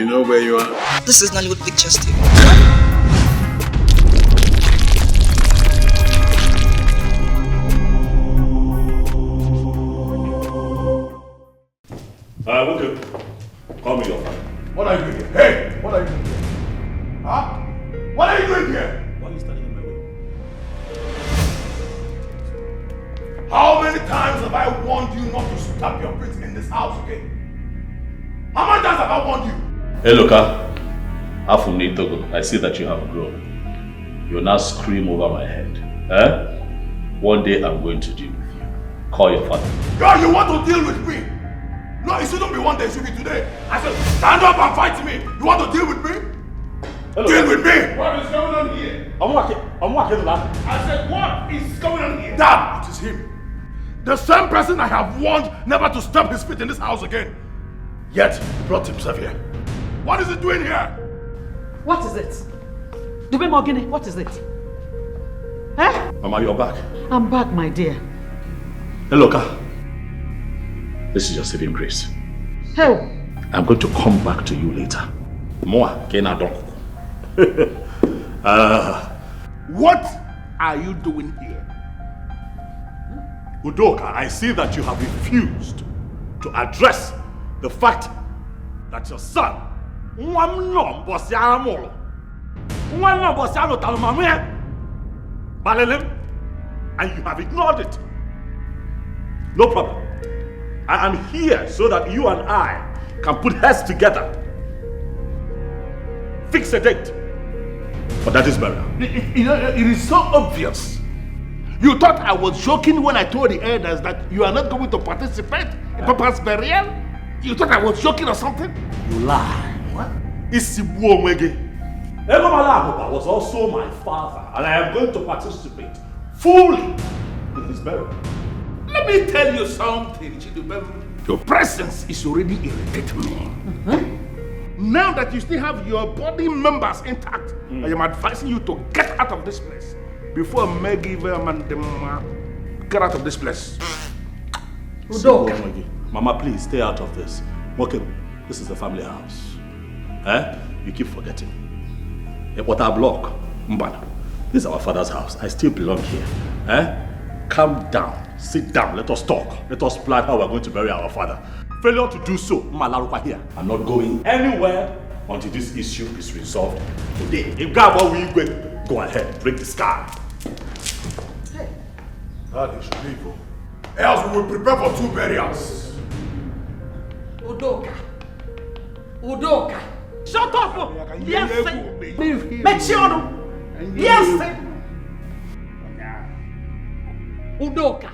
You know where you are? This is Nollywood Pictures TV. Okay. Call me your father. What are you doing here? Hey! What are you doing here? Huh? What are you doing here? Why are you standing in my way? How many times have I warned you not to stop your feet in this house, okay? How many times have I warned you? Hey, Loka. I see that you have grown. You'll now scream over my head. Eh? One day I'm going to deal with you. Call your father. God, you want to deal with me? No, it shouldn't be one day, it should be today. I said, stand up and fight me. You want to deal with me? Hello, deal with me! What is going on here? I'm walking to that. I said, what is going on here? Dad, it is him. The same person I have warned never to step his feet in this house again. Yet, he brought himself here. What is he doing here? What is it? Dube Morgane, what is it? Eh? Mama, you're back. I'm back, my dear. Hey, Loka. This is your saving grace. Hell. I'm going to come back to you later. What are you doing here? Udoka, I see that you have refused to address the fact that your son, and you have ignored it. No problem. I am here so that you and I can put heads together. Fix a date for Daddy's burial. You know, it is so obvious. You thought I was joking when I told the elders that you are not going to participate in Papa's burial? You thought I was joking or something? You lie. What? Isibuomwege. Papa was also my father, and I am going to participate fully in his burial. Let me tell you something, Chidubem. Your presence is already irritating me. Now that you still have your body members intact, I am advising you to get out of this place before Maggie and them get out of this place. Mama, please stay out of this. Okay, this is the family house. Eh? You keep forgetting. What our block, Mbana. This is our father's house. I still belong here. Eh? Calm down. Sit down. Let us talk. Let us plan how we're going to bury our father. Failure to do so, Malarupa here. I'm not going anywhere until this issue is resolved today. If God will go ahead, break the sky. Hey. That is legal. Else we will prepare for 2 burials. Udoka. Udoka. Shut up! Yes, Mechiano! Yes! Udoka.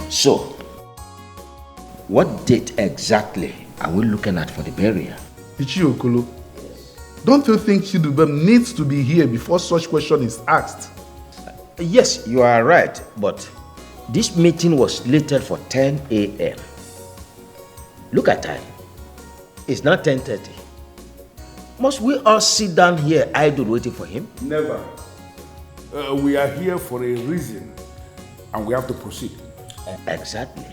So, what date exactly are we looking at for the burial? Ichiokolo, don't you think Chidubem needs to be here before such question is asked? Yes, you are right, but this meeting was slated for 10 a.m. Look at time. It's now 10:30. Must we all sit down here idle waiting for him? Never. We are here for a reason, and we have to proceed. Exactly.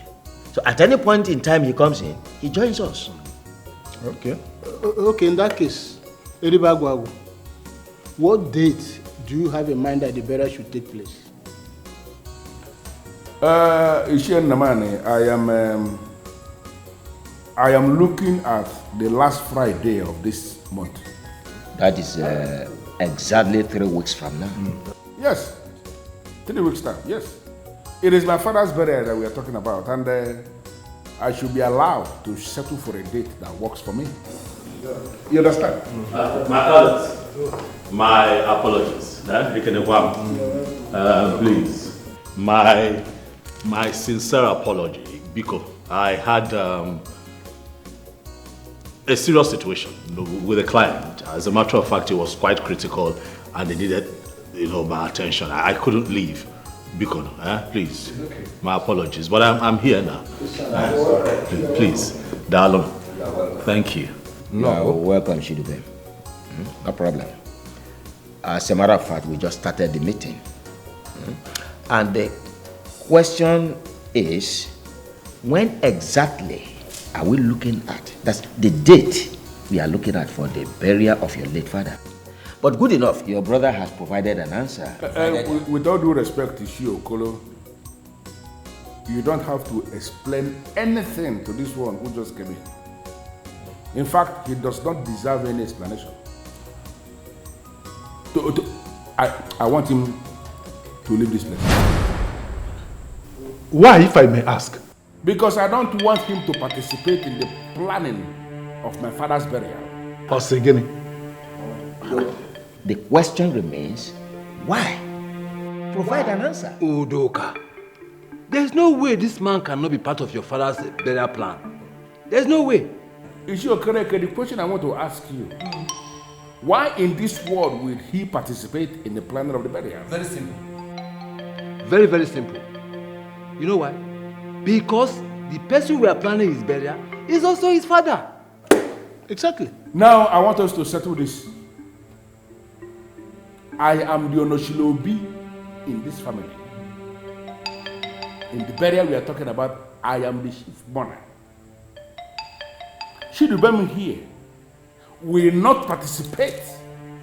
So at any point in time he comes in, he joins us. Okay. Okay, in that case, Eribagwagu, what date do you have in mind that the burial should take place? Ishian Namane, I am looking at the last Friday of this month. That is exactly 3 weeks from now. Yes. 3 weeks' time, yes. It is my father's burial that we are talking about, and I should be allowed to settle for a date that works for me. You understand? My elders, my apologies. Please, my sincere apology, because I had a serious situation with a client. As a matter of fact, it was quite critical, and they needed, my attention. I couldn't leave. Biko, please. Okay. My apologies, but I'm here now. Please, Dalon. Thank you. No, welcome, Shidube. No problem. As a matter of fact, we just started the meeting. And the question is, when exactly are we looking at? That's the date we are looking at for the burial of your late father. But good enough, your brother has provided an answer. With all due respect to Ishi Okolo, you don't have to explain anything to this one who just came in. In fact, he does not deserve any explanation. I want him to leave this place. Why, if I may ask? Because I don't want him to participate in the planning of my father's burial. Osegini. The question remains, why? Provide an answer. Udoka, there's no way this man cannot be part of your father's burial plan. There's no way. Ishi Okereke, the question I want to ask you, why in this world will he participate in the planning of the burial? Very simple. Very, very simple. You know why? Because the person we are planning his burial is also his father. Exactly. Now I want us to settle this. I am the Onoshilobi in this family. In the burial we are talking about, I am the chief mourner. Shidubem here will not participate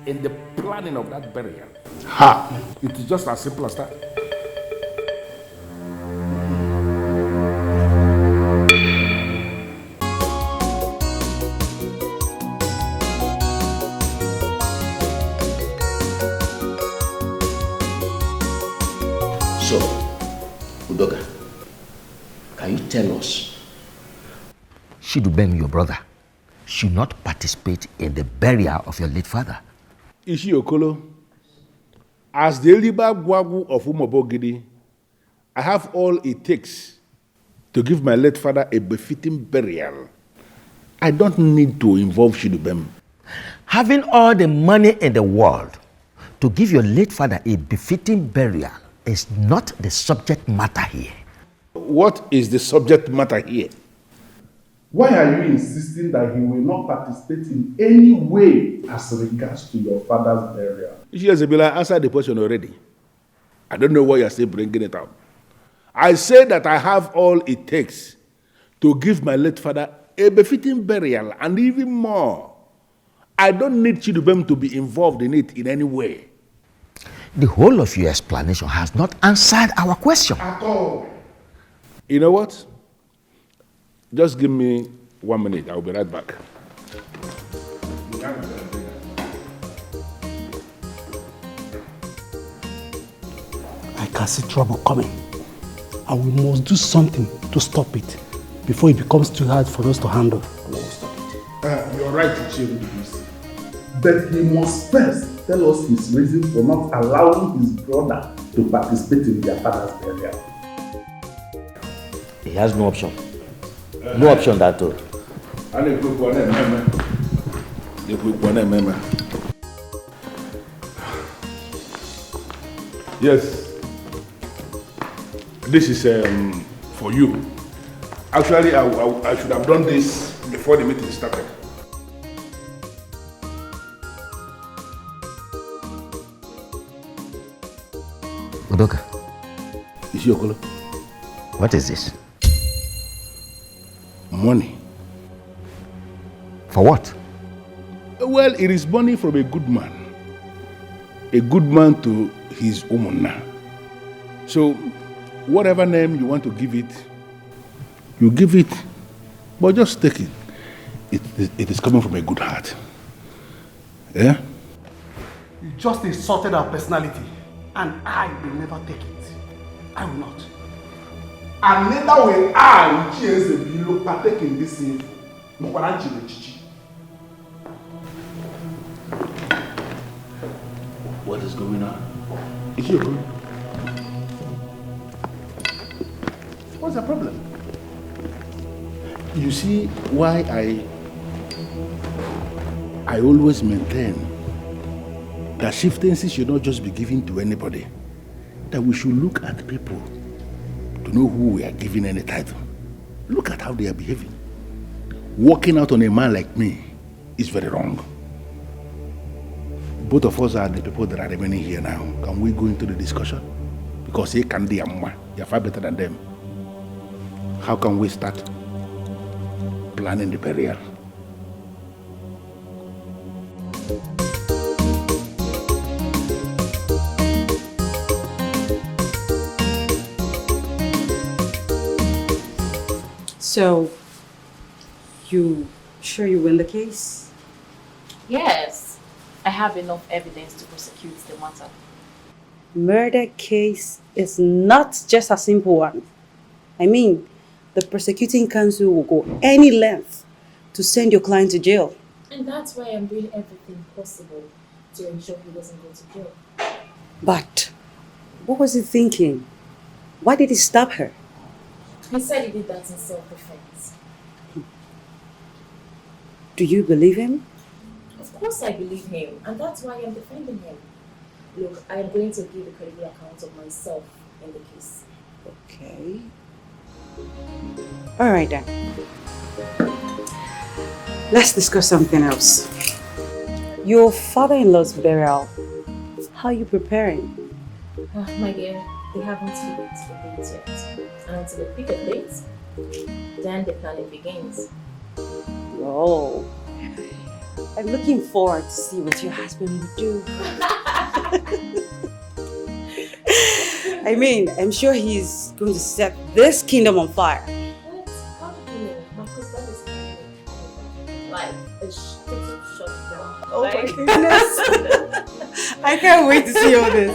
in the planning of that burial. Ha! It is just as simple as that. So, Udoka, can you tell us, Shidubem, your brother, should not participate in the burial of your late father? Ishi Okolo, as the Eliba Gwagu of Umobogidi, I have all it takes to give my late father a befitting burial. I don't need to involve Shidubem. Having all the money in the world to give your late father a befitting burial is not the subject matter here. What is the subject matter here? Why are you insisting that he will not participate in any way as regards to your father's burial? Ugeze, answered the question already. I don't know why you're still bringing it up. I say that I have all it takes to give my late father a befitting burial, and even more. I don't need Chidubem to be involved in it in any way. The whole of your explanation has not answered our question. At all. You know what? Just give me 1 minute. I'll be right back. I can see trouble coming. And we must do something to stop it before it becomes too hard for us to handle. You're right, Chief. But he must first tell us his reason for not allowing his brother to participate in their father's burial. He has no option. No option that all. Yes. This is for you. Actually, I should have done this before the meeting started. Udoka, Ishi Okolo. what is this? Money. For what? Well, it is money from a good man. A good man to his umuna. So, whatever name you want to give it, you give it, but just take it. It is coming from a good heart. Yeah? You just insulted our personality. And I will never take it. I will not. And neither will I, Ugeze U.Ugeze, partake in this sinful. What is going on? Is it good? What's the problem? You see why I always maintain that chieftaincy should not just be given to anybody. That we should look at people to know who we are giving any title. Look at how they are behaving. Walking out on a man like me is very wrong. Both of us are the people that are remaining here now. Can we go into the discussion? Because he can be you're far better than them. How can we start planning the burial? So, you sure you win the case? Yes, I have enough evidence to prosecute the matter. Murder case is not just a simple one. I mean, the prosecuting counsel will go any length to send your client to jail. And that's why I'm doing everything possible to ensure he doesn't go to jail. But what was he thinking? Why did he stab her? He said he did that in self-defense. Do you believe him? Of course I believe him, and that's why I'm defending him. Look, I am going to give a credible account of myself in the case. Okay. All right then. Let's discuss something else. Your father-in-law's burial. How are you preparing? My dear, they haven't fixed the date yet. And until they pick a date, then the planning begins. Oh. I'm looking forward to see what your husband will do. I mean, I'm sure he's going to set this kingdom on fire. What? How do you know? My husband is like a total shutdown. Oh my goodness. I can't wait to see all this.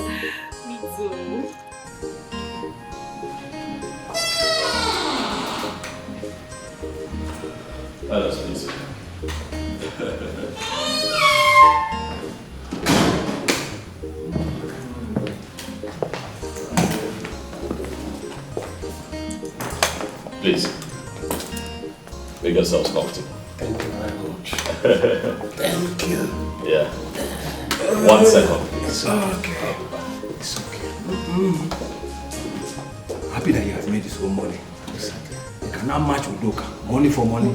Me too. That's easy. Please, make yourselves comfortable. Thank you very much. Thank you. Yeah. 1 second, please. It's okay. It's okay. Happy that he has made his own money. Exactly. He cannot match Udoka. Money for money,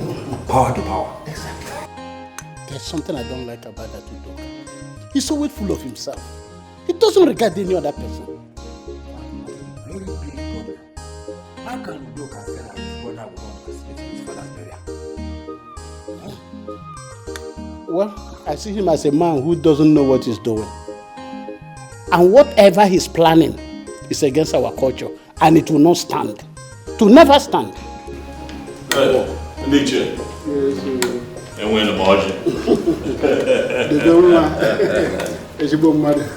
power to power. Exactly. There's something I don't like about that Udoka. He's always full of himself. He doesn't regard any other person. Very big problem. How can Udoka say that his brother will not participate in his father's burial? Well, I see him as a man who doesn't know what he's doing. And whatever he's planning is against our culture, and it will not stand. It will never stand. Hey, Nietzsche. And we're in the margin.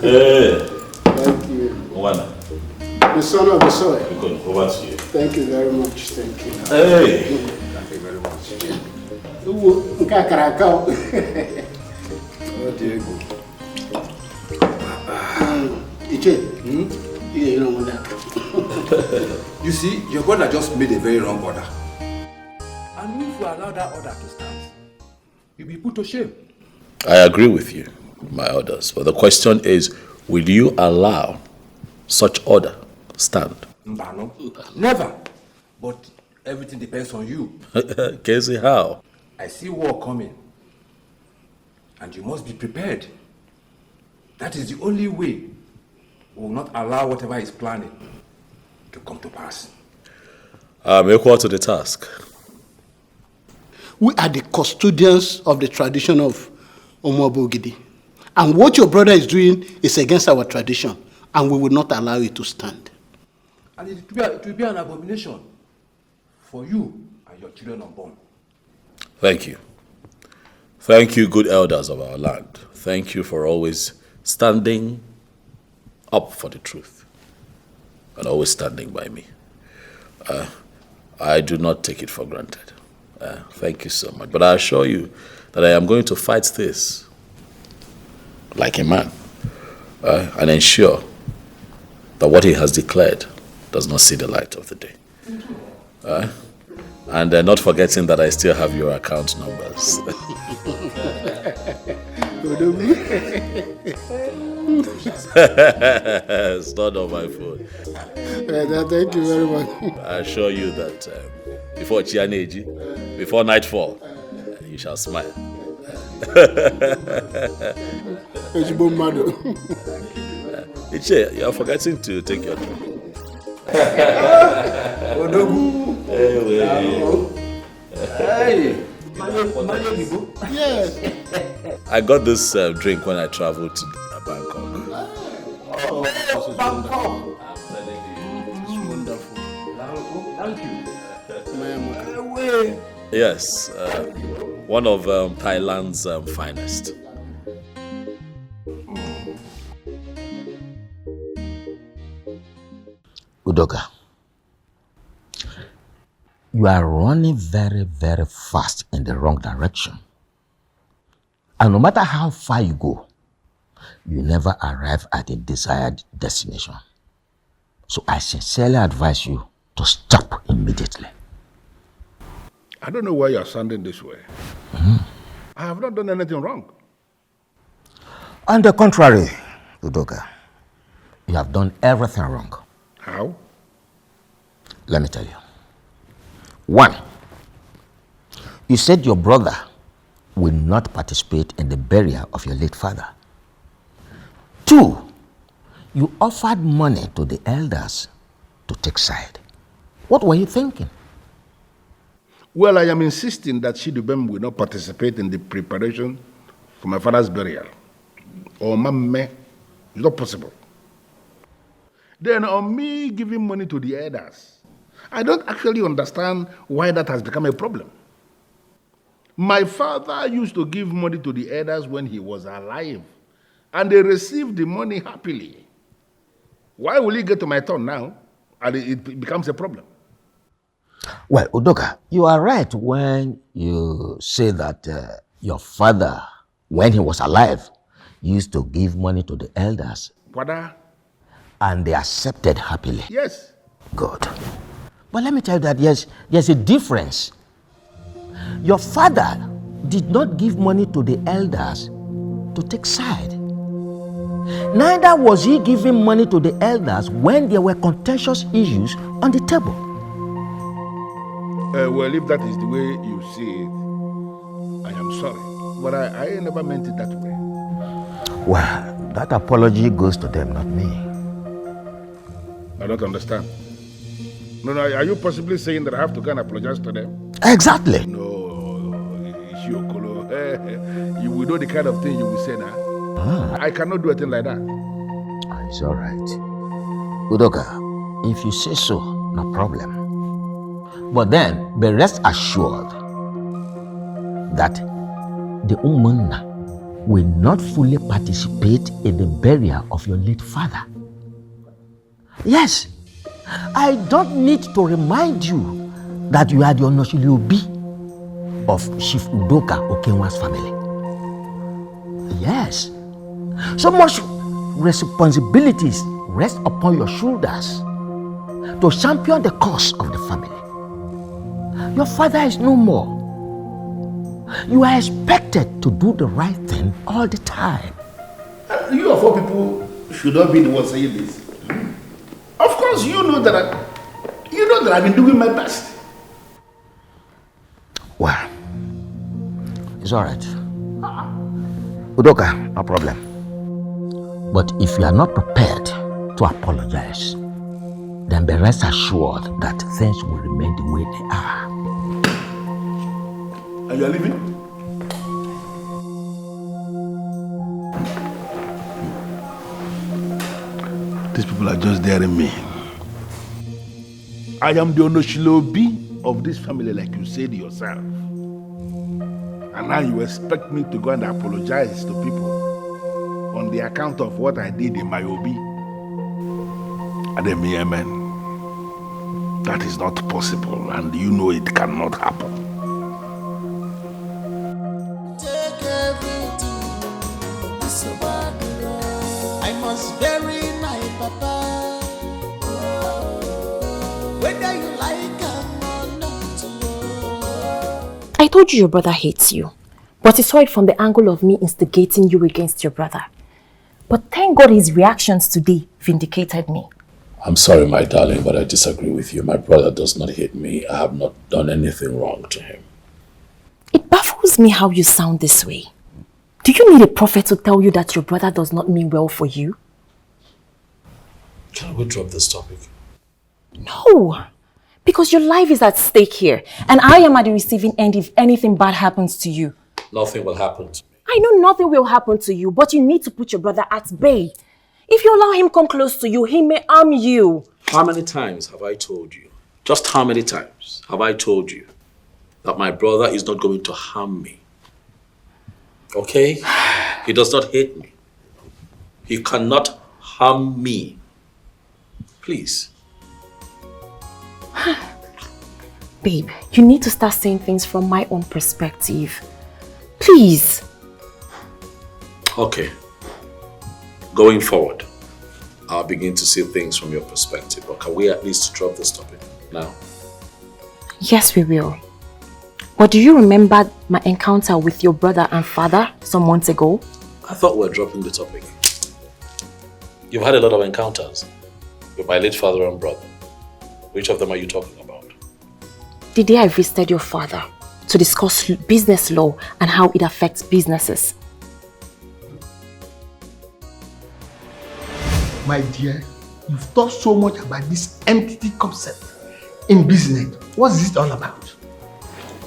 Hey. Thank you. One. The son of the soil. Good. Over to you. Thank you very much. Thank you. Hey. Thank you very much. Oh, Diego. You see, your brother just made a very wrong order. And if we allow that order to stand, you'll be put to shame. I agree with you, my orders. But the question is, will you allow such order stand? Mbano. Never. But everything depends on you. Casey, how? I see war coming. And you must be prepared. That is the only way we will not allow whatever is planning to come to pass. I'm equal to the task. We are the custodians of the tradition of Omobogidi. And what your brother is doing is against our tradition, and we will not allow it to stand. And it will be an abomination for you and your children unborn. Thank you. Thank you, good elders of our land. Thank you for always standing up for the truth and always standing by me. I do not take it for granted. Thank you so much. But I assure you that I am going to fight this like a man and ensure that what he has declared does not see the light of the day. And not forgetting that I still have your account numbers. It's not on my phone. Thank you very much. I assure you that before Chianeji, before nightfall, you shall smile. Iche, you are forgetting to take your drink. Yes. I got this drink when I traveled to Bangkok. Bangkok. It's wonderful. Thank you. Yes, one of Thailand's finest. Udoka, you are running very, very fast in the wrong direction. And no matter how far you go, you never arrive at a desired destination. So I sincerely advise you to stop immediately. I don't know why you're sounding this way. I have not done anything wrong. On the contrary, Udoka, you have done everything wrong. How? Let me tell you. 1, you said your brother will not participate in the burial of your late father. 2, you offered money to the elders to take side. What were you thinking? Well, I am insisting that Shidubem will not participate in the preparation for my father's burial. Or Mamme, it's not possible. Then on me giving money to the elders, I don't actually understand why that has become a problem. My father used to give money to the elders when he was alive, and they received the money happily. Why will it get to my turn now, and it becomes a problem? Well, Udoka, you are right when you say that your father, when he was alive, used to give money to the elders. Father? And they accepted happily. Yes. Good. But let me tell you that there's a difference. Your father did not give money to the elders to take side. Neither was he giving money to the elders when there were contentious issues on the table. Well, if that is the way you see it, I am sorry. But I never meant it that way. Well, that apology goes to them, not me. I don't understand. No, are you possibly saying that I have to go and apologize to them? Exactly. No, Ishiokolo. You will know the kind of thing you will say now. I cannot do a thing like that. It's all right. Udoka, if you say so, no problem. But then, be rest assured that the Umunna will not fully participate in the burial of your late father. Yes, I don't need to remind you that you are the Onoshiliobi of Chief Udoka Okenwa's family. Yes, so much responsibilities rest upon your shoulders to champion the cause of the family. Your father is no more. You are expected to do the right thing all the time. You of all people should not be the one saying this. Of course, you know that I've been doing my best. Well, it's all right. Udoka, no problem. But if you are not prepared to apologize, then be rest assured that things will remain the way they are. And you are leaving? These people are just daring me. I am the Onoshilobi of this family, like you said yourself. And now you expect me to go and apologize to people on the account of what I did in my Obi. Ademi, amen. That is not possible, and you know it cannot happen. Take everything, this I must bury my papa. Whether you like him or not. I told you your brother hates you, but he saw it from the angle of me instigating you against your brother. But thank God his reactions today vindicated me. I'm sorry, my darling, but I disagree with you. My brother does not hate me. I have not done anything wrong to him. It baffles me how you sound this way. Do you need a prophet to tell you that your brother does not mean well for you? Can we drop this topic? No, because your life is at stake here, and I am at the receiving end if anything bad happens to you. Nothing will happen to me. I know nothing will happen to you, but you need to put your brother at bay. If you allow him come close to you, he may harm you. How many times have I told you? Just how many times have I told you that my brother is not going to harm me? Okay? He does not hate me. He cannot harm me. Please. Babe, you need to start saying things from my own perspective. Please. Okay. Going forward, I'll begin to see things from your perspective. But can we at least drop this topic now? Yes, we will. But do you remember my encounter with your brother and father some months ago? I thought we were dropping the topic. You've had a lot of encounters with my late father and brother. Which of them are you talking about? The day I visited your father to discuss business law and how it affects businesses. My dear, you've thought so much about this entity concept in business. What is it all about?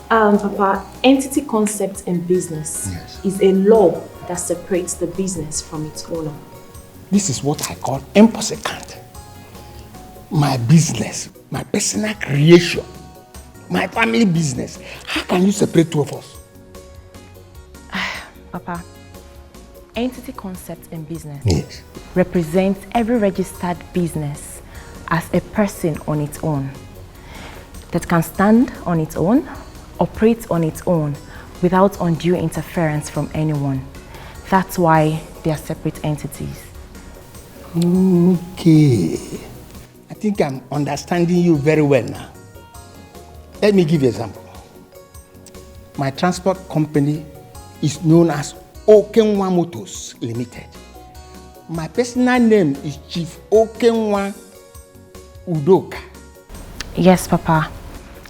Papa, entity concept in business is a law that separates the business from its owner. This is what I call impossible. My business, my personal creation, my family business. How can you separate two of us? Papa, entity concept in business represents every registered business as a person on its own that can stand on its own, operate on its own without undue interference from anyone. That's why they are separate entities. Okay. I think I'm understanding you very well now. Let me give you an example. My transport company is known as Okenwa Motors Limited. My personal name is Chief Okenwa Udoka. Yes, Papa.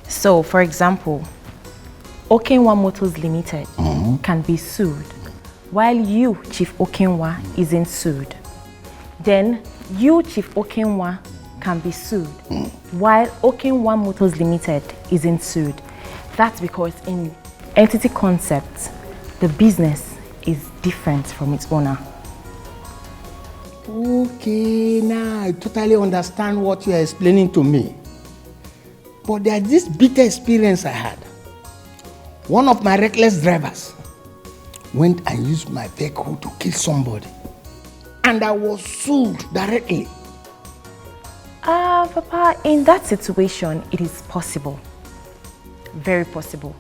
So, for example, Okenwa Motors Limited can be sued, while you, Chief Okenwa, isn't sued. Then, you, Chief Okenwa, can be sued, while Okenwa Motors Limited isn't sued. That's because in entity concept, the business is different from its owner. Okay, now I totally understand what you are explaining to me. But there's this bitter experience I had. One of my reckless drivers went and used my vehicle to kill somebody. And I was sued directly. Papa, in that situation, it is possible. Very possible.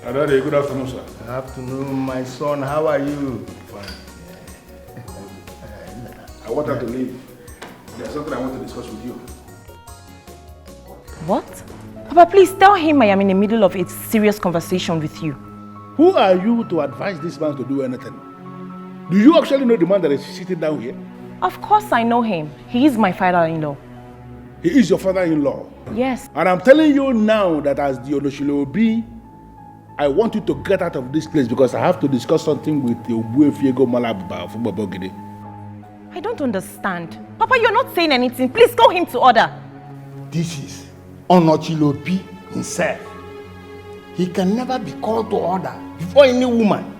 Adade, good afternoon, sir. Good afternoon, my son. How are you? Fine. I want her to leave. There's something I want to discuss with you. What? Papa, please tell him I am in the middle of a serious conversation with you. Who are you to advise this man to do anything? Do you actually know the man that is sitting down here? Of course I know him. He is my father-in-law. He is your father-in-law? Yes. And I'm telling you now that as the Onoshilobi, I want you to get out of this place because I have to discuss something with the Obuefiego Malabba from Babogide. I don't understand. Papa, you're not saying anything. Please call him to order. This is Onochilobi himself. He can never be called to order before any woman.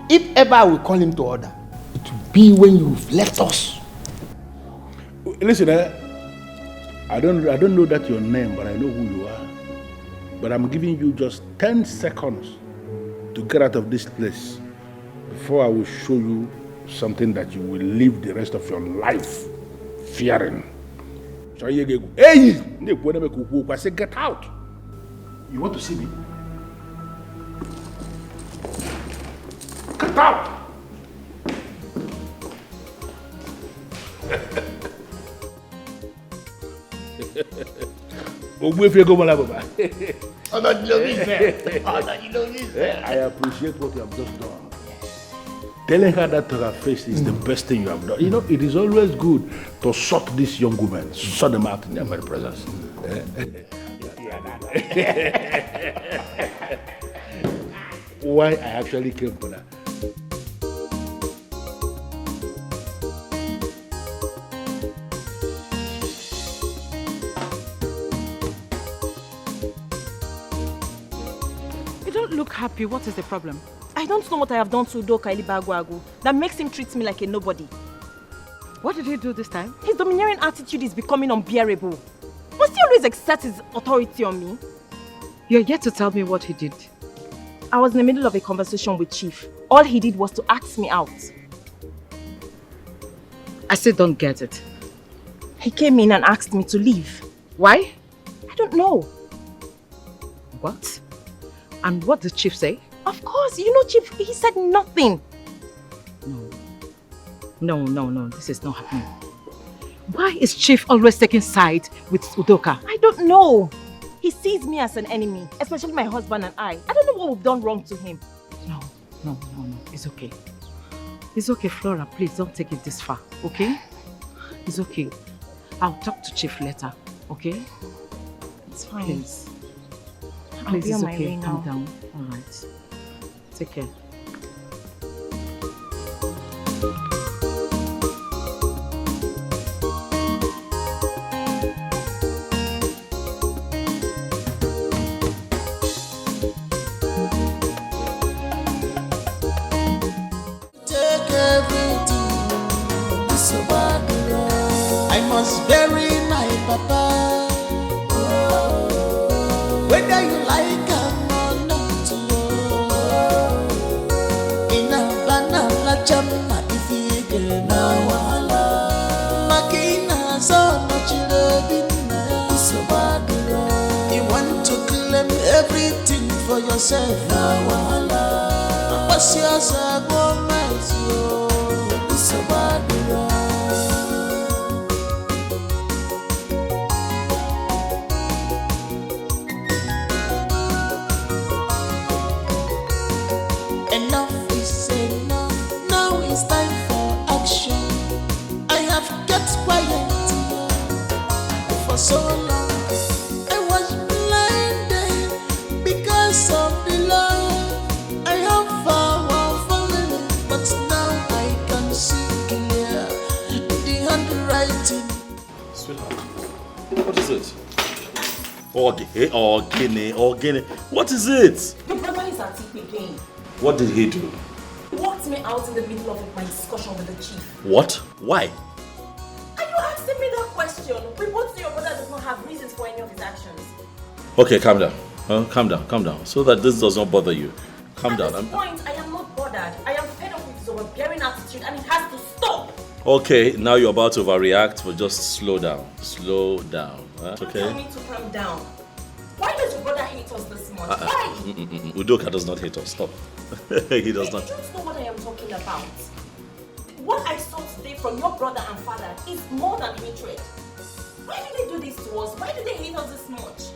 If ever I will call him to order, it will be when you've left us. Listen, I don't know that your name, but I know who you are. But I'm giving you just 10 seconds to get out of this place before I will show you something that you will live the rest of your life fearing. So you go, hey, I say get out. You want to see me? Get out. I appreciate what you have just done. Telling her that to her face is the best thing you have done. You know, it is always good to sort these young women, sort them out in their very presence. Why I actually came for that. You don't look happy. What is the problem? I don't know what I have done to Udoka Ilibagwagu that makes him treat me like a nobody. What did he do this time? His domineering attitude is becoming unbearable. Must he always exert his authority on me? You're yet to tell me what he did. I was in the middle of a conversation with Chief. All he did was to ask me out. I still don't get it. He came in and asked me to leave. Why? I don't know. What? And what did Chief say? Of course, you know Chief, he said nothing. No, this is not happening. Why is Chief always taking side with Udoka? I don't know. He sees me as an enemy, especially my husband and I. I don't know what we've done wrong to him. No, it's okay. It's okay, Flora, please don't take it this far, okay? It's okay. I'll talk to Chief later, okay? It's fine. Please. I'll be on it's my okay. way now. Calm down. All right. Take care. Take everything, it's a bad road. I must bury my papa. Whether you like him or not, in a banana chama if you get now, Makina so much loving, it's a bad road. You want to claim everything for yourself now, what's yours? It's a bad road. Enough is enough. Now it's time for action. I have kept quiet for so long. I was blinded because of the love I have for our family, but now I can see clear the handwriting. Sweetheart, what is it? Ogene. What is it? The brother is at it again. What did he do? He walked me out in the middle of my discussion with the Chief. What? Why? Are you asking me that question? We both say your brother does not have reasons for any of his actions. Okay, calm down. Calm down. So that this does not bother you. Calm down. At this point, I am not bothered. I am fed up with his overbearing attitude and it has to stop. Okay, now you're about to overreact, but just slow down. Slow down. Huh? Don't Okay? tell me to calm down. Why does your brother hate us this much? Why? Udoka does not hate us. Stop. He does not. You don't know what I am talking about. What I saw today from your brother and father is more than hatred. Why did they do this to us? Why do they hate us this much?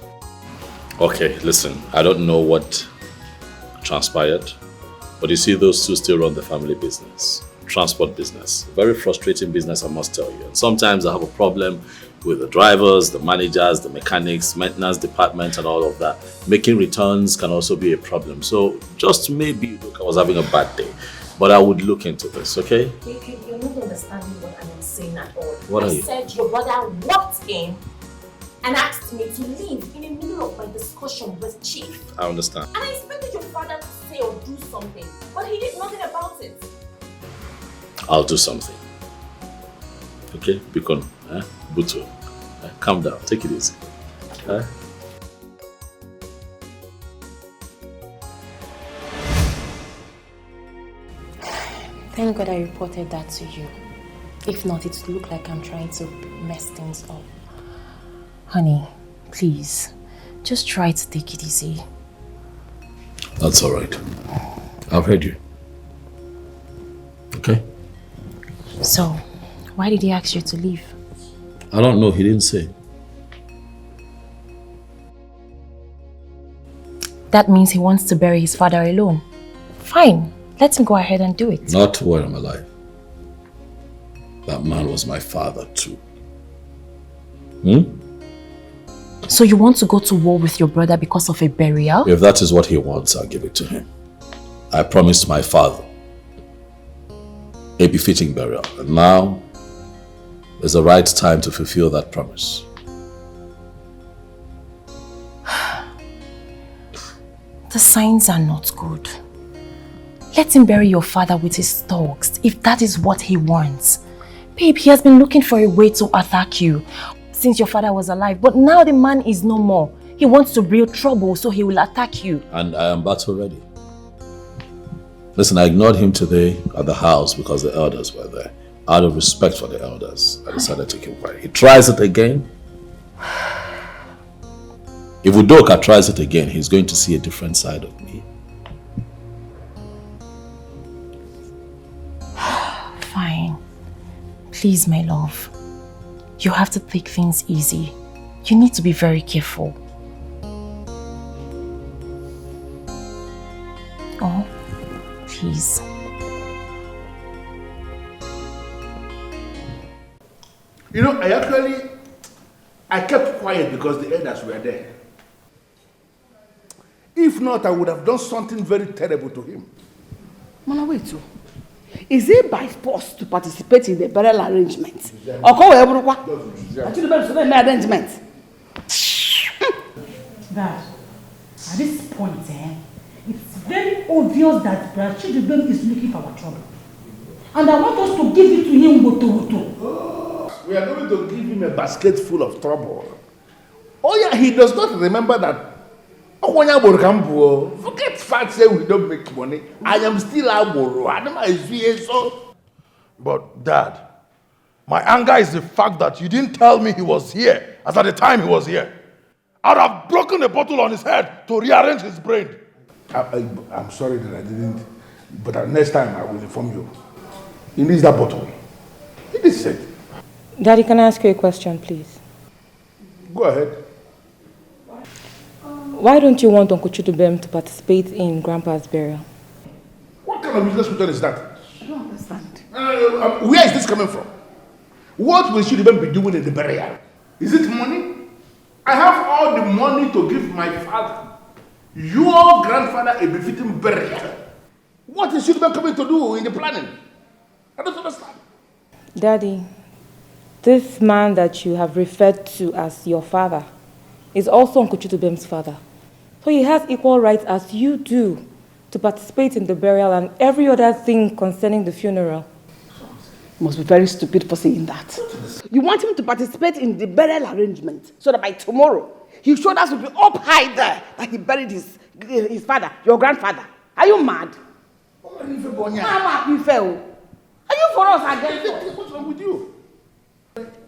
Okay, listen. I don't know what transpired, but you see, those two still run the family business. Transport business. Very frustrating business, I must tell you. And sometimes I have a problem with the drivers, the managers, the mechanics, maintenance department, and all of that. Making returns can also be a problem. So just maybe look, I was having a bad day, but I would look into this, okay? You're not understanding what I am saying at all. What are you? I said your brother walked in and asked me to leave in the middle of my discussion with Chief. I understand. And I expected your father to say or do something, but he did nothing about it. I'll do something. Okay? Bikon, Butu, calm down. Take it easy. Thank God I reported that to you. If not, it would look like I'm trying to mess things up. Honey, please, just try to take it easy. That's all right. I've heard you. Okay? So, why did he ask you to leave? I don't know. He didn't say. That means he wants to bury his father alone. Fine. Let him go ahead and do it. Not while I'm alive. That man was my father too. So you want to go to war with your brother because of a burial? If that is what he wants, I'll give it to him. I promised my father a befitting burial, and now is the right time to fulfill that promise. The signs are not good. Let him bury your father with his thugs, if that is what he wants. Babe, he has been looking for a way to attack you since your father was alive, but now the man is no more. He wants to brew trouble, so he will attack you. And I am battle ready. Listen, I ignored him today at the house because the elders were there. Out of respect for the elders, I decided to keep quiet. He tries it again. If Udoka tries it again, he's going to see a different side of me. Fine. Please, my love. You have to take things easy. You need to be very careful. Oh, please. You know, I kept quiet because the elders were there. If not, I would have done something very terrible to him. Mana, wait. Is it by force to participate in the burial arrangement? Or go wherever? Actually, the arrangement. Dad, at this point, it's very obvious that Brachidubem is looking for our trouble. And I want us to give it to him woto. We are going to give him a basket full of trouble. Oh yeah, he does not remember that. Forget facts say we don't make money. I am still Aboro. But Dad, my anger is the fact that you didn't tell me he was here as at the time he was here. I'd have broken a bottle on his head to rearrange his brain. I'm sorry that I didn't, but next time I will inform you. He needs that bottle. It is said. Daddy, can I ask you a question, please? Go ahead. Why don't you want Uncle Chidubem to participate in Grandpa's burial? What kind of business question is that? I don't understand. Where is this coming from? What will Chidubem be doing in the burial? Is it money? I have all the money to give my father, your grandfather, a befitting burial. What is Chidubem coming to do in the planning? I don't understand. Daddy, this man that you have referred to as your father is also Uncle Chidubem's father. So he has equal rights as you do to participate in the burial and every other thing concerning the funeral. You must be very stupid for saying that. You want him to participate in the burial arrangement so that by tomorrow his shoulders will be up high there that he buried his father, your grandfather. Are you mad? Are you for us again? What's wrong with you?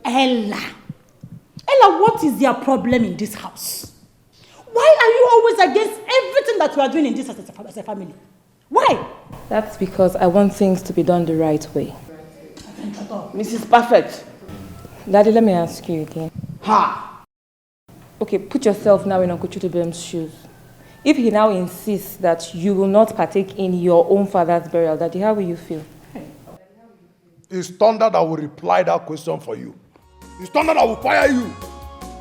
Ella, what is your problem in this house? Why are you always against everything that we are doing in this as a family? Why? That's because I want things to be done the right way. Mrs. Perfect. Daddy, let me ask you again. Ha! Okay, put yourself now in Uncle Chidubem's shoes. If he now insists that you will not partake in your own father's burial, Daddy, how will you feel? It's thunder that will reply that question for you. It's thunder that will fire you.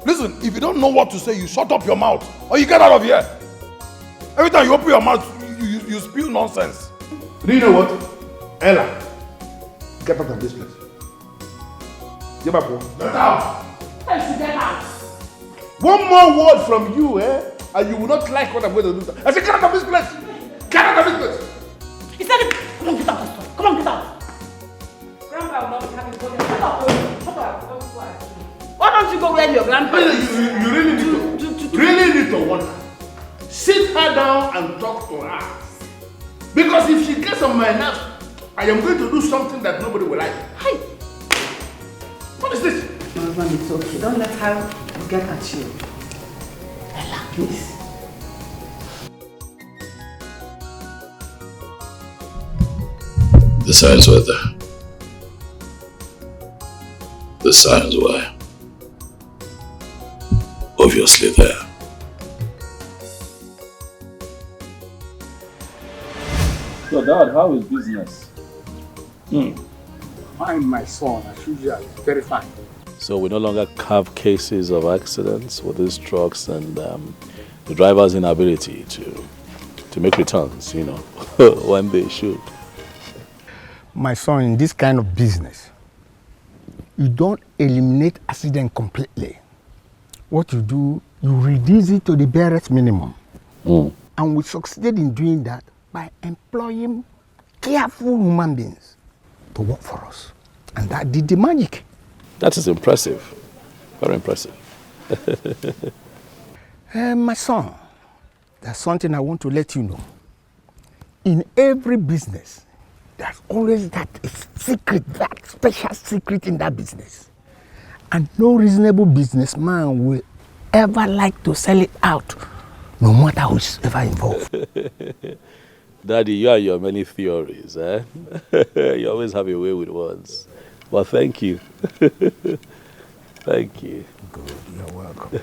Listen, if you don't know what to say, you shut up your mouth or you get out of here. Every time you open your mouth, you spill nonsense. Do you know what? Ella, get out of this place. Get back home. Get out! Get out! One more word from you, and you will not like what I'm going to do. I said, get out of this place! Get out of this place! He said, come on, get out. Come on, get out. Grandpa will not be having problems. Why don't you go where your grandpa is? You really need to warn her. Sit her down and talk to her. Because if she gets on my nerves, I am going to do something that nobody will like. Hi. What is this? My husband, it's okay. Don't let her get at you. Ella, please. The signs were there. The signs were obviously there. So, Dad, how is business? Fine, my son, as usual. Very fine. So we no longer have cases of accidents with these trucks and the driver's inability to make returns, you know, when they should. My son, in this kind of business, you don't eliminate accident completely. What you do, you reduce it to the barest minimum. And we succeeded in doing that by employing careful human beings to work for us. And that did the magic. That is impressive. Very impressive. My son, there's something I want to let you know. In every business, there's always that secret, that special secret in that business. And no reasonable businessman will ever like to sell it out, no matter who's ever involved. Daddy, you and your many theories, eh? You always have a way with words. Well, thank you. Thank you. Good, you're welcome.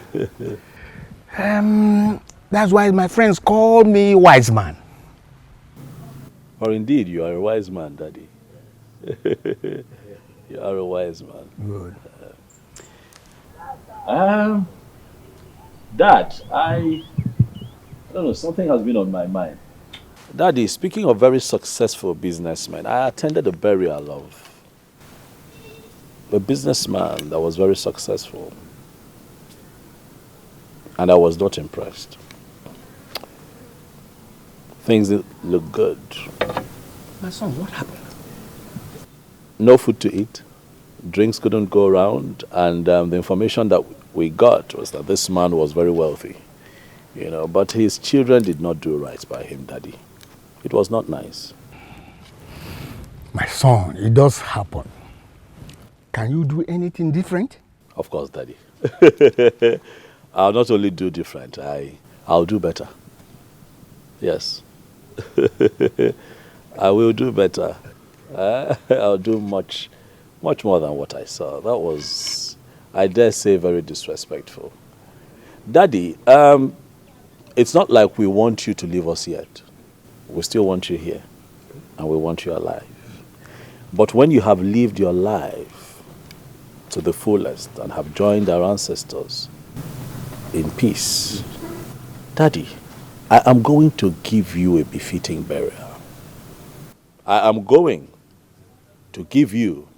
That's why my friends call me wise man. Or indeed, you are a wise man, Daddy. You are a wise man. Good. Dad, I don't know, something has been on my mind. Daddy, speaking of very successful businessmen, I attended a burial of a businessman that was very successful. And I was not impressed. Things look good. My son, what happened? No food to eat. Drinks couldn't go around. And the information that we got was that this man was very wealthy. You know, but his children did not do right by him, Daddy. It was not nice. My son, it does happen. Can you do anything different? Of course, Daddy. I'll not only do different, I'll do better. Yes. I will do better. I'll do much more than what I saw. That was, I dare say, very disrespectful. Daddy, it's not like we want you to leave us yet. We still want you here, and we want you alive. But when you have lived your life to the fullest and have joined our ancestors in peace, Daddy, I am going to give you a befitting burial. I am going to give you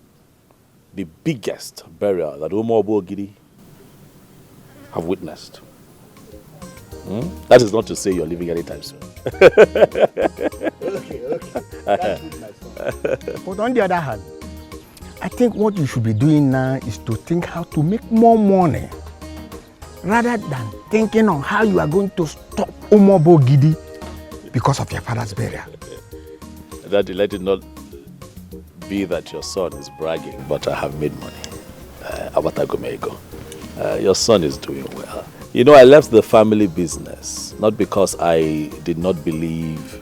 the biggest burial that Ugeze have witnessed. That is not to say you're leaving anytime soon. Okay. That's good, my son. But on the other hand, I think what you should be doing now is to think how to make more money rather than thinking on how you are going to stop Ugeze because of your father's burial. Daddy, let it not be that your son is bragging, but I have made money. Your son is doing well. You know, I left the family business, not because I did not believe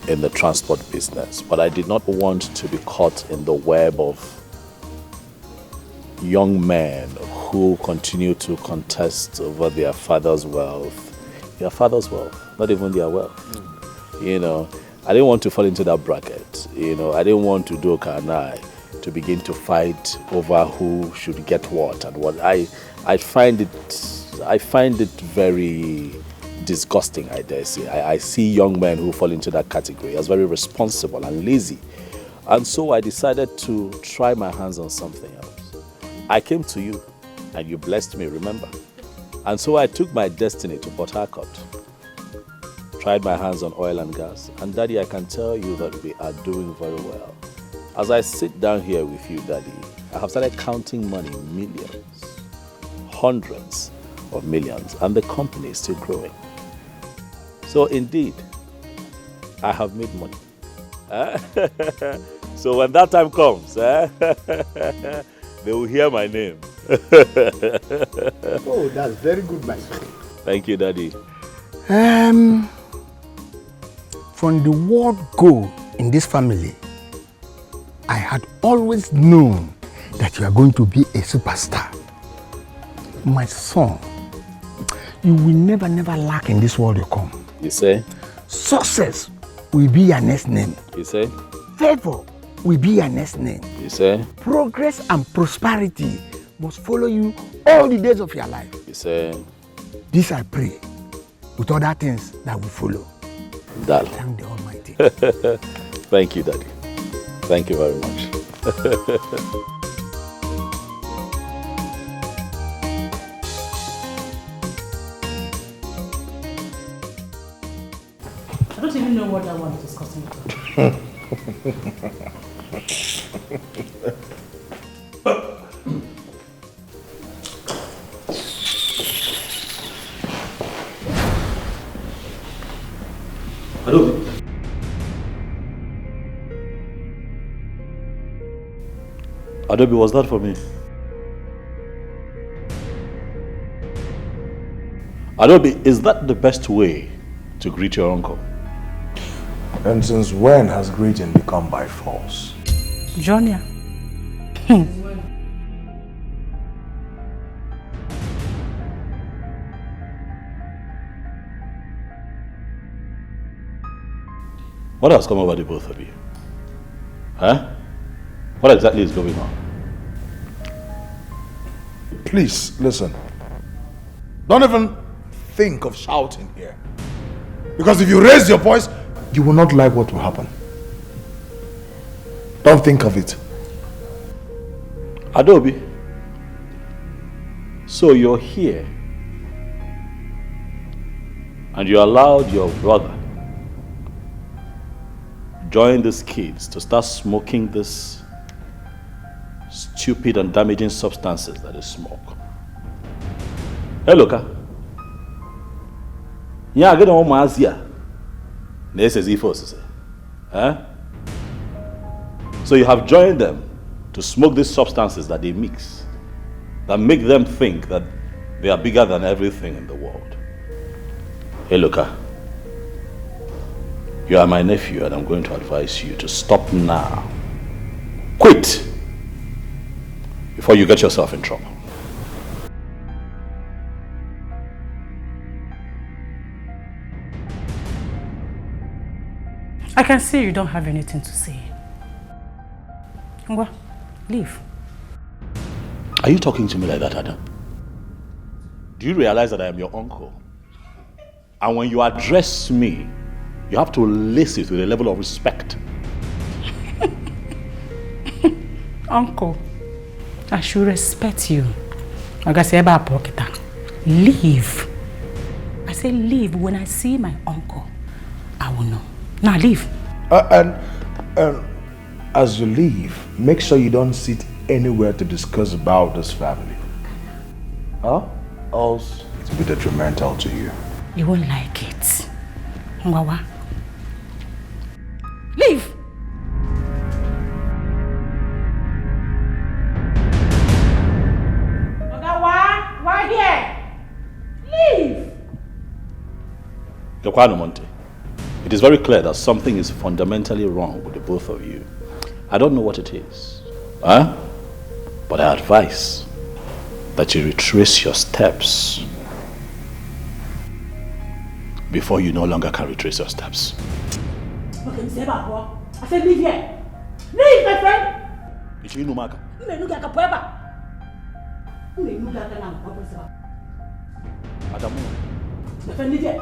in the transport business, but I did not want to be caught in the web of young men who continue to contest over their father's wealth. Their father's wealth, not even their wealth. You know, I didn't want to fall into that bracket. You know, I didn't want to do Kanai to begin to fight over who should get what and what. I find it very disgusting, I dare say. I see young men who fall into that category as very responsible and lazy. And so I decided to try my hands on something else. I came to you and you blessed me, remember? And so I took my destiny to Port Harcourt. Tried my hands on oil and gas. And Daddy, I can tell you that we are doing very well. As I sit down here with you, Daddy, I have started counting money, millions, hundreds of millions, and the company is still growing. So indeed, I have made money. So when that time comes, they will hear my name. Oh, that's very good, my son. Thank you, Daddy. From the word go in this family, I had always known that you are going to be a superstar. My son, you will never lack in this world you come. You say? Success will be your next name. You say? Favor will be your next name. You say? Progress and prosperity must follow you all the days of your life. You say? This I pray, with other things that will follow. Dad. Thank the Almighty. Thank you, Daddy. Thank you very much. I don't even know what that one is discussing. Adobe, was that for me? Adobe, is that the best way to greet your uncle? And since when has greeting become by force? Junior. What has come over the both of you? Huh? What exactly is going on? Please, listen. Don't even think of shouting here. Because if you raise your voice, you will not like what will happen. Don't think of it. Adobe, so you're here and you allowed your brother join these kids to start smoking this stupid and damaging substances that is smoke. Hey, look. Yeah, I get on my Asia. This is E4. Huh? So you have joined them to smoke these substances that they mix, that make them think that they are bigger than everything in the world. Hey, look. You are my nephew and I'm going to advise you to stop now. Quit! Before you get yourself in trouble. I can see you don't have anything to say. Ngwa, leave. Are you talking to me like that, Adam? Do you realize that I am your uncle? And when you address me, you have to listen with a level of respect. Uncle, I should respect you. Like I say about pocket. Leave. I say leave. When I see my uncle, I will know. Now leave. And as you leave, make sure you don't sit anywhere to discuss about this family. Huh? Else it will be detrimental to you. You won't like it. Ngwawa. Leave! Ogawa, why here? Leave! Yokwano Monte, it is very clear that something is fundamentally wrong with the both of you. I don't know what it is. Huh? But I advise that you retrace your steps before you no longer can retrace your steps. Okay, Mr. Eba, I said leave here. Leave, my friend! Ichinumaga. Adamu. My friend, leave here.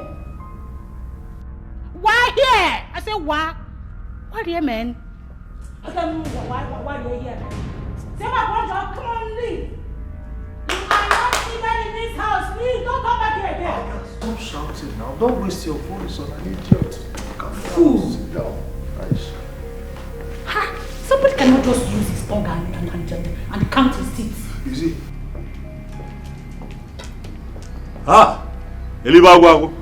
Why here? I said why? Why here, man? I said why you here? Say my come on, leave. You are not even in this house. Leave, don't come back here again. Stop shouting now. Don't waste your voice on an idiot. Fool. Sit down. Nice. Ha! Somebody cannot just use his tongue and count his teeth. You see? Ah! Elibago.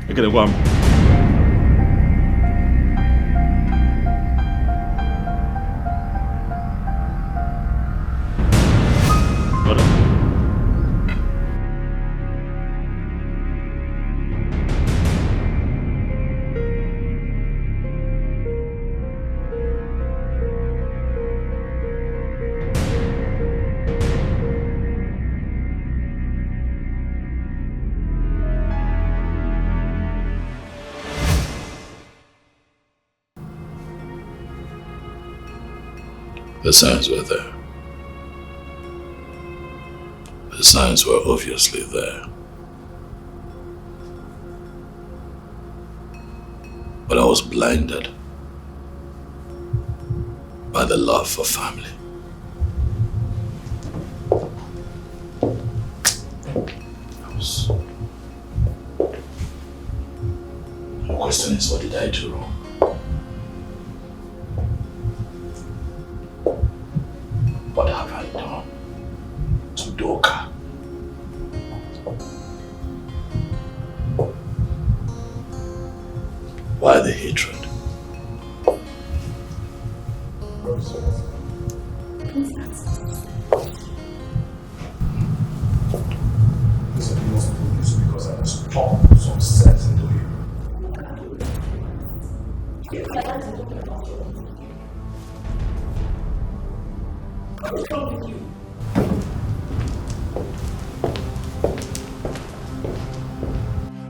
I can go. The signs were there. The signs were obviously there. But I was blinded by the love for family. The question is, what did I do wrong? What have I done to Doka? Why the hatred? Listen, you must do this because I must talk some sense into you.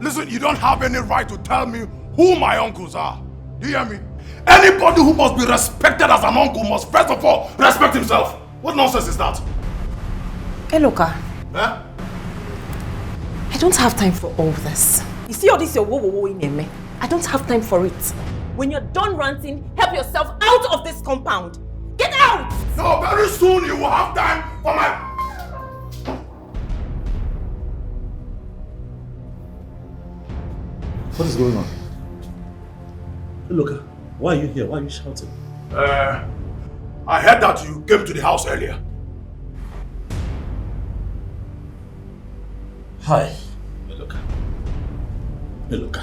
Listen, you don't have any right to tell me who my uncles are. Do you hear me? Anybody who must be respected as an uncle must first of all respect himself. What nonsense is that? Eloka. Huh? I don't have time for all this. You see all this your wo in me? I don't have time for it. When you're done ranting, help yourself out of this compound. Get out! No, very soon you will have time for my... What is going on? Hey, look, why are you here? Why are you shouting? I heard that you came to the house earlier. Hi. Look.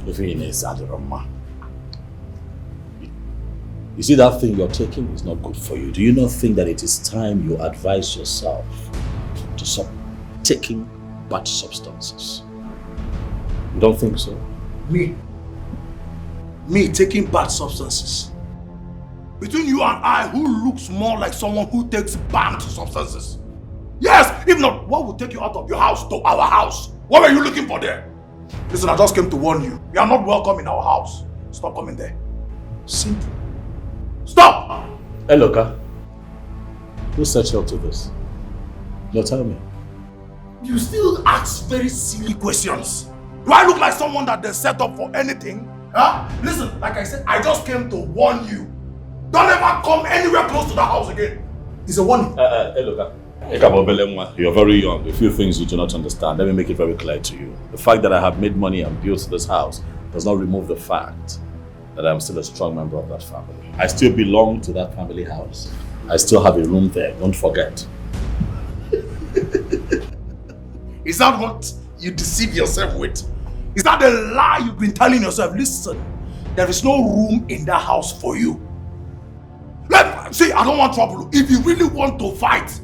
If you're in a you see, that thing you're taking is not good for you. Do you not think that it is time you advise yourself to stop taking bad substances? You don't think so? Me taking bad substances? Between you and I, who looks more like someone who takes banned substances? Yes, if not, what would take you out of your house to our house? What were you looking for there? Listen, I just came to warn you. You are not welcome in our house. Stop coming there. Simple. Stop! Hey, look, who set you up to this? No, tell me. You still ask very silly questions. Do I look like someone that they set up for anything? Huh? Listen, like I said, I just came to warn you. Don't ever come anywhere close to the house again. It's a warning. Hey, look, you're very young. A few things you do not understand. Let me make it very clear to you. The fact that I have made money and built this house does not remove the fact that I'm still a strong member of that family. I still belong to that family house. I still have a room there, don't forget. Is that what you deceive yourself with? Is that the lie you've been telling yourself? Listen, there is no room in that house for you. See, I don't want trouble. If you really want to fight,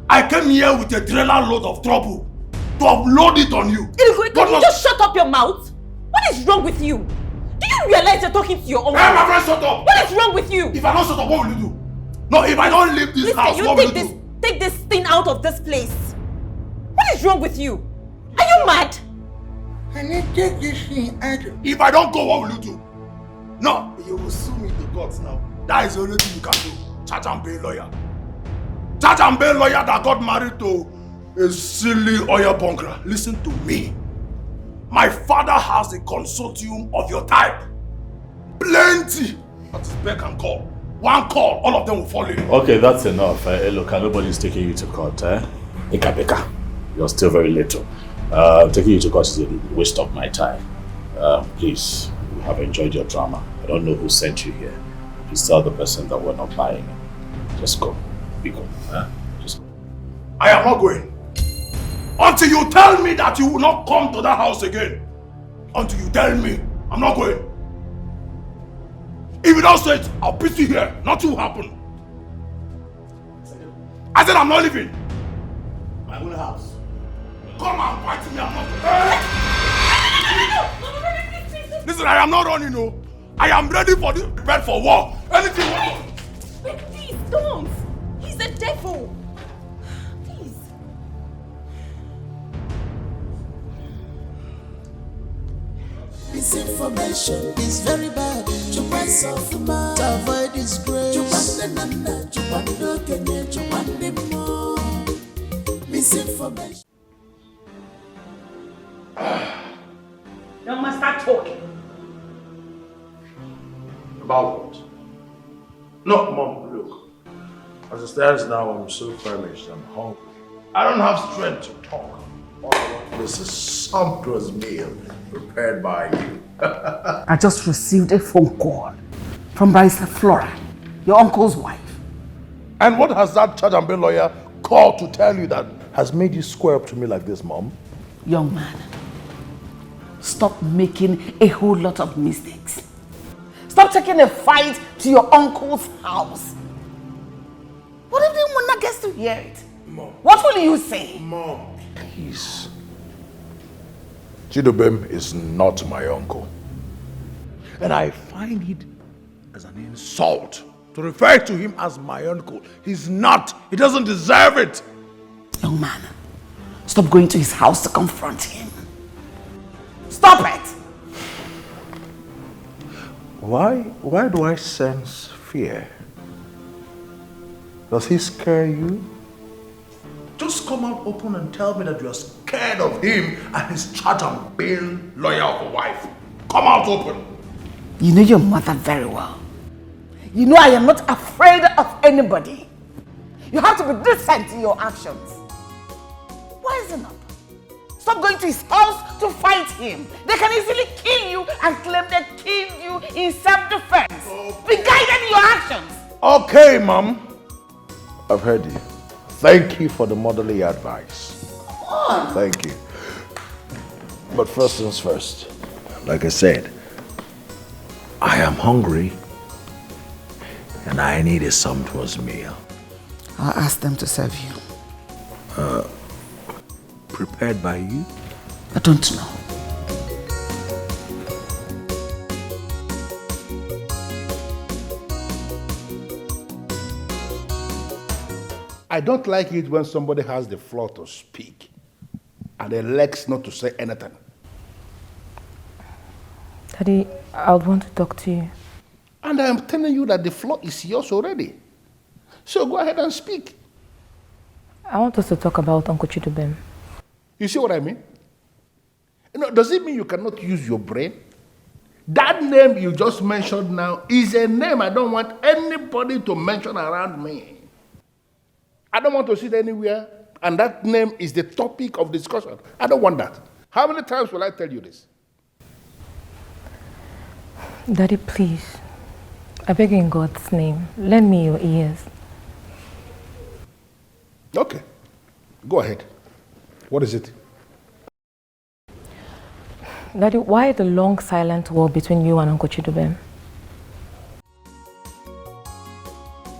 I came here with a trailer load of trouble to upload it on you. Can you just shut up your mouth? What is wrong with you? Do you realize you're talking to your own? Hey, my friend, shut up! What is wrong with you? If I don't shut up, what will you do? No, if I don't leave this house, what will you do? Take this thing out of this place. What is wrong with you? Are you mad? I need to take this thing out. If I don't go, what will you do? No, you will sue me to court now. That is the only thing you can do. Charge and pay lawyer. Charge and pay lawyer that got married to a silly oil bunker. Listen to me. My father has a consortium of your type. Plenty. That is beck and call. One call, all of them will fall in. Okay, that's enough. Look, nobody's taking you to court. Eka. You're still very little. Taking you to court is a waste of my time. Please, you have enjoyed your drama. I don't know who sent you here. Please tell the person that we're not buying it. Just go. Be gone. Just go. I am not going. Until you tell me that you will not come to that house again. Until you tell me, I'm not going. If you don't say it, I'll beat you here. Nothing will happen. I said I'm not leaving. My own house. Come and fight me, I'm not. Listen, I am not running, no. I am ready for this, prepared for war. Anything you want. Please don't. He's a devil. Please. Misinformation is very bad. To myself, to avoid disgrace. Misinformation. You must start talking. About what? No, Mom, look. As it stands now, I'm so famished. I'm hungry. I don't have strength to talk. All I want is a sumptuous meal prepared by you. I just received a phone call from Barrister Flora, your uncle's wife. And what has that judge and bail lawyer called to tell you that has made you square up to me like this, Mom? Young man, stop making a whole lot of mistakes. Stop taking a fight to your uncle's house. What if the Mona gets to hear it? Mom. What will you say? Mom. Please. Chidubem is not my uncle. And I find it as an insult to refer to him as my uncle. He's not. He doesn't deserve it. Young man, stop going to his house to confront him. Stop it! Why do I sense fear? Does he scare you? Just come out open and tell me that you're scared of him and his charge and bail lawyer of a wife. Come out open. You know your mother very well. You know I am not afraid of anybody. You have to be decent in your actions. Wisen up. Stop going to his house to fight him. They can easily kill you and claim they killed you in self-defense. Be guided in your actions. Okay, Mom. I've heard you. Thank you for the motherly advice. Come on. Thank you. But first things first, like I said, I am hungry and I need a sumptuous meal. I'll ask them to serve you. Prepared by you? I don't know. I don't like it when somebody has the floor to speak and the legs not to say anything. Daddy, I would want to talk to you. And I am telling you that the floor is yours already. So go ahead and speak. I want us to talk about Uncle Chidubem. You see what I mean? Does it mean you cannot use your brain? That name you just mentioned now is a name I don't want anybody to mention around me. I don't want to sit anywhere, and that name is the topic of discussion. I don't want that. How many times will I tell you this? Daddy, please. I beg you in God's name, lend me your ears. Okay. Go ahead. What is it? Daddy, why the long silent war between you and Uncle Chidubem?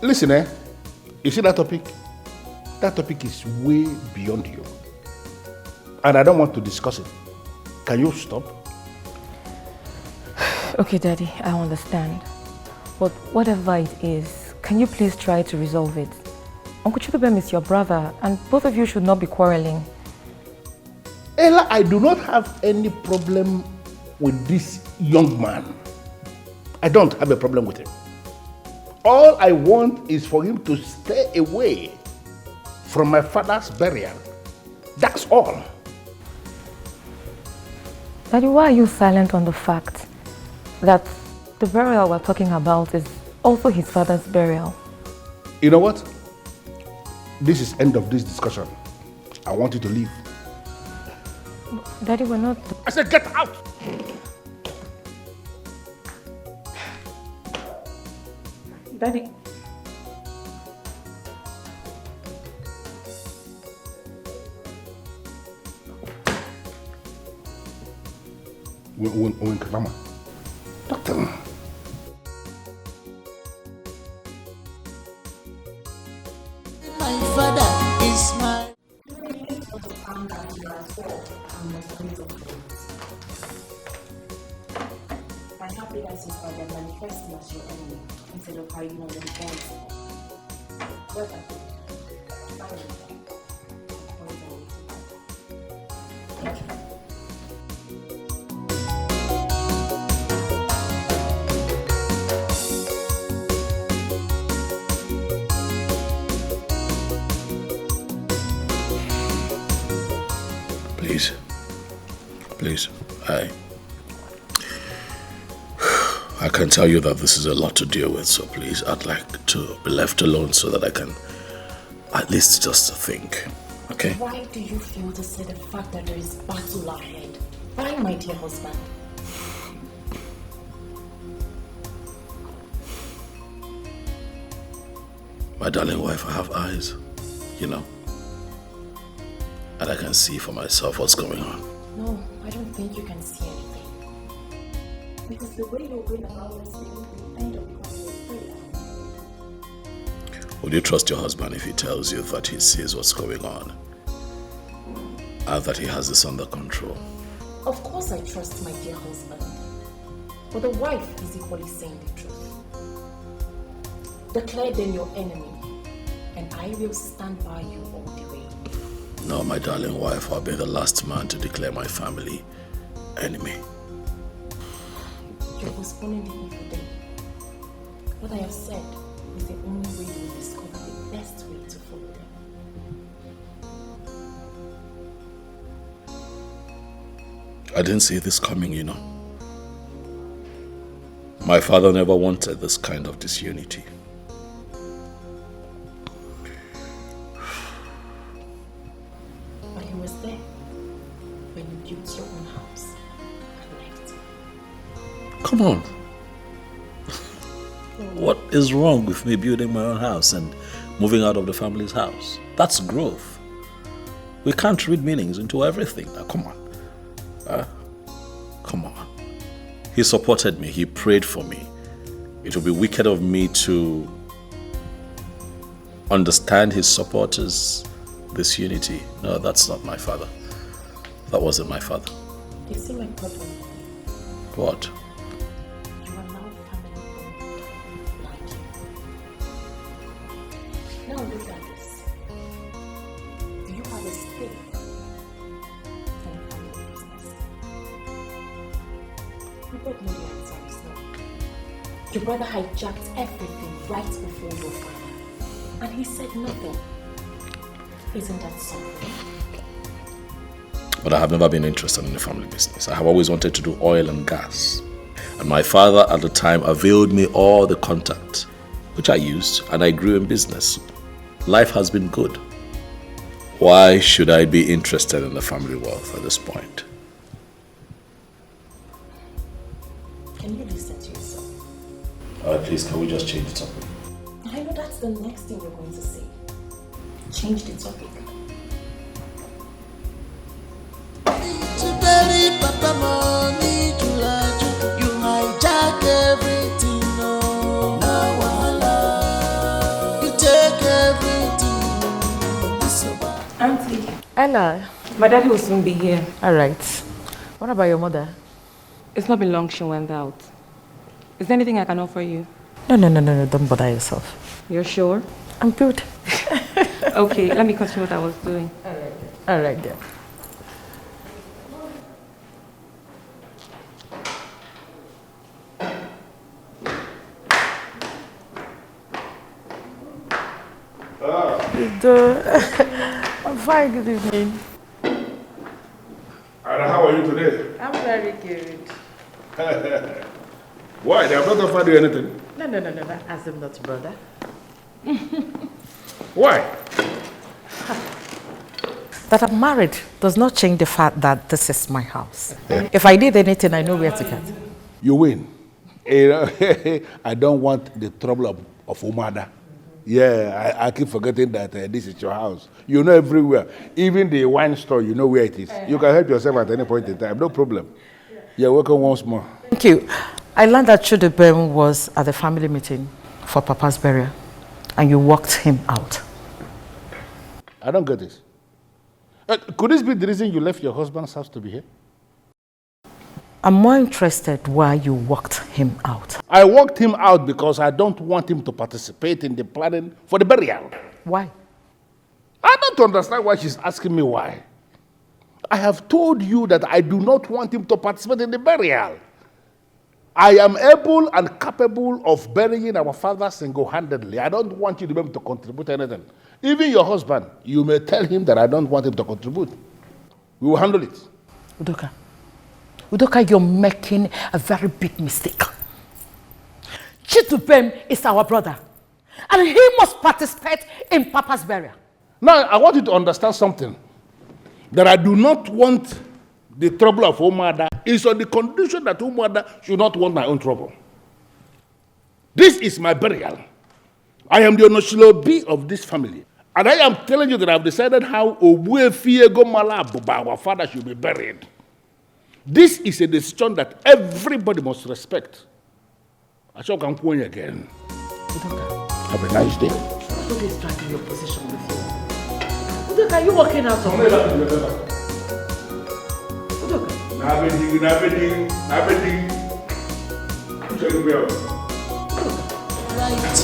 Listen, you see that topic? That topic is way beyond you. And I don't want to discuss it. Can you stop? Okay, Daddy, I understand. But whatever it is, can you please try to resolve it? Uncle Chidubem is your brother, and both of you should not be quarreling. Ella, I do not have any problem with this young man. I don't have a problem with him. All I want is for him to stay away from my father's burial. That's all. Daddy, why are you silent on the fact that the burial we're talking about is also his father's burial? You know what? This is end of this discussion. I want you to leave. Daddy, we're not... I said get out! Daddy... Doctor. My father is my... I'm happy that you are manifesting as your enemy instead of how you know them against. What Please, I can tell you that this is a lot to deal with, so please, I'd like to be left alone so that I can at least just think, okay? Why do you feel to say the fact that there is battle ahead? Why, my dear husband? My darling wife, I have eyes, you know, and I can see for myself what's going on. No, I don't think you can see anything. Because the way you're going about this thing will end up becoming a prayer. Would you trust your husband if he tells you that he sees what's going on? And that he has this under control? Of course I trust my dear husband. But the wife is equally saying the truth. Declare them your enemy, and I will stand by you all the way. No, my darling wife, I'll be the last man to declare my family enemy. You're postponing the evil day. What I have said is the only way you will discover the best way to follow them. I didn't see this coming, you know. My father never wanted this kind of disunity. But he was there when you built your own house and left. Come on. What is wrong with me building my own house and moving out of the family's house? That's growth. We can't read meanings into everything. Now, come on. Come on. He supported me. He prayed for me. It would be wicked of me to understand his supporters' disunity. No, that's not my father. That wasn't my father. You see my problem? What? You allow family like you. Now look at this. Do you have a stake in family business? You both know the answer is no. Your brother hijacked everything right before your father, and he said nothing. Isn't that something? But I have never been interested in the family business. I have always wanted to do oil and gas. And my father at the time availed me all the contact, which I used, and I grew in business. Life has been good. Why should I be interested in the family wealth at this point? Can you listen to yourself? Please, can we just change the topic? I know that's the next thing you're going to say. Change the topic. Papa money to you hijack everything, no wahala. You take everything. Auntie. Ella. My daddy will soon be here. All right. What about your mother? It's not been long she went out. Is there anything I can offer you? No, don't bother yourself. You're sure? I'm good. Okay, let me continue what I was doing. All right then. I'm fine, good evening. And how are you today? I'm very good. Why? They have not offered you anything? No, ask them not, brother. Why? That I'm married does not change the fact that this is my house. If I did anything, I know where to get. You win. I don't want the trouble of Umada. Yeah, I keep forgetting that this is your house. You know everywhere. Even the wine store, you know where it is. You can help yourself at any point in time. No problem. You're welcome once more. Thank you. I learned that Chudubem was at the family meeting for Papa's burial, and you walked him out. I don't get this. Could this be the reason you left your husband's house to be here? I'm more interested why you walked him out. I walked him out because I don't want him to participate in the planning for the burial. Why? I don't understand why she's asking me why. I have told you that I do not want him to participate in the burial. I am able and capable of burying our father single-handedly. I don't want you to be able to contribute anything. Even your husband, you may tell him that I don't want him to contribute. We will handle it. Udoka, Udoka, you're making a very big mistake. Chidubem is our brother, and he must participate in Papa's burial. Now, I want you to understand something. That I do not want the trouble of Umada is on the condition that Umada should not want my own trouble. This is my burial. I am the Onoshilobi of this family. And I am telling you that I've decided how Obuefiego Malabuba, our father, should be buried. This is a decision that everybody must respect. I shall come again. Have a nice day. Who is dragging your position with you? Udoka, are you walking out of here? Udoka. Right.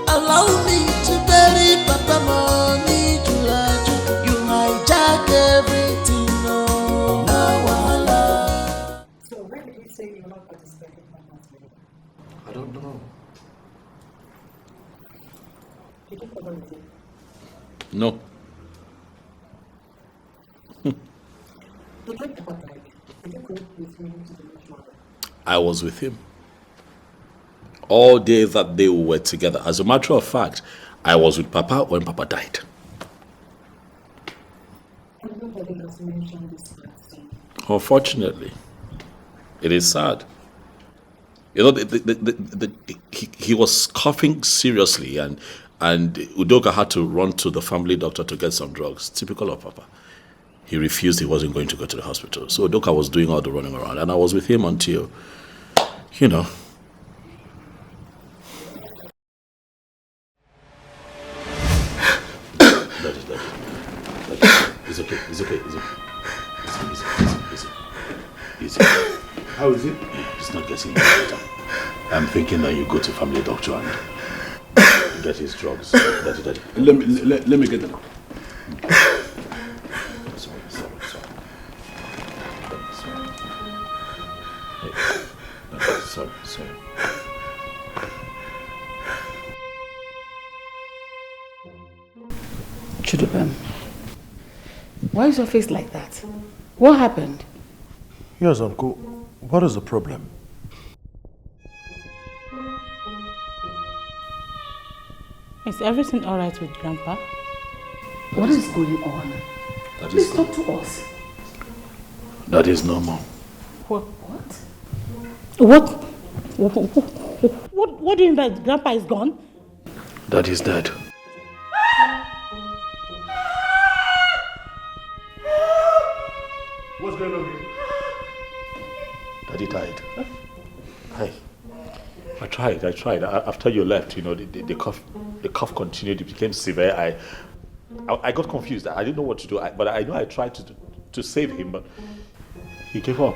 Allow me to bury Papa money to Laju. You hijack everything, no wahala. So where did he say you're not participating in Papa's wedding? I don't know. Did you follow with him? No. The night Papa died, did you go with him to the mortuary? I was with him. All day that they were together. As a matter of fact, I was with Papa when Papa died. And nobody has mentioned this last thing. Unfortunately, it is sad. You know, he was coughing seriously, and Udoka had to run to the family doctor to get some drugs. Typical of Papa. He refused. He wasn't going to go to the hospital. So Udoka was doing all the running around, and I was with him until, you know. It's okay. Easy. How is it? It's not getting better. I'm thinking that you go to family doctor and get his drugs. Daddy. Let me get them. Sorry. Sorry. Chidubem, why is your face like that? What happened? Yes, Uncle. What is the problem? Is everything all right with Grandpa? What is going on? Please talk to us. That is normal. What? What do you mean by Grandpa is gone? That is dead. What's going on here? Daddy died. Hi. I tried. After you left, you know, the cough continued. It became severe. I got confused. I didn't know what to do. But I know I tried to save him, but he gave up.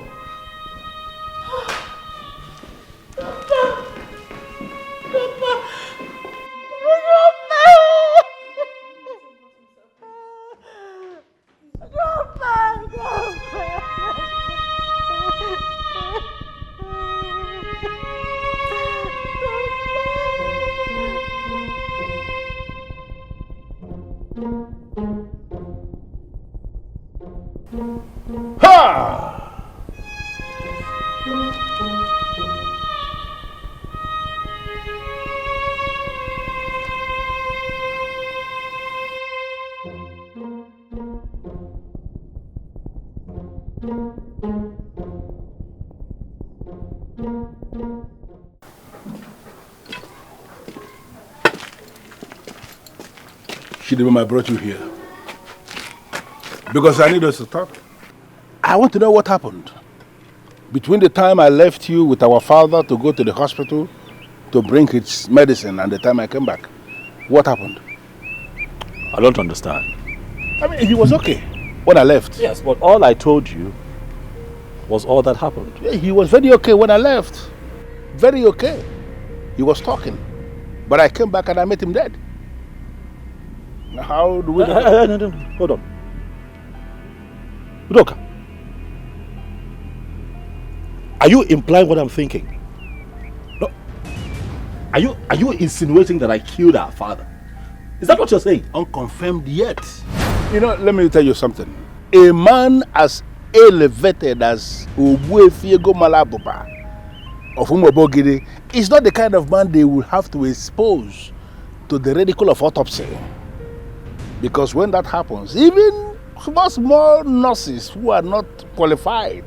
Chidubem, I brought you here because I need us to talk. I want to know what happened between the time I left you with our father to go to the hospital to bring his medicine and the time I came back. What happened? I don't understand. I mean, he was okay when I left. Yes, but all I told you was all that happened. Yeah, he was very okay when I left. Very okay. He was talking. But I came back and I met him dead. How do we... No, hold on. Udoka, are you implying what I'm thinking? No. Are you insinuating that I killed our father? Is that what you're saying? Unconfirmed yet. You know, let me tell you something. A man as elevated as Ogbuefiego Malabuba of Umobogiri is not the kind of man they will have to expose to the ridicule of autopsy. Because when that happens, even small nurses who are not qualified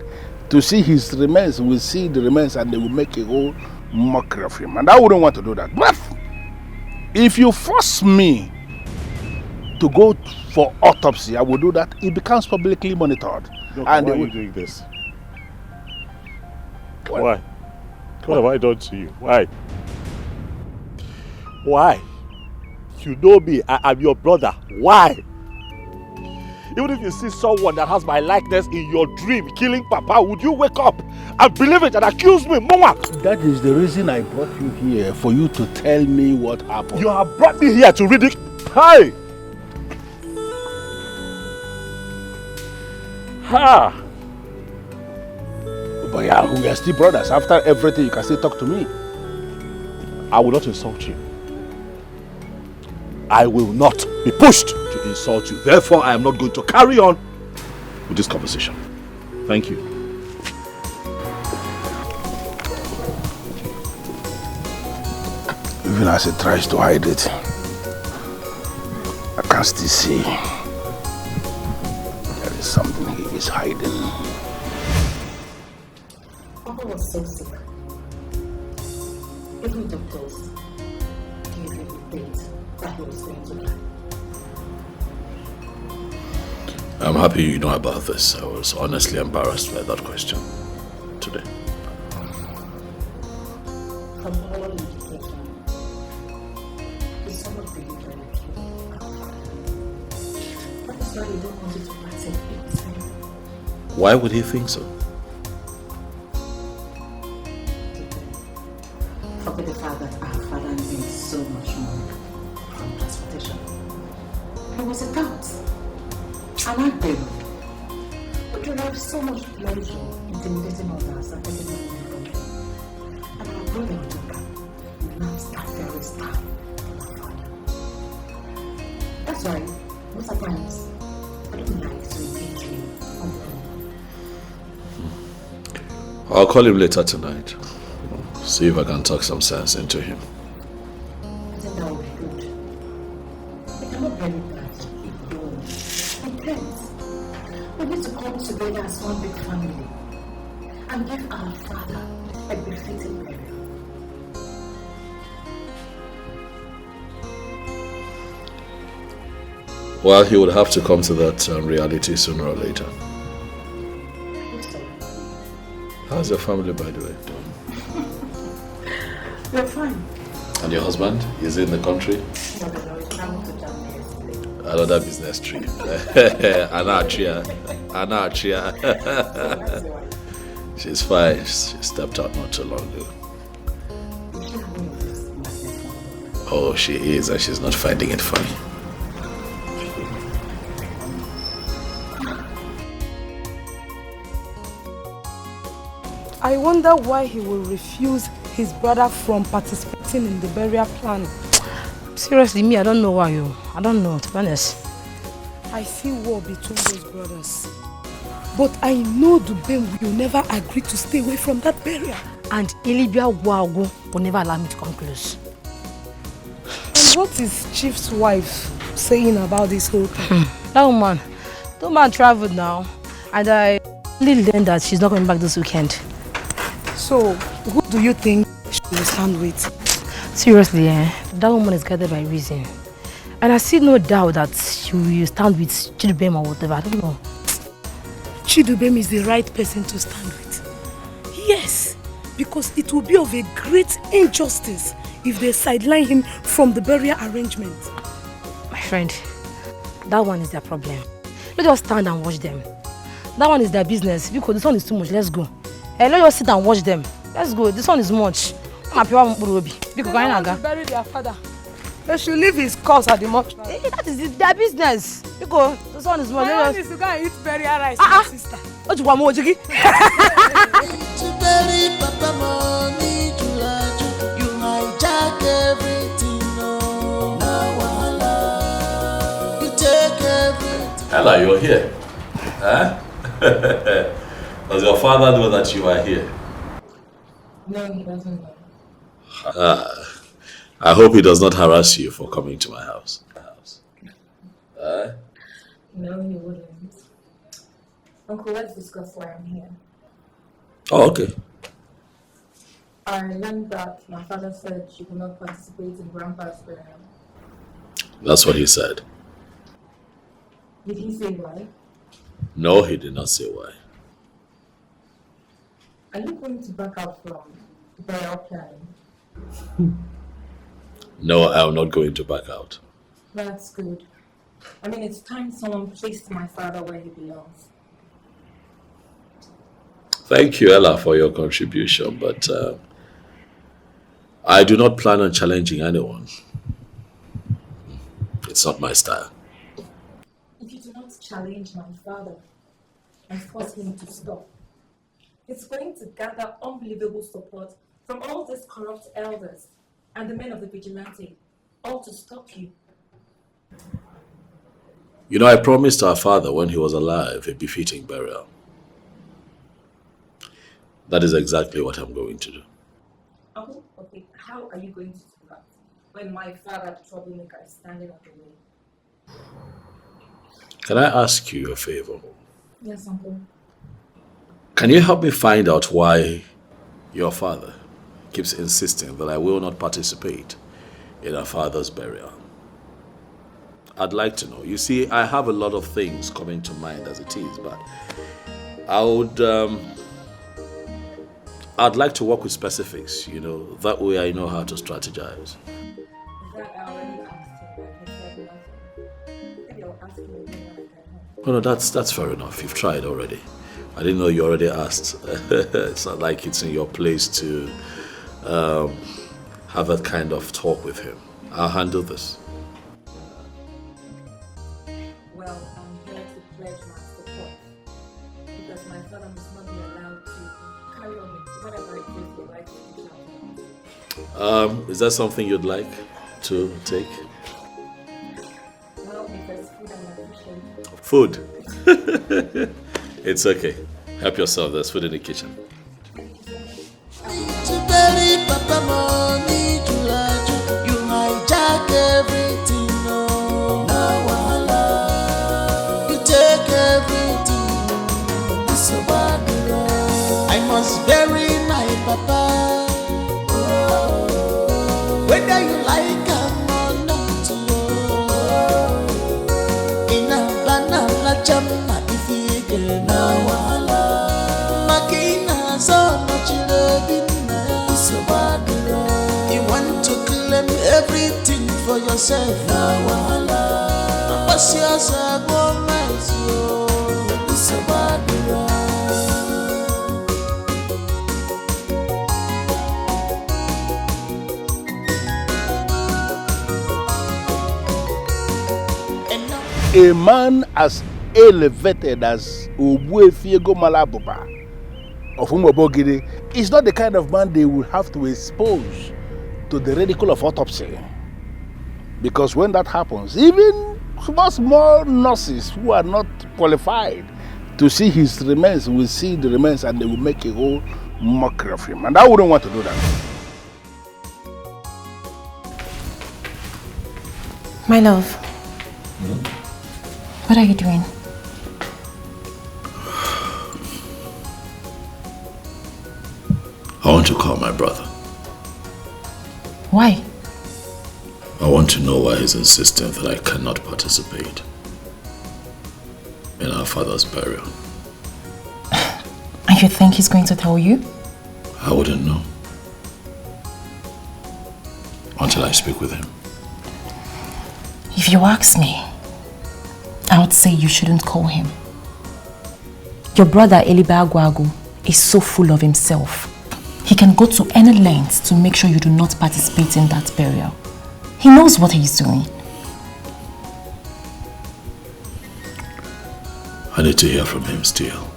to see his remains will see the remains and they will make a whole mockery of him. And I wouldn't want to do that. But if you force me to go for autopsy, I will do that. It becomes publicly monitored. Look, and why are you doing this? Why? What have I done to you? Why? Why? You know me, I am your brother. Why? Even if you see someone that has my likeness in your dream killing Papa, would you wake up and believe it and accuse me, Mama? That is the reason I brought you here, for you to tell me what happened. You have brought me here to ridicule. Ha! But yeah, we are still brothers. After everything, you can still talk to me. I will not insult you. I will not be pushed to insult you. Therefore, I am not going to carry on with this conversation. Thank you. Even as he tries to hide it, I can still see there is something he is hiding. Papa was so sick. Even doctors gave him the date that he was going to die. I'm happy you know about this. I was honestly embarrassed by that question today. From all indication, he somewhat believed in our father. That is why he don't want it to practice it. Why would he think so? Forget the fact that our father needs so much money from transportation. He was a doubt. And I did. But you have so much pleasure intimidating others and taking money in the country. And our brother Emeka loves that very style of our father. That's why most of the times I don't like to engage him on the phone. I'll call him later tonight. See if I can talk some sense into him. I think that would be good. But I'm not very bad. We need to come together as one big family and give our father a befitting burial. Well, he would have to come to that reality sooner or later. How's your family, by the way? We're fine. And your husband? Is he in the country? No, he traveled to Germany yesterday. Another business trip. Anarchia. She's fine. She stepped out not too long ago. Oh, she is, and she's not finding it funny. I wonder why he will refuse his brother from participating in the burial plan. Seriously, me, I don't know why you. I don't know, to be honest. I see war between those brothers. But I know Dubem will never agree to stay away from that burial. And Ilibia Wago will never allow me to come close. And what is Chief's wife saying about this whole thing? That woman traveled now. And I only learned that she's not coming back this weekend. So, who do you think she will stand with? Seriously, that woman is guided by reason. And I see no doubt that she will stand with Chidubem or whatever, I don't know. Chidubem is the right person to stand with. Yes, because it will be of a great injustice if they sideline him from the burial arrangement. My friend, that one is their problem. Let us stand and watch them. That one is their business. Because this one is too much, let's go. Let us sit and watch them. Let's go, this one is much. They want to bury their father. They should leave his corpse at the mortuary. That is their business. Because this one is much. My own is to go and eat burial rice with my sister. What do you want more, Jiggy? To bury Papa money, you hijack everything, no wahala. You take everything. Ella, you're here. Huh? Does your father know that you are here? No, he doesn't know. I hope he does not harass you for coming to my house. No, he wouldn't. Uncle, let's discuss why I'm here. Oh, okay. I learned that my father said she could not participate in Grandpa's burial. That's what he said. Did he say why? No, he did not say why. Are you going to back out from the burial planning? No, I'm not going to back out. That's good. I mean, it's time someone placed my father where he belongs. Thank you, Ella, for your contribution, but I do not plan on challenging anyone. It's not my style. If you do not challenge my father and force him to stop, it's going to gather unbelievable support from all these corrupt elders and the men of the vigilante, all to stop you. You know, I promised our father when he was alive a befitting burial. That is exactly what I'm going to do. Oh, okay. How are you going to do that when my father, the troublemaker, is standing at the way? Can I ask you a favor? Yes, Uncle. Can you help me find out why your father keeps insisting that I will not participate in our father's burial? I'd like to know. You see, I have a lot of things coming to mind as it is, but I'd like to work with specifics, you know, that way I know how to strategize. Oh no, that's fair enough. You've tried already. I didn't know you already asked. It's not like it's in your place to have that kind of talk with him. I'll handle this. Well, I'm here to pledge my support because my father must not be allowed to carry on with whatever it is he likes to do. Is that something you'd like to take? Well, if there's food, I appreciate it. Food? It's okay. Help yourself. There's food in the kitchen. You hijack everything, no wahala. You take everything, so bad. I must bury my papa, whether you like him or not. In a banana jam, if you get no wahala. Makina so much loving, so bad. You want to claim everything for yourself, no wahala. What's yours, I go mess you, so bad. A man as elevated as Ogbuefiego Malabuba of Umobogiri is not the kind of man they will have to expose to the ridicule of autopsy. Because when that happens, even small nurses who are not qualified to see his remains will see the remains and they will make a whole mockery of him. And I wouldn't want to do that. My love, what are you doing? I want to call my brother. Why? I want to know why he's insisting that I cannot participate in our father's burial. And you think he's going to tell you? I wouldn't know until I speak with him. If you ask me, I would say you shouldn't call him. Your brother Elibe Agwagu is so full of himself. He can go to any length to make sure you do not participate in that burial. He knows what he's doing. I need to hear from him still.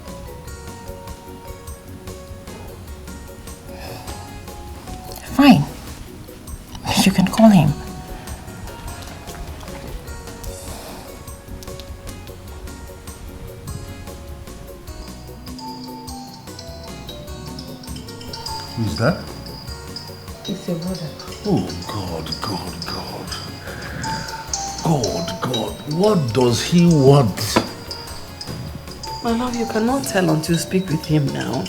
Fine. You can call him. Who's that? It's your brother. Oh, God. What does he want? My love, you cannot tell until you speak with him now.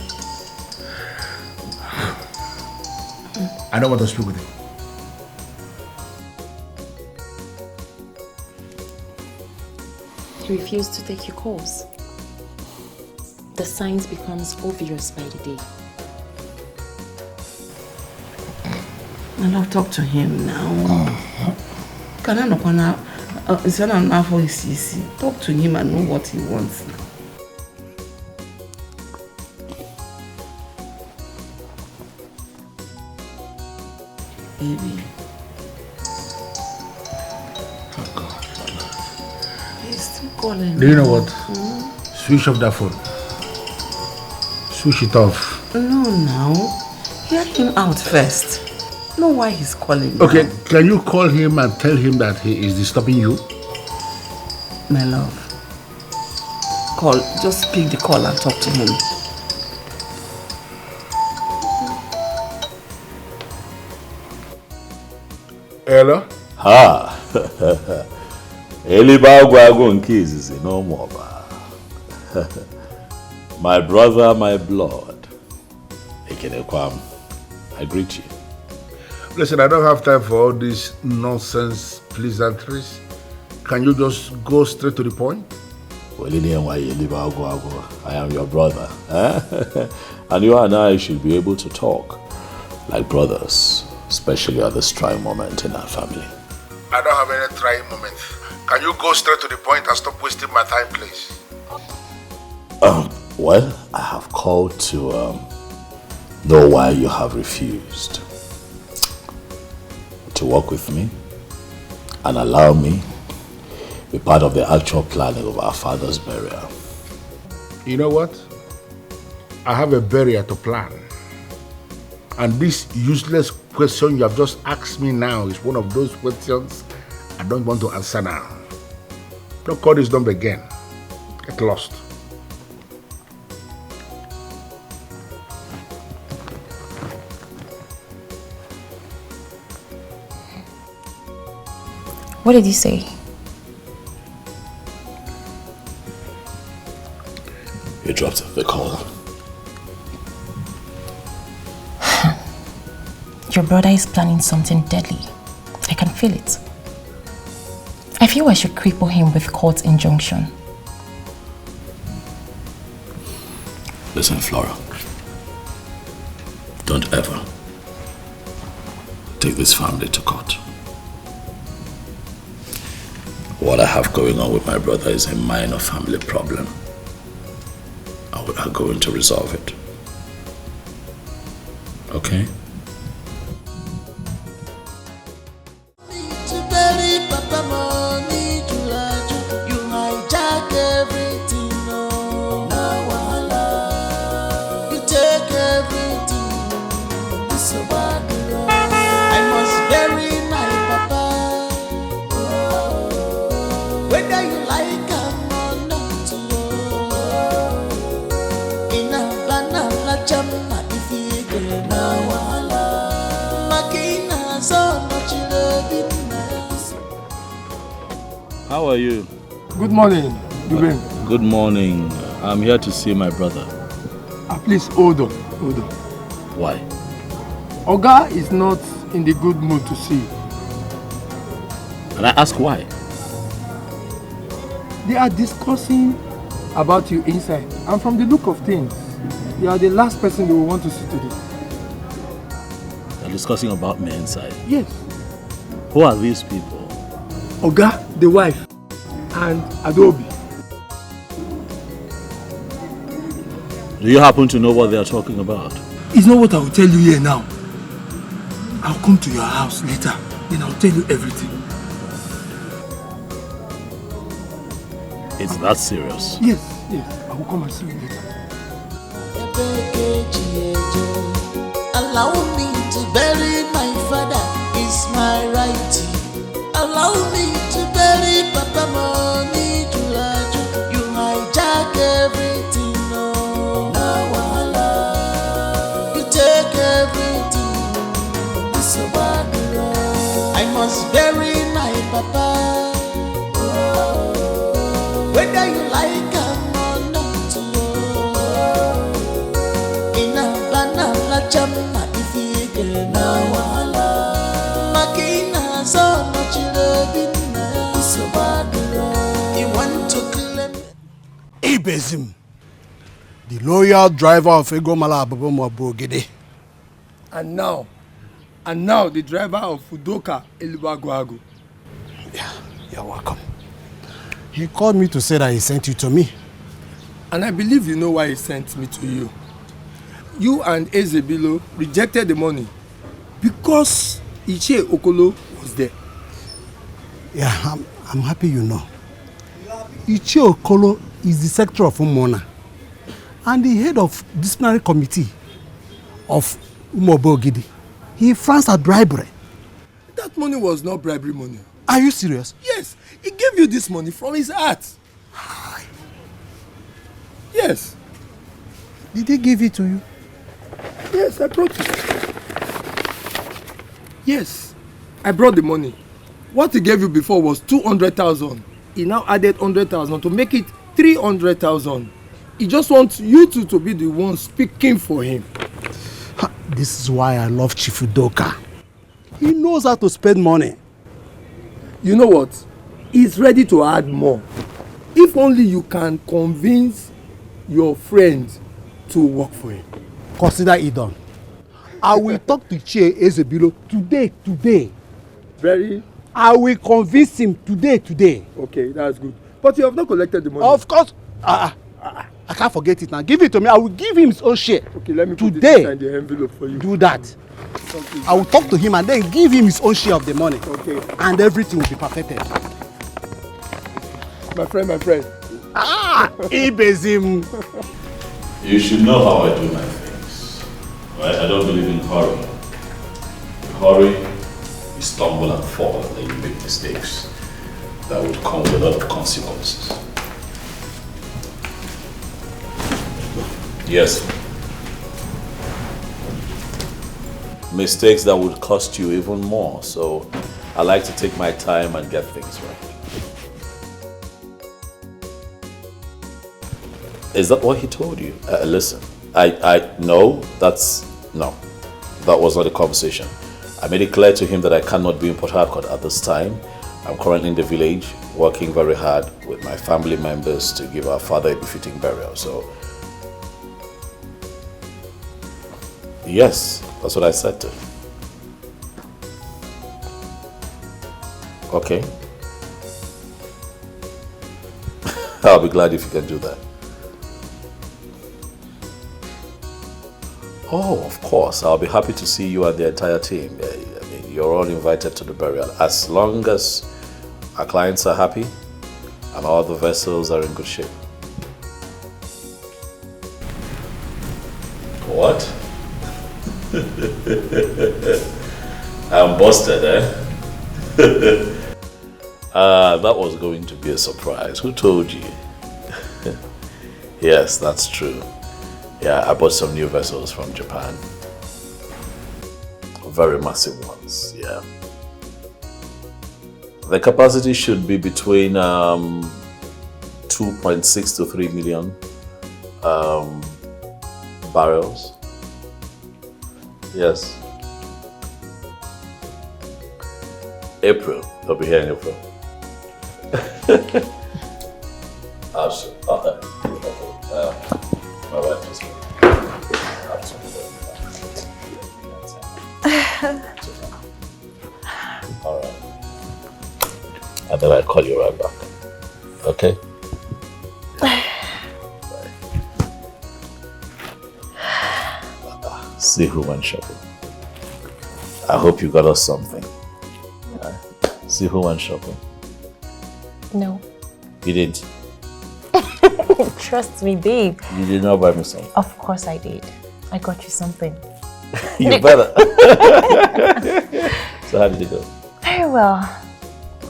I don't want to speak with him. He refused to take your calls. The signs becomes obvious by the day. My love, talk to him now. Can I not talk to him and know what he wants now. Baby. Oh God. He's still calling. Do you know what? Switch off that phone. Switch it off. No, now. Hear him out first. Know why he's calling. Okay, now. can you call him and tell him that he is disturbing you? My love. Call. Just pick the call and talk to him. Hello? Ha! Elibagwago Ugeze no more. My brother, my blood. I greet you. Listen, I don't have time for all these nonsense pleasantries. Can you just go straight to the point? I am your brother. And you and I should be able to talk like brothers, especially at this trying moment in our family. I don't have any trying moment. Can you go straight to the point and stop wasting my time, please? Well, I have called to know why you have refused to work with me and allow me be part of the actual planning of our father's burial. You know what? I have a burial to plan. And this useless question you have just asked me now is one of those questions I don't want to answer now. Don't call this number again. Get lost. What did you say? You dropped the call. Your brother is planning something deadly. I can feel it. I feel I should cripple him with court injunction. Listen, Flora. Don't ever take this family to court. What I have going on with my brother is a minor family problem. And we are going to resolve it. Okay? How are you? Good morning, Dubem. Good morning. I'm here to see my brother. Please hold on. Why? Oga is not in the good mood to see you. And I ask why? They are discussing about you inside, and from the look of things, you are the last person they will want to see today. They're discussing about me inside? Yes. Who are these people? Oga, the wife, and Adobe. Do you happen to know what they are talking about? It's not what I will tell you here now. I'll come to your house later, then I'll tell you everything. It's that serious? Yes, I will come and see you later. Allow me to bury my father, it's my right. Allow me to bury Papa Money Julaju. You hijack everything, no wahala. You take everything. papa. Whether you like him or not, in a banana chama if you get now. Makina so much loving, so bad. You want to claim Ibezim, the loyal driver of Egomala Ugeze. And now the driver of Udoka Elubagwagu. Yeah, you're welcome. He called me to say that he sent you to me. And I believe you know why he sent me to you. You and Ezebilo rejected the money because Iche Okolo was there. Yeah, I'm happy you know. Iche Okolo is the secretary of Umona and the head of disciplinary committee of Ugeze. He frowns at bribery. That money was not bribery money. Are you serious? Yes, he gave you this money from his heart. Yes. Did he give it to you? Yes, I brought it. Yes, I brought the money. What he gave you before was 200,000. He now added 100,000 to make it 300,000. He just wants you two to be the one speaking for him. This is why I love Chief Udoka. He knows how to spend money. You know what? He's ready to add more. If only you can convince your friend to work for him. Consider it done. I will talk to Che Ezebilo today. Very? I will convince him today. Okay, that's good. But you have not collected the money. Of course. I can't forget it now. Give it to me. I will give him his own share. Okay, let me put today. It inside the envelope for you. Do that. Okay. I will talk to him and then give him his own share of the money. Okay. And everything will be perfected. My friend. Ibezim. You should know how I do my things. Right? I don't believe in hurry. In hurry, you stumble and fall and then you make mistakes that would come with a lot of consequences. Yes. Mistakes that would cost you even more. So I like to take my time and get things right. Is that what he told you? Listen, no, that was not the conversation. I made it clear to him that I cannot be in Port Harcourt at this time. I'm currently in the village, working very hard with my family members to give our father a befitting burial. So, yes, that's what I said to him. Okay. I'll be glad if you can do that. Oh, of course. I'll be happy to see you and the entire team. I mean, you're all invited to the burial. As long as our clients are happy and all the vessels are in good shape. What? I'm busted, eh? That was going to be a surprise. Who told you? Yes, that's true. Yeah, I bought some new vessels from Japan. Very massive ones, yeah. The capacity should be between 2.6 to 3 million barrels. Yes. April. They'll be here in April. Okay. My wife just Alright. And then I'll call you right back. Okay? See who went shopping. I hope you got us something. See who went shopping. No. You didn't? Trust me, babe. You did not buy me something. Of course I did. I got you something. You better. So how did it go? Very well.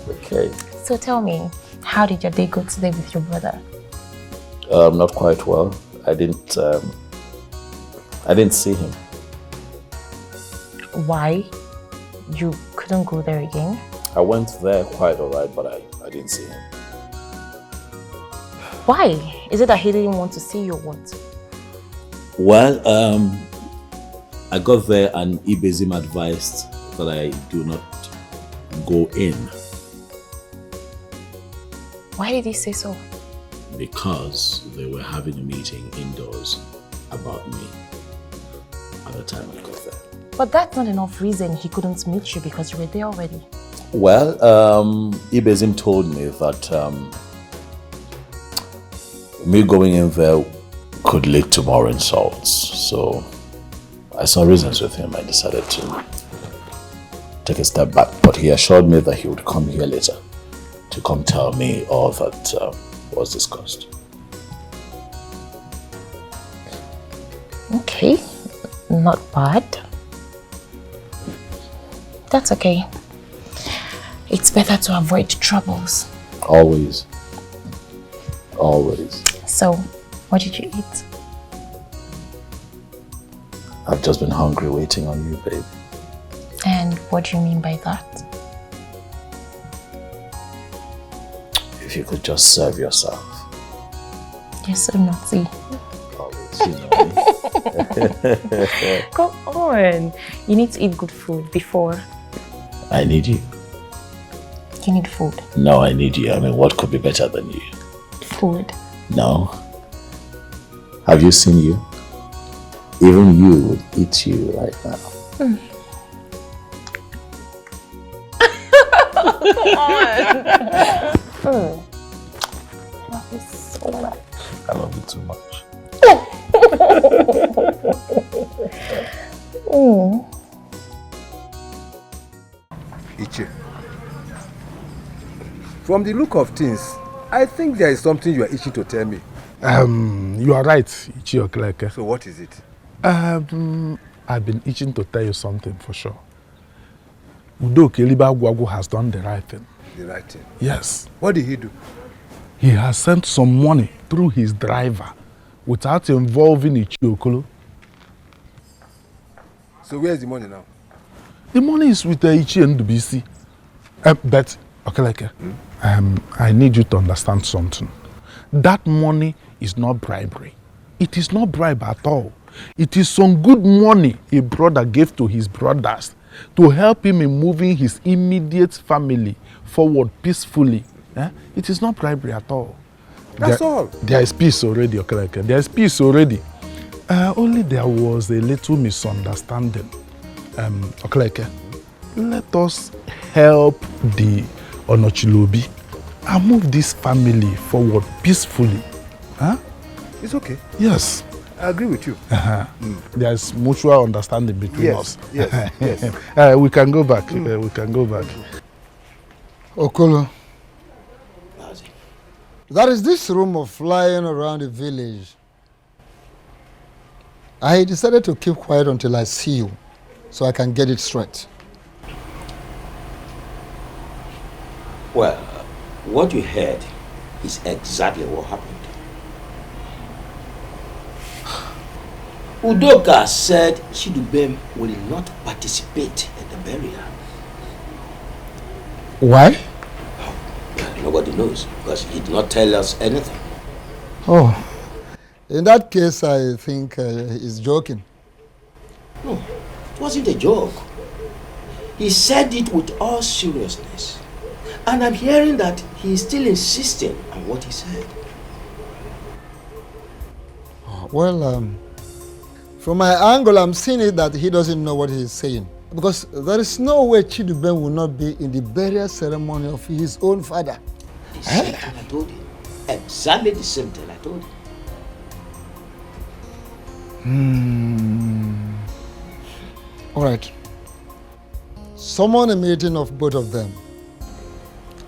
Okay. So tell me, how did your day go today with your brother? Not quite well. I didn't see him. Why? You couldn't go there again? I went there quite alright, but I didn't see him. Why? Is it that he didn't want to see you or what? Well, I got there and Ibezim advised that I do not go in. Why did he say so? Because they were having a meeting indoors about me at the time I got there. But that's not enough reason he couldn't meet you because you were there already. Well, Ibezim told me that me going in there could lead to more insults. So I saw reasons with him. I decided to take a step back. But he assured me that he would come here later to come tell me all that was discussed. Okay, not bad. That's okay. It's better to avoid troubles. Always. Always. So, what did you eat? I've just been hungry waiting on you, babe. And what do you mean by that? If you could just serve yourself. You're so naughty. Always, you know. Come on. You need to eat good food before. I need you. You need food. No, I need you. I mean, what could be better than you? Food. No. Have you seen you? Even you would eat you right now. I love you so much. I love you too much. Ichi, from the look of things, I think there is something you are itching to tell me. You are right, Ichi Okeleke. So what is it? I've been itching to tell you something for sure. Udoka Elibagwagu has done the right thing. The right thing? Yes. What did he do? He has sent some money through his driver without involving Ichi Okolo. So where is the money now? The money is with Ichi and Dubisi. But, Okeleke, I need you to understand something. That money is not bribery. It is not bribe at all. It is some good money a brother gave to his brothers to help him in moving his immediate family forward peacefully. It is not bribery at all. That's all. There is peace already, Okeleke. There is peace already. Only there was a little misunderstanding. Okeleke, let us help the Onochilobi and move this family forward peacefully. It's okay. Yes. I agree with you. There is mutual understanding between us. Yes, yes. We can go back. We can go back. Okolo, there is this rumor flying around the village. I decided to keep quiet until I see you, so I can get it straight. Well, what you heard is exactly what happened. Udoka said Chidubem will not participate in the burial. Why? Nobody knows, because he did not tell us anything. Oh, in that case, I think he's joking. No, it wasn't a joke. He said it with all seriousness. And I'm hearing that he is still insisting on what he said. Well, from my angle, I'm seeing it that he doesn't know what he's saying. Because there is no way Chidubem will not be in the burial ceremony of his own father. The same thing I told him. Exactly the same thing I told him. All right. Summon a meeting of both of them.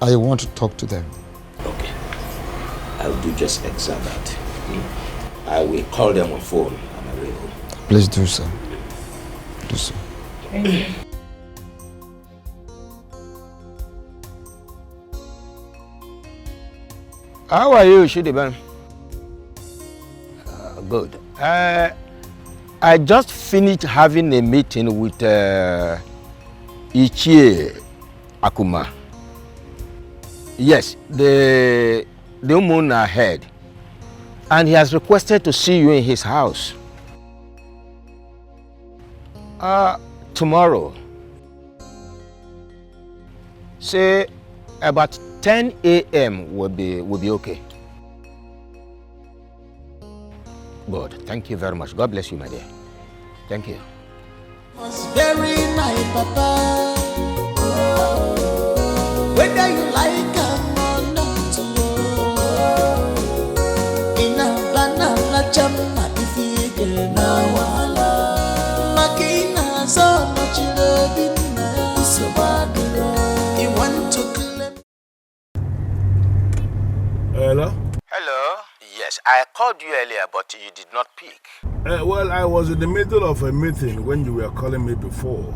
I want to talk to them. Okay. I'll do just exactly that. I will call them on phone on my way home. Please do so. Do so. How are you, Chidubem? Good. I just finished having a meeting with Ichie Akuma. Yes, the moon ahead. And he has requested to see you in his house. Tomorrow. Say about 10 a.m. will be okay. Good. Thank you very much. God bless you, my dear. Thank you. Was bury my papa. Whether you like him or not, in a banana chama if you get now. Makina so much love in so bad. You want to claim. Hello? Hello? Yes, I called you earlier, but you did not pick. Well, I was in the middle of a meeting when you were calling me before.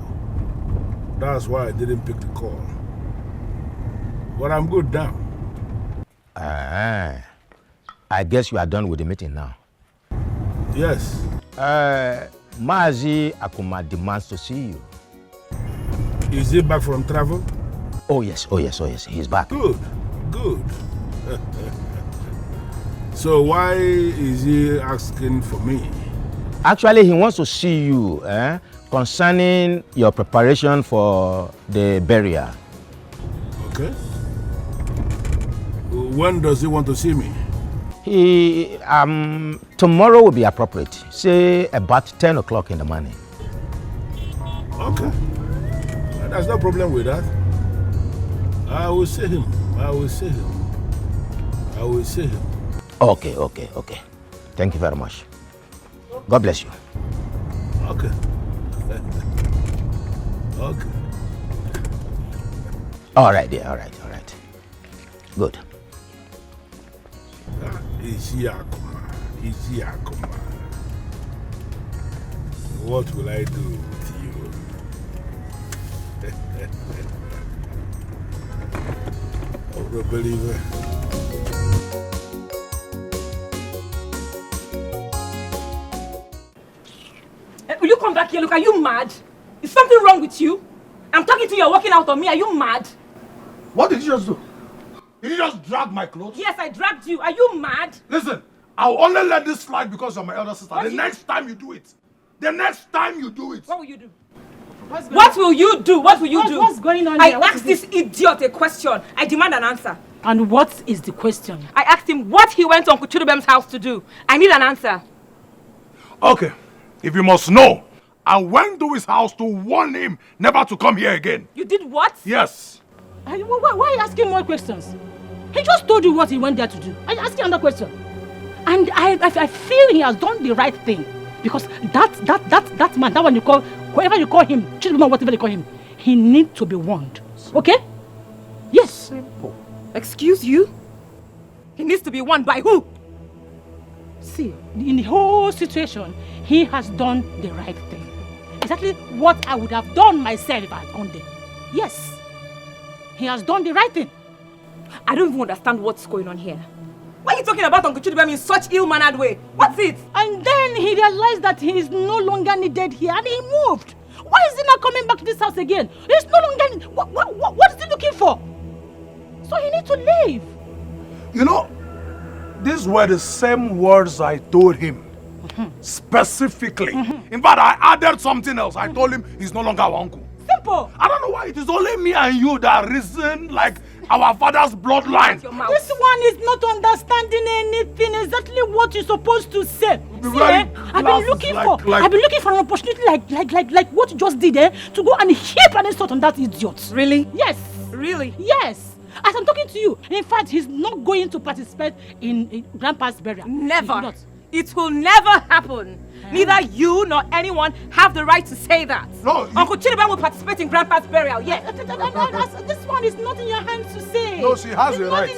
That's why I didn't pick the call. But I'm good now. I guess you are done with the meeting now. Yes. Mazi Akuma demands to see you. Is he back from travel? Oh yes, he's back. Good. So why is he asking for me? Actually, he wants to see you concerning your preparation for the burial. Okay. When does he want to see me? Tomorrow will be appropriate. Say about 10 o'clock in the morning. Okay. There's no problem with that. I will see him. Okay. Thank you very much. God bless you. Okay. All right, dear. All right. Good. Ugeze U.Ugeze. What will I do with you? Oh, believer. Will you come back here? Look, are you mad? Is something wrong with you? I'm talking to you, you're walking out on me. Are you mad? What did you just do? Did you just drag my clothes? Yes, I dragged you. Are you mad? Listen, I'll only let this slide because you're my elder sister. The next time you do it. What will you do? What will you do? What's going on I here? asked this idiot a question. I demand an answer. And what is the question? I asked him what he went to Uncle Chidubem's house to do. I need an answer. Okay, if you must know, I went to his house to warn him never to come here again. You did what? Yes. Why are you asking more questions? He just told you what he went there to do. Are you asking another question? And I feel he has done the right thing. Because that man, that one you call, whoever you call him, Chidubem, whatever you call him, he needs to be warned. Okay? Yes. Simple. Excuse you? He needs to be warned by who? See, in the whole situation, he has done the right thing. Exactly what I would have done myself if I had gone there. Yes. He has done the right thing. I don't even understand what's going on here. Why are you talking about Uncle Chidubem in such ill-mannered way? What's it? And then he realized that he is no longer needed here and he moved. Why is he not coming back to this house again? He's no longer... What is he looking for? So he needs to leave. You know, these were the same words I told him. Specifically. In fact, I added something else. I told him he's no longer our uncle. Simple. I don't know why it is only me and you that reason like our father's bloodline. This one is not understanding anything. Exactly what you're supposed to say. See, I've been looking for an opportunity like what you just did, to go and heap an insult on that idiot. Really? Yes. Really? Yes. As I'm talking to you, in fact, he's not going to participate in Grandpa's burial. Never. It will never happen. Neither you nor anyone have the right to say that. No, Uncle Chidubem will participate in Grandpa's burial, yes. This one is not in your hands to say. No, she has the right.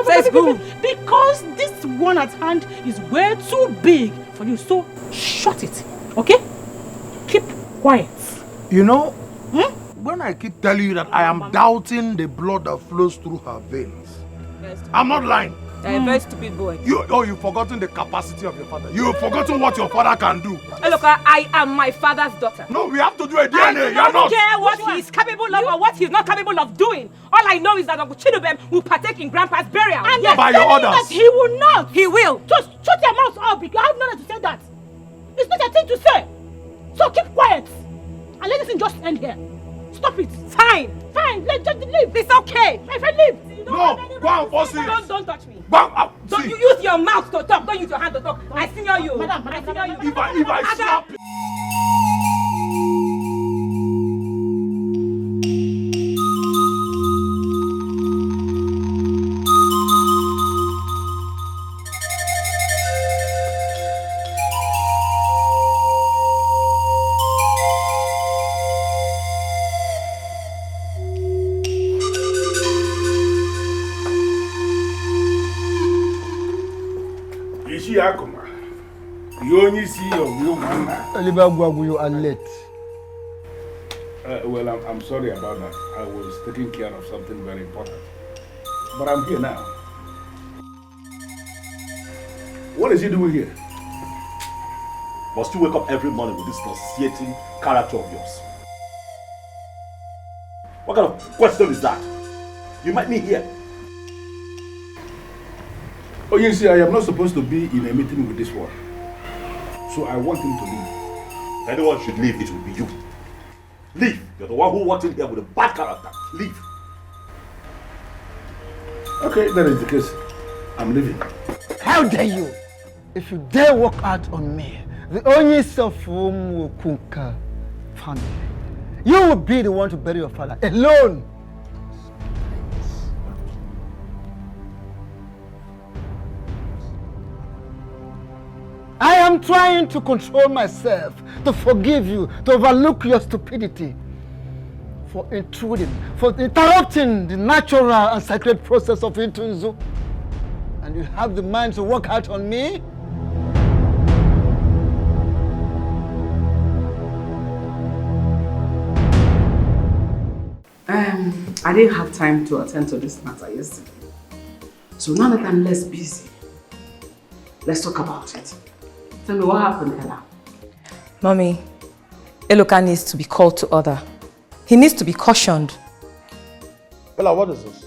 Says who? Because this one at hand is way too big for you. So shut it, okay? Keep quiet. You know, when I keep telling you that I am doubting the blood that flows through her veins, I'm not lying. You're a very stupid boy. You've forgotten the capacity of your father. You've forgotten what your father can do. Hey, look, I am my father's daughter. No, we have to do a DNA. I do not care what he's capable of or what he's not capable of doing. All I know is that Uncle Chidubem will partake in Grandpa's burial. And yes. by your orders. That he will not. He will. Just shut your mouth up. You have no right to say that. It's not a thing to say. So keep quiet. And let this thing just end here. Stop it. Fine. Fine. Let's just leave. It's okay. My friend, leave. No, go and force it. Don't touch me. Don't you use your mouth to talk. Don't use your hand to talk. I senior you. Madam, I senior you. If I slap you. You only see your real man. You are late. Well, I'm sorry about that. I was taking care of something very important. But I'm here now. What is he doing here? Must you wake up every morning with this nauseating character of yours? What kind of question is that? You met me here. Oh, you see, I am not supposed to be in a meeting with this one. So I want him to leave. If anyone should leave, it will be you. Leave. You're the one who walked in here with a bad character. Leave. Okay, that is the case. I'm leaving. How dare you? If you dare walk out on me, the only Kunka family, you will be the one to bury your father alone. I am trying to control myself, to forgive you, to overlook your stupidity, for intruding, for interrupting the natural and sacred process of Intunzu. And you have the mind to walk out on me? I didn't have time to attend to this matter yesterday. So now that I'm less busy, let's talk about it. Tell me what happened, Ella. Mommy, Eloka needs to be called to order. He needs to be cautioned. Ella, what is this?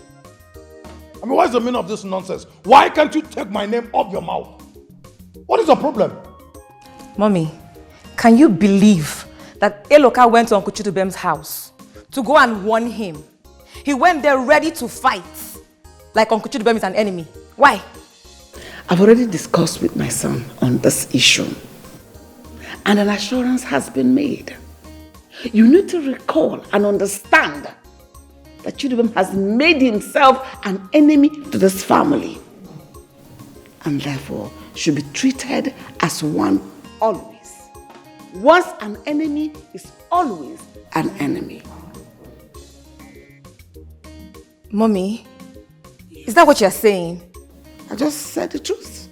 I mean, what is the meaning of this nonsense? Why can't you take my name off your mouth? What is the problem? Mommy, can you believe that Eloka went to Uncle Chidubem's house to go and warn him? He went there ready to fight, like Uncle Chidubem is an enemy. Why? I've already discussed with my son on this issue, and an assurance has been made. You need to recall and understand that Chidubem has made himself an enemy to this family, and therefore should be treated as one always. Once an enemy is always an enemy. Mommy, is that what you're saying? I just said the truth.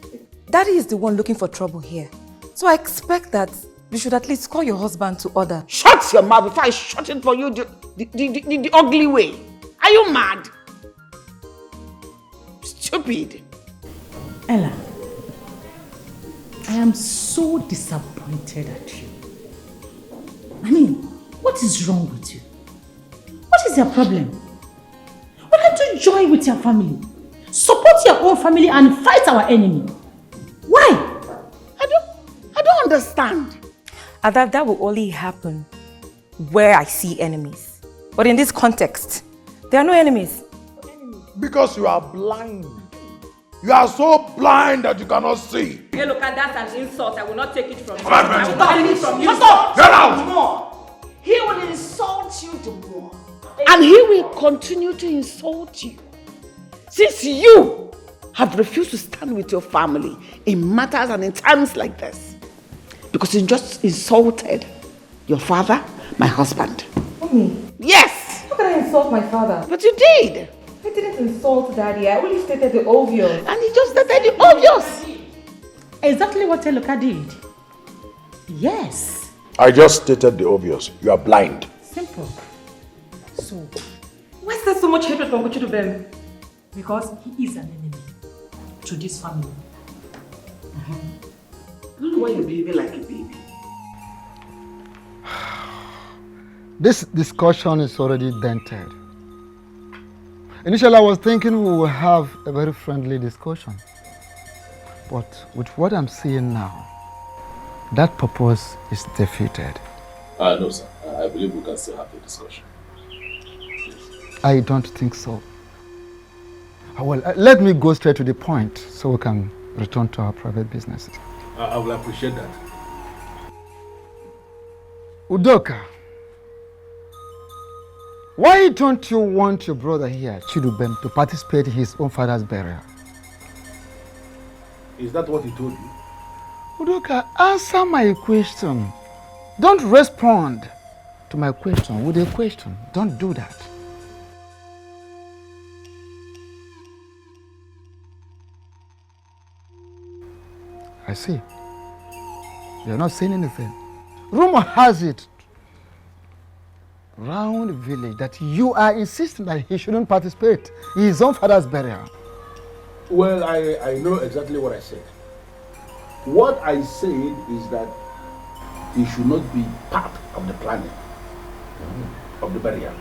Daddy is the one looking for trouble here. So I expect that you should at least call your husband to order. Shut your mouth before I shut it for you the ugly way. Are you mad? Stupid. Ella, I am so disappointed at you. I mean, what is wrong with you? What is your problem? Why can't you join with your family? Support your own family and fight our enemy. Why? I don't understand. And that will only happen where I see enemies. But in this context, there are no enemies. Because you are blind. You are so blind that you cannot see. Hey, look, that's an insult. I will not take it from you. I will not take it from you. Shut up! Get out! He will insult you the more. And he will continue to insult you. Since you have refused to stand with your family in matters and in times like this. Because you just insulted your father, my husband. Mommy. Yes! How can I insult my father? But you did. I didn't insult Daddy. I only stated the obvious. And he just stated the obvious. Exactly what Eloka did. Yes. I just stated the obvious. You are blind. Simple. So, why is there so much hatred for Uncle Chidubem? because he is an enemy. to this family. I don't know why you're behaving like a baby. This discussion is already dented. Initially, I was thinking we will have a very friendly discussion. But with what I'm seeing now, that purpose is defeated. No, sir. I believe we can still have a discussion. I don't think so. Well, let me go straight to the point so we can return to our private businesses. I will appreciate that. Udoka, why don't you want your brother here, Chidubem, to participate in his own father's burial? Is that what he told you? Udoka, answer my question. Don't respond to my question with a question. Don't do that. I see. You're not saying anything. Rumor has it round the village that you are insisting that he shouldn't participate in his own father's burial. Well, I know exactly what I said. What I said is that he should not be part of the planning of the burial.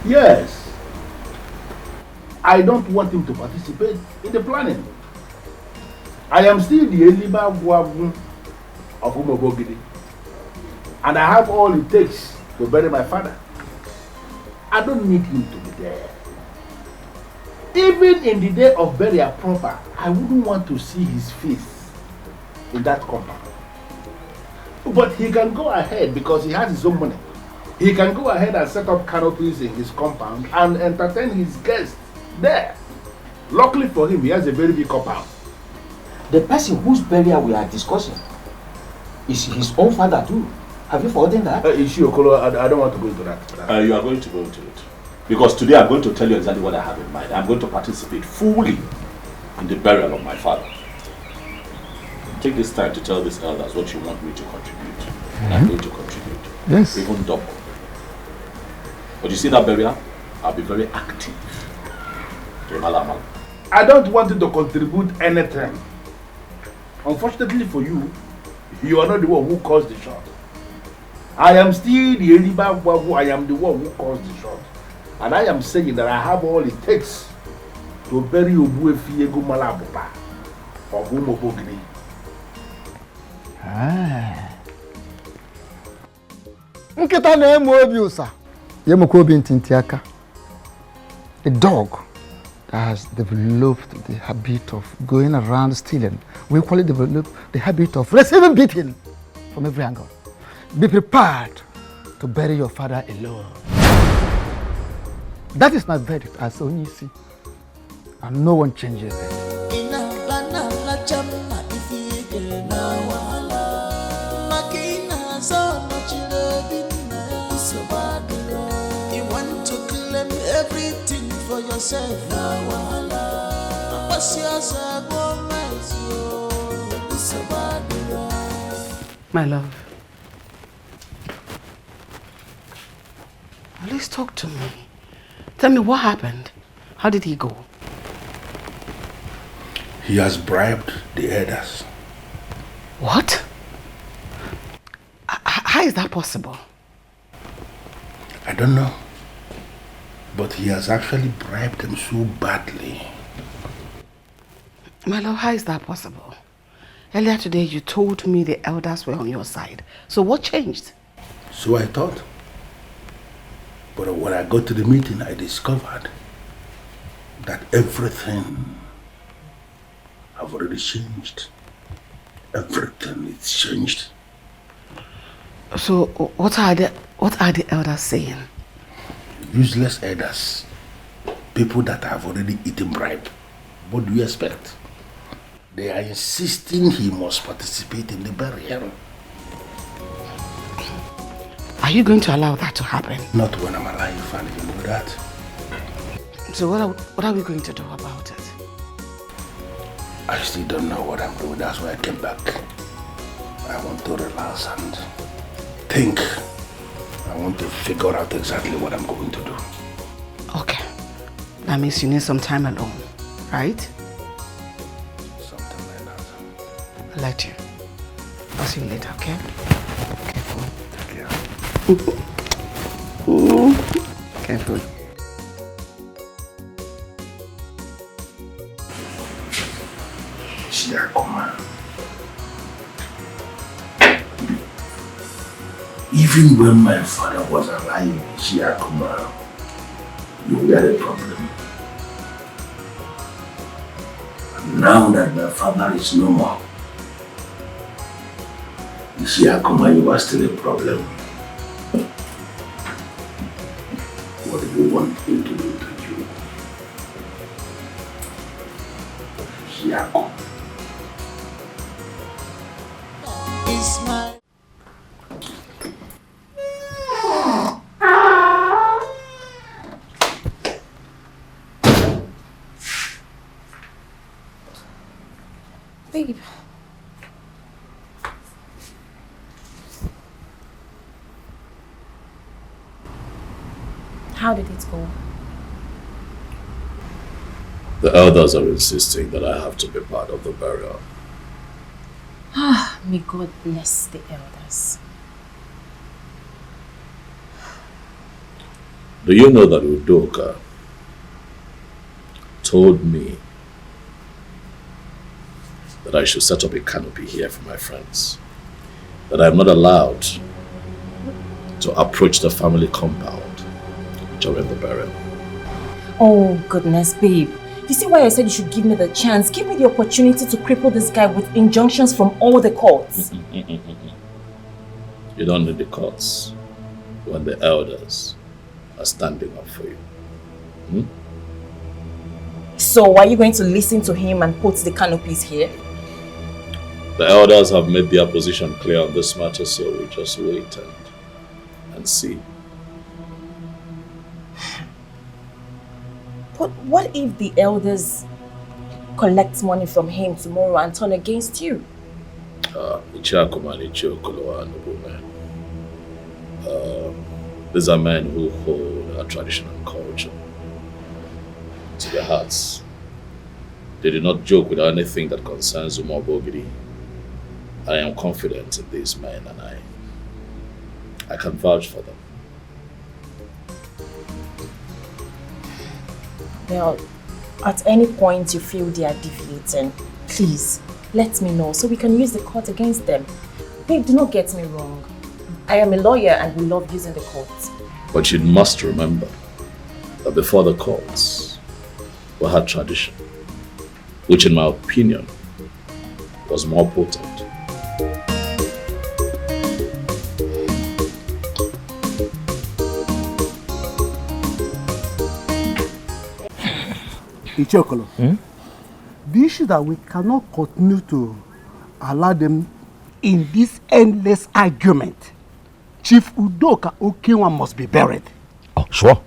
Yes. I don't want him to participate in the planning. I am still the Eliba Guagu of Umobogidi. And I have all it takes to bury my father. I don't need him to be there. Even in the day of burial proper, I wouldn't want to see his face in that compound. But he can go ahead because he has his own money. He can go ahead and set up canopies in his compound and entertain his guests there. Luckily for him, he has a very big compound. The person whose burial we are discussing is his own father too. Have you forgotten that? Okolo, I don't want to go into that. You are going to go into it. Because today I'm going to tell you exactly what I have in mind. I'm going to participate fully in the burial of my father. Take this time to tell these elders what you want me to contribute. And I'm going to contribute. Yes. Even double. But you see that burial? I'll be very active. I don't want you to contribute anything. Unfortunately for you, you are not the one who caused the shot. I am still the Eliba Wabu. I am the one who caused the shot. And I am saying that I have all it takes to bury Obuefi Ego Malabupa of Umobogini. Nkita na emu obi usa. Yemoko obi ntintiaka. A dog that has developed the habit of going around stealing. We call it develop the habit of receiving beating from every angle. Be prepared to bury your father alone. That is my verdict as Onyisi. And no one changes it. You want to claim everything for yourself. My love. Please talk to me. Tell me what happened. How did he go? He has bribed the elders. What? How is that possible? I don't know. But he has actually bribed them so badly. My love, how is that possible? Earlier today you told me the elders were on your side. So what changed? So I thought. But when I got to the meeting, I discovered that everything have already changed. Everything is changed. So what are the elders saying? Useless elders. People that have already eaten bribe. What do you expect? They are insisting he must participate in the burial. Are you going to allow that to happen? Not when I'm alive, and you know that. So what are we going to do about it? I still don't know what I'm doing. That's why I came back. I want to relax and think. I want to figure out exactly what I'm going to do. Okay. That means you need some time alone, right? Something like that. I'll let you. I'll see you later, okay? Careful. Careful. Even when my father was alive, Shiakuma, you had a problem. And now that my father is no more, Shiakuma, you are still a problem. What do you want me to do to you? Shiakuma. Is my Babe. How did it go? The elders are insisting that I have to be part of the burial. Ah, may God bless the elders. Do you know that Udoka told me that I should set up a canopy here for my friends? That I'm not allowed to approach the family compound during the burial. Oh, goodness, babe. You see why I said you should give me the chance? Give me the opportunity to cripple this guy with injunctions from all the courts. You don't need the courts when the elders are standing up for you. So are you going to listen to him and put the canopies here? The elders have made their position clear on this matter, so we just wait and see. But what if the elders collect money from him tomorrow and turn against you? These are men who hold our tradition and culture to their hearts. They do not joke with anything that concerns Umobogiri. I am confident in these men and I can vouch for them. Well, at any point you feel they are deviating, please let me know so we can use the court against them. Babe, do not get me wrong. I am a lawyer and we love using the courts. But you must remember that before the courts, we had tradition, which in my opinion was more potent. Ichokolo, the issue that we cannot continue to allow them in this endless argument. Chief Udoka Okinwa must be buried. Oh, sure.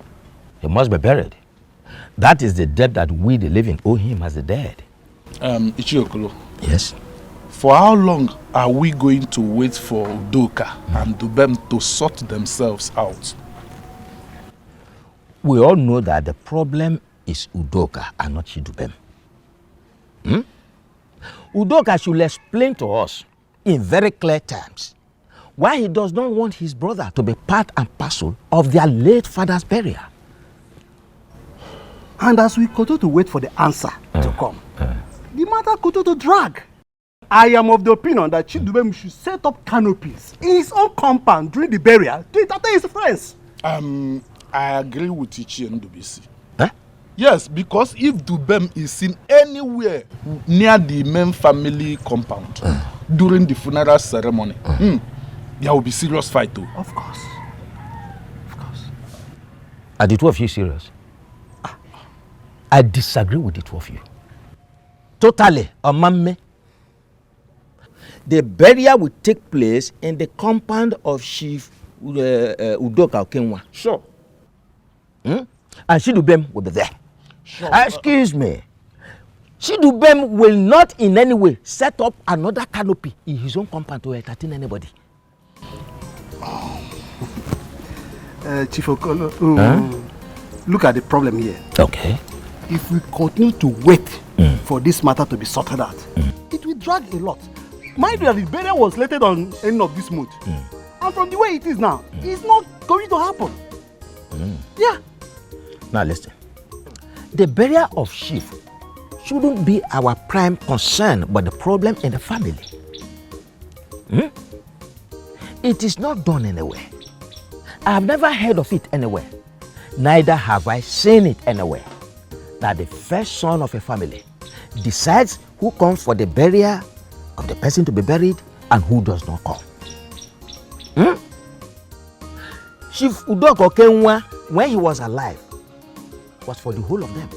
He must be buried. That is the debt that we, the living, owe him as the dead. Ichiokolo. Yes? For how long are we going to wait for Udoka and Dubem to sort themselves out? We all know that the problem is Udoka and not Chidubem. Udoka should explain to us in very clear terms why he does not want his brother to be part and parcel of their late father's burial. And as we continue to wait for the answer to come, the matter continue to drag. I am of the opinion that Chidubem should set up canopies in his own compound during the burial to entertain his friends. I agree with Ichi and Dubisi. Yes, because if Dubem is seen anywhere near the main family compound during the funeral ceremony, there will be serious fight too. Of course. Of course. Are the two of you serious? I disagree with the two of you. Totally, Omame. The burial will take place in the compound of Chief Udoka Okinwa. Sure. And Chidubem will be there. Sure. Excuse me. Chidubem will not in any way set up another canopy in his own compound to entertain anybody. Chief Okolo, look at the problem here. Okay. If we continue to wait for this matter to be sorted out, it will drag a lot. Mind you, the burial was slated on end of this month. And from the way it is now, it's not going to happen. Yeah. Now listen. The burial of chief shouldn't be our prime concern, but the problem in the family. It is not done anywhere. I have never heard of it anywhere. Neither have I seen it anywhere. That the first son of a family decides who comes for the burial of the person to be buried and who does not come. Chief Udoko Kenwa, when he was alive, was for the whole of them.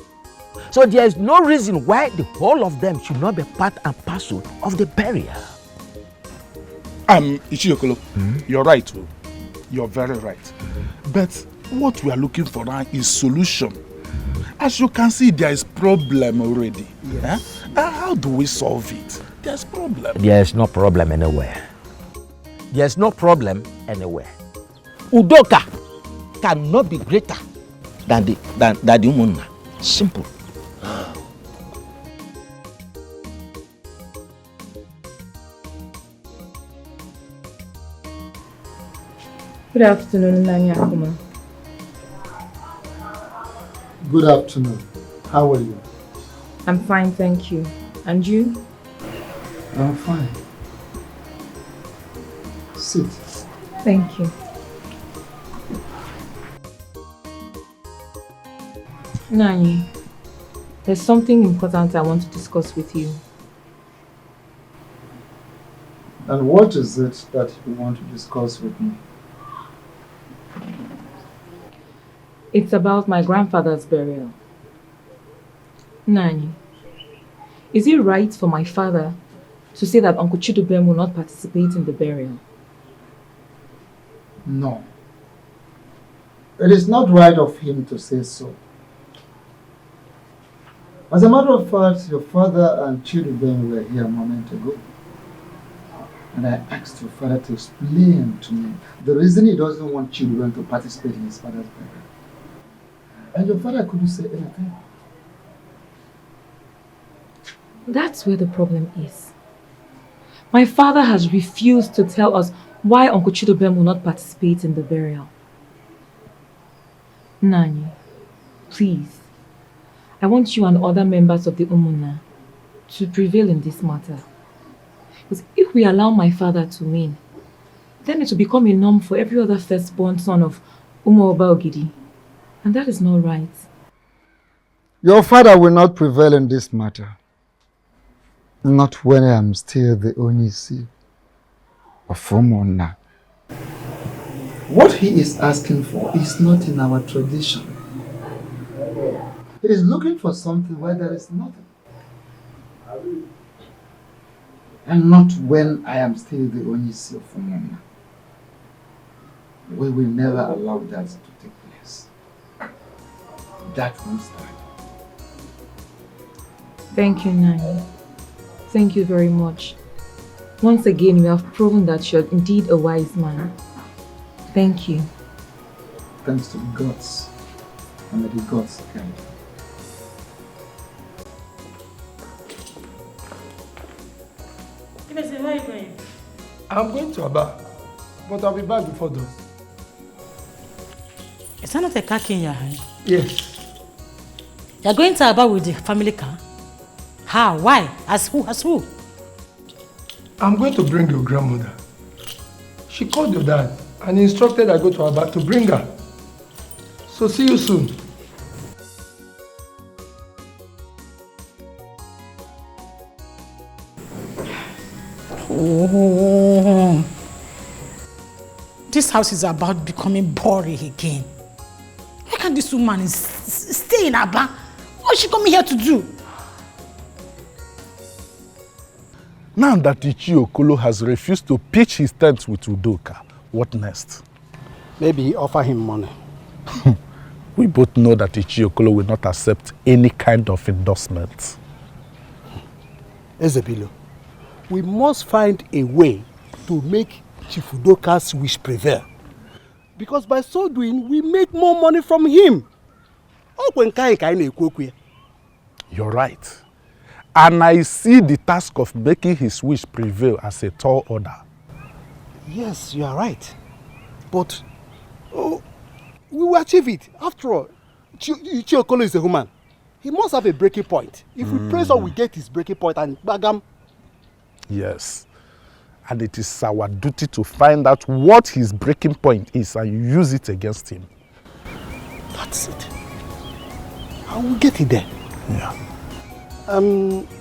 So there is no reason why the whole of them should not be part and parcel of the burial. Ichiokolo, you're right. You're very right. But what we are looking for now is solution. As you can see, there is problem already. Yes. How do we solve it? There's problem. There is no problem anywhere. There is no problem anywhere. Udoka cannot be greater than the Umunna. Simple. Good afternoon, Nanya Akuma. Good afternoon. How are you? I'm fine, thank you. And you? I'm fine. Sit. Thank you. Nani, there's something important I want to discuss with you. And what is it that you want to discuss with me? It's about my grandfather's burial. Nani, is it right for my father to say that Uncle Chidubem will not participate in the burial? No. It is not right of him to say so. As a matter of fact, your father and Chidubem were here a moment ago. And I asked your father to explain to me the reason he doesn't want Chidubem to participate in his father's burial. And your father couldn't say anything. That's where the problem is. My father has refused to tell us why Uncle Chidubem will not participate in the burial. Nani, please, I want you and other members of the Umunna to prevail in this matter. Because if we allow my father to win, then it will become a norm for every other firstborn son of Umo Oba Ogidi. And that is not right. Your father will not prevail in this matter. Not when I am still the Onyisi of Umunna. What he is asking for is not in our tradition. He is looking for something where there is nothing. And not when I am still the Onyisi of Umunna. We will never allow that to take place. That won't stand. Thank you, Nani. Thank you very much. Once again, you have proven that you're indeed a wise man. Thank you. Thanks to the gods. And may the gods guide you. Ugeze, where are you going? I'm going to Aba, but I'll be back before those. Is that not a car key in your hand? Yes. You're going to Aba with the family car? How? Why? As who? As who? I'm going to bring your grandmother. She called your dad and instructed I go to Aba to bring her. So see you soon. Oh. This house is about becoming boring again. Why can't this woman stay in Aba? What is she coming here to do? Now that Ichiokolo has refused to pitch his tent with Udoka, what next? Maybe offer him money. We both know that Ichiokolo will not accept any kind of endorsement. Ezebilo, we must find a way to make Chief Udoka's wish prevail. Because by so doing, we make more money from him. You're right. And I see the task of making his wish prevail as a tall order. Yes, you are right. But we will achieve it. After all, Chiokolo is a human. He must have a breaking point. If we press on, we get his breaking point and bagam. Yes. And it is our duty to find out what his breaking point is and use it against him. That's it. I will get it there. Yeah.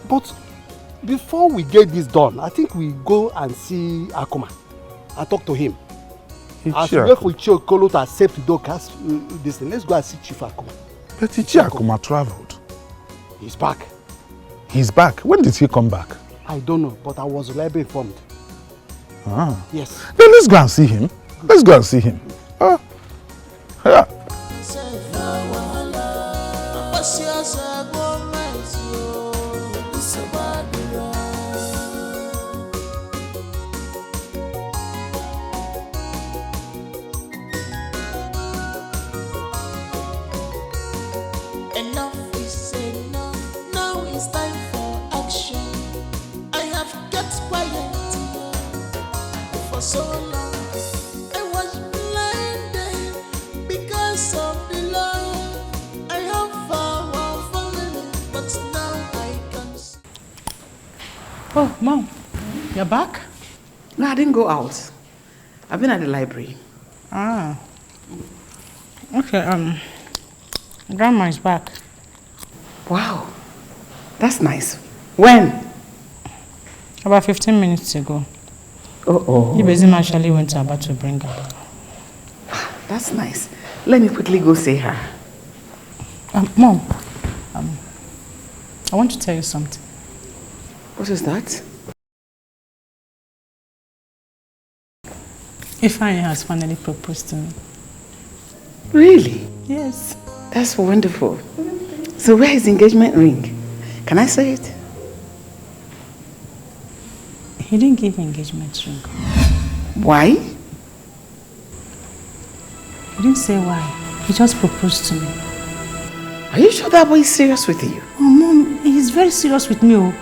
But before we get this done, I think we go and see Akuma and talk to him. As we wait for Chiokolo to accept Doka's this thing, let's go and see Chief Akuma. But Akuma traveled. He's back. He's back? When did he come back? I don't know, but I was reliably informed. Ah. Yes. Then let's go and see him. Let's go and see him. Yeah. Enough is enough. Now it's time for action. I have kept quiet for so long. I was blinded because of the love I have for our family, but now I can see. Oh, Mom, you're back? No, I didn't go out. I've been at the library. Ah. Okay, Grandma is back. Wow, that's nice. When? About 15 minutes ago. Oh. Ibezim actually went about to bring her. That's nice. Let me quickly go see her. Mom, I want to tell you something. What is that? Ifeanyi has finally proposed to me. Really? Yes. That's wonderful. So where is the engagement ring? Can I say it? He didn't give me engagement ring. Why? He didn't say why. He just proposed to me. Are you sure that boy is serious with you? Oh, Mom, he's very serious with me. Oh.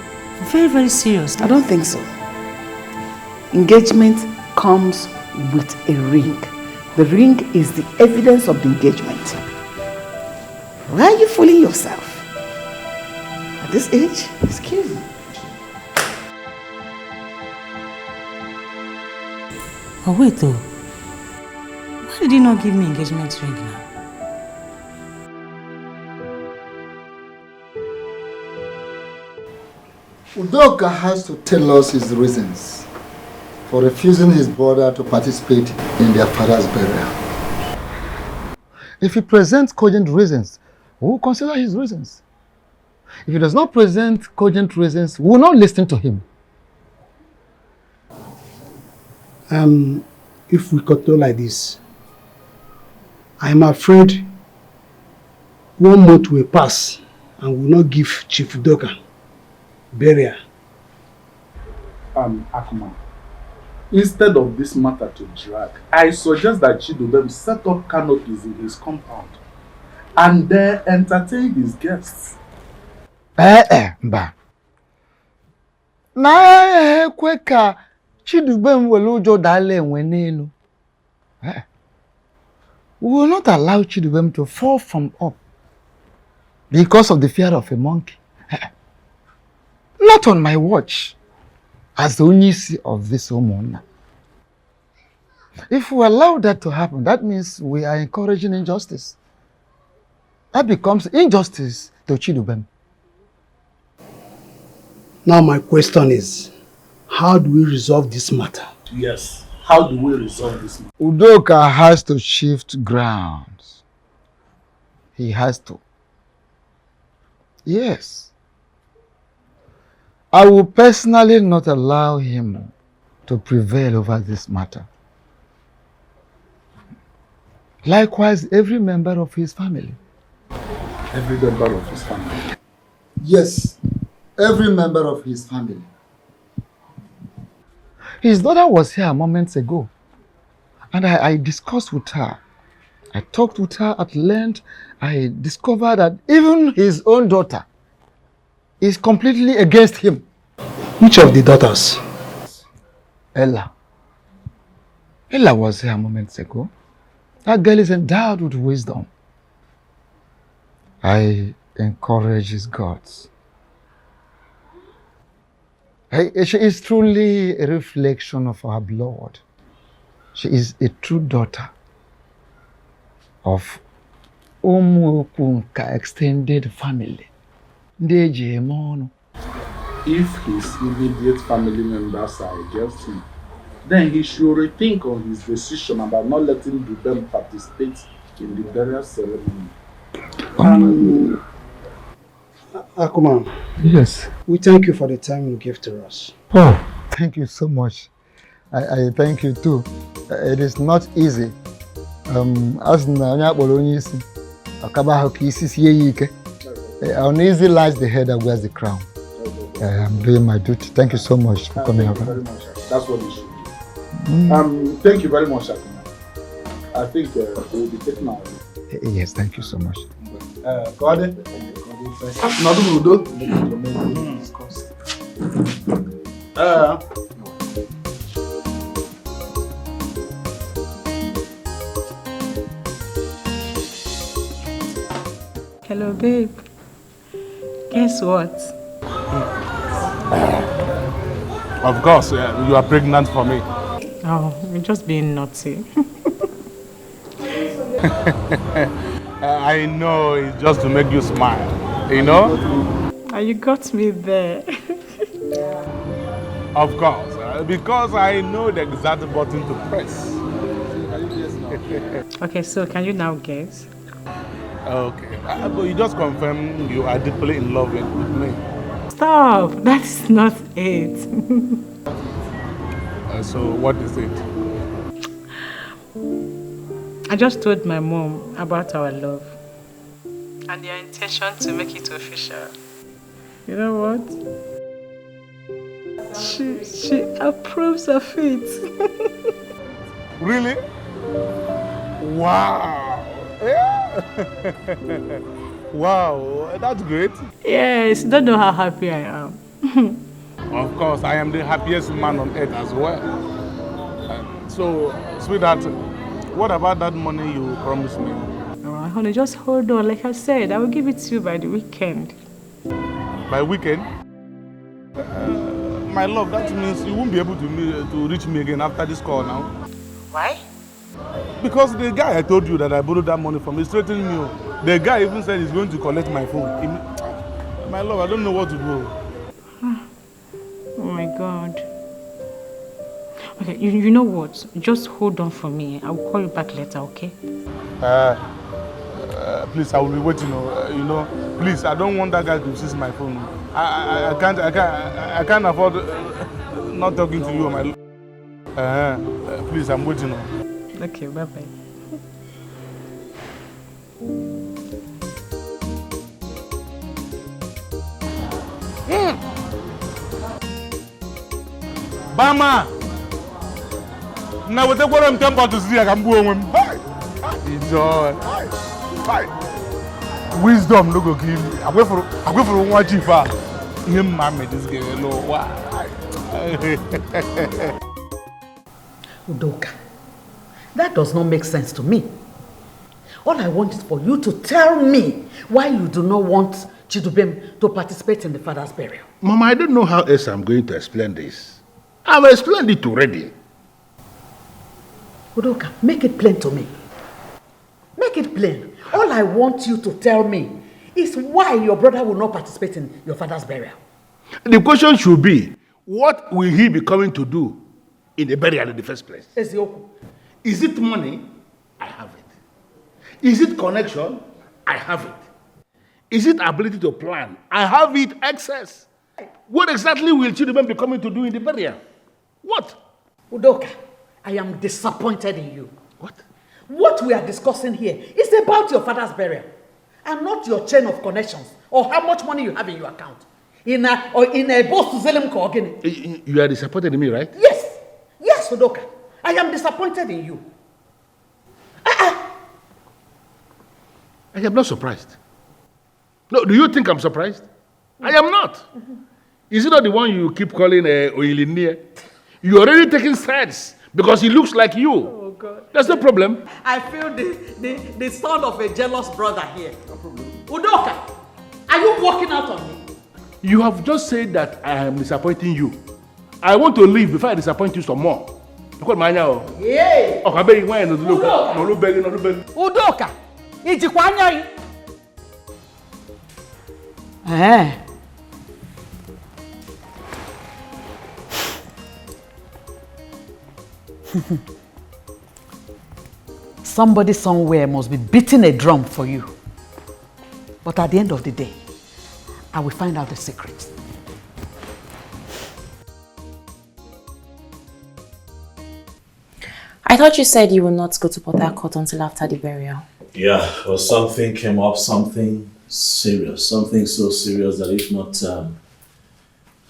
Very, very serious. I don't think so. Engagement comes with a ring. The ring is the evidence of the engagement. Why are you fooling yourself? At this age, excuse me. Oh, wait though. Why did he not give me engagement ring now? Udoka has to tell us his reasons for refusing his brother to participate in their father's burial. If he presents cogent reasons, we will consider his reasons. If he does not present cogent reasons, we will not listen to him. If we continue like this, I am afraid 1 month will pass and we will not give Chief Udoka burial. Akuma, instead of this matter to drag, I suggest that Chidubem set up canopies in his compound and then entertain his guests. Mba. Na ekwe ka Chidubem wele ujo dale enwe n'elu. We will not allow Chidubem to fall from up because of the fear of a monkey. Not on my watch, as the Onyisi of this woman. If we allow that to happen, that means we are encouraging injustice. That becomes injustice to Chidubem. Now my question is, how do we resolve this matter? Yes, how do we resolve this matter? Udoka has to shift grounds. He has to. Yes. I will personally not allow him to prevail over this matter. Likewise, every member of his family. Every member of his family? Yes, every member of his family. His daughter was here moments ago, and I discussed with her I talked with her at length. I discovered that even his own daughter is completely against him. Which of the daughters? Ella. Ella was here moments ago. That girl is endowed with wisdom. I encourage his gods. She is truly a reflection of our blood. She is a true daughter of Umukunka extended family. If his immediate family members are against him, then he should rethink on his decision about not letting them participate in the burial ceremony. Akuma. Yes. We thank you for the time you give to us. Oh, thank you so much. I thank you too. It is not easy. Uneasy lies the head that wears the crown. I'm doing my duty. Thank you so much for coming over. Very much. That's what it should be. Thank you very much, Akuma. I think we'll be taking our leave. Yes, thank you so much. God. Hello, babe. Guess what? Of course, you are pregnant for me. Oh, you're just being naughty. I know, it's just to make you smile, you know? You got me there. Of course, because I know the exact button to press. Okay, so can you now guess? Okay, but you just confirm you are deeply in love with me. Stop! That's not it. So what is it? I just told my mom about our love and their intention to make it official. You know what? She approves of it. Really? Wow! Yeah. Wow, that's great. Yes, don't know how happy I am. Of course, I am the happiest man on earth as well. So, sweetheart, what about that money you promised me? Oh, honey, just hold on. Like I said, I will give it to you by the weekend. By weekend? My love, that means you won't be able to reach me again after this call now. Why? Because the guy I told you that I borrowed that money from is threatening me. The guy even said he's going to collect my phone. My love, I don't know what to do. Oh my God. Okay, you know what? Just hold on for me. I will call you back later, okay? Please, I will be waiting. You know, please, I don't want that guy to seize my phone. I can't afford not talking to you, my love. Please, I'm waiting. Okay, bye-bye. Bama! Now, what I'm tempted to see, I can go home. Enjoy. Wisdom, no go give me. I wait for one chifa. Him, mammy, this girl, why? Udoka, that does not make sense to me. All I want is for you to tell me why you do not want Chidubem to participate in the father's burial. Mama, I don't know how else I'm going to explain this. I've explained it already. Udoka, make it plain to me. Make it plain. All I want you to tell me is why your brother will not participate in your father's burial. The question should be, what will he be coming to do in the burial in the first place? Ezioku. Is it money? I have it. Is it connection? I have it. Is it ability to plan? I have it excess. What exactly will children be coming to do in the burial? What? Udoka, I am disappointed in you. What? What we are discussing here is about your father's burial and not your chain of connections or how much money you have in your account. In a boss to Zelim Kogini. You are disappointed in me, right? Yes, Udoka. I am disappointed in you. I am not surprised. No, do you think I'm surprised? I am not. Is it not the one you keep calling Oilinia? You already taking sides because he looks like you. Oh, God. That's no problem. I feel the son of a jealous brother here. No problem. Udoka, are you walking out on me? You have just said that I am disappointing you. I want to leave before I disappoint you some more. Yeah. Udoka, ijikwa anya yi. Somebody somewhere must be beating a drum for you. But at the end of the day, I will find out the secret. I thought you said you would not go to Port Harcourt until after the burial. Yeah, well, something came up, something serious, something so serious that if not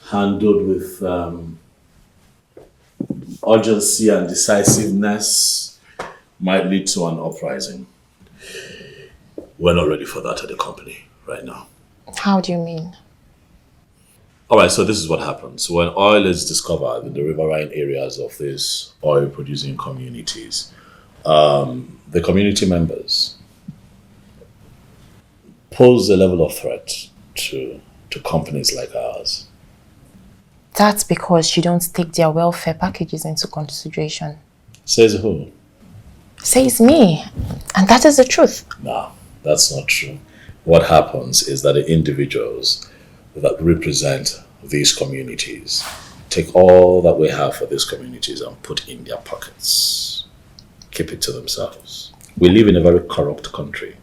handled with urgency and decisiveness, might lead to an uprising. We're not ready for that at the company right now. How do you mean? All right, so this is what happens. When oil is discovered in the riverine areas of these oil-producing communities, the community members pose a level of threat to companies like ours. That's because you don't take their welfare packages into consideration. Says who? Says me. And that is the truth. No, that's not true. What happens is that the individuals that represent these communities take all that we have for these communities and put in their pockets. Keep it to themselves. We live in a very corrupt country.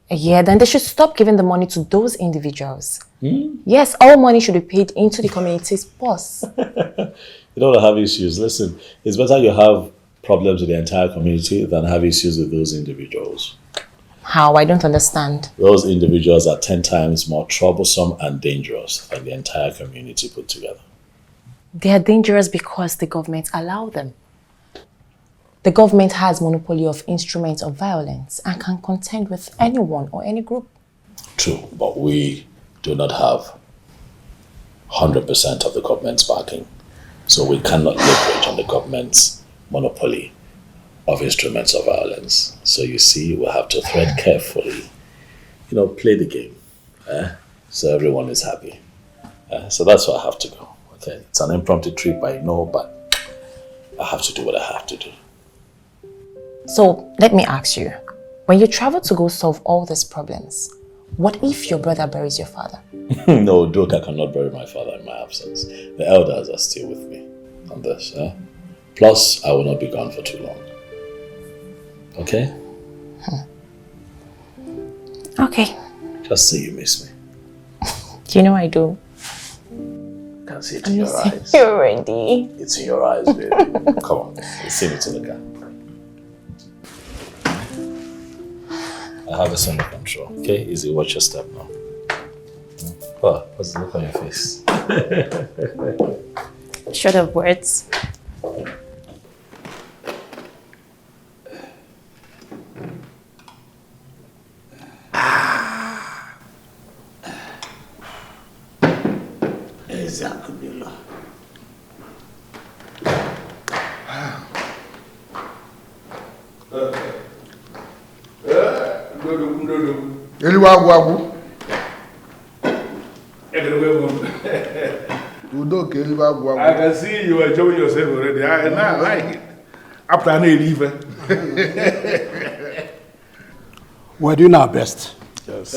Yeah, then they should stop giving the money to those individuals. Yes, all money should be paid into the community's purse. You don't have issues. Listen, it's better you have problems with the entire community than have issues with those individuals. How? I don't understand. Those individuals are 10 times more troublesome and dangerous than the entire community put together. They are dangerous because the government allow them. The government has monopoly of instruments of violence and can contend with anyone or any group. True, but we do not have 100% of the government's backing. So we cannot leverage on the government's monopoly of instruments of violence. So you see, we'll have to tread carefully, play the game, so everyone is happy. So that's why I have to go. Okay, it's an impromptu trip, I know, but I have to do what I have to do. So let me ask you, when you travel to go solve all these problems, what if your brother buries your father? No, Doka cannot bury my father in my absence. The elders are still with me on this. Plus, I will not be gone for too long. Okay? Okay. Just say you miss me. Do you know I do? I can see it in your eyes. You're ready. It's in your eyes, baby. Come on, let's sing it in the car. I have this under control. Okay, easy, watch your step now. Oh, what's the look on your face? Short of words. Exactly. I can see you enjoying yourself already. I like it. After I leave. We're doing our best. Yes.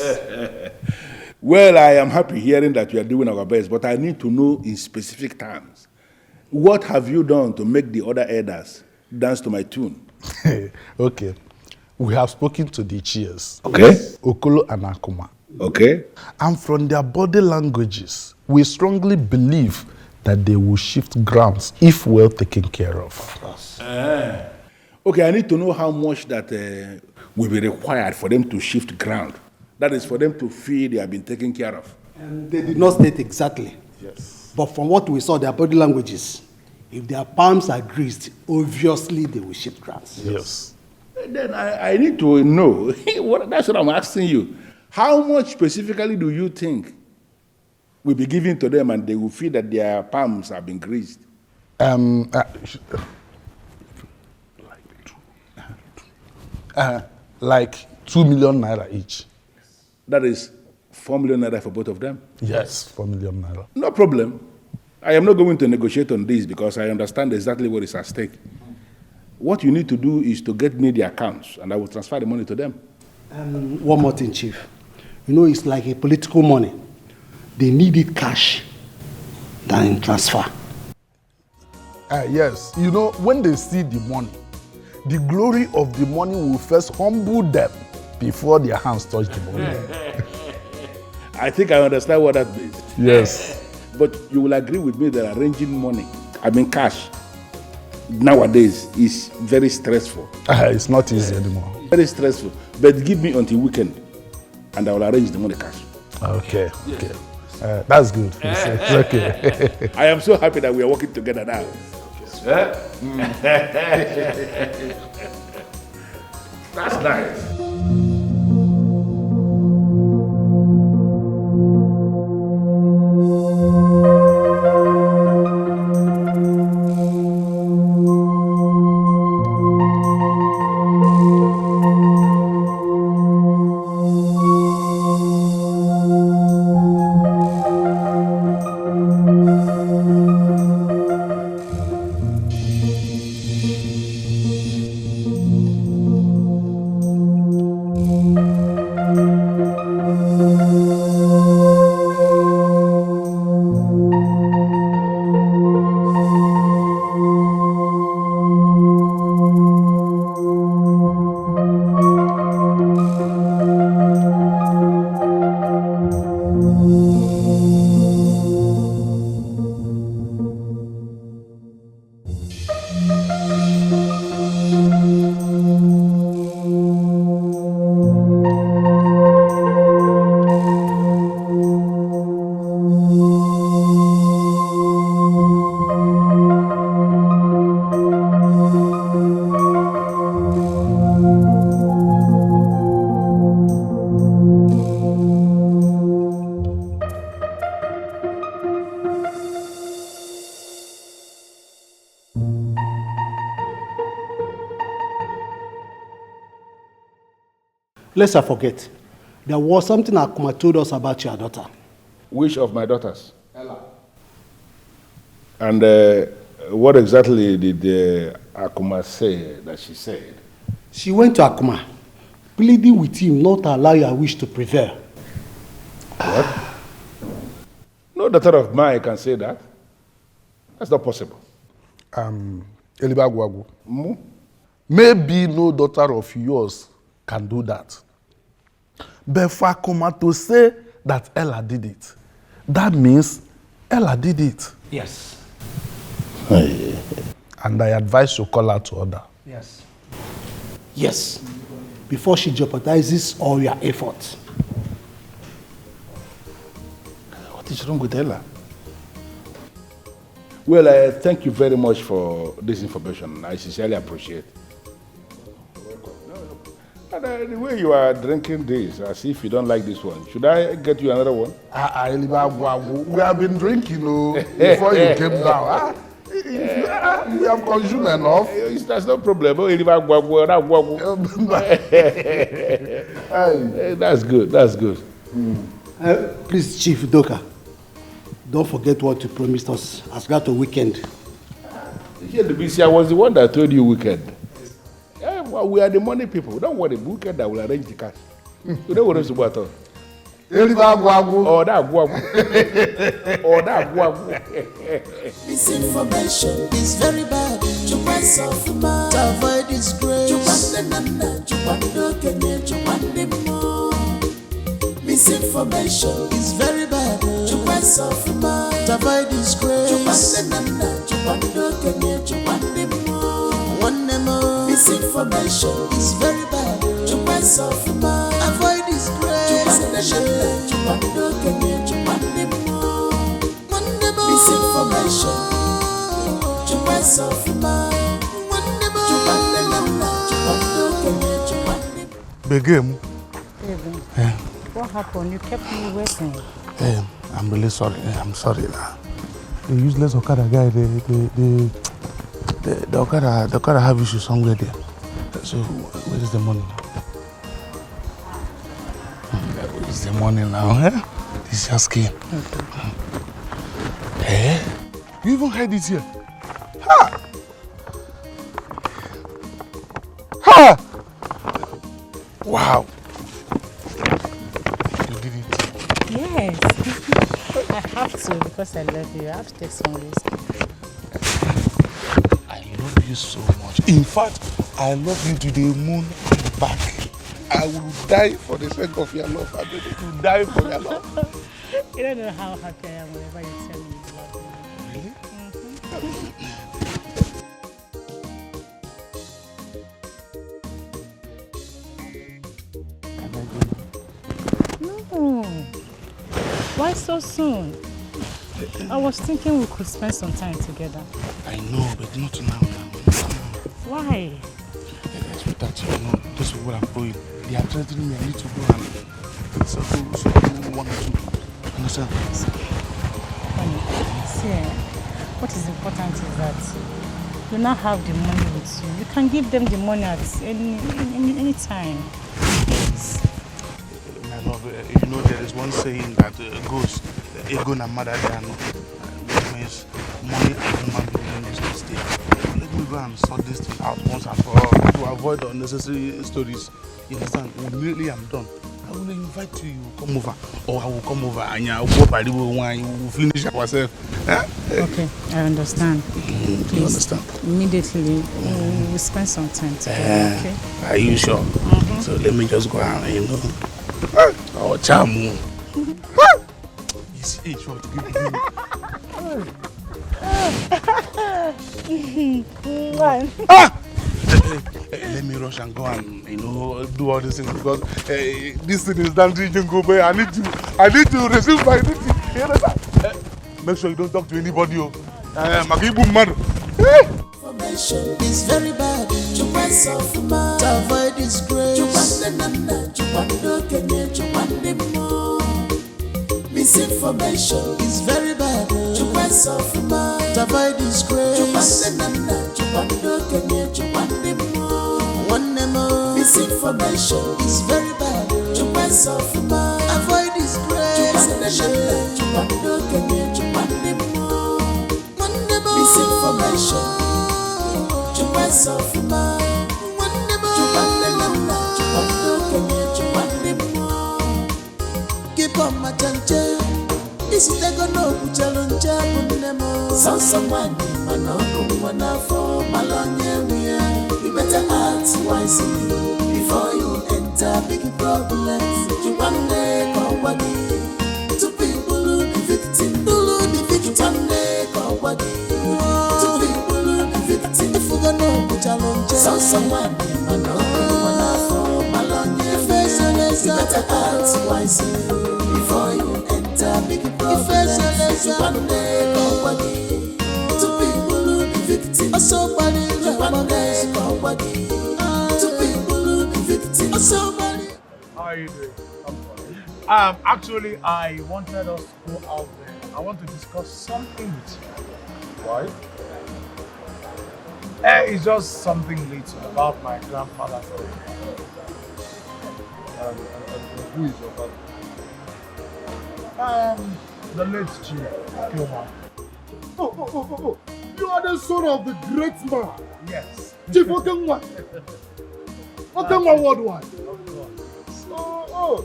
Well, I am happy hearing that we are doing our best, but I need to know in specific terms. What have you done to make the other elders dance to my tune? Okay. We have spoken to the cheers. Okay. Okolo and Akuma. Okay. And from their body languages, we strongly believe that they will shift grounds if well taken care of. Okay, I need to know how much that will be required for them to shift ground. That is for them to feel they have been taken care of. And they did not state exactly. Yes. But from what we saw, their body languages, if their palms are greased, obviously they will shift grounds. Yes. Then I need to know. That's what I'm asking you. How much specifically do you think will be given to them and they will feel that their palms have been greased? Like 2 million naira each. That is 4 million naira for both of them? Yes, 4 million naira. No problem. I am not going to negotiate on this because I understand exactly what is at stake. What you need to do is to get me the accounts and I will transfer the money to them. One more thing, Chief. You know, it's like a political money. They need it cash than in transfer. Yes, you know, when they see the money, the glory of the money will first humble them before their hands touch the money. I think I understand what that means. Yes. But you will agree with me that arranging money, cash, nowadays is very stressful. It's not easy anymore. Very stressful. But give me until weekend and I will arrange the money cash. Okay, okay. That's good. It's okay. I am so happy that we are working together now. That's nice. Let's not forget, there was something Akuma told us about your daughter. Which of my daughters? Ella. And what exactly did Akuma say that she said? She went to Akuma, pleading with him not to allow your wish to prevail. What? No daughter of mine can say that. That's not possible. Elibagwagu. Maybe no daughter of yours can do that. But for Akuma to say that Ella did it, that means Ella did it. Yes. And I advise you call her to order. Yes. Yes. Before she jeopardizes all your efforts. What is wrong with Ella? Well, thank you very much for this information. I sincerely appreciate it. And the way you are drinking this, as if you don't like this one, should I get you another one? We have been drinking before you came down. We have consumed enough. That's no problem. That's good. That's good. Please, Chief Doka, don't forget what you promised us as regards to weekend. Here, the BC, I was the one that told you weekend. Yeah, well, we are the money people. Don't worry, weekend I will arrange the cash. You don't worry about it. Misinformation is very bad. To avoid disgrace. Misinformation is very bad. To avoid disgrace. Misinformation is very bad. To avoid disgrace. Misinformation. To Begum. Baby, Yeah. what happened? You kept me waiting. I'm really sorry. I'm sorry. The useless Okada guy, the Okada have issues somewhere there. So where is the money now? Where is the money now? Eh? This is your skin. Eh? You even hide it here. Ha! Ha! Wow. You did it. Yes. I have to because I love you. I have to take some risk. I love you so much. In fact, I love you to the moon and back. I will die for the sake of your love. I'm ready to die for your love. You don't know how happy I am whenever you tell me you love me. Really? No. Why so soon? I was thinking we could spend some time together. I know, but not now. Why? That you know, those people are praying. They are threatening me. I need to go and so one or two. Understand? Honey, see, what is important is that you now have the money with you. You can give them the money at any time. Yes. My love, you know there is one saying that goes, ego na mother which means money and human being is not stay. Let me go and sort this thing out once and for all to avoid unnecessary stories. You understand? Immediately I'm done, I will invite you. You will come over, or I will come over and you will finish ourselves. Huh? Okay, I understand. Please, you understand? Immediately, we'll spend some time together. Okay? Are you sure? So let me just go and oh, charm. You see, it's what to give me. Let me rush and go and do all these things because this thing is done. Go by. I need to receive my duty. You understand? Make sure you don't talk to anybody. Information is very bad. To avoid disgrace. Misinformation is very bad. To avoid disgrace. Misinformation is very bad. Avoid disgrace. Misinformation. Keep on my attention. This is the no challenge. Someone, for Malonia. You better act wisely before you enter big problems. You one day call Wadi. Two people will be victim. One day call Wadi. Two people will be victim. If you no challenge, someone, for Malonia. You better act wisely before you enter big problems. You one day call Wadi. Two people will be victim. Somebody one day call Wadi. Two people will be victim. Somebody. How are you doing? Actually, I wanted us to go out there. I want to discuss something with you. Why? It's just something little about my grandfather's death. Who is your father? The late Chief Kilman. Oh. You are the son of the great man. Yes. Chief Okenwa. Okenwa worldwide. Oh.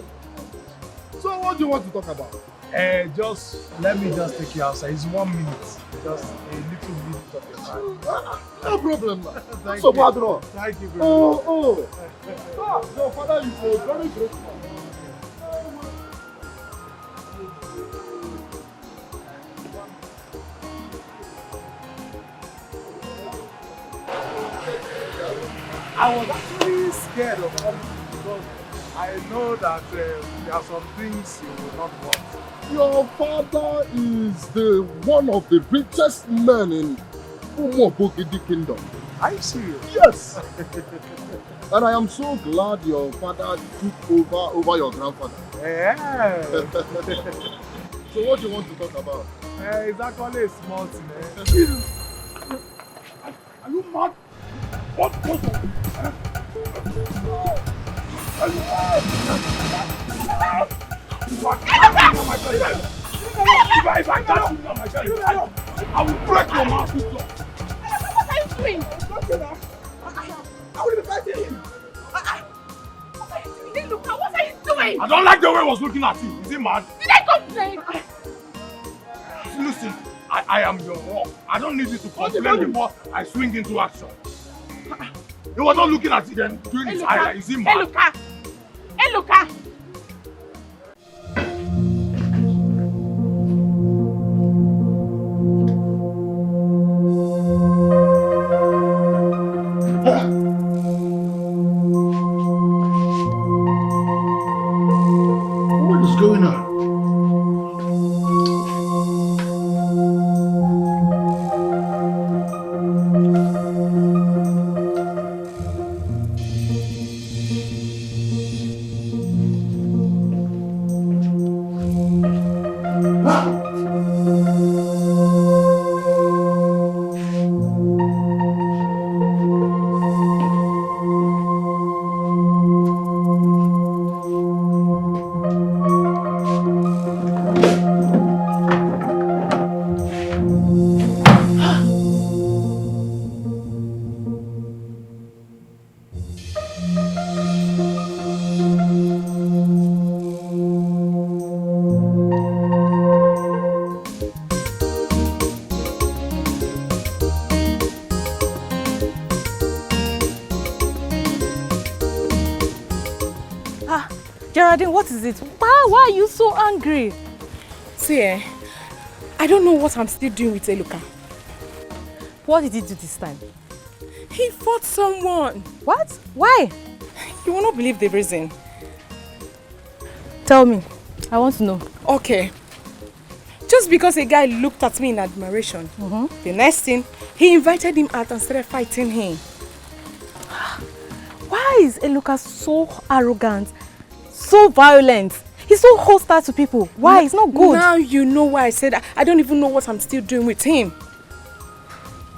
So what do you want to talk about? Just let me just take you outside. It's 1 minute. Just a little bit of your time. No problem. Thank so you. Padro. Thank you very much. Your father is a very great man. I was actually scared of coming because I know that there are some things you will not want. Your father is the one of the richest men in Umobogidi Kingdom. Are you serious? Yes. And I am so glad your father took over your grandfather. Yeah. So what do you want to talk about? It's actually a small thing. Are you mad? What? If I catch you on my child, I will break your mouth with law. What are you doing? I will be fighting him. What are you doing? Look, what are you doing? I don't like the way he was looking at you. Is he mad? Did I complain? Listen, I am your rock. I don't need you to complain before I swing into action. He was not looking at you then, doing his eye. Is he mad? Eluka! What is going on? Geraldine, what is it? Why are you so angry? See, I don't know what I'm still doing with Eluka. What did he do this time? He fought someone. What? Why? You will not believe the reason. Tell me. I want to know. Okay. Just because a guy looked at me in admiration, the next thing, he invited him out and started fighting him. Why is Eluka so arrogant, so violent? He's so hostile to people. Why? It's not good. Now you know why I said I don't even know what I'm still doing with him.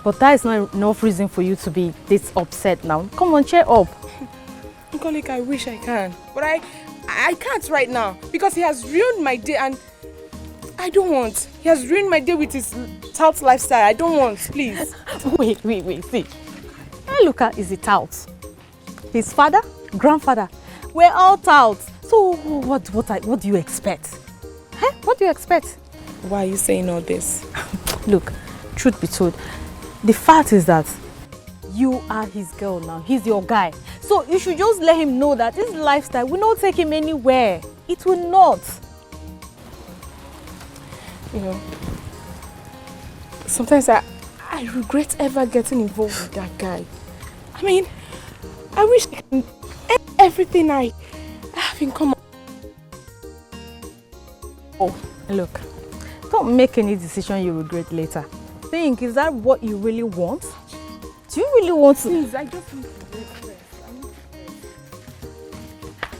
But that is not enough reason for you to be this upset now. Come on, cheer up. Nkolik, I wish I can. But I can't right now because he has ruined my day and I don't want. He has ruined my day with his tout lifestyle. I don't want, please. Wait. See. Eluka is a tout. His father, grandfather, we're all touts. So what do you expect? Huh? What do you expect? Why are you saying all this? Look, truth be told, the fact is that you are his girl now. He's your guy. So you should just let him know that this lifestyle will not take him anywhere. It will not. You know, sometimes I regret ever getting involved with that guy. I mean, I wish I can end everything I have in common. Oh, look, don't make any decision you regret later. Think, is that what you really want? Do you really want to? Please, I just need to get rest.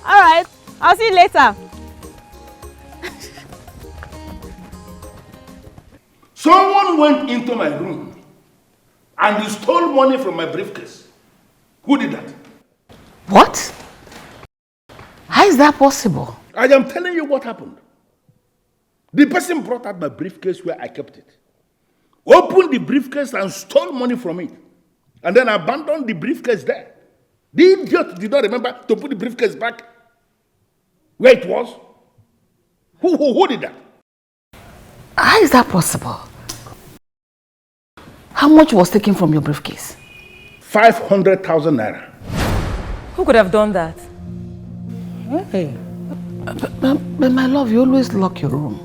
Alright, I'll see you later. Someone went into my room and he stole money from my briefcase. Who did that? What? How is that possible? I am telling you what happened. The person brought out my briefcase where I kept it, opened the briefcase and stole money from it, and then abandoned the briefcase there. The idiot did not remember to put the briefcase back where it was. Who did that? How is that possible? How much was taken from your briefcase? 500,000 naira. Who could have done that? Hey. But my love, you always lock your room.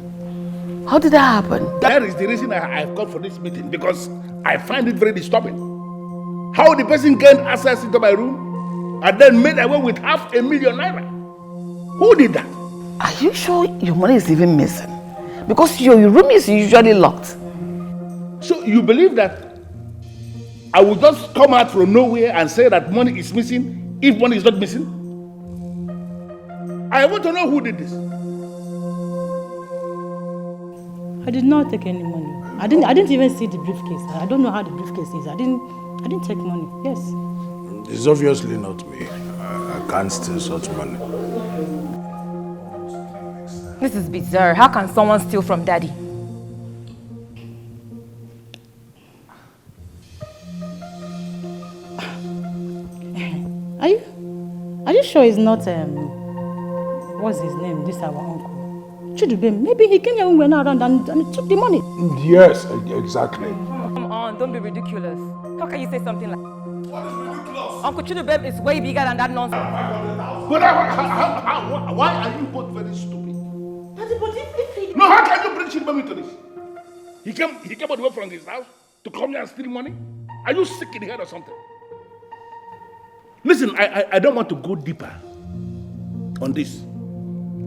How did that happen? That is the reason I've called for this meeting, because I find it very disturbing. How the person gained access into my room and then made away with 500,000 naira. Who did that? Are you sure your money is even missing? Because your room is usually locked. So you believe that I will just come out from nowhere and say that money is missing if money is not missing? I want to know who did this. I did not take any money. I didn't even see the briefcase. I don't know how the briefcase is. I didn't take money. Yes. It's obviously not me. I can't steal such money. This is bizarre. How can someone steal from Daddy? Are you sure it's not what's his name? This our uncle. Chidubem. Maybe he came here when we were not around and took the money. Yes, exactly. Come on, don't be ridiculous. How can you say something like that? What is ridiculous? Uncle Chidubem is way bigger than that nonsense. But why are you both very stupid? Daddy, but if he... No, how can you bring Chidubem into this? He came all the way from his house to come here and steal money? Are you sick in the head or something? Listen, I don't want to go deeper on this.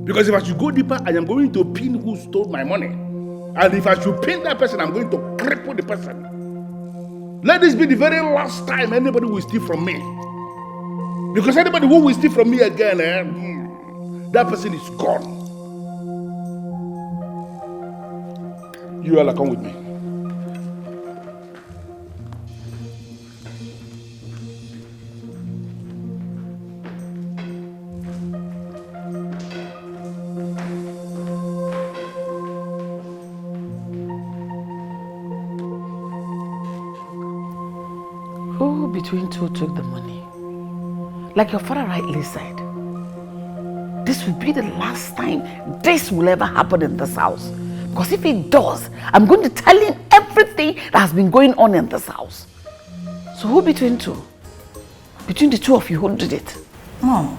Because if I should go deeper, I am going to pin who stole my money. And if I should pin that person, I'm going to cripple the person. Let this be the very last time anybody will steal from me. Because anybody who will steal from me again, that person is gone. You all come with me. Who between two took the money? Like your father rightly said, this will be the last time this will ever happen in this house. Because if it does, I'm going to tell him everything that has been going on in this house. So who between two? Between the two of you, who did it? Mom,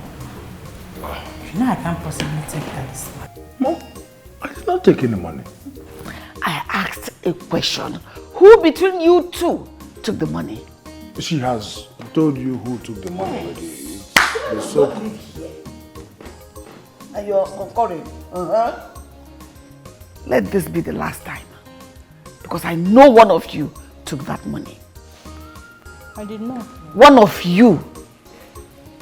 you know I can't possibly take that. Mom, I did not take any money. I asked a question. Who between you two took the money? She has told you who took the money already. It's so... And you're concurring? Let this be the last time. Because I know one of you took that money. I did not. One of you,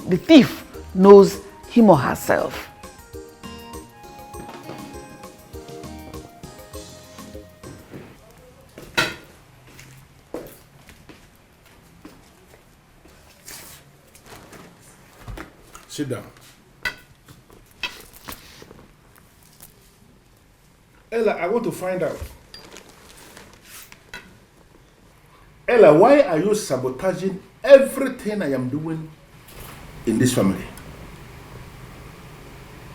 the thief, knows him or herself. Sit down. Ella, I want to find out. Ella, why are you sabotaging everything I am doing in this family?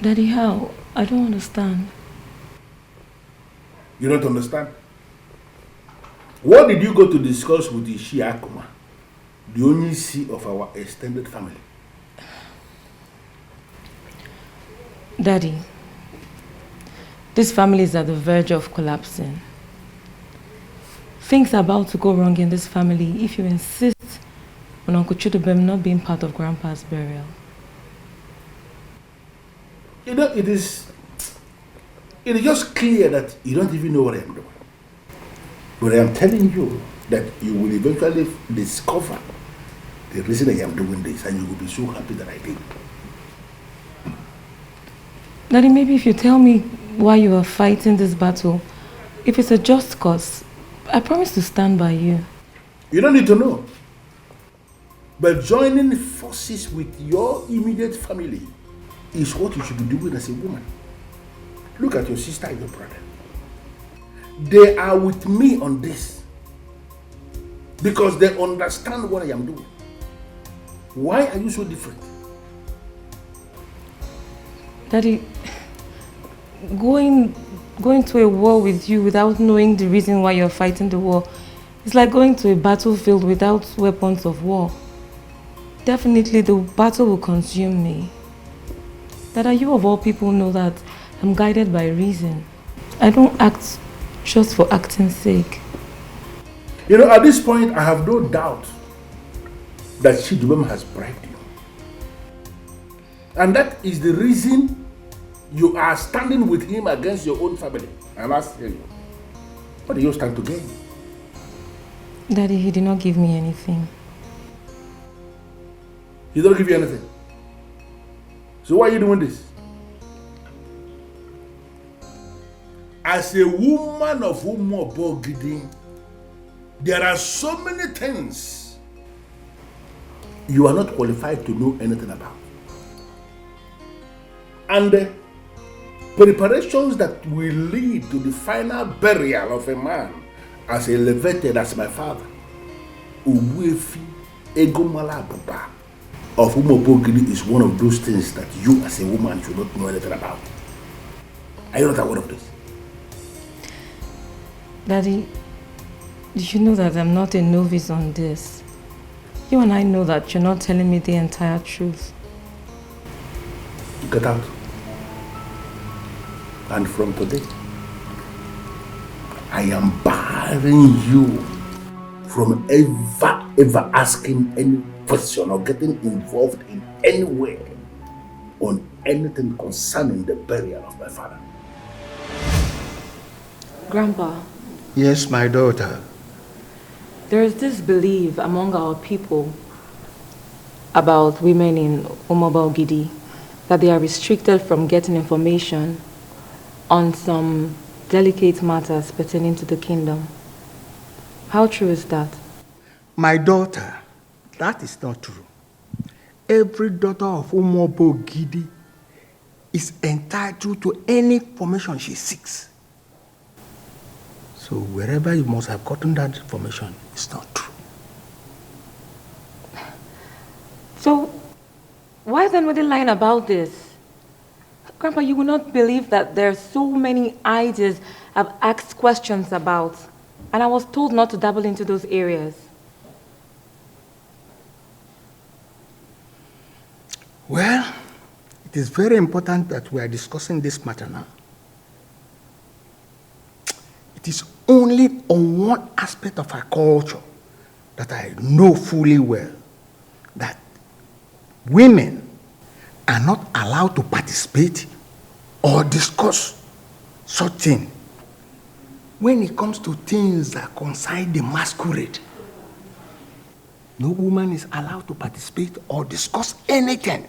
Daddy, how? I don't understand. You don't understand? What did you go to discuss with the Akuma, the only C of our extended family? Daddy, this family is at the verge of collapsing. Things are about to go wrong in this family if you insist on Uncle Chidubem not being part of Grandpa's burial. You know, it is just clear that you don't even know what I am doing. But I am telling you that you will eventually discover the reason I am doing this, and you will be so happy that I did. Daddy, maybe if you tell me why you are fighting this battle, if it's a just cause, I promise to stand by you. You don't need to know. But joining forces with your immediate family is what you should be doing as a woman. Look at your sister and your brother. They are with me on this because they understand what I am doing. Why are you so different? Daddy, going to a war with you without knowing the reason why you're fighting the war is like going to a battlefield without weapons of war. Definitely the battle will consume me. Dada, you of all people know that I'm guided by reason. I don't act just for acting's sake. You know, at this point, I have no doubt that Chidubem has bribed you. And that is the reason you are standing with him against your own family. I'm asking you, what do you stand to gain? Daddy, he did not give me anything. He don't give you anything. So why are you doing this? As a woman of Umobogidi, there are so many things you are not qualified to know anything about. And the preparations that will lead to the final burial of a man as elevated as my father, Ubuefi Egomala Baba of Umobogidi, is one of those things that you as a woman should not know anything about. Are you not aware of this? Daddy, did you know that I'm not a novice on this? You and I know that you're not telling me the entire truth. Get out. And from today, I am barring you from ever asking any question or getting involved in any way on anything concerning the burial of my father. Grandpa. Yes, my daughter. There is this belief among our people about women in Umobogidi that they are restricted from getting information on some delicate matters pertaining to the kingdom. How true is that? My daughter, that is not true. Every daughter of Umobogidi is entitled to any information she seeks. So wherever you must have gotten that information, it's not true. So, why then were they lying about this? Grandpa, you will not believe that there are so many ideas I've asked questions about, and I was told not to dabble into those areas. Well, it is very important that we are discussing this matter now. It is only on one aspect of our culture that I know fully well that women are not allowed to participate or discuss such things. When it comes to things that concern the masquerade, no woman is allowed to participate or discuss anything,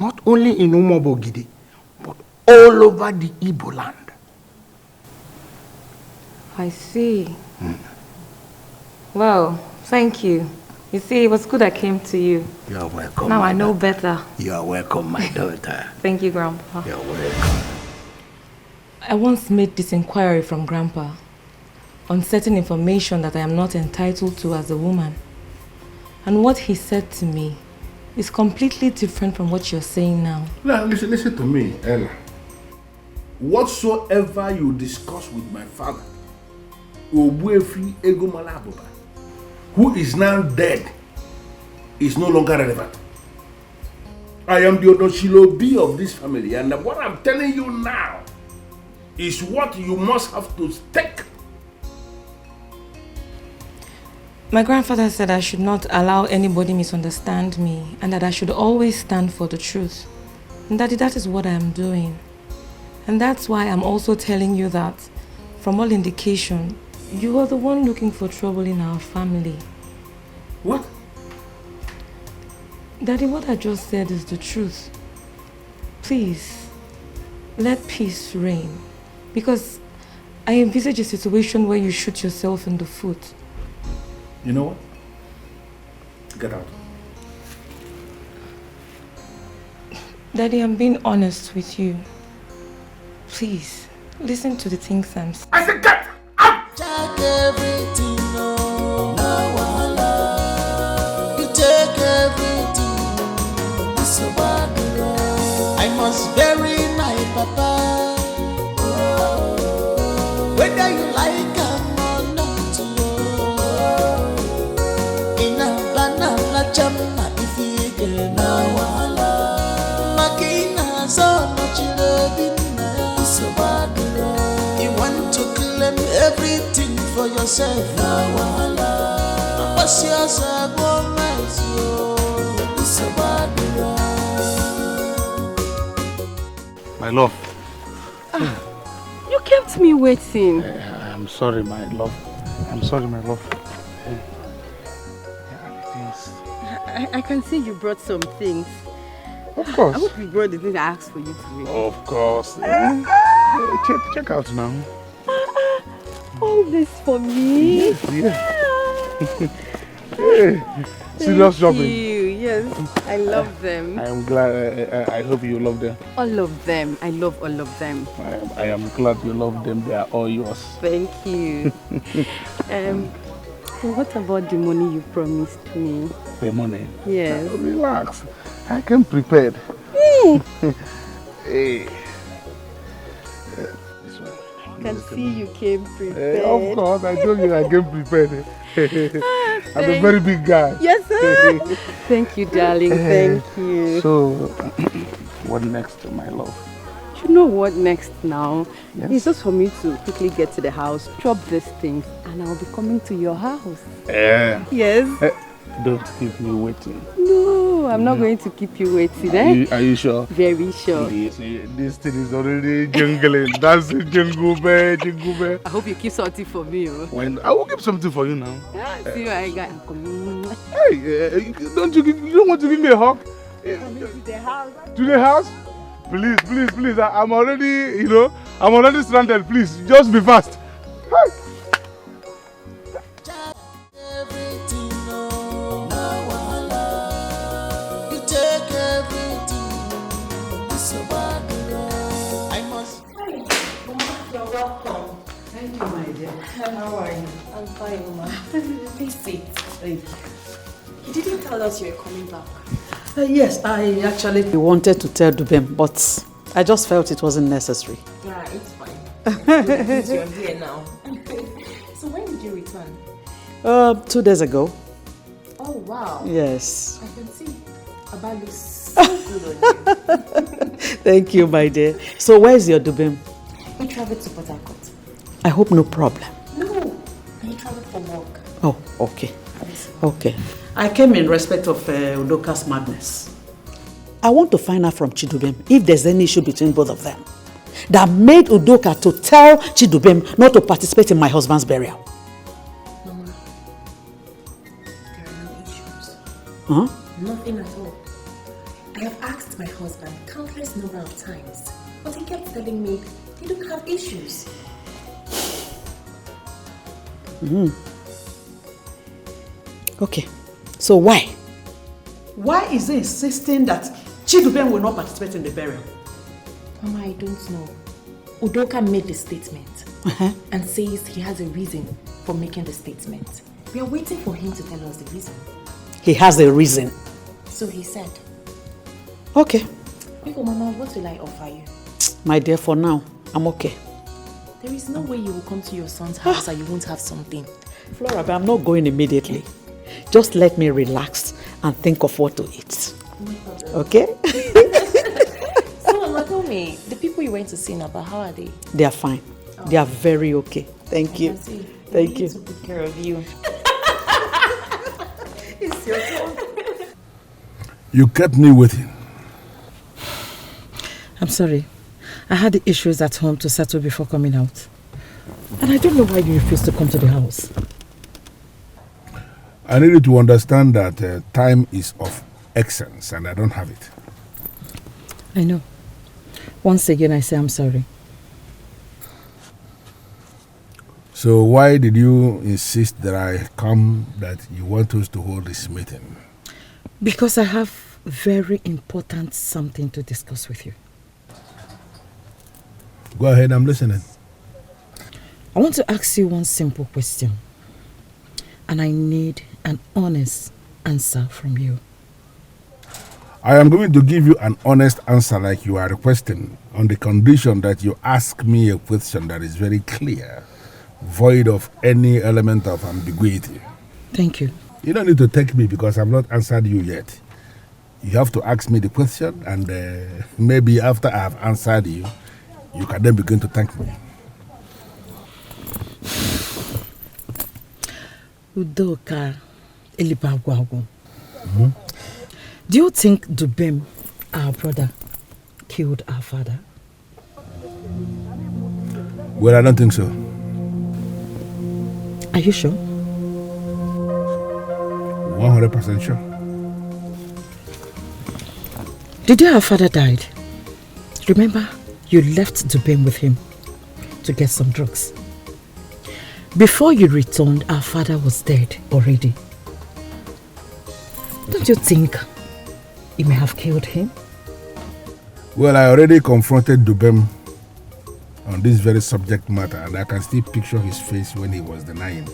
not only in Umobogidi, but all over the Igbo land. I see. Well, thank you. You see, it was good I came to you. You are welcome. Now I know better. You are welcome, my daughter. Thank you, Grandpa. You are welcome. I once made this inquiry from Grandpa on certain information that I am not entitled to as a woman. And what he said to me is completely different from what you're saying now. Now, listen to me, Ella. Whatsoever you discuss with my father, Obuefi Egomalaboba, who is now dead, is no longer relevant. I am the Odoshilobi of this family, and what I'm telling you now is what you must have to take. My grandfather said I should not allow anybody misunderstand me and that I should always stand for the truth. And Daddy, that is what I am doing. And that's why I'm also telling you that, from all indication, you are the one looking for trouble in our family. What? Daddy, what I just said is the truth. Please, let peace reign. Because I envisage a situation where you shoot yourself in the foot. You know what? Get out. Daddy, I'm being honest with you. Please, listen to the things I'm saying. I said get! Check everything, no wahala. You take everything, it's a bad road. I must bury my papa, whether you like him or not. In a banana chama, if you get no wahala. Makina so much loving, it's a bad road. You want to claim everything for yourself, no wahala. What's yours, I go mess you. It's a bad road. My love. You kept me waiting. I'm sorry, my love. I'm sorry, my love. I can see you brought some things. Of course. I hope you brought the thing I asked for you to read. Of course. Check out now. All this for me? Yes. Hey, serious shopping. Thank you. Yes, I love them. I am glad. I hope you love them. All of them. I love all of them. I am glad you love them. They are all yours. Thank you. What about the money you promised me? The money? Yes. Relax. I came prepared. Hey. This one. I can see you came prepared. Of course, I told you I came prepared. I'm a very big guy. Yes, sir. Thank you, darling. Thank you. So, what next, my love? You know what next now? Yes. It's just for me to quickly get to the house, chop these things, and I'll be coming to your house. Yeah. Yes. Don't keep me waiting. No, I'm not going to keep you waiting. Eh? Are you sure? Very sure. This thing is already jingling. That's a jingle bell, jingle bell. I hope you keep something for me. Oh. When I will keep something for you now. See what I got. Hey, you don't want to give me a hug? To the house? Please. I'm already, I'm already stranded. Please, just be fast. Hey. Welcome. Thank you, my dear. How are you? I'm fine, Mama. Please sit. Thank you. You didn't tell us you were coming back. Yes, I actually wanted to tell Dubem, but I just felt it wasn't necessary. Yeah, it's fine. You're here now. So when did you return? 2 days ago. Oh, wow. Yes. I can see. Aba looks so good on you. Thank you, my dear. So where's your Dubem? He traveled to Port Harcourt. I hope no problem. No, he traveled for work. Oh, okay. Okay. I came in respect of Udoka's madness. I want to find out from Chidubem if there's any issue between both of them that made Udoka to tell Chidubem not to participate in my husband's burial. Mama, there are no issues. Huh? Nothing at all. I have asked my husband countless number of times, but he kept telling me they don't have issues. Okay. So why? Why is he insisting that Chidubem will not participate in the burial? Mama, I don't know. Udoka made the statement and says he has a reason for making the statement. We are waiting for him to tell us the reason. He has a reason. So he said. Okay. Biko, Mama, what will I offer you? My dear, for now, I'm okay. There is no way you will come to your son's house and you won't have something. Flora, but I'm not going immediately. Just let me relax and think of what to eat. Okay? So, Mama, tell me, the people you went to see Naba, how are they? They are fine. Oh. They are very okay. Thank you. Thank you. To take care of you. It's your turn. You kept me waiting. I'm sorry. I had the issues at home to settle before coming out. And I don't know why you refused to come to the house. I need you to understand that time is of essence and I don't have it. I know. Once again, I say I'm sorry. So why did you insist that I come, that you want us to hold this meeting? Because I have very important something to discuss with you. Go ahead, I'm listening. I want to ask you one simple question. And I need an honest answer from you. I am going to give you an honest answer like you are requesting, on the condition that you ask me a question that is very clear, void of any element of ambiguity. Thank you. You don't need to take me because I've not answered you yet. You have to ask me the question, and maybe after I have answered you, you can then begin to thank me. Udoka Elibagwago. Do you think Dubem, our brother, killed our father? Well, I don't think so. Are you sure? 100% sure. The day our father died, remember you left Dubem with him to get some drugs. Before you returned, our father was dead already. Don't you think he may have killed him? Well, I already confronted Dubem on this very subject matter, and I can still picture his face when he was denying.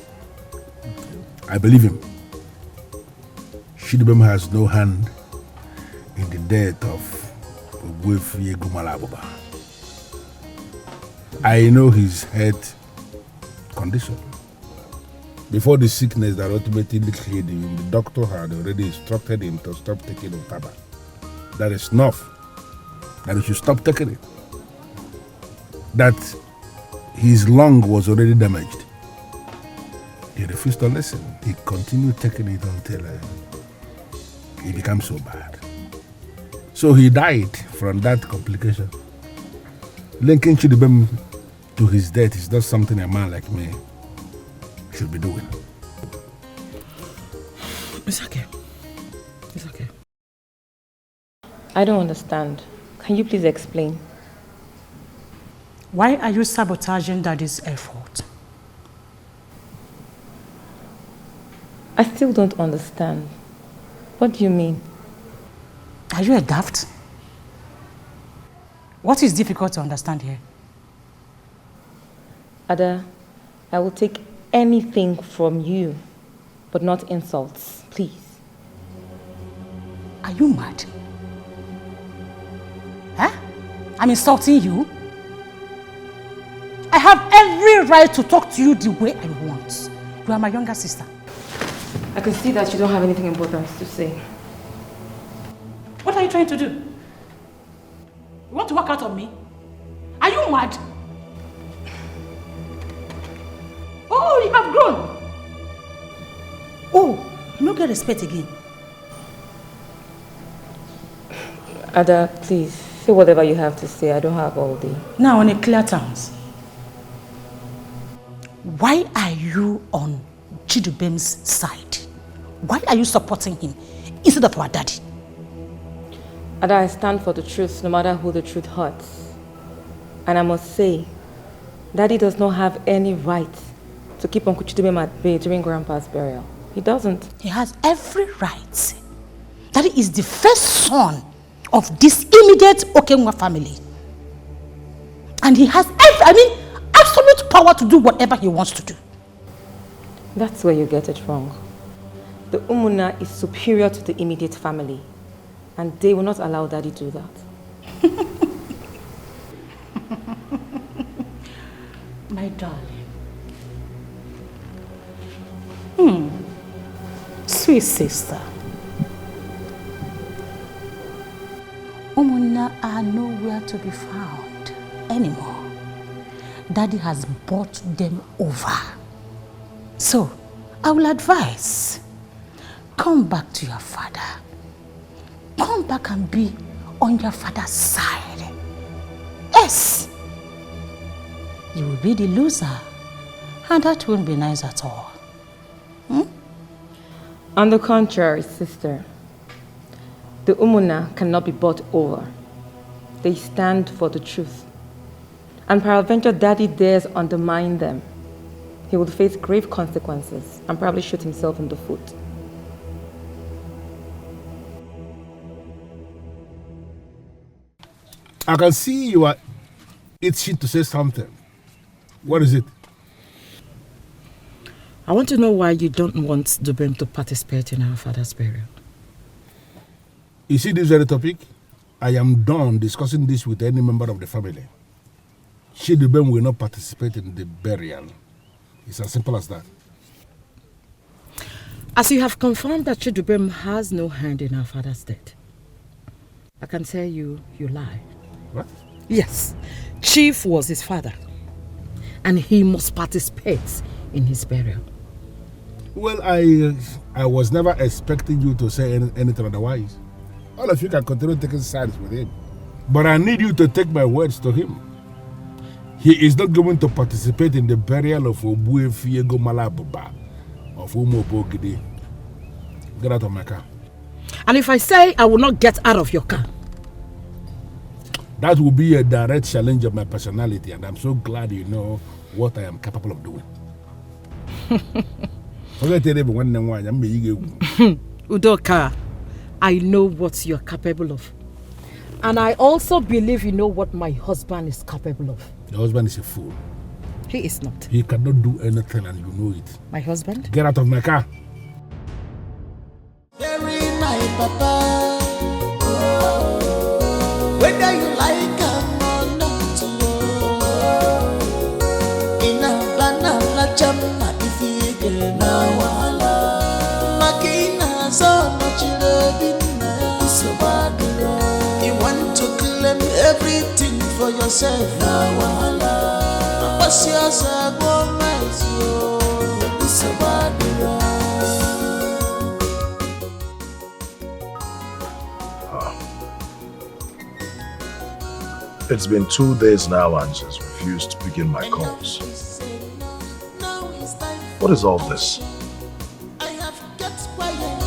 I believe him. Dubem has no hand in the death of Ugeze U.Ugeze. I know his health condition. Before the sickness that ultimately killed him, the doctor had already instructed him to stop taking Otaba. That is enough. That he should stop taking it. That his lung was already damaged. He refused to listen. He continued taking it until it became so bad. So he died from that complication. Linking Chidubem to his death is not something a man like me should be doing. It's okay. It's okay. I don't understand. Can you please explain? Why are you sabotaging Daddy's effort? I still don't understand. What do you mean? Are you a daft? What is difficult to understand here? Ada, I will take anything from you, but not insults, please. Are you mad? Huh? I'm insulting you? I have every right to talk to you the way I want. You are my younger sister. I can see that you don't have anything important to say. What are you trying to do? You want to walk out on me? Are you mad? Oh, you have grown. Oh, you don't get respect again. Ada, please, say whatever you have to say. I don't have all day. Now, on a clear terms, why are you on Chidubem's side? Why are you supporting him instead of our daddy? Ada, I stand for the truth, no matter who the truth hurts. And I must say, Daddy does not have any right to keep Uncle Chidubem at bay during Grandpa's burial. He doesn't. He has every right. Daddy is the first son of this immediate Okenwa family. And he has absolute power to do whatever he wants to do. That's where you get it wrong. The Umuna is superior to the immediate family. And they will not allow Daddy to do that. My darling. Sweet sister. Umuna are nowhere to be found anymore. Daddy has bought them over. So, I will advise, come back to your father. Come back and be on your father's side. Yes. You will be the loser. And that won't be nice at all. On the contrary, sister, the Umuna cannot be bought over. They stand for the truth. And peradventure Daddy dares undermine them. He will face grave consequences and probably shoot himself in the foot. I can see you are itching to say something. What is it? I want to know why you don't want Dubem to participate in our father's burial. You see this very topic? I am done discussing this with any member of the family. Dubem will not participate in the burial. It's as simple as that. As you have confirmed that Chidubem has no hand in our father's death, I can tell you, you lie. What? Yes. Chief was his father. And he must participate in his burial. Well, I was never expecting you to say anything otherwise. All of you can continue taking sides with him. But I need you to take my words to him. He is not going to participate in the burial of Ugeze U.Ugeze of Ugeze. Get out of my car. And if I say I will not get out of your car, That will be a direct challenge of my personality, and I'm so glad you know what I am capable of doing. Udoka, I know what you're capable of. And I also believe you know what my husband is capable of. Your husband is a fool. He is not. He cannot do anything and you know it. My husband? Get out of my car. Bury my papa. Whether you like him or not. In a banana chama if you get now. Makina so much loving. So bad. You want to claim everything for yourself. What's yours? So bad. It's been 2 days now and she's refused to begin my calls. What is all this? I have kept quiet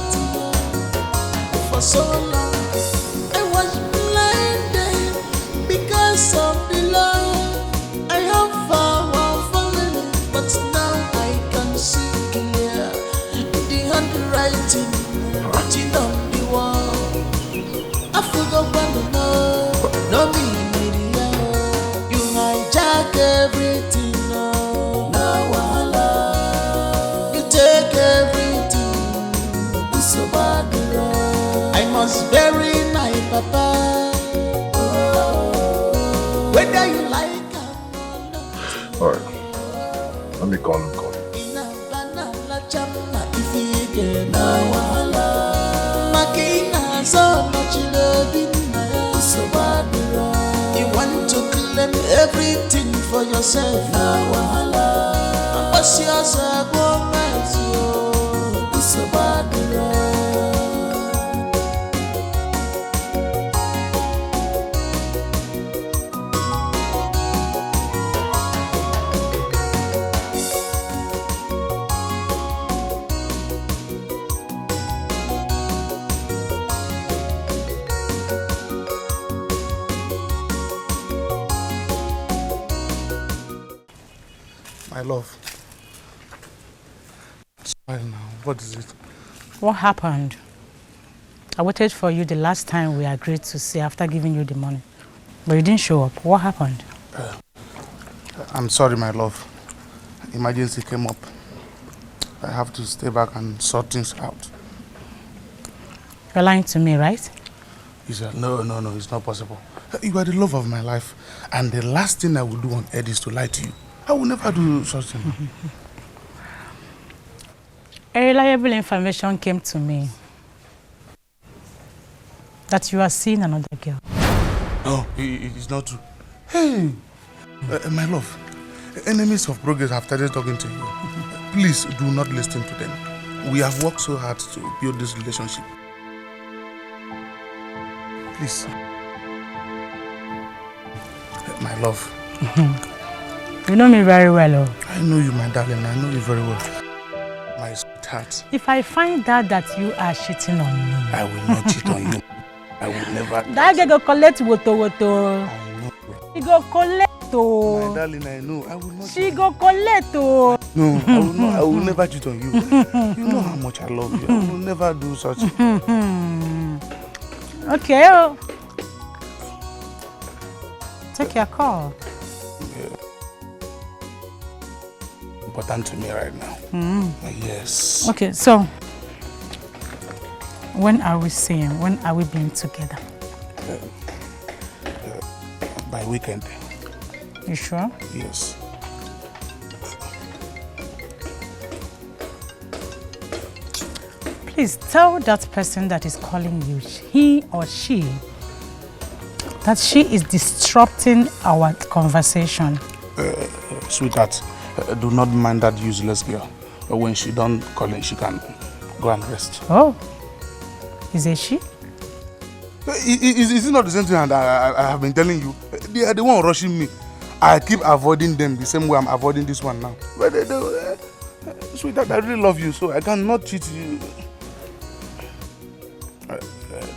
for so long. I was blinded because of the love I have fallen, but now I can see clear the handwriting written on the wall. I forgot when to know, no me. Everything now, you take everything. So bad, I must bury my papa. Whether you like him or not. Alright, let me call him. If you get Makina so much loving. So bad, you want to claim everything for yourself. What's yours? So bad. My love. It's fine now. What is it? What happened? I waited for you the last time we agreed to see after giving you the money. But you didn't show up. What happened? I'm sorry, my love. Emergency came up. I have to stay back and sort things out. You're lying to me, right? He said, no, it's not possible. You are the love of my life. And the last thing I will do on earth is to lie to you. I will never do such thing. A reliable information came to me that you are seeing another girl. No, it is not true. Hey, my love, enemies of progress have started talking to you. Please do not listen to them. We have worked so hard to build this relationship. Please. My love. You know me very well, oh. I know you, my darling. I know you very well. My sweetheart. If I find out that you are cheating on me, I will not cheat on you. I will never. That girl go collect woto. I know. She go collect. My darling, I know. I will not. She go collect. No, I will not. I will never cheat on you. You know how much I love you. I will never do such. Okay. Oh. Take your call. Yeah. Important to me right now. Yes. Okay, so when are we seeing? When are we being together? By weekend. You sure? Yes. Please tell that person that is calling you, he or she, that she is disrupting our conversation. Sweetheart, do not mind that useless girl. When she done calling, she can go and rest. Oh, is it she? Is it not the same thing that I have been telling you? They are the one rushing me. I keep avoiding them the same way I'm avoiding this one now. But sweetheart, I really love you, so I cannot cheat you.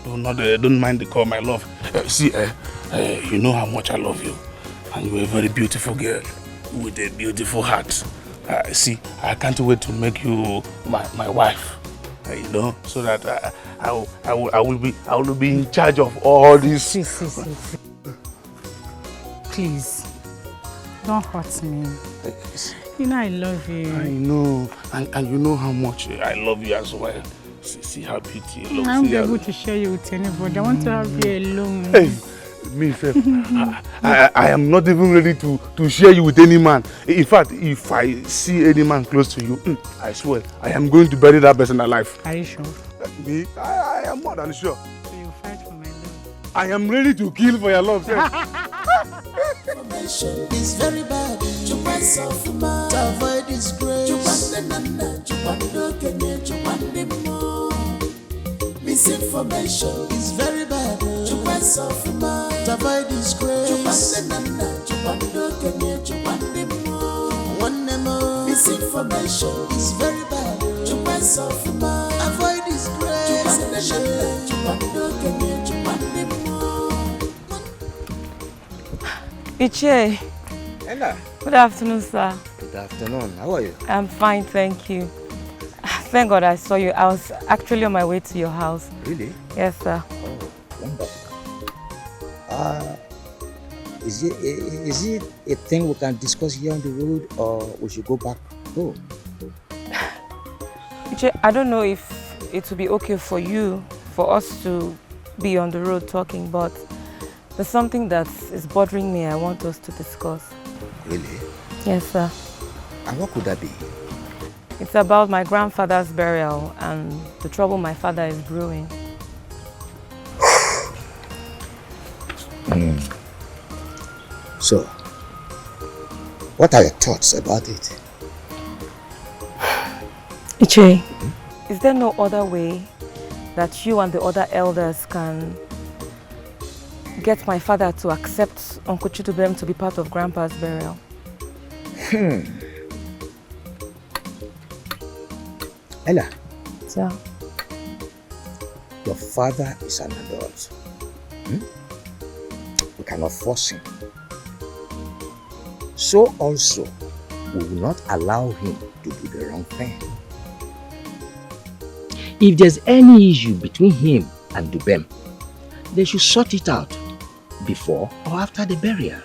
Don't mind the call, my love. See, You know how much I love you. And you're a very beautiful girl with a beautiful heart. See, I can't wait to make you my wife. You know, so that I will be in charge of all this. See. Please, don't hurt me. You know I love you. I know, and you know how much I love you as well. See how pretty you look. I won't be able to share you with anybody. I want to have you alone. Hey, me, I am not even ready to share you with any man. In fact, if I see any man close to you, I swear, I am going to bury that person alive. Are you sure? Me? I am more than sure. So you fight for my love? I am ready to kill for your love, sir. Information is very bad. To avoid disgrace. Misinformation is very bad. To avoid disgrace. Misinformation is very bad. Avoid disgrace. Iche. Ella. Good afternoon, sir. Good afternoon. How are you? I'm fine, thank you. Thank God I saw you. I was actually on my way to your house. Really? Yes, sir. Oh, wonderful. Is it a thing we can discuss here on the road, or we should go back home? Iche, I don't know if it will be okay for you, for us to be on the road talking, but there's something that is bothering me I want us to discuss. Really? Yes, sir. And what could that be? It's about my grandfather's burial and the trouble my father is brewing. So, what are your thoughts about it? Iche, is there no other way that you and the other elders can get my father to accept Uncle Chidubem to be part of Grandpa's burial? Ella. Sir. Your father is an adult. We cannot force him. So also, we will not allow him to do the wrong thing. If there's any issue between him and Dubem, they should sort it out before or after the burial.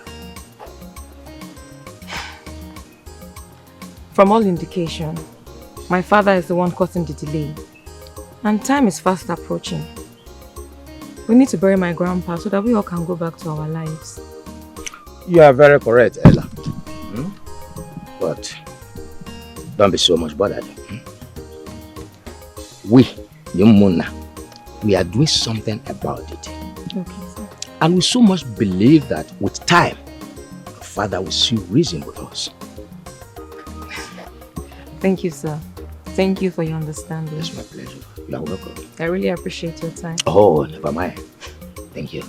From all indication, my father is the one causing the delay. And time is fast approaching. We need to bury my grandpa so that we all can go back to our lives. You are very correct, Ella. But don't be so much bothered. We, the Muna, we are doing something about it. Okay, sir. And we so much believe that with time, your father will see reason with us. Thank you, sir. Thank you for your understanding. It's my pleasure. You are welcome. I really appreciate your time. Oh, never mind. Thank you.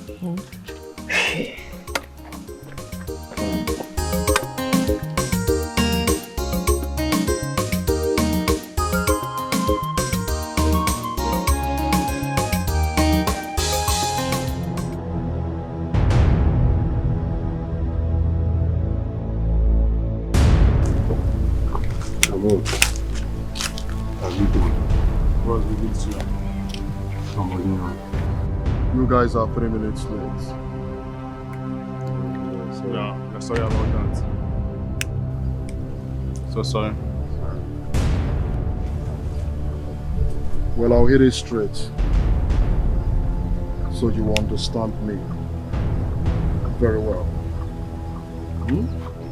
You guys are 3 minutes late. Yeah, sorry about that. So sorry. Well, I'll hit it straight, so you understand me very well.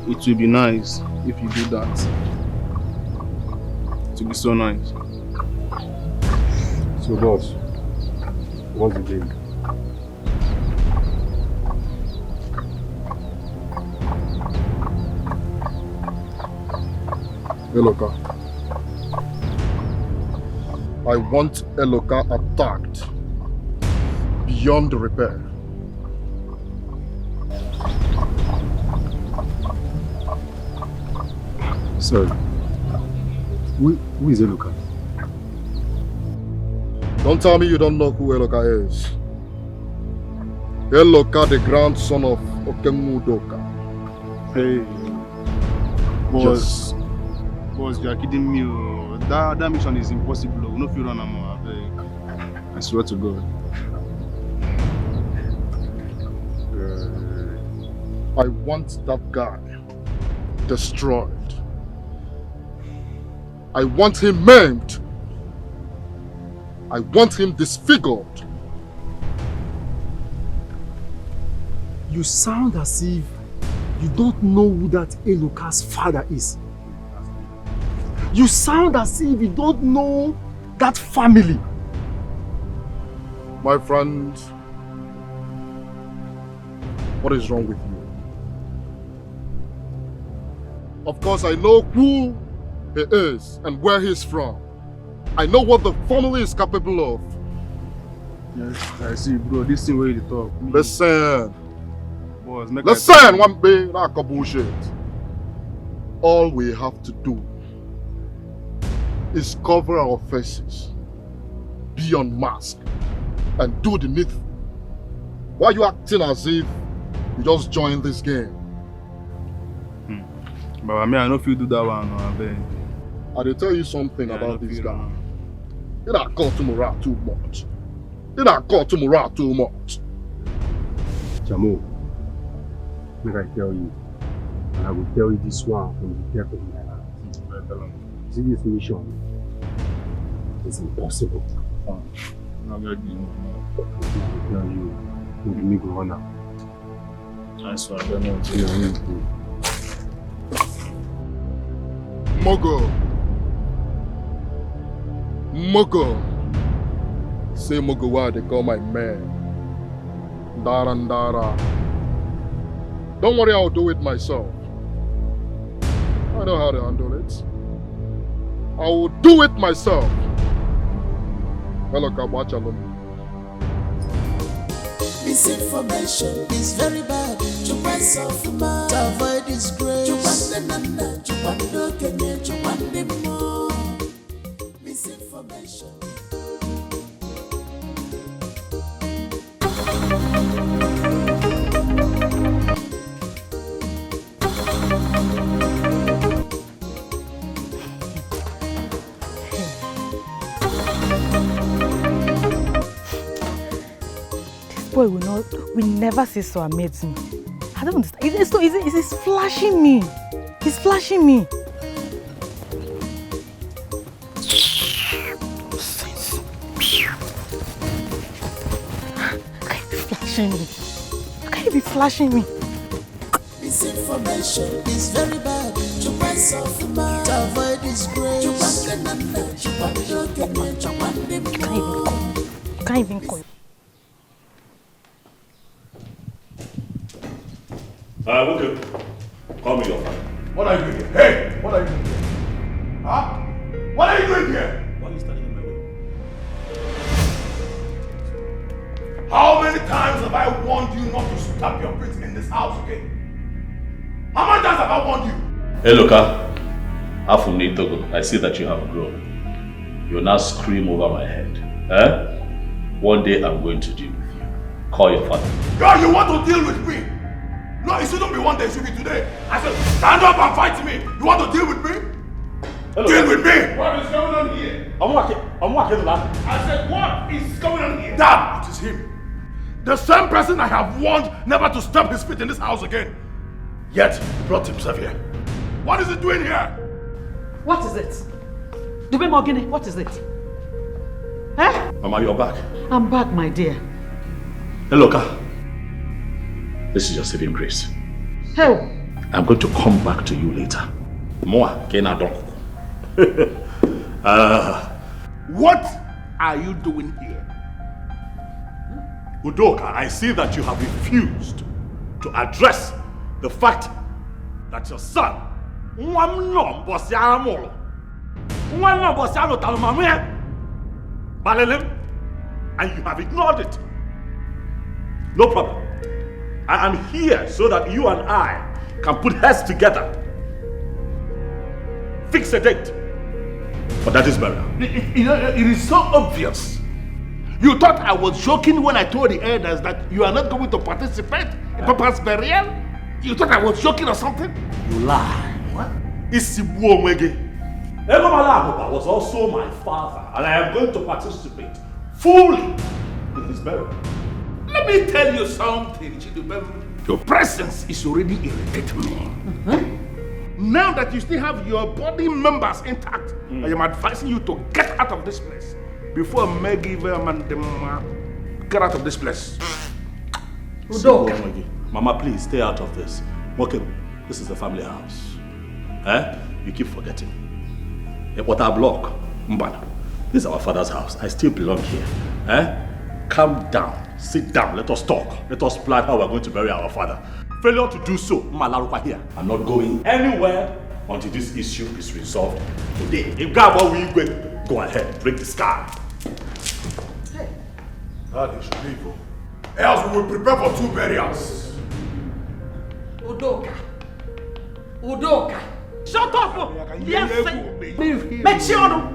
It will be nice if you do that. It will be so nice. So, boss, what's the deal? Eloka. I want Eloka attacked beyond repair. Sorry. Who is Eloka? Don't tell me you don't know who Eloka is. Eloka, the grandson of Okemudoka. Hey, boss. Yes. Boss, you are kidding me. That mission is impossible. No fear on I swear to God. I want that guy destroyed. I want him maimed. I want him disfigured. You sound as if you don't know who that Eloka's father is. You sound as if you don't know that family. My friend, what is wrong with you? Of course, I know who he is and where he's from. I know what the family is capable of. Yes, I see, bro. This thing where you talk. Listen. Boss, make Listen, one big like a bullshit. All we have to do is cover our faces, be unmasked, and do the needful. Why are you acting as if you just joined this game? But I mean, I know if you do that one, I will tell you something about this guy. He not call to morale too much. He not call to morale too much. Jamo, make I tell you, and I will tell you this one from the depth of my heart. See, this mission is impossible. I will tell you, we go on now. That's what I don't know. Mogo. Say Mogo, why they call my man. Dara. Don't worry, I'll do it myself. I know how to handle it. I will do it myself. Hello, Kabachalum. Misinformation is very bad. Chupa self-man to avoid disgrace. Chupa nana, chupa no Kenya, chupa more. Misinformation. Boy will never cease to amaze me. I don't understand. It's so easy. He's flashing me. He's flashing me. How can you be flashing me? Misinformation is very bad. Chupa self-man to avoid disgrace. Chupa nana, chupa no Kenya, chupa more. You can't even call. Okay. Call me your father. What are you doing here? Hey! What are you doing here? Huh? What are you doing here? Why are you standing in my way? How many times have I warned you not to stop your feet in this house, okay? How many times have I warned you? Hey, Loka. Togo, I see that you have grown. You now scream over my head. Eh? One day I'm going to deal with you. Call your father. God, you want to deal with me? No, it shouldn't be one day, it should be today. I said, stand up and fight me. You want to deal with me? Hello. Deal with me! What is going on here? I'm walking that. I said, what is going on here? Dad, it is him. The same person I have warned never to step his feet in this house again. Yet, he brought himself here. What is he doing here? What is it? Dube Morgini, what is it? Eh? Mama, you're back. I'm back, my dear. Hey, Loka. This is your saving grace. Hell. I'm going to come back to you later. Moa, Kena Don. What are you doing here? Udoka, I see that you have refused to address the fact that your son, and you have ignored it. No problem. I am here so that you and I can put heads together. Fix a date for that is burial. It is so obvious. You thought I was joking when I told the elders that you are not going to participate in Papa's burial? You thought I was joking or something? You lie. What? Papa was also my father, and I am going to participate fully in his burial. Let me tell you something, Chidubem. Your presence is already irritating me. Now that you still have your body members intact, I am advising you to get out of this place before Maggie and them get out of this place. Mama, please stay out of this. Okay, this is the family house. You keep forgetting. What I block, Mbana. This is our father's house. I still belong here. Calm down. Sit down. Let us talk. Let us plan how we're going to bury our father. Failure to do so, Malarupa here. I'm not going anywhere until this issue is resolved today. If God will go ahead, break the sky. That is leave. Else we will prepare for 2 burials. Udoka. Udoka. Shut up! Yes, Mechiano!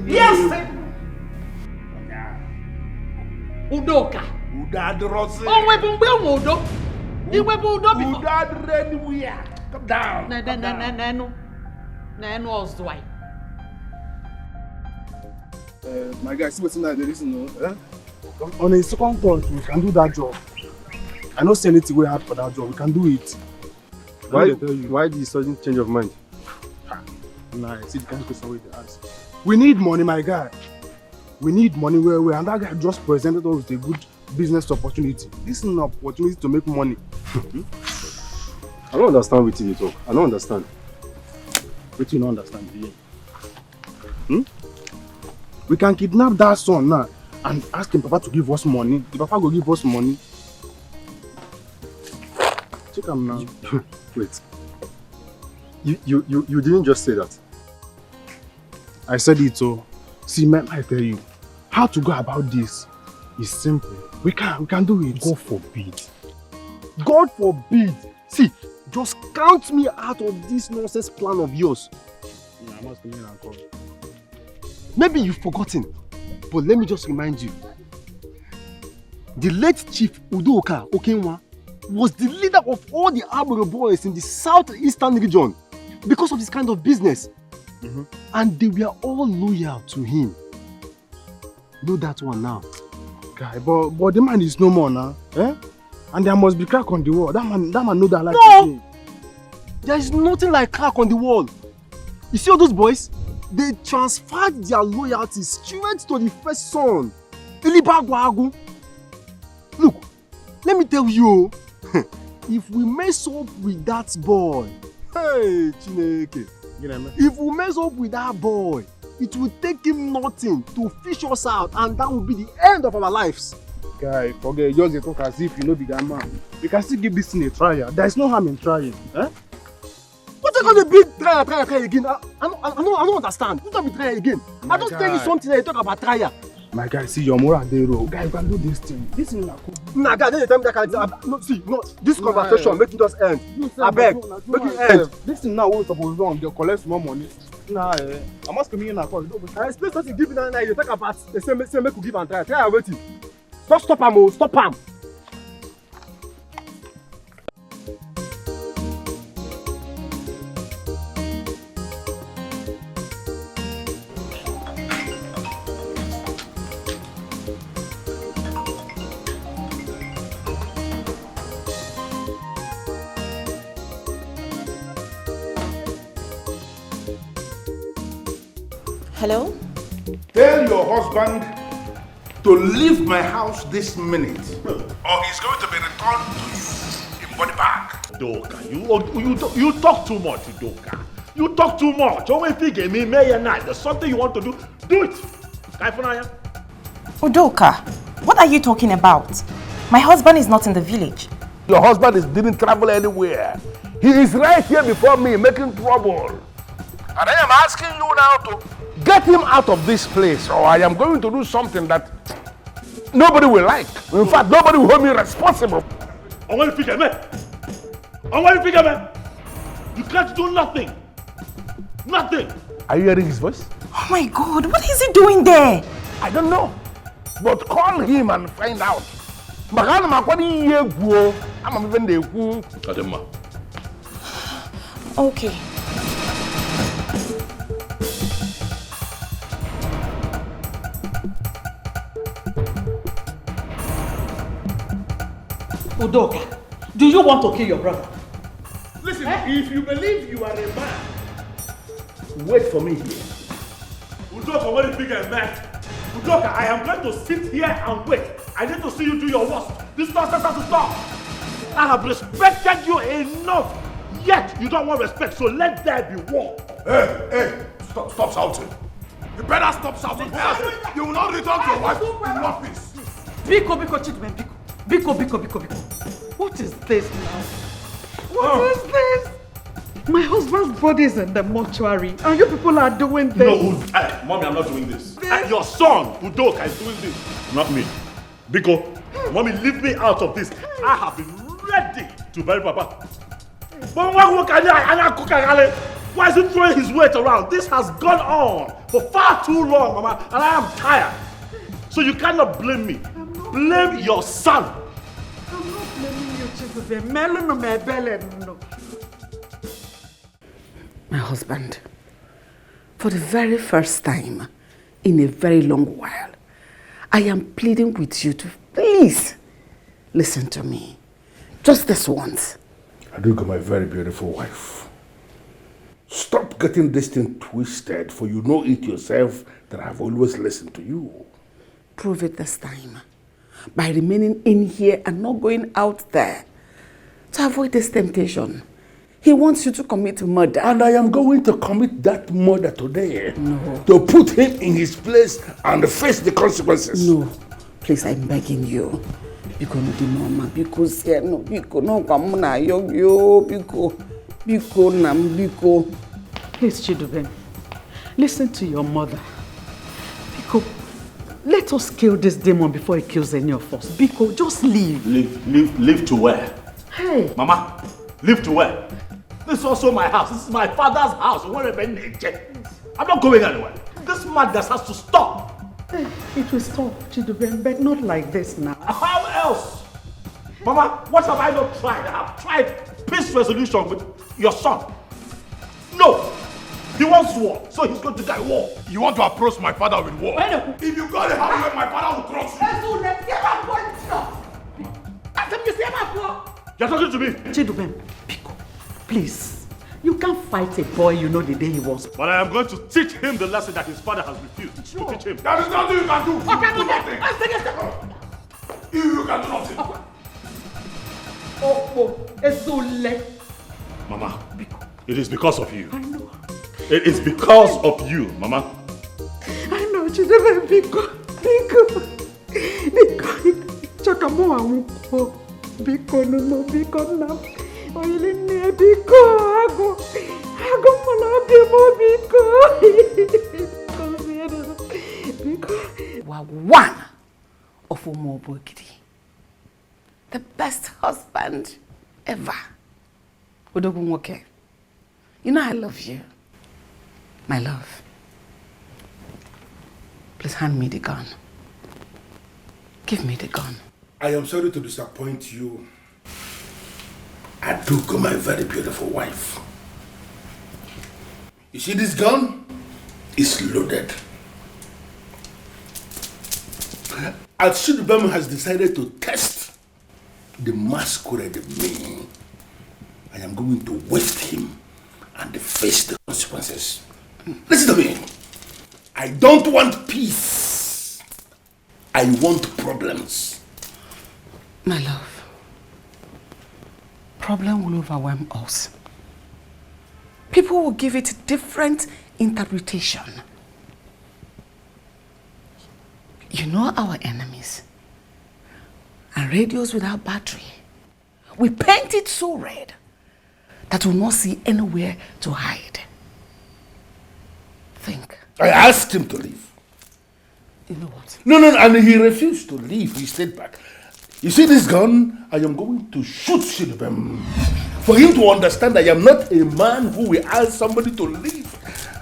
Yes! Udoka. Udadrose. Oh, we Udo. You were Udo before. Come down. Why? My guy, see what's in there is no. On a second thought, we can do that job. I don't say anything way hard for that job. We can do it. Why the sudden change of mind? Nah, see the kind of question with the answer. We need money, my guy. We need money where and that guy just presented us with a good business opportunity. This is an opportunity to make money. I don't understand what you talk. I don't understand. What you don't understand here? We can kidnap that son now and ask him Papa to give us money. The Papa will give us money. Check him now. Wait. You didn't just say that. I said it so. See, man, I tell you, how to go about this is simple. We can do it. God forbid. God forbid. See, just count me out of this nonsense plan of yours. Yeah, I must come in and call. Maybe you've forgotten, but let me just remind you. The late Chief Udoka Okenwa was the leader of all the Aboro boys in the southeastern region because of this kind of business. And they were all loyal to him. Know that one now. Guy, but the man is no more now. And there must be crack on the wall. That man know that like no! There is nothing like crack on the wall. You see all those boys? They transferred their loyalty straight to the first son. Elibagwagu. Look, let me tell you, if we mess up with that boy, hey, Chineke, if we mess up with that boy, it will take him nothing to fish us out, and that will be the end of our lives. Guy, forget, just talk as if you know the guy man. We can still give this thing a try. There is no harm in trying. What are you going to be try again? I don't understand. What are we trying again? I just tell you something that you talk about try. My guy, see your moral day roll. Guy, you can do this thing. This thing is cool. Nah, guy, then you tell me that kind no, see, no, this conversation make it just end. I beg, make it end. This thing now we supposed to run. They collect more money. Nah, I must come in and call. I explain something give me now. You talk about the same make you give and try. Try waiting. Stop am, stop am. Hello? Tell your husband to leave my house this minute, or he's going to be returned to you in body bag. Doka, you talk too much, Doka. You talk too much. Only think me, May and night. There's something you want to do it. Udoka, what are you talking about? My husband is not in the village. Your husband didn't travel anywhere. He is right here before me, making trouble. And I am asking you now to get him out of this place, or I am going to do something that nobody will like. In fact, nobody will hold me responsible. You can't do nothing. Nothing. Are you hearing his voice? Oh my God, what is he doing there? I don't know. But call him and find out. Magana makwani yegwo. I'm even the who. Kadema. Okay. Udoka, do you want to kill your brother? Listen, if you believe you are a man, wait for me here. Udoka, what is big and mad? Udoka, I am going to sit here and wait. I need to see you do your worst. This nonsense has to stop. I have respected you enough. Yet you don't want respect, so let there be war. Hey, stop shouting. You better stop shouting. You will not return to your wife in one piece. Biko, Chitman, Biko. What is this now? What is this? My husband's body is in the mortuary, and you people are doing this. No, Mommy, I'm not doing this. Your son, Udoka, is doing this. Not me. Biko, Mommy, leave me out of this. I have been ready to bury Papa. But why is he throwing his weight around? This has gone on for far too long, Mama, and I am tired. So you cannot blame me. Blame your son. I'm not blaming you, Chizuve. My husband, for the very first time in a very long while, I am pleading with you to please listen to me. Just this once. Aduka, my very beautiful wife. Stop getting this thing twisted, for you know it yourself that I've always listened to you. Prove it this time by remaining in here and not going out there to avoid this temptation. He wants you to commit murder. And I am going to commit that murder today. No. To put him in his place and face the consequences. No. Please, I'm begging you. Biko no di mama, biko se no, biko no kwamuna yo, biko nam, biko. Please, Chiduben, listen to your mother. Biko, let us kill this demon before he kills any of us. Biko, just leave. Leave to where? Hey. Mama, leave to where? This is also my house. This is my father's house. I'm not going anywhere. This madness has to stop. Hey, it will stop, Chiduben, but not like this now. How else? Mama, what have I not tried? I have tried peace resolution with your son. No. He wants war, so he's going to die war. You want to approach my father with war? If you go to hell, my father will cross you. You're talking to me? Chiduben, Biko, please. You can't fight a boy you know the day he was. But I am going to teach him the lesson that his father has refused to teach him. That is nothing you can do. Okay, do nothing. You can do nothing. Mama, it is because of you. I know. It is because of you, Mama. I know, Chiduben, Biko. Biko, no, Biko, no. Oiline, Biko, Ago, Biko. One of Umobogidi. The best husband ever. Udogunwoke. You know I love you. My love. Please hand me the gun. Give me the gun. I am sorry to disappoint you. Aduka, my very beautiful wife. You see this gun? It's loaded. Al-Shidubem has decided to test the masquerade in me. I am going to waste him and face the consequences. Listen to me. I don't want peace. I want problems. My love, problem will overwhelm us. People will give it different interpretation. You know our enemies. And radios without battery. We paint it so red that we'll not see anywhere to hide. Think. I asked him to leave. You know what? No, and he refused to leave. He stayed back. You see this gun? I am going to shoot Shidubem. For him to understand I am not a man who will ask somebody to leave.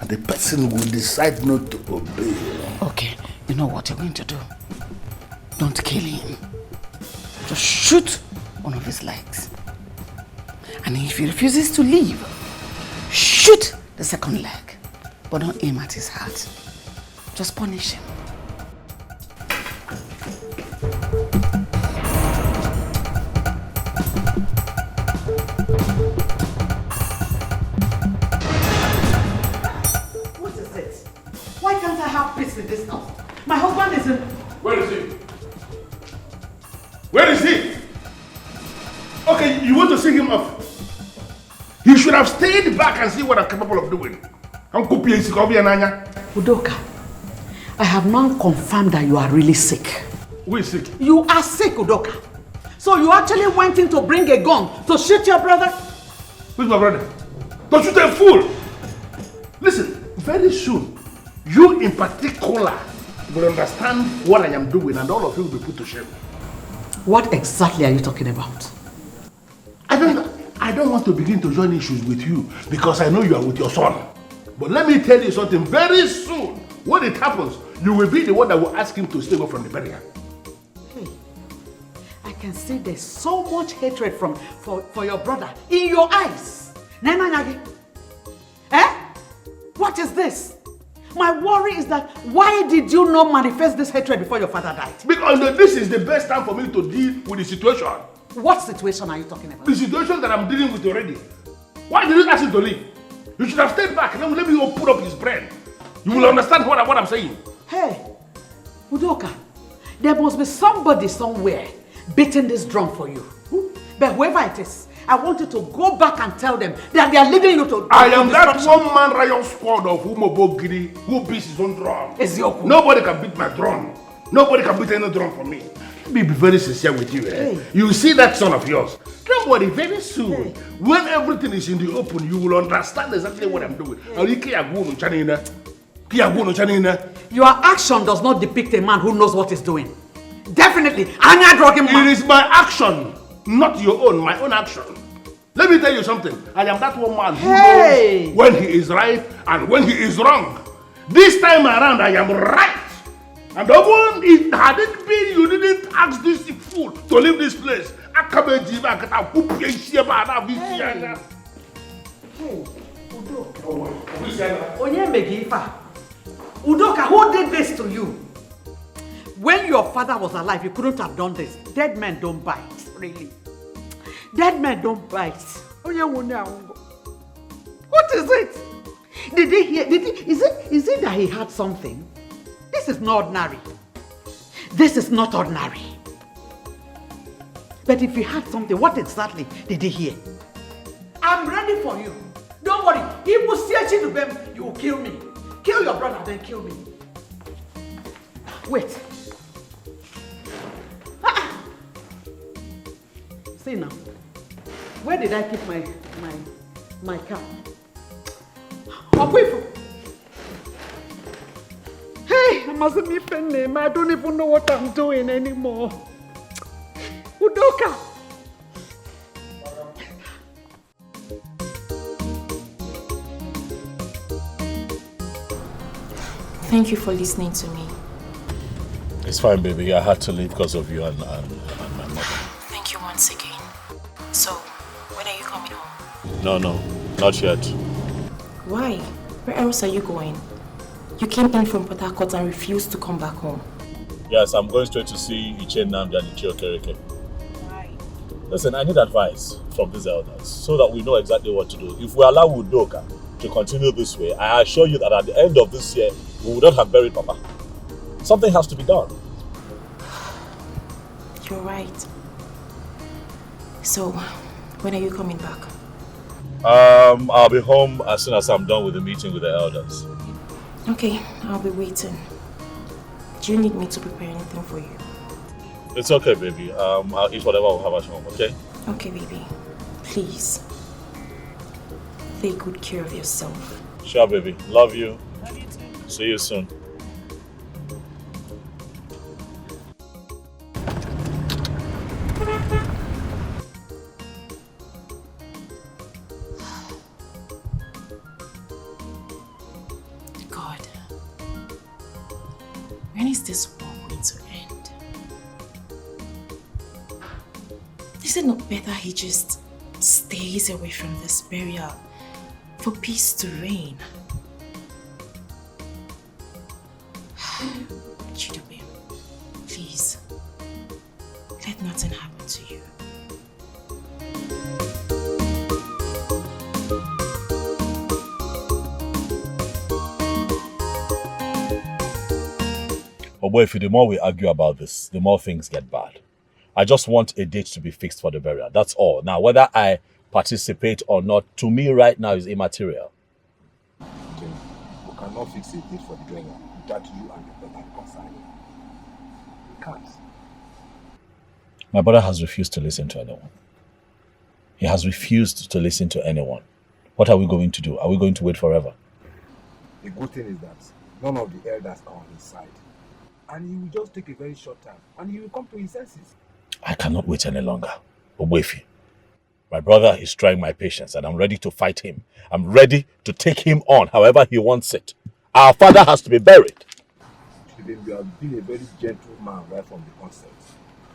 And the person will decide not to obey. Okay, you know what you're going to do? Don't kill him. Just shoot one of his legs. And if he refuses to leave, shoot the second leg. But don't aim at his heart. Just punish him. What is it? Why can't I have peace in this house? My husband is in... Where is he? Where is he? Okay, you want to see him off? You should have stayed back and see what I'm capable of doing. Udoka, I have now confirmed that you are really sick. Who is sick? You are sick, Udoka. So you actually went in to bring a gun to shoot your brother? Who's my brother? Don't shoot a fool! Listen, very soon, you in particular will understand what I am doing and all of you will be put to shame. What exactly are you talking about? I don't want to begin to join issues with you because I know you are with your son. But let me tell you something, very soon, when it happens, you will be the one that will ask him to stay away from the burial. Hey, I can see there's so much hatred for your brother in your eyes. Nana, eh? What is this? My worry is that why did you not manifest this hatred before your father died? Because this is the best time for me to deal with the situation. What situation are you talking about? The situation that I'm dealing with already. Why did you ask him to leave? You should have stayed back and then let me open up his brain. You will understand what I'm saying. Hey, Udoka, there must be somebody somewhere beating this drum for you. But whoever it is, I want you to go back and tell them that they are leading you to I am that one-man riot squad of Umobogiri who beats his own drum. Ezioku. Nobody can beat my drum. Nobody can beat any drum for me. Let me be very sincere with you. Hey. You see that son of yours. Don't worry, very soon, when everything is in the open, you will understand exactly what I'm doing. Your action does not depict a man who knows what he's doing. Definitely, it is my action, not your own, my own action. Let me tell you something. I am that one man who knows when he is right and when he is wrong. This time around, I am right. And the one, it hadn't been, you didn't ask this fool to leave this place. Hey, Udoka, who did this to you? When your father was alive, you couldn't have done this. Dead men don't bite, really. Dead men don't bite. What is it? Did he hear? Is it that he had something? This is not ordinary. This is not ordinary. But if he had something, what exactly did he hear? I'm ready for you. Don't worry. If you see you will kill me. Kill your brother, then kill me. Wait. See now. Where did I keep my cap? Hey, I mustn't be penning. I don't even know what I'm doing anymore. Udoka! Thank you for listening to me. It's fine, baby. I had to leave because of you and my mother. Thank you once again. So, when are you coming home? No, not yet. Why? Where else are you going? You came in from Port Harcourt and refused to come back home. Yes, I'm going straight to see Iche Nnamdi and Iche Okereke. Why? Listen, I need advice from these elders so that we know exactly what to do. If we allow Udoka to continue this way, I assure you that at the end of this year, we would not have buried Papa. Something has to be done. You're right. So, when are you coming back? I'll be home as soon as I'm done with the meeting with the elders. Okay, I'll be waiting. Do you need me to prepare anything for you? It's okay, baby. I'll eat whatever we'll have at home, okay? Okay, baby. Please. Take good care of yourself. Sure, baby. Love you. Love you too. See you soon. God. When is this war going to end? Is it not better he just stays away from this burial for peace to reign? Chidube, please, let nothing happen to you. Oh boy, if the more we argue about this, the more things get bad. I just want a date to be fixed for the burial. That's all. Now, whether I participate or not, to me right now is immaterial. Okay. We cannot fix a date for the burial without you and your brother concerned. We can't. My brother has refused to listen to anyone. He has refused to listen to anyone. What are we going to do? Are we going to wait forever? The good thing is that none of the elders are on his side. And he will just take a very short time and he will come to his senses. I cannot wait any longer. Obuefi, my brother is trying my patience and I'm ready to fight him. I'm ready to take him on however he wants it. Our father has to be buried. You have been a very gentle man right from the onset.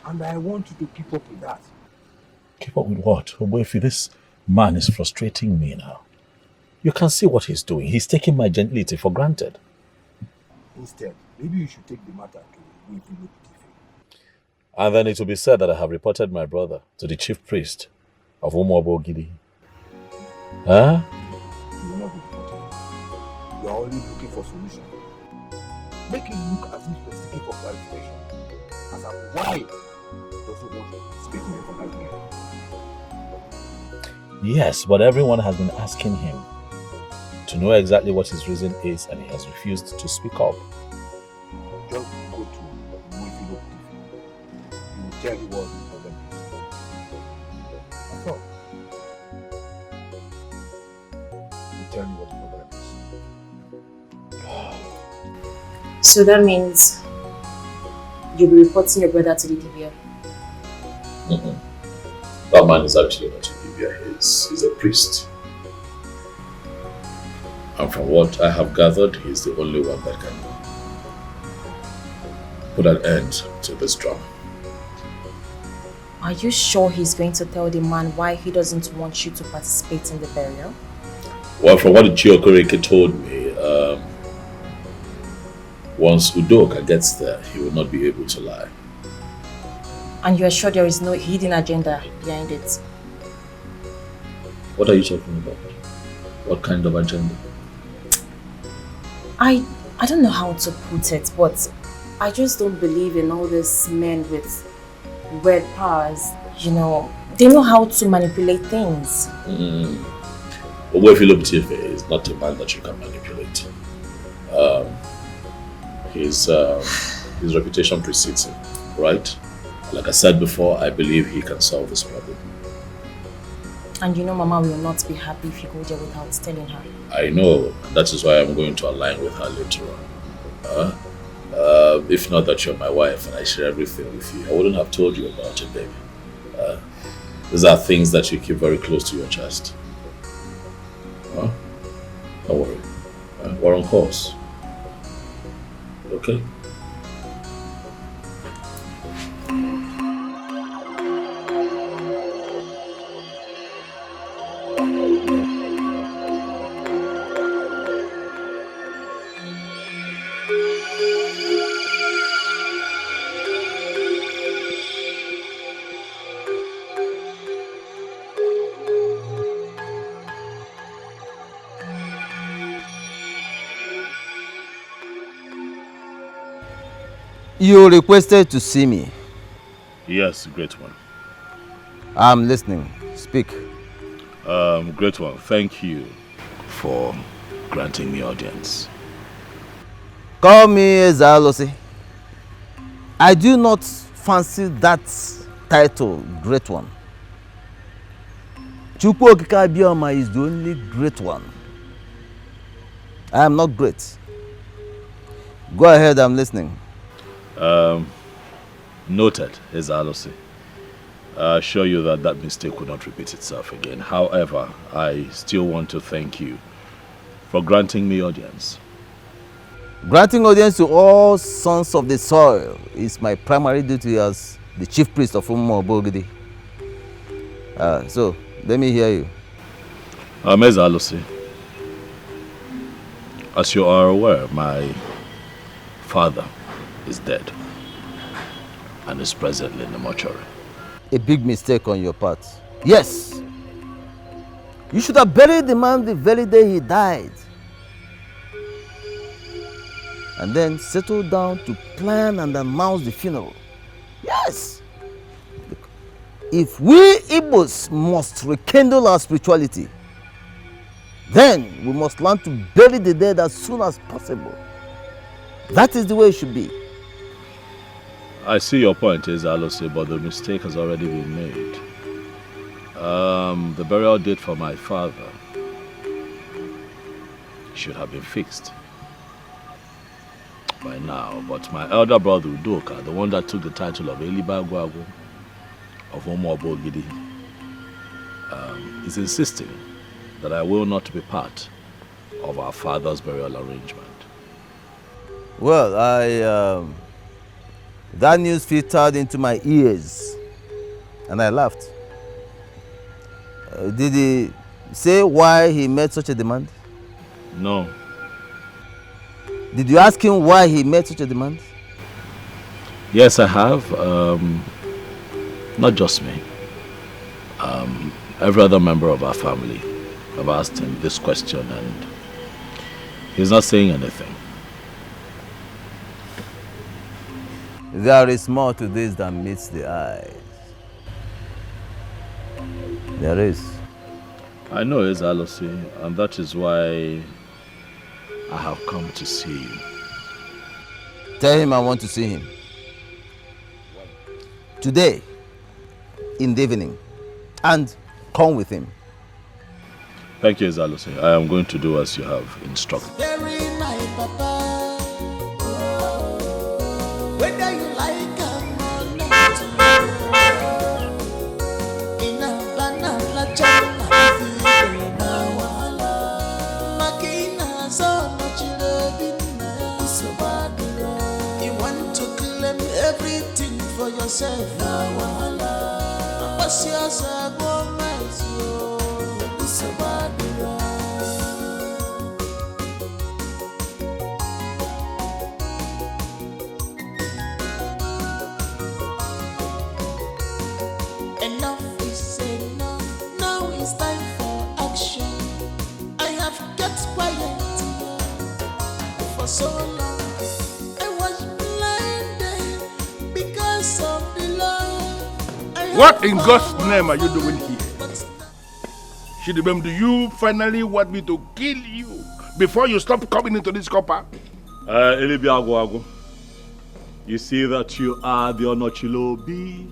And I want you to keep up with that. Keep up with what? Obuefi, this man is frustrating me now. You can see what he's doing. He's taking my gentility for granted. Instead, maybe you should take the matter to Wazico. And then it will be said that I have reported my brother to the chief priest of Ugeze. Huh? You will not be reported. You are only looking for solution. Make it look as if you're seeking for clarification. As to why doesn't want to speak to me for that reason. Yes, but everyone has been asking him to know exactly what his reason is and he has refused to speak up. Just go to Wazico. He will tell you what the problem is. That's all. He will tell you what the problem is. So that means you'll be reporting your brother to the DBA? That man is actually not a DBA, he's a priest. And from what I have gathered, he's the only one that can put an end to this drama. Are you sure he's going to tell the man why he doesn't want you to participate in the burial? Well, from what the Chiokoreke told me, once Udoka gets there, he will not be able to lie. And you are sure there is no hidden agenda behind it? What are you talking about? What kind of agenda? I don't know how to put it, but I just don't believe in all these men with weird powers. You know, they know how to manipulate things. But what if you look at Tife, he's not a man that you can manipulate. His reputation precedes him, right? Like I said before, I believe he can solve this problem. And you know Mama will not be happy if you go there without telling her. I know, and that is why I'm going to align with her later on. If not that you're my wife and I share everything with you, I wouldn't have told you about it, baby. These are things that you keep very close to your chest. Don't worry. We're on course. Okay? You requested to see me. Yes, great one. I'm listening. Speak. Great one. Thank you for granting me audience. Call me Ezalosi. I do not fancy that title, Great One. Chukwu Okike Abioma is the only great one. I am not great. Go ahead, I'm listening. Noted, Ezalosi. I assure you that that mistake will not repeat itself again. However, I still want to thank you for granting me audience. Granting audience to all sons of the soil is my primary duty as the chief priest of Ugeze. So, let me hear you. Ms. Alusi, as you are aware, my father is dead and is presently in the mortuary. A big mistake on your part. Yes! You should have buried the man the very day he died. And then settle down to plan and announce the funeral. Yes! If we Igbos must rekindle our spirituality, then we must learn to bury the dead as soon as possible. That is the way it should be. I see your point, Alusi, but the mistake has already been made. The burial date for my father should have been fixed by now, but my elder brother Udoka, the one that took the title of Elibagwago of Ugeze, is insisting that I will not be part of our father's burial arrangement. Well, that news filtered into my ears and I laughed. Did he say why he made such a demand? No. Did you ask him why he made such a demand? Yes, I have. Not just me. Every other member of our family. I've asked him this question and he's not saying anything. There is more to this than meets the eyes. There is. I know, Alusi, and that is why I have come to see you. Tell him I want to see him. Today, in the evening, and come with him. Thank you, Alusi. I am going to do as you have instructed. Bury my papa. Whether you like him or not. In a banana chana, Makina so much loving. So bad. You want to claim everything for yourself. What's yours? So bad. Enough is enough. Now it's time for action. I have kept quiet for so long. I was blinded because of the love. What in God's name are you doing here? Shidibem, do you finally want me to kill you before you stop coming into this copper? Elibiagwago, you see that you are the Onochilobi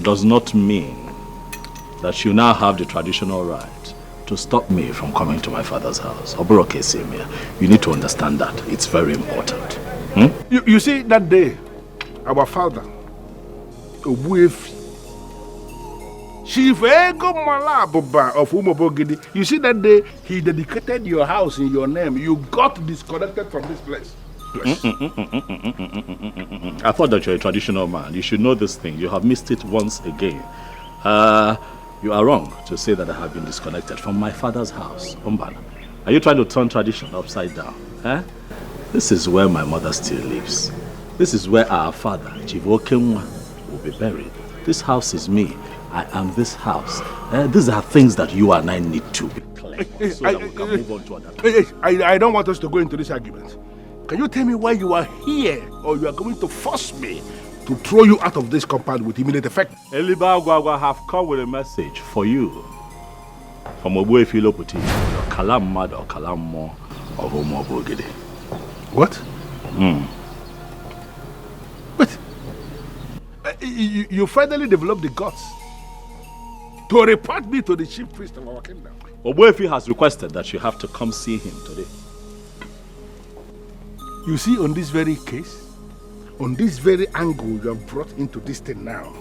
does not mean that you now have the traditional right to stop me from coming to my father's house. You need to understand that. It's very important. You see, that day, our father, Obuefi, Chief Ego Malabuba of Umobogidi, you see that day he dedicated your house in your name. You got disconnected from this place. I thought that you're a traditional man. You should know this thing. You have missed it once again. You are wrong to say that I have been disconnected from my father's house, Umbana. Are you trying to turn tradition upside down? This is where my mother still lives. This is where our father, Chief Okenwa, will be buried. This house is me. I am this house. These are things that you and I need to be clear so that we can move on to other things. I don't want us to go into this argument. Can you tell me why you are here, or you are going to force me to throw you out of this compound with immediate effect? Elibagwagwa have come with a message for you from Obuefi Loputi, Kalam Mad or Kalam Mo of Umobogede. What? But you finally developed the guts to report me to the chief priest of our kingdom. Obuefi has requested that you have to come see him today. You see, on this very case, on this very angle you have brought into this thing now,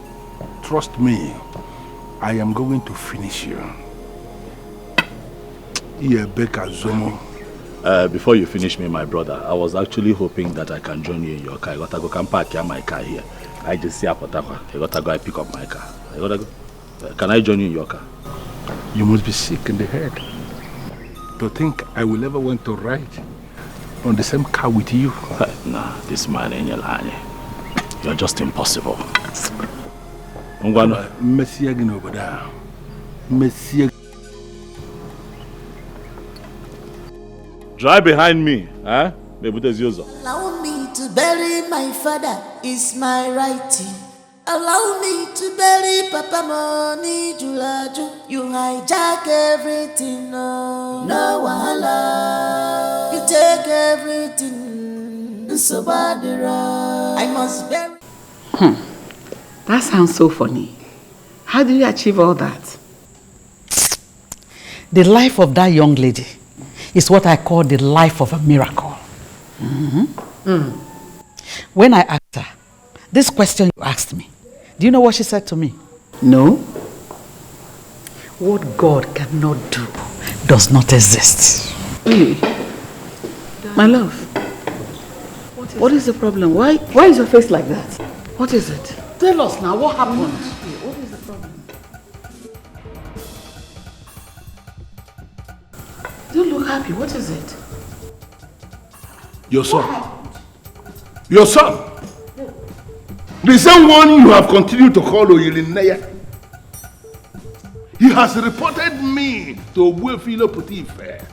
trust me, I am going to finish you. Before you finish me, my brother, I was actually hoping that I can join you in your car. I got to go park my car here. I just see Apotakwa. I gotta go. I pick up my car. I gotta go. Can I join you in your car? You must be sick in the head to think I will ever want to ride on the same car with you. Nah, this man ain't your line. You're just impossible. Messia over there. Messia. Drive behind me, huh? Allow me to bury my father is my right. Allow me to bury Papa Money Julaju. You hijack everything, no wahala. You take everything, so bad. I must bury. That sounds so funny. How did you achieve all that? The life of that young lady is what I call the life of a miracle. When I asked her this question you asked me, do you know what she said to me? No. What God cannot do does not exist. Really? My love, what is the problem? Why is your face like that? What is it? Tell us now, what happened? What is the problem? Don't look happy. What is it? Your son. Your son. The same one you have continued to call Oyelineya. He has reported me to Obuefilo Potife,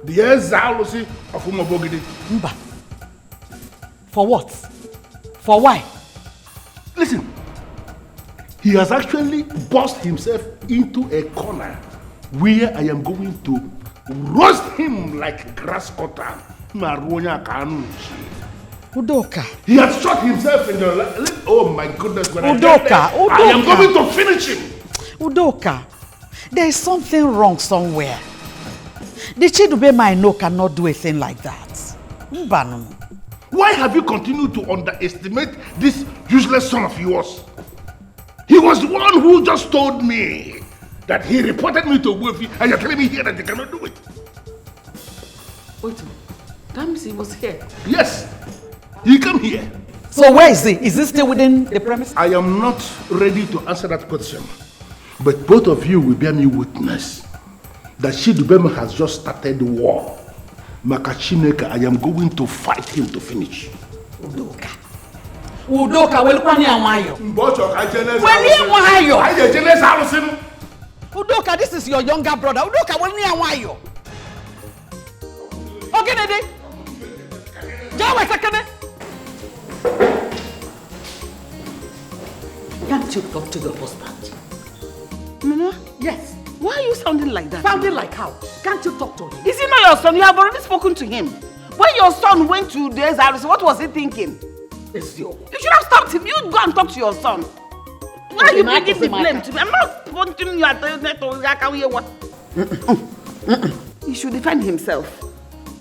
the ex-Zalosi of Umabogidi. Mba. For what? For why? Listen, he has actually bossed himself into a corner where I am going to roast him like grass cutter. Udoka. He has shot himself in the leg. Oh my goodness. Udoka. I am going to finish him. Udoka, there is something wrong somewhere. The Chidubema I know cannot do a thing like that. Mbano. Why have you continued to underestimate this useless son of yours? He was the one who just told me that he reported me to Wefi and you're telling me here that he cannot do it. Wait, that means he was here. Yes, he came here. So where is he? Is he still within the premise? I am not ready to answer that question. But both of you will bear me witness that Chidubema has just started the war. Makachineka, I am going to fight him to finish. Udoka. Udoka, welcome here, Mayo. Udoka, this is your younger brother. Udoka, welcome here, Mayo. Okay, Nede. Just wait a second. Can't you talk to your husband? Mama? Yes. Why are you sounding like that? Sounding like how? Can't you talk to him? Is he not your son? You have already spoken to him. When your son went to the SRC, what was he thinking? You should have stopped him. You go and talk to your son. Why are you bringing the blame to me? I'm not pointing you at the... He should defend himself.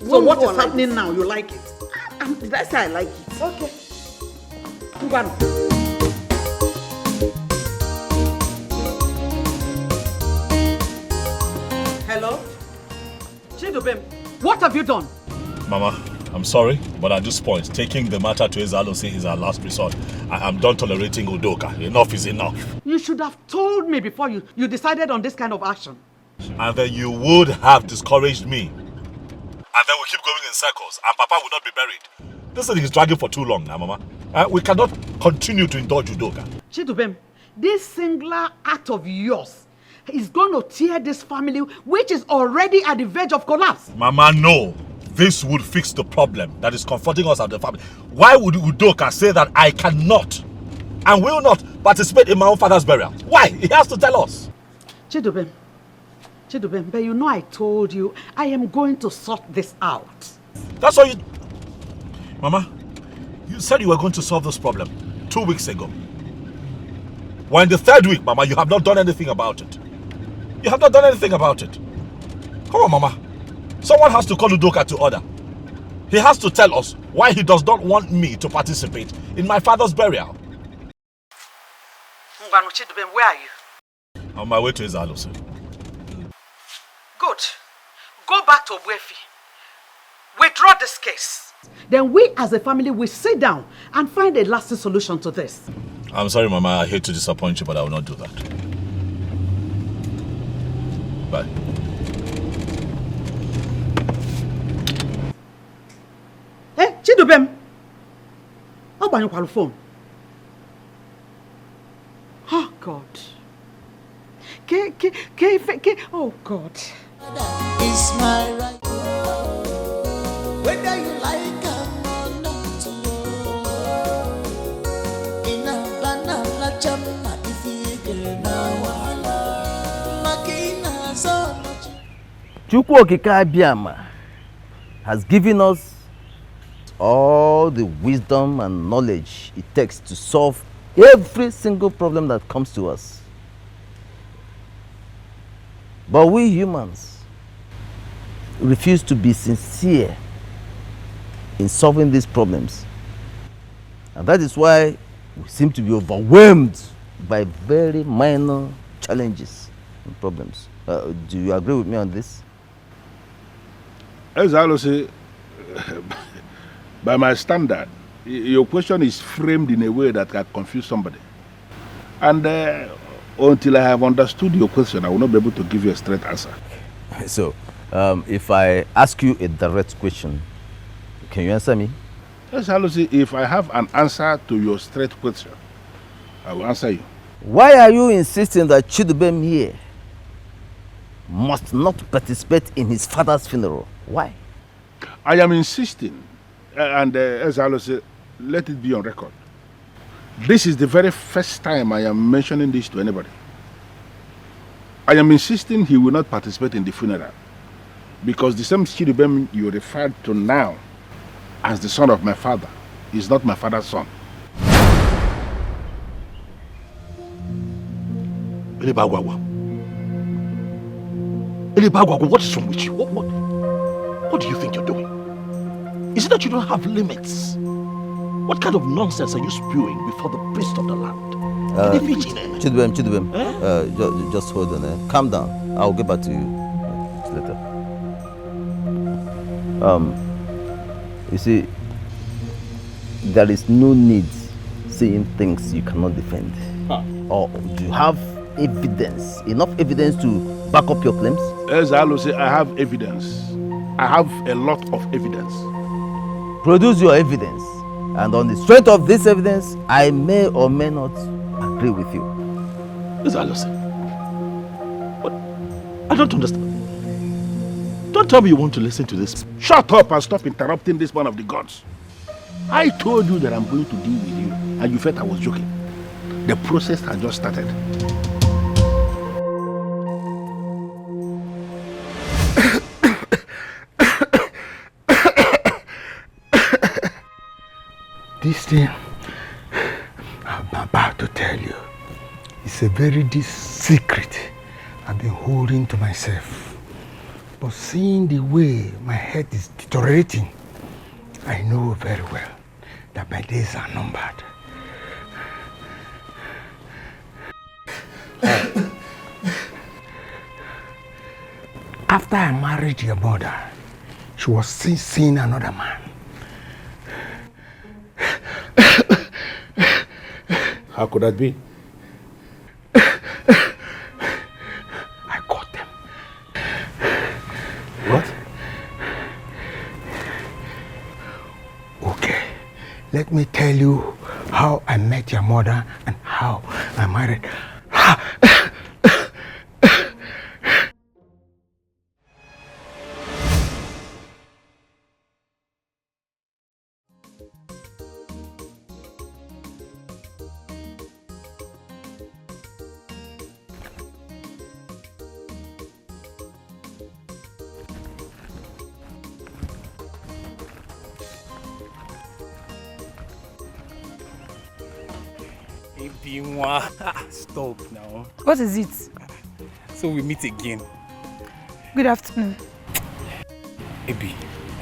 So what is happening now? You like it? Did I say I like it? Okay. Go on. Hello? Chidubem, what have you done? Mama, I'm sorry, but at this point, taking the matter to Ezalosi is our last resort. I'm done tolerating Udoka. Enough is enough. You should have told me before you decided on this kind of action. And then you would have discouraged me. And then we keep going in circles, and Papa will not be buried. This thing is dragging for too long now, Mama. We cannot continue to indulge Udoka. Chidubem, this singular act of yours is going to tear this family, which is already at the verge of collapse. Mama, no. This would fix the problem that is confronting us as the family. Why would Udoka say that I cannot and will not participate in my own father's burial? Why? He has to tell us. Chidubem, but you know I told you I am going to sort this out. That's all you... Mama, you said you were going to solve this problem 2 weeks ago. We're in the 3rd week, Mama. You have not done anything about it. You have not done anything about it. Come on, Mama. Someone has to call Udoka to order. He has to tell us why he does not want me to participate in my father's burial. Chidubem, where are you? On my way to Ezalosi. Good. Go back to Obuefi. Withdraw this case. then we as a family will sit down and find a lasting solution to this. I'm sorry, Mama. I hate to disappoint you, but I will not do that. Bye. Hey, Chidubem. How about your phone? Oh, God. Oh, God. It's my right. Whether you like or not, in a banana chama, if you get Makina so much. Chukwu Okike Abiama has given us all the wisdom and knowledge it takes to solve every single problem that comes to us. But we humans refuse to be sincere in solving these problems. And that is why we seem to be overwhelmed by very minor challenges and problems. Do you agree with me on this? As I say, by my standard, your question is framed in a way that can confuse somebody. And until I have understood your question, I will not be able to give you a straight answer. So, if I ask you a direct question, can you answer me? Yes, Alusi, if I have an answer to your straight question, I will answer you. Why are you insisting that Chidubem here must not participate in his father's funeral? Why? I am insisting, and as Alusi, let it be on record. This is the very first time I am mentioning this to anybody. I am insisting he will not participate in the funeral because the same Chidubem you referred to now as the son of my father is not my father's son. Elibagwagwa, what is wrong with you? What do you think you're doing? Is it that you don't have limits? What kind of nonsense are you spewing before the priest of the land? Chidubem, just hold on. Calm down. I'll get back to you later. You see, there is no need saying things you cannot defend. Or do you have evidence, enough evidence to back up your claims? As I will say, I have evidence. I have a lot of evidence. Produce your evidence. And on the strength of this evidence, I may or may not agree with you. What? I don't understand. Don't tell me you want to listen to this. Shut up and stop interrupting this man of the gods. I told you that I'm going to deal with you, and you felt I was joking. The process had just started. This thing I'm about to tell you is a very deep secret I've been holding to myself. But seeing the way my head is deteriorating, I know very well that my days are numbered. After I married your mother, she was seeing another man. How could that be? I caught them. What? Okay, let me tell you how I met your mother and how I married. Stop now. What is it? So we meet again. Good afternoon. Ebi,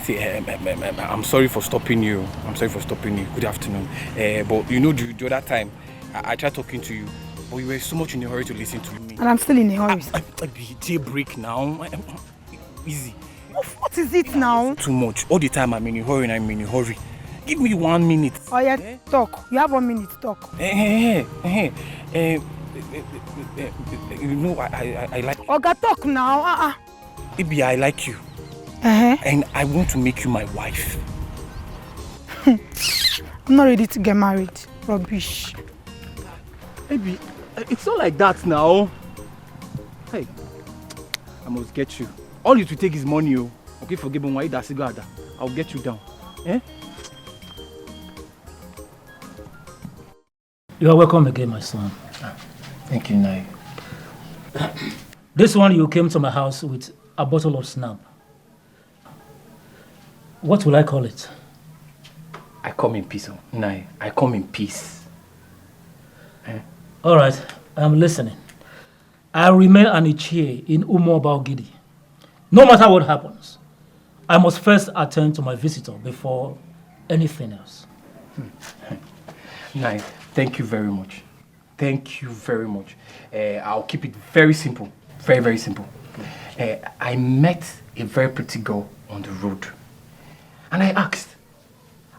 see, I'm sorry for stopping you. Good afternoon. But you know, the other time, I tried talking to you, but you were so much in a hurry to listen to me. And I'm still in a hurry. Ebi, take a break now. Easy. What is it now? Too much. All the time I'm in a hurry and I'm in a hurry. Give me 1 minute. Oh yeah, talk. You have 1 minute, talk. You know, I like... Oga, talk now. Ibi, I like you. And I want to make you my wife. I'm not ready to get married. Rubbish. Ibi, it's not like that now. Hey, I must get you. All you to take is money, oh. Okay, forgive me, why that cigar? I'll get you down. Eh? You are welcome again, my son. Thank you, Nai. This one you came to my house with a bottle of snap. What will I call it? I come in peace, Nai. I come in peace. Eh? All right, I'm listening. I remain an Ichie in Ugeze. No matter what happens, I must first attend to my visitor before anything else. Nai, thank you very much. Thank you very much. I'll keep it very simple. Very, very simple. I met a very pretty girl on the road. And I asked.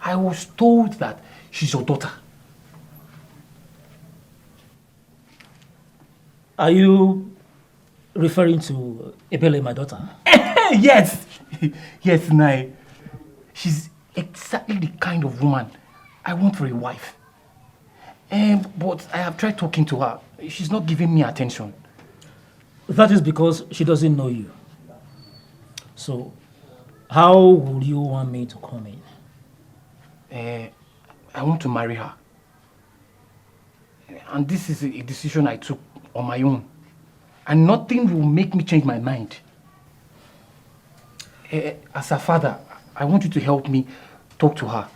I was told that she's your daughter. Are you referring to Ebele, my daughter? Yes! Yes, Nai. She's exactly the kind of woman I want for a wife. But I have tried talking to her. She's not giving me attention. That is because she doesn't know you. So, how would you want me to come in? I want to marry her. And this is a decision I took on my own. And nothing will make me change my mind. As a father, I want you to help me talk to her.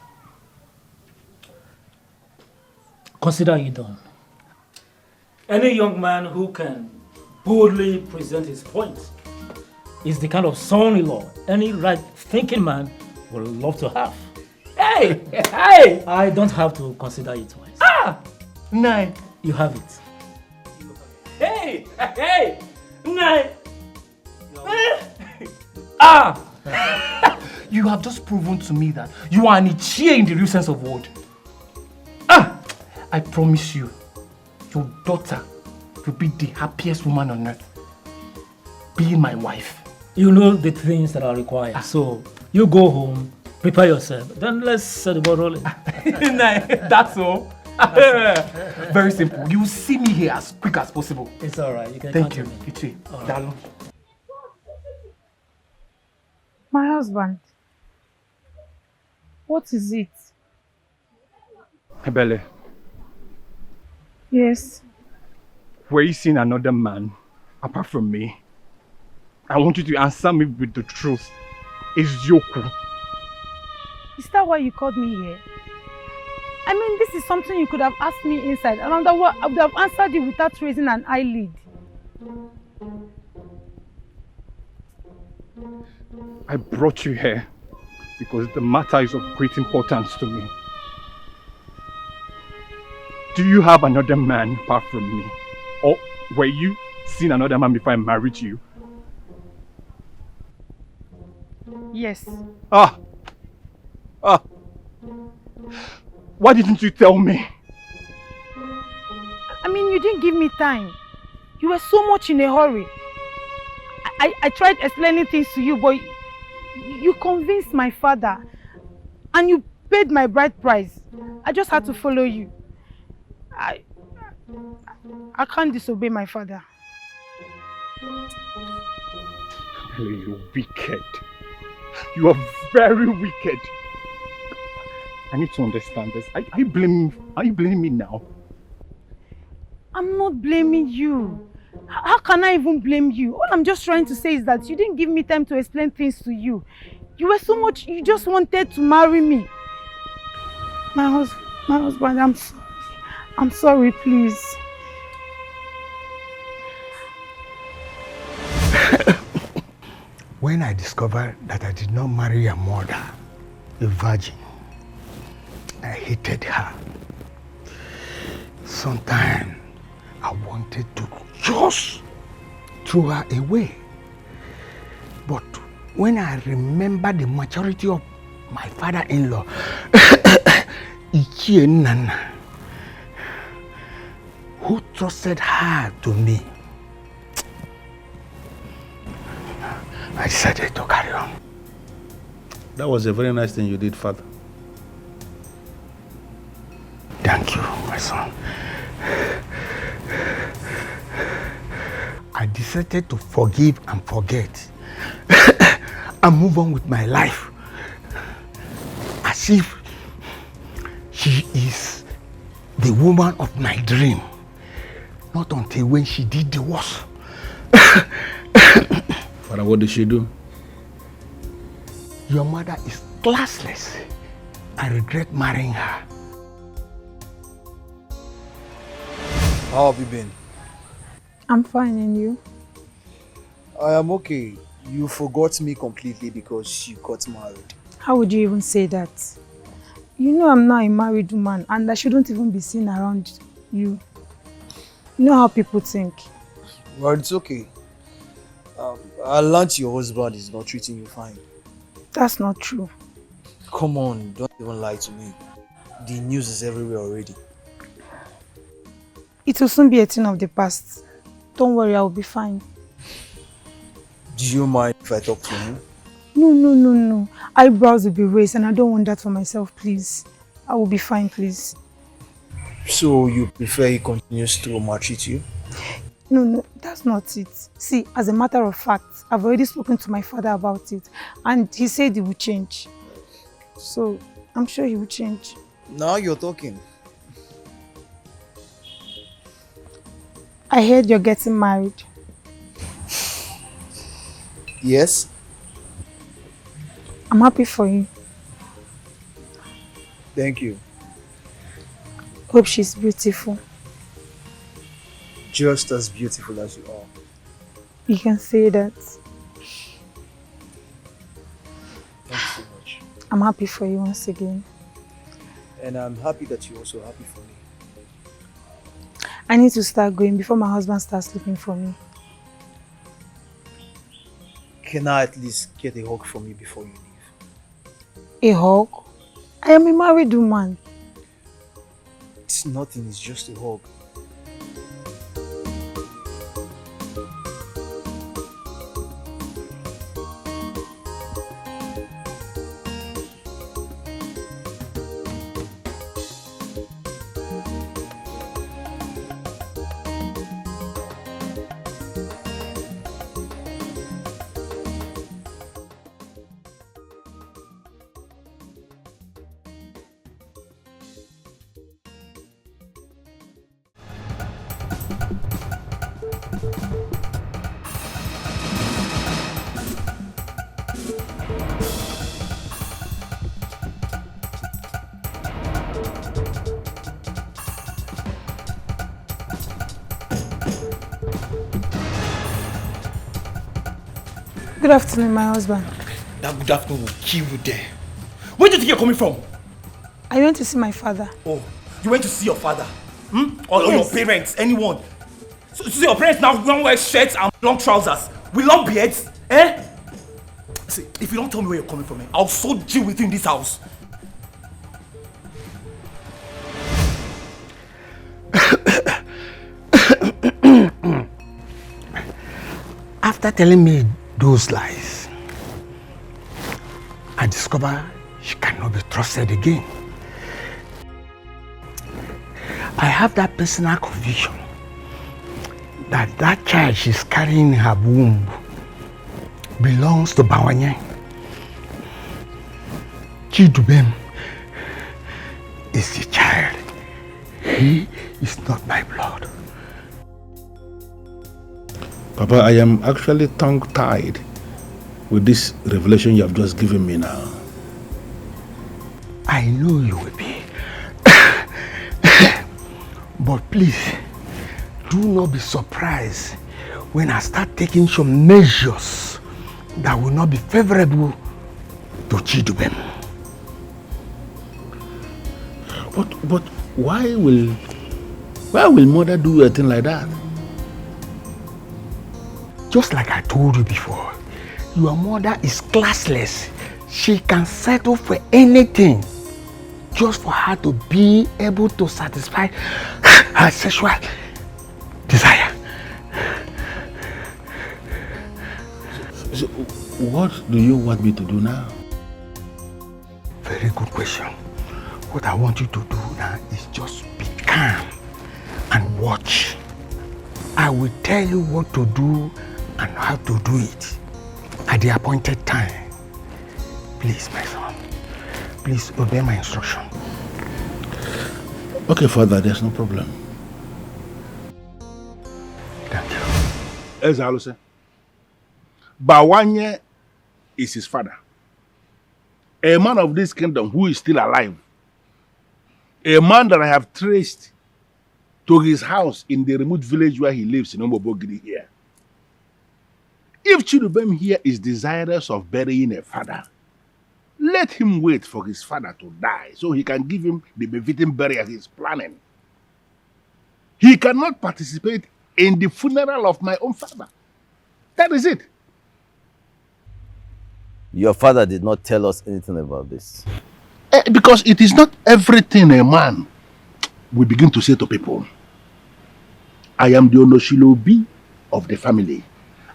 Consider it done. Any young man who can boldly present his point is the kind of son-in-law any right-thinking man would love to have. Hey! Hey! I don't have to consider it twice. Ah! Nai. You have it. Hey! Hey! Nai! Ah! You have just proven to me that you are an Ichie in the real sense of word. Ah! I promise you, your daughter will be the happiest woman on earth. Being my wife. You know the things that are required. So, you go home, prepare yourself, then let's set the ball rolling. That's all. Very simple. You will see me here as quick as possible. It's alright. You can Thank count you. on me. Ichie. All right. Darling. My husband. What is it? Ebele, Yes. were you seeing another man apart from me? I want you to answer me with the truth. Is Yoku? Is that why you called me here? I mean, this is something you could have asked me inside, and I would have answered you without raising an eyelid. I brought you here because the matter is of great importance to me. Do you have another man apart from me? Or were you seeing another man before I married you? Yes. Ah! Why didn't you tell me? I mean, you didn't give me time. You were so much in a hurry. I tried explaining things to you, but you convinced my father. And you paid my bride price. I just had to follow you. I can't disobey my father. You're wicked. You are very wicked. I need to understand this. Are you blaming me now? I'm not blaming you. How can I even blame you? All I'm just trying to say is that you didn't give me time to explain things to you. You were so much, you just wanted to marry me. My husband, I'm sorry. I'm sorry, please. When I discovered that I did not marry a mother, a virgin, I hated her. Sometimes I wanted to just throw her away. But when I remember the maturity of my father-in-law, Ichie Nana, who trusted her to me, I decided to carry on. That was a very nice thing you did, Father. Thank you, my son. I decided to forgive and forget and move on with my life as if she is the woman of my dream. Not until when she did the worst. Father, what did she do? Your mother is classless. I regret marrying her. How have you been? I'm fine, and you? I am okay. You forgot me completely because you got married. How would you even say that? You know I'm not a married woman and I shouldn't even be seen around you. You know how people think. Well, it's okay. I learned your husband is not treating you fine. That's not true. Come on, don't even lie to me. The news is everywhere already. It will soon be a thing of the past. Don't worry, I will be fine. Do you mind if I talk to him? No. Eyebrows will be raised and I don't want that for myself, please. I will be fine, please. So you prefer he continues to maltreat you? No, that's not it. See, as a matter of fact, I've already spoken to my father about it and he said he will change. So, I'm sure he will change. Now you're talking. I heard you're getting married. Yes? I'm happy for you. Thank you. Hope she's beautiful. Just as beautiful as you are. You can say that. Thank you so much. I'm happy for you once again. And I'm happy that you're also happy for me. I need to start going before my husband starts looking for me. Can I at least get a hug from you before you leave? A hug? I am a married woman. It's nothing, it's just a hug. Good afternoon, my husband. That good afternoon will kill you there. Where do you think you're coming from? I went to see my father. Oh, you went to see your father? Or Yes. your parents? Anyone? So your parents now wear shirts and long trousers with long beards? Eh? See, if you don't tell me where you're coming from, I'll so deal with you in this house. After telling me those lies, I discovered she cannot be trusted again. I have that personal conviction that that child she's carrying in her womb belongs to Bawanye. Chidubem is the child. He is not my blood. Papa, I am actually tongue-tied with this revelation you have just given me now. I know you will be. But please, do not be surprised when I start taking some measures that will not be favorable to Chidubem. But why will mother do a thing like that? Just like I told you before, Your mother is classless. She can settle for anything just for her to be able to satisfy her sexual desire. So, what do you want me to do now? Very good question. What I want you to do now is just be calm and watch. I will tell you what to do and how to do it at the appointed time. Please, my son, please obey my instruction. Okay, Father, there's no problem. Thank you. Ezaluse, Bawanye is his father. A man of this kingdom who is still alive. A man that I have traced to his house in the remote village where he lives in Omobogiri here. If Chidubem here is desirous of burying a father, let him wait for his father to die so he can give him the befitting burial he is planning. He cannot participate in the funeral of my own father. That is it. Your father did not tell us anything about this. Because it is not everything a man will begin to say to people. I am the Onoshilobi of the family.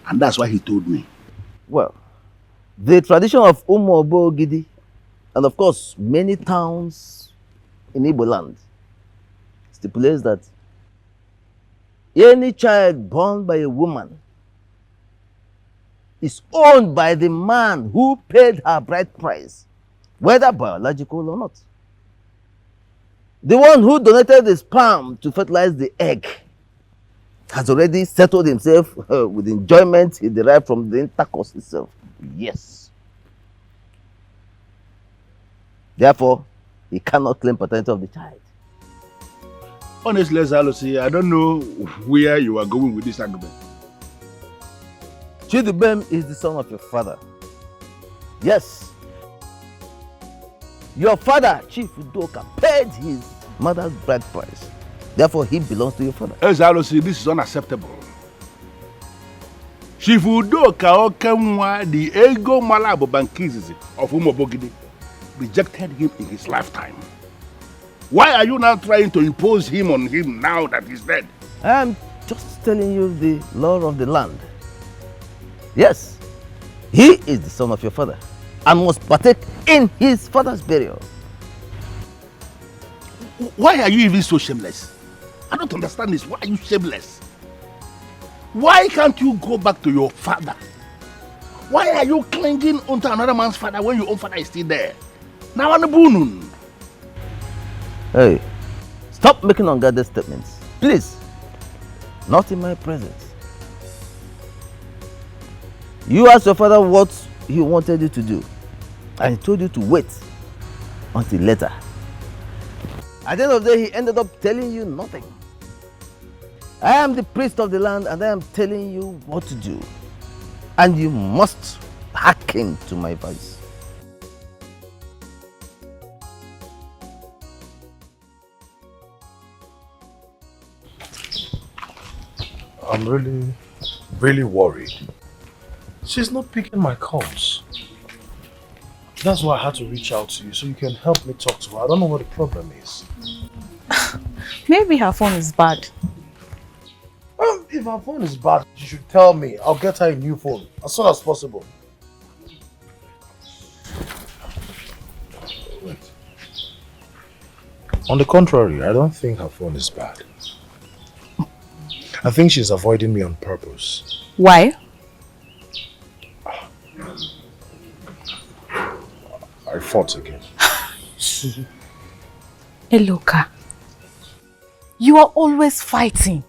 And that's why he told me. Well, the tradition of Umobogidi, and of course many towns in Igbo land, stipulates that any child born by a woman is owned by the man who paid her bride price, whether biological or not. The one who donated the sperm to fertilize the egg has already settled himself with enjoyment he derived from the intercourse itself. Yes. Therefore, he cannot claim paternity of the child. Honestly, Zalosi, I don't know where you are going with this argument. Chidubem is the son of your father. Yes. Your father, Chief Udoka, paid his mother's bride price. Therefore, he belongs to your father. Zalosi, this is unacceptable. Chief Udoka Okemwa, the ego malabo bankizi of Umobogidi, rejected him in his lifetime. Why are you now trying to impose him on him now that he's dead? I am just telling you the law of the land. Yes, he is the son of your father and must partake in his father's burial. Why are you even so shameless? I don't understand this. Why are you shameless? Why can't you go back to your father? Why are you clinging onto another man's father when your own father is still there? Now on the bunun. Hey, stop making unguarded statements. Please. Not in my presence. You asked your father what he wanted you to do, and he told you to wait until later. At the end of the day, he ended up telling you nothing. I am the priest of the land, and I am telling you what to do. And you must hearken to my voice. I'm really worried. She's not picking my calls. That's why I had to reach out to you so you can help me talk to her. I don't know what the problem is. Maybe her phone is bad. If her phone is bad, you should tell me. I'll get her a new phone as soon as possible. Wait. On the contrary, I don't think her phone is bad. I think she's avoiding me on purpose. Why? I fought again. Eloka, you are always fighting.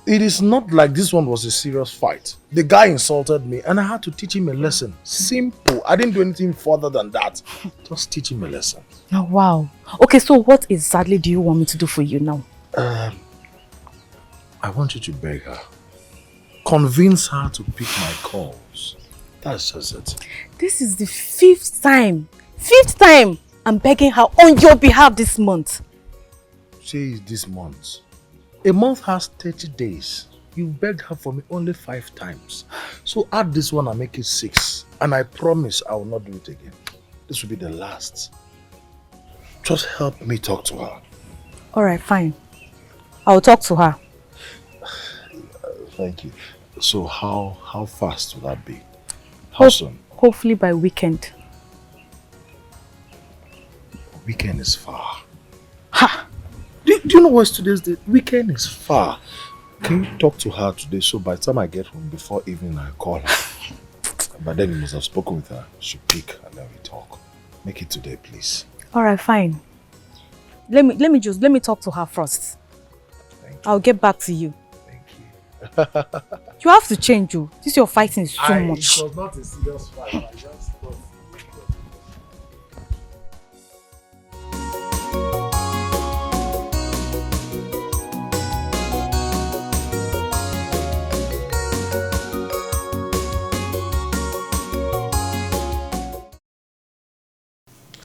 It is not like this one was a serious fight. The guy insulted me and I had to teach him a lesson. Simple. I didn't do anything further than that. Just teach him a lesson. Oh, wow. Okay, so what exactly do you want me to do for you now? I want you to beg her. Convince her to pick my calls. That's just it. This is the fifth time I'm begging her on your behalf this month. Say this month. A month has 30 days. You begged her for me only 5 times. So add this one and make it 6. And I promise I will not do it again. This will be the last. Just help me talk to her. Alright, fine. I'll talk to her. Thank you. So how fast will that be? How soon? Hopefully by weekend. Weekend is far. Ha! Do you know what's today's date? Weekend is far. Can you talk to her today so by the time I get home before evening I call her? But then you must have spoken with her. She'll pick and then we talk. Make it today, please. Alright, fine. Let me talk to her first. I'll get back to you. You have to change you. This your fighting is too much. It was not a serious fight. I just thought.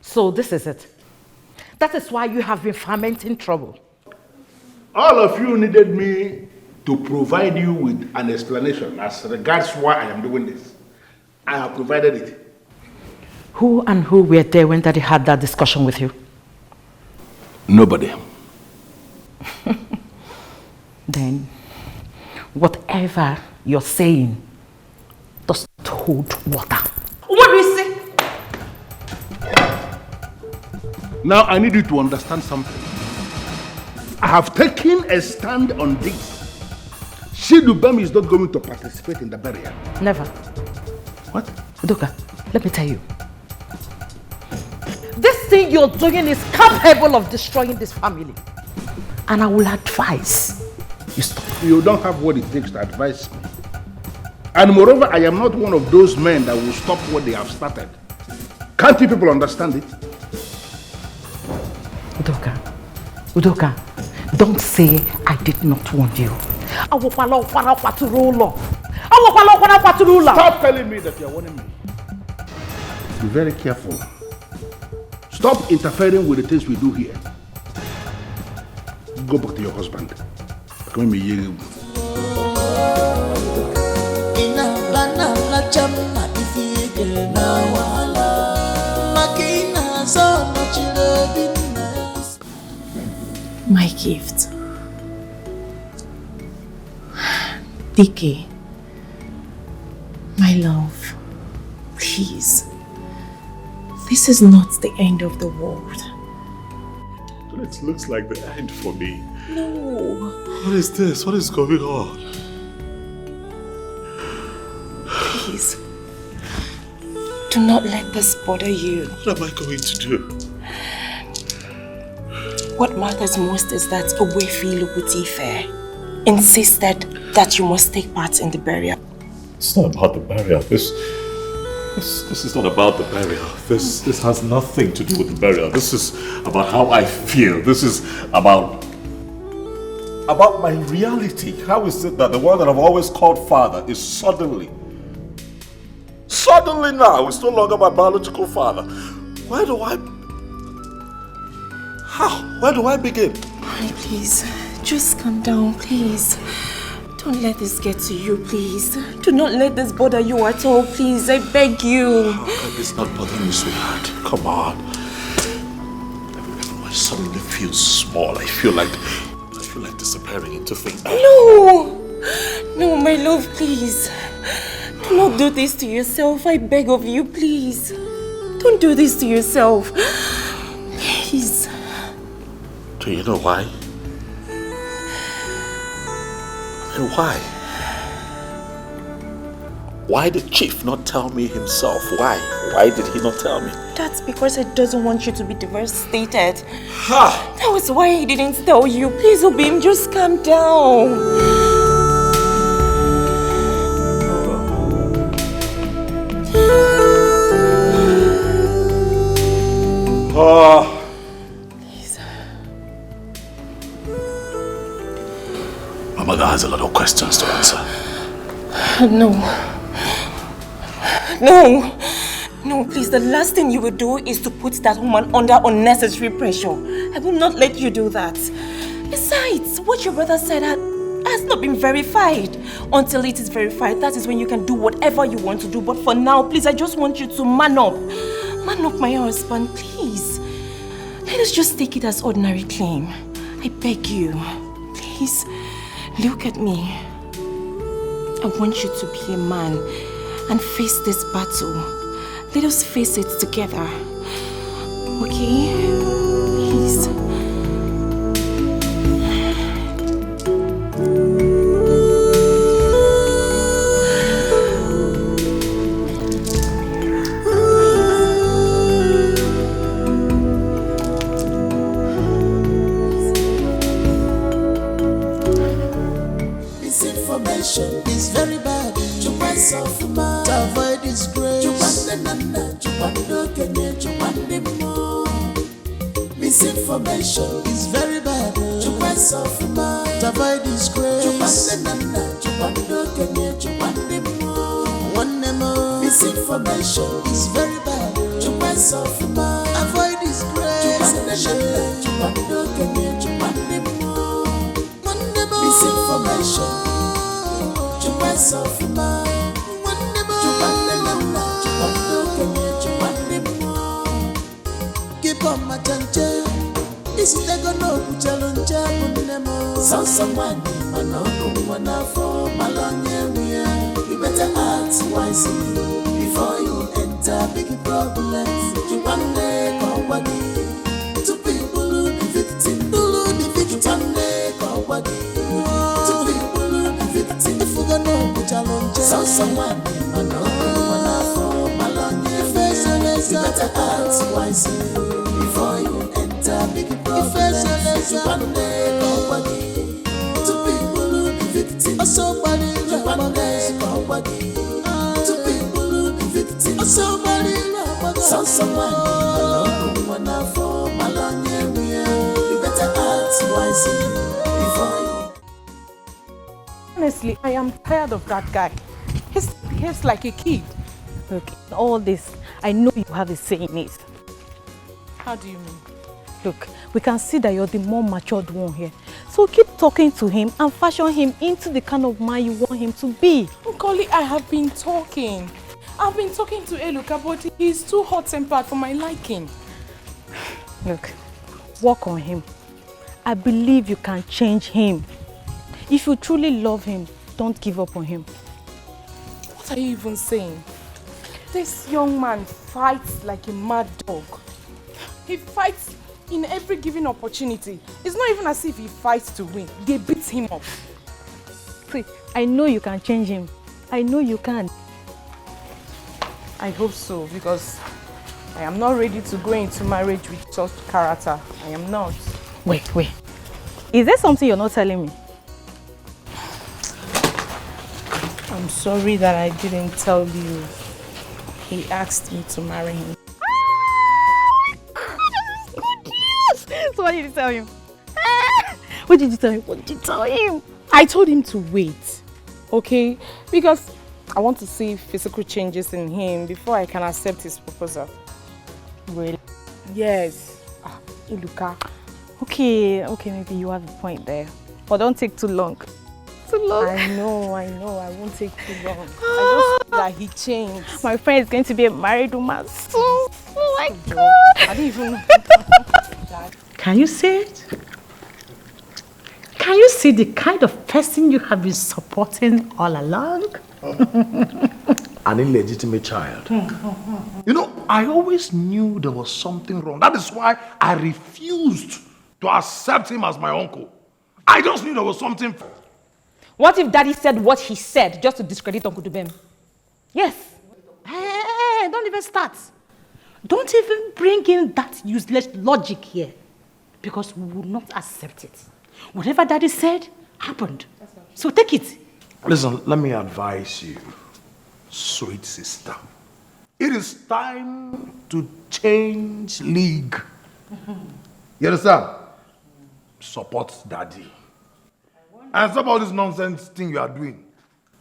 So this is it. That is why you have been fermenting trouble. All of you needed me to provide you with an explanation as regards why I am doing this. I have provided it. Who were there when Daddy had that discussion with you? Nobody. Then, whatever you're saying does not hold water. What do you say? Now I need you to understand something. I have taken a stand on this. Shidubem is not going to participate in the burial. Never. What? Udoka, let me tell you. This thing you're doing is capable of destroying this family. And I will advise you stop. You don't have what it takes to advise me. And moreover, I am not one of those men that will stop what they have started. Can't you people understand it? Udoka, don't say I did not warn you. Stop telling me that you're warning me. Be very careful. Stop interfering with the things we do here. Go back to your husband. Come here. My gift. DK, my love, please. This is not the end of the world. It looks like the end for me. No. What is this? What is going on? Please. Do not let this bother you. What am I going to do? What matters most is that Ogwefi Lukutife insisted that you must take part in the burial. It's not about the burial. This is not about the burial. This has nothing to do with the burial. This is about how I feel. This is about my reality. How is it that the one that I've always called father is suddenly now is no longer my biological father? Where do I begin? Please, just calm down, please. Don't let this get to you, please. Do not let this bother you at all, please. I beg you. How can this not bother you, sweetheart? Come on. Everyone suddenly feels small. I feel like disappearing into thin air. No, my love, please. Do not do this to yourself. I beg of you, please. Don't do this to yourself. Please. Do you know why? And why? Why did Chief not tell me himself? Why? Why did he not tell me? That's because he doesn't want you to be devastated. That was why he didn't tell you. Please, Obim, just calm down. Please. My mother has a lot of questions to answer. No, please, the last thing you will do is to put that woman under unnecessary pressure. I will not let you do that. Besides, what your brother said It has not been verified. Until it is verified, that is when you can do whatever you want to do. But for now, please, I just want you to man up. Man up, my husband, please. Let us just take it as ordinary claim. I beg you. Please, look at me. I want you to be a man and face this battle. Let us face it together. Okay? Please. Misinformation is very bad. To avoid disgrace. Misinformation is very bad. To avoid disgrace. Misinformation is very bad. To avoid disgrace. Misinformation. Keep on my change. This is the no challenge. Someone, for Malonga. You better act wisely before you enter big problems. You one day come to people who be victim. One day come to people who be victim. If you no challenge, someone, for Malonga. You better act wisely before you enter big problems. You one day come to people who be victim. Somebody one day come to people who be victim. Somebody someone for Malonga. You better act wisely before you. Honestly, I am tired of that guy. He behaves like a kid. Look, in all this, I know you have a say in it. How do you mean? Look, we can see that you're the more matured one here. So keep talking to him and fashion him into the kind of man you want him to be. Nkoli, I have been talking. I've been talking to Eluka, but he's too hot-tempered for my liking. Look, work on him. I believe you can change him. If you truly love him, don't give up on him. What are you even saying? This young man fights like a mad dog. He fights in every given opportunity. It's not even as if he fights to win. They beat him up. See, I know you can change him. I know you can. I hope so, because I am not ready to go into marriage with such character. I am not. Wait. Is there something you're not telling me? I'm sorry that I didn't tell you. He asked me to marry him. So what did you tell him? What did you tell him? What did you tell him? I told him to wait, okay? Because I want to see physical changes in him before I can accept his proposal. Really? Yes. Iluka. Okay, maybe you have a point there. But don't take too long. Too long? I know. I won't take too long. I just feel that he changed. My friend is going to be a married woman soon. Oh my God. I didn't even know. Can you see it? Can you see the kind of person you have been supporting all along? An illegitimate child. You know, I always knew there was something wrong. That is why I refused to accept him as my uncle. I just knew there was something. What if Daddy said what he said just to discredit Uncle Dubem? Yes. Hey, don't even start. Don't even bring in that useless logic here. Because we will not accept it. Whatever Daddy said, happened. So take it. Listen, let me advise you, sweet sister. It is time to change league. You understand? Support Daddy. And stop all this nonsense thing you are doing.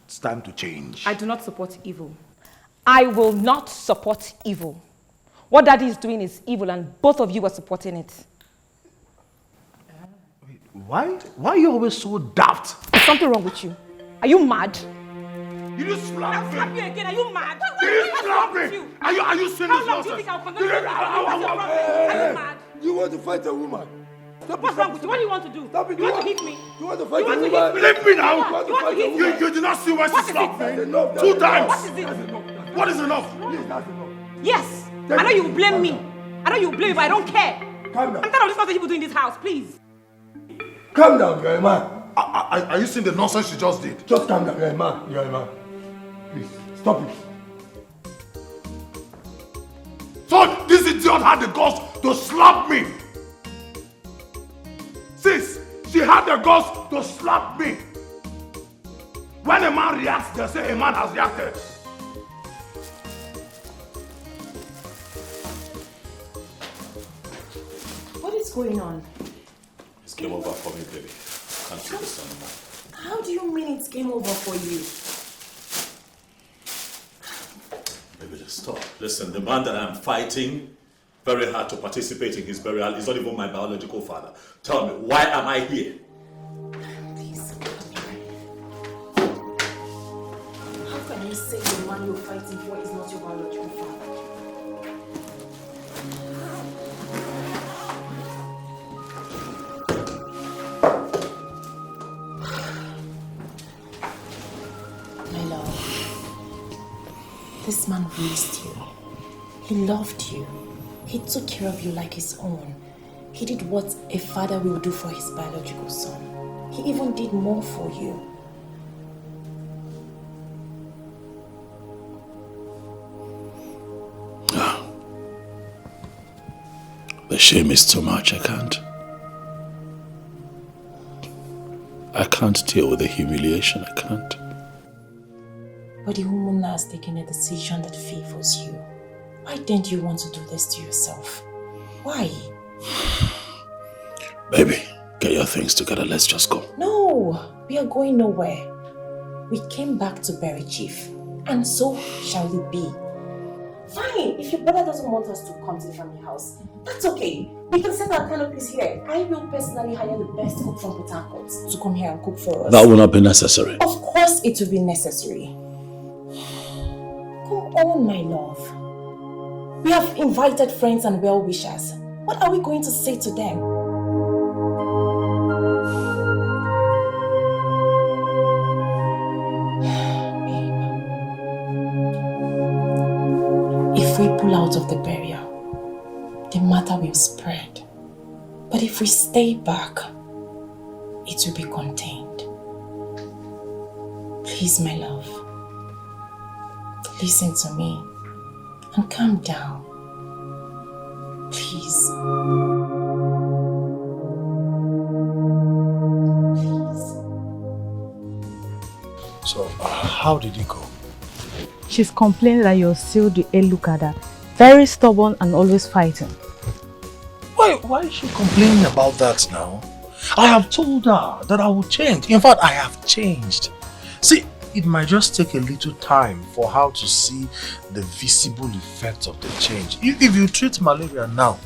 It's time to change. I do not support evil. I will not support evil. What Daddy is doing is evil and both of you are supporting it. Why are you always so daft? Is something wrong with you? Are you mad? You just slap me. I'll slap you again. Are you mad? You slap me. Are you serious? How long do you think I'll continue to do this? What's your problem? Are you mad? You want to fight a woman? What's wrong with you? What do you want to do? Stop it. You want to hit me? You want to fight a hit woman? me? Leave me now. You want to hit me? You did not see why she slapped me. 2 times. What is it? What is enough? Yes. I know you blame me. I know you blame me, but I don't care. Calm down. I'm tired of this nonsense people do in this house, please. Calm down, you're a man. Are you seeing the nonsense you just did? Just calm down, you're a man. You're a man. Please, stop it. So this idiot had the guts to slap me. Sis, she had the guts to slap me. When a man reacts, they say a man has reacted. What is going on? It's game over for me, baby. Can't do this anymore. How do you mean it's game over for you? Baby, just stop. Listen, the man that I'm fighting very hard to participate in his burial is not even my biological father. Tell me, why am I here? Please, how can you say the man you're fighting for is not your biological father? My love, this man raised you. He loved you. He took care of you like his own. He did what a father will do for his biological son. He even did more for you. The shame is too much. I can't deal with the humiliation. I can't. But the woman has taken a decision that favors you. Why didn't you want to do this to yourself? Why? Baby, get your things together. Let's just go. No, we are going nowhere. We came back to bury Chief, and so shall it be. Fine, if your brother doesn't want us to come to the family house, that's okay. We can set our canopies here. I will personally hire the best cook from Port Harcourt to come here and cook for us. That will not be necessary. Of course it will be necessary. Come on, my love. We have invited friends and well-wishers. What are we going to say to them? If we pull out of the burial, the matter will spread. But if we stay back, it will be contained. Please, my love, listen to me and calm down. Please. So, how did it go? She's complaining that you're still the Ugeze, very stubborn and always fighting. Why is she complaining about that now? I have told her that I will change. In fact, I have changed. See, it might just take a little time for her to see the visible effects of the change. If you treat malaria now,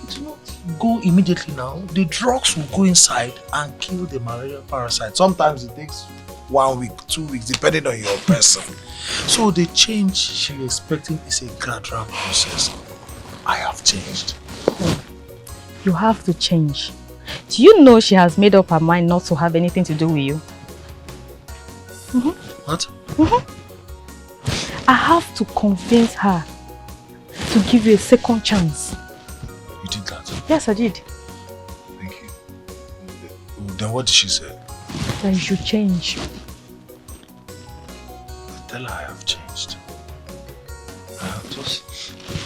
it will not go immediately now. The drugs will go inside and kill the malaria parasite. Sometimes it takes 1 week, 2 weeks, depending on your person. So the change she's expecting is a gradual process. I have changed. You have to change. Do you know she has made up her mind not to have anything to do with you? What? I have to convince her to give you a second chance. You did that? Yes, I did. Thank you. Then what did she say? That you should change. Tell her I have changed. Just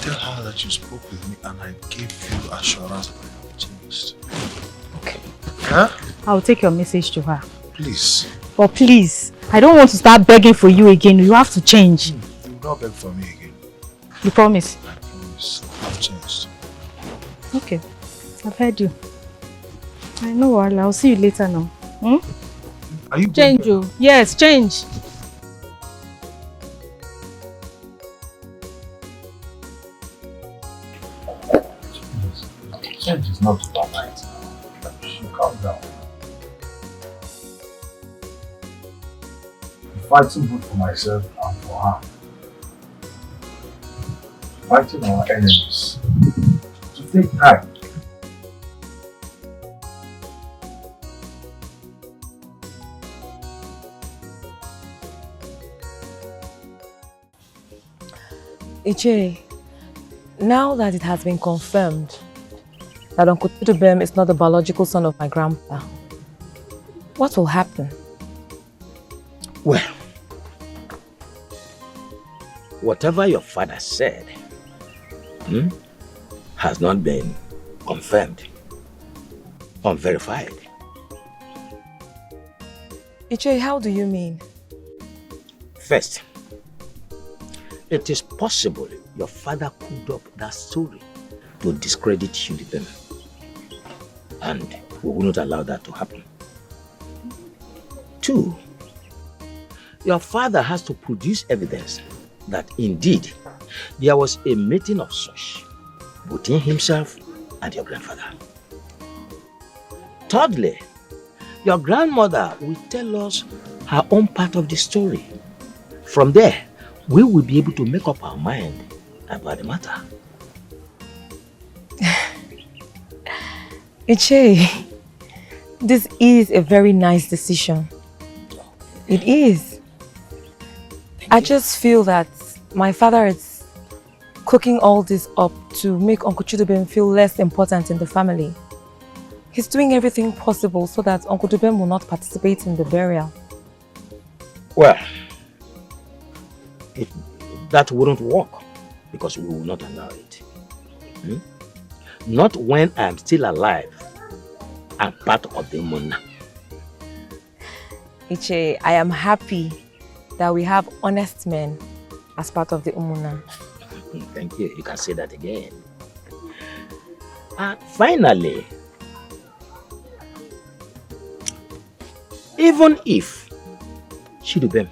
tell her that you spoke with me and I gave you assurance that I have changed. Okay. Huh? I'll take your message to her. Please. But please, I don't want to start begging for you again. You have to change. You will not beg for me again. You promise? I promise. I've changed. Okay. I've heard you. I know, I'll see you later now. Are you change, you? Yes, change. Change is not overnight. Calm down. fighting both for myself and for her. Fighting our enemies. To take time. Iche, now that it has been confirmed that Uncle Chidubem is not the biological son of my grandpa, what will happen? Well, whatever your father said has not been confirmed, unverified. Iche, how do you mean? First, it is possible your father cooked up that story to discredit Chidubem, and we will not allow that to happen. Two, your father has to produce evidence that indeed there was a meeting of such between himself and your grandfather. Thirdly, your grandmother will tell us her own part of the story. From there, we will be able to make up our mind about the matter. Iche, this is a very nice decision. It is. I just feel that my father is cooking all this up to make Uncle Chidubem feel less important in the family. He's doing everything possible so that Uncle Chidubem will not participate in the burial. Well, that wouldn't work because we will not allow it. Not when I am still alive and part of the Umuna. Iche, I am happy that we have honest men as part of the Umuna. Thank you. You can say that again. And finally, even if Chidubem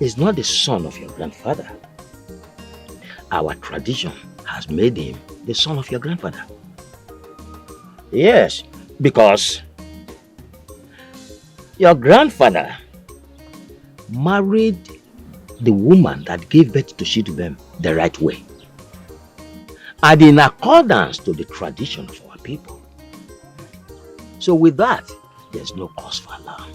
is not the son of your grandfather, our tradition has made him the son of your grandfather. Yes, because your grandfather married the woman that gave birth to Chidubem the right way, and in accordance to the tradition of our people. So with that, there's no cause for alarm.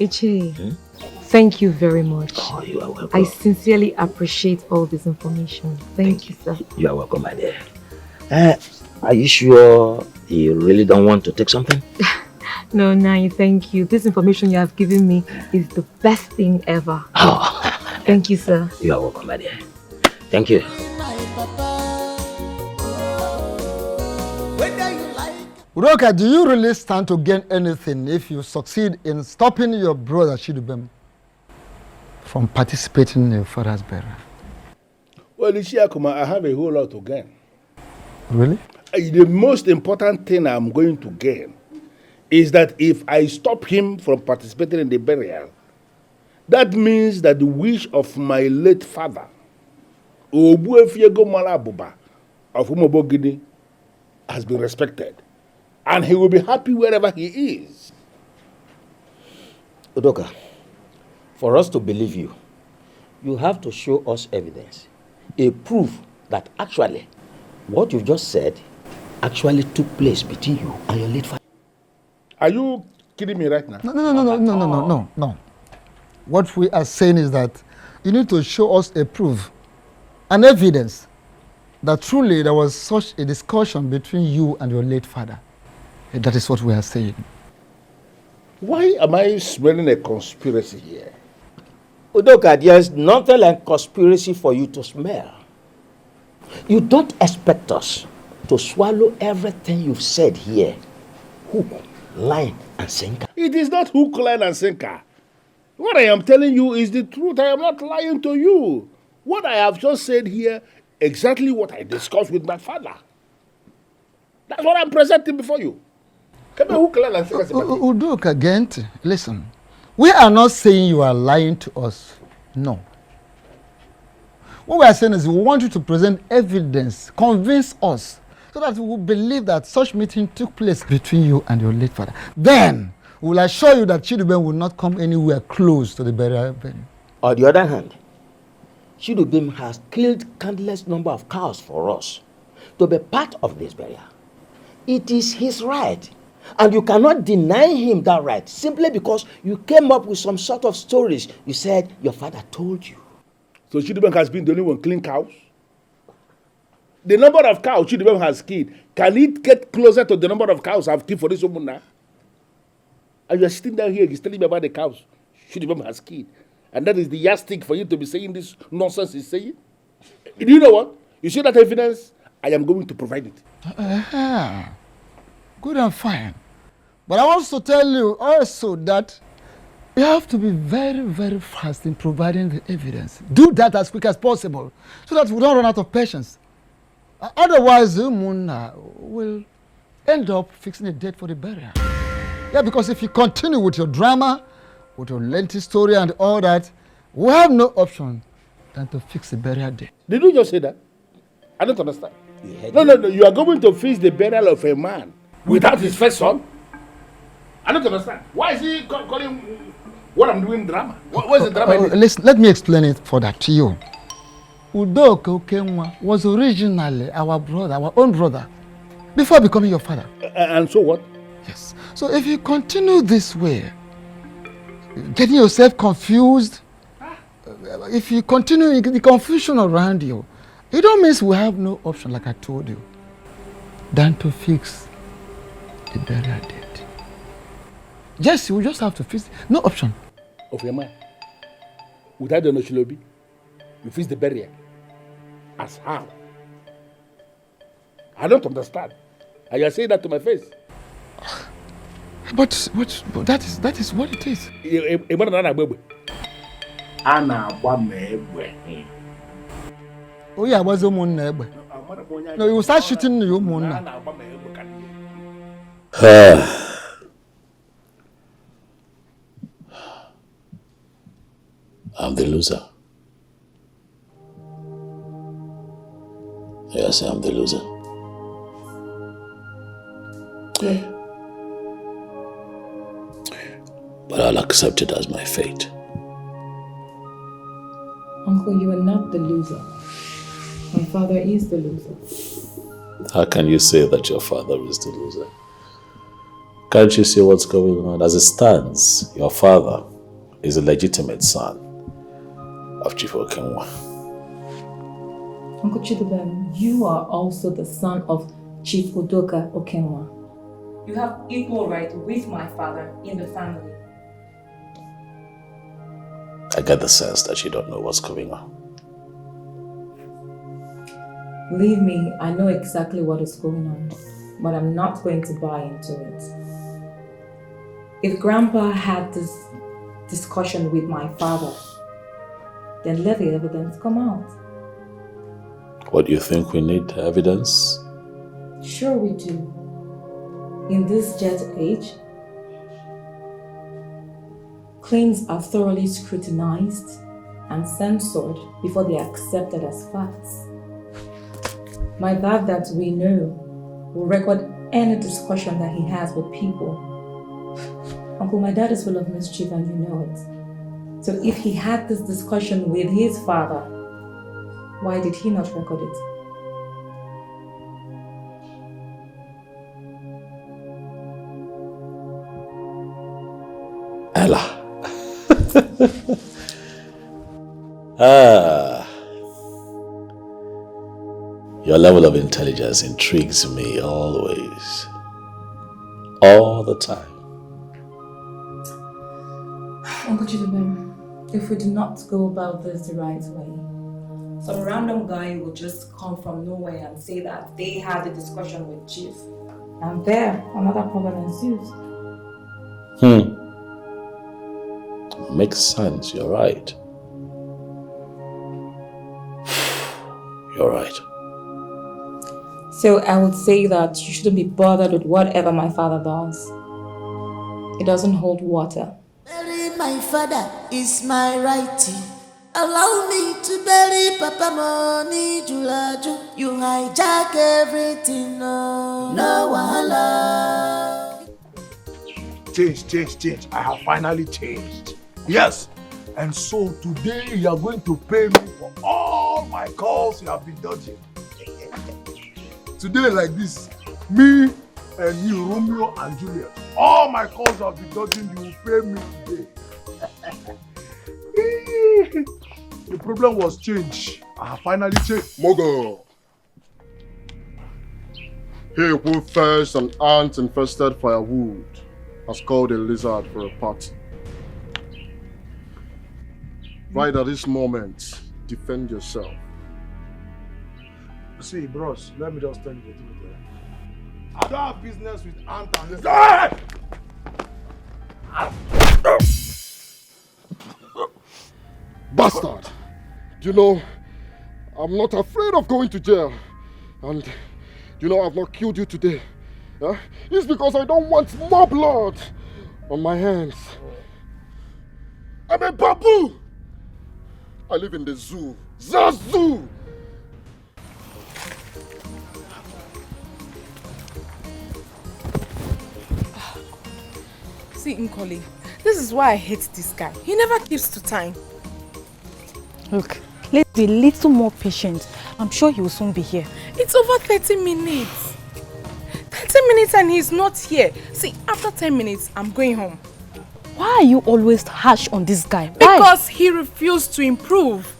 Iche, thank you very much. Oh, you are welcome. I sincerely appreciate all this information. Thank you, sir. You are welcome, my dear. Are you sure you really don't want to take something? No, Nai, thank you. This information you have given me is the best thing ever. Oh. Thank you, sir. You are welcome, my dear. Thank you. Udoka, do you really stand to gain anything if you succeed in stopping your brother Chidubem from participating in your father's burial? Well, Ishiakuma, I have a whole lot to gain. Really? The most important thing I'm going to gain is that if I stop him from participating in the burial, that means that the wish of my late father, Obuefiego Malabuba of Umobogidi, has been respected. And he will be happy wherever he is. Udoka, for us to believe you, you have to show us evidence, a proof that actually what you just said actually took place between you and your late father. Are you kidding me right now? No. What we are saying is that you need to show us a proof, an evidence that truly there was such a discussion between you and your late father. That is what we are saying. Why am I smelling a conspiracy here? Udoka, there's nothing like conspiracy for you to smell. You don't expect us to swallow everything you've said here. Hook, line, and sinker. It is not hook, line, and sinker. What I am telling you is the truth. I am not lying to you. What I have just said here, exactly what I discussed with my father. That's what I'm presenting before you. Udoka, Gent, listen. We are not saying you are lying to us. No. What we are saying is we want you to present evidence, convince us, so that we will believe that such meeting took place between you and your late father. Then will assure you that Chidubem will not come anywhere close to the burial venue. On the other hand, Chidubem has killed countless number of cows for us to be part of this burial. It is his right, and you cannot deny him that right simply because you came up with some sort of stories you said your father told you. So Chidubem has been the only one killing cows? The number of cows Chidubem has killed, can it get closer to the number of cows I've killed for this woman now? And you are sitting down here, he's telling me about the cows Chidubem has killed. And that is the yardstick for you to be saying this nonsense he's saying? Do you know what? You see that evidence? I am going to provide it. Good and fine. But I want to tell you also that you have to be very, very fast in providing the evidence. Do that as quick as possible so that we don't run out of patience. Otherwise, Umuna will end up fixing a date for the burial. Yeah, because if you continue with your drama, with your lengthy story and all that, we have no option than to fix the burial date. Did you just say that? I don't understand. No. You are going to fix the burial of a man without his first son? I don't understand. Why is he calling what I'm doing drama? What is the drama? Let me explain it for that to you. Udoka Okenwa was originally our brother, our own brother, before becoming your father. And so what? Yes. So if you continue this way, getting yourself confused, if you continue the confusion around you, it don't mean we have no option, like I told you, than to fix the burial date. Yes, we just have to fix it. No option. Of your man. Without the Noshilobi, you fix the burial. As how? I don't understand. And you are saying that to my face. But that is what it is. Oh yeah, was no, you will start shooting your moon. I'm the loser. Yes, I'm the loser. Yeah. But I'll accept it as my fate. Uncle, you are not the loser. My father is the loser. How can you say that your father is the loser? Can't you see what's going on? As it stands, your father is a legitimate son of Chief Okenwa. Uncle Chidubem, you are also the son of Chief Udoka Okenwa. You have equal right with my father in the family. I get the sense that you don't know what's going on. Believe me, I know exactly what is going on, but I'm not going to buy into it. If Grandpa had this discussion with my father, then let the evidence come out. What do you think we need evidence? Sure we do. In this jet age, claims are thoroughly scrutinized and censored before they are accepted as facts. My dad that we know will record any discussion that he has with people. Uncle, my dad is full of mischief and you know it. So if he had this discussion with his father, why did he not record it? Ella. Your level of intelligence intrigues me always. All the time. Uncle Chidubem, if we do not go about this the right way, some random guy will just come from nowhere and say that they had a discussion with Chief. And there, another problem ensues. Makes sense, you're right. You're right. So I would say that you shouldn't be bothered with whatever my father does. It doesn't hold water. Bury my father is my right. Allow me to bury Papa Money Julaju. You hijack everything, no wahala. change. I have finally changed. Yes. And so today you are going to pay me for all my calls you have been dodging. Today like this, me and you, Romeo and Juliet, all my calls you have been dodging, you will pay me today. The problem was change. I have finally changed. Mogo! He who first an ant infested firewood has called a lizard for a party. Right at this moment, defend yourself. See, bros, let me just tell you the truth. I don't have business with ant and lizard. Bastard! You know, I'm not afraid of going to jail. And you know I've not killed you today. Huh? It's because I don't want more blood on my hands. I'm a babu! I live in the zoo. Zoo! See, Nkoli, this is why I hate this guy. He never keeps to time. Look, let's be a little more patient. I'm sure he will soon be here. It's over 30 minutes. 30 minutes and he's not here. See, after 10 minutes, I'm going home. Why are you always harsh on this guy? Why? Because he refused to improve.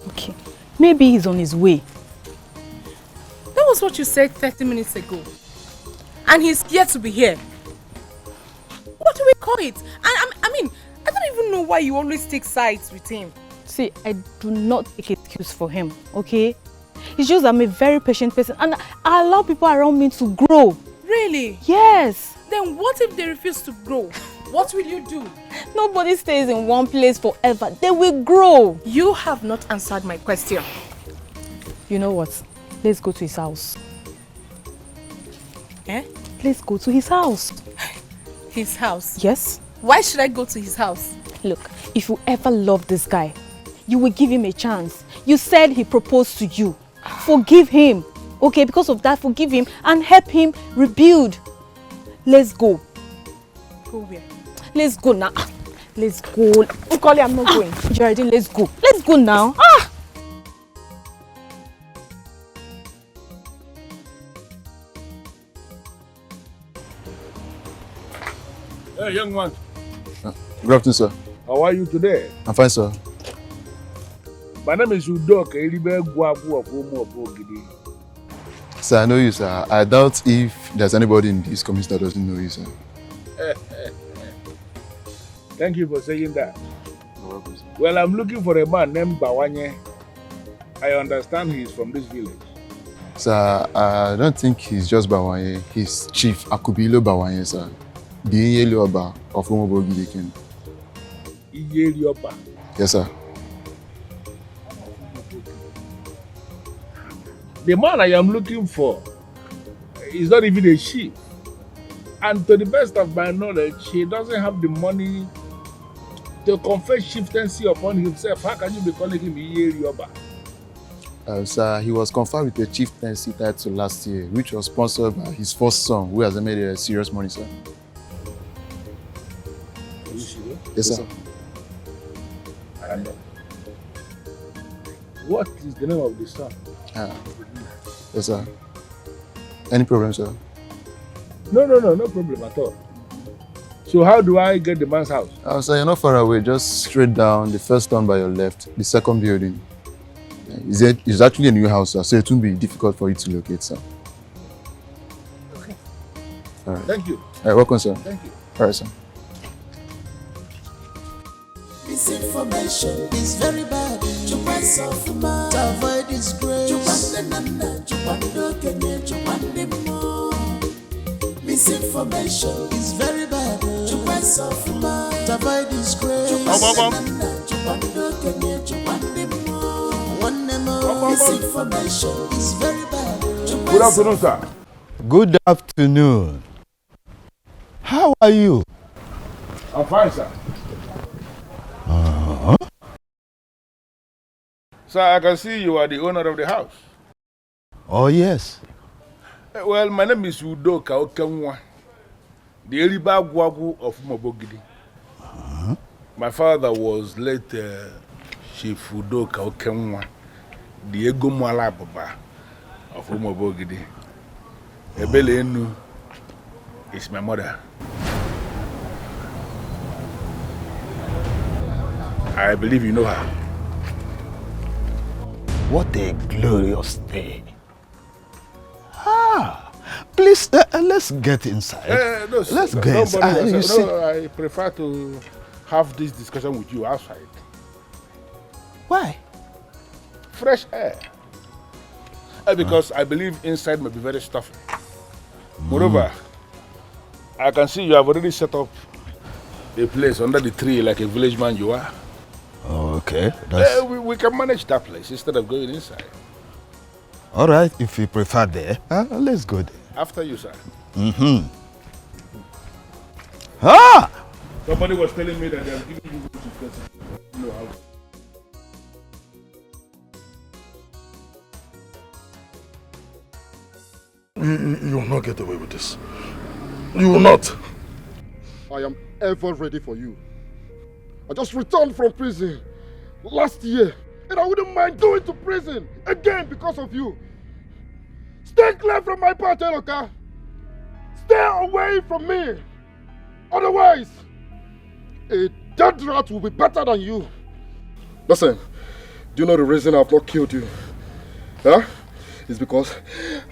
Okay, maybe he's on his way. That was what you said 30 minutes ago. And he's yet to be here. What do we call it? And I mean, I don't even know why you always take sides with him. See, I do not take excuse for him, okay? It's just I'm a very patient person and I allow people around me to grow. Really? Yes. Then what if they refuse to grow? What will you do? Nobody stays in one place forever. They will grow. You have not answered my question. You know what? Let's go to his house. Eh? Let's go to his house. His house? Yes. Why should I go to his house? Look, if you ever love this guy, you will give him a chance. You said he proposed to you. Forgive him. Okay, because of that, forgive him and help him rebuild. Let's go. Go where? Let's go now. Let's go. Nkoli, I'm not going. Geraldine, let's go. Let's go now. Hey, young man. Good afternoon, sir. How are you today? I'm fine, sir. My name is Ugeze U.Ugeze. Sir, I know you, sir. I doubt if there's anybody in this community that doesn't know you, sir. Thank you for saying that. Well, I'm looking for a man named Bawanye. I understand he's from this village. Sir, I don't think he's just Bawanye. He's Chief Akubilo Bawanye, sir. The Iyelioba of Ugeze. Iyelioba? Yes, sir. The man I am looking for is not even a chief. And to the best of my knowledge, he doesn't have the money to confer chieftaincy upon himself. How can you be calling him Iyelioba? Sir, he was conferred with a chieftaincy title last year, which was sponsored by his first son, who has made a serious money, sir. Are you serious? Yes, sir. And what is the name of the son? Yes, sir. Any problem, sir? No problem at all. So how do I get the man's house? Sir, you're not far away. Just straight down, the first turn by your left, the second building. It's actually a new house, sir, so it won't be difficult for you to locate, sir. Okay. All right. Thank you. All right, welcome, sir. Thank you. All right, sir. Misinformation is very bad. Chupande sofuma, to avoid disgrace. Chupande nana, chupande kenye, chupande mo. Misinformation is very bad. Chupande sofuma, to avoid disgrace. Chupande nana, chupande kenye, chupande mo. One more. Misinformation is very bad. Good afternoon, sir. Good afternoon. How are you? I'm fine, sir. Sir, I can see you are the owner of the house. Oh, yes. Well, my name is Udoka Okenwa. The Eliba Gwagu of Mobogidi. My father was late Chief Udoka Okemwa, the Ego Mwala Baba of Mobogidi. Ebele Enu is my mother. I believe you know her. What a glorious day. Please, let's get inside. Let's get inside. I prefer to have this discussion with you outside. Why? Fresh air. Because I believe inside may be very stuffy. Moreover, I can see you have already set up a place under the tree like a village man you are. Okay. We can manage that place instead of going inside. All right, if you prefer there, let's go there. After you, sir. Somebody was telling me that they are giving you to know how. You will not get away with this. You will not. I am ever ready for you. I just returned from prison last year, and I wouldn't mind going to prison again because of you. Stay clear from my path, Emeka. Stay away from me. Otherwise, a dead rat will be better than you. Listen, do you know the reason I've not killed you? Huh? It's because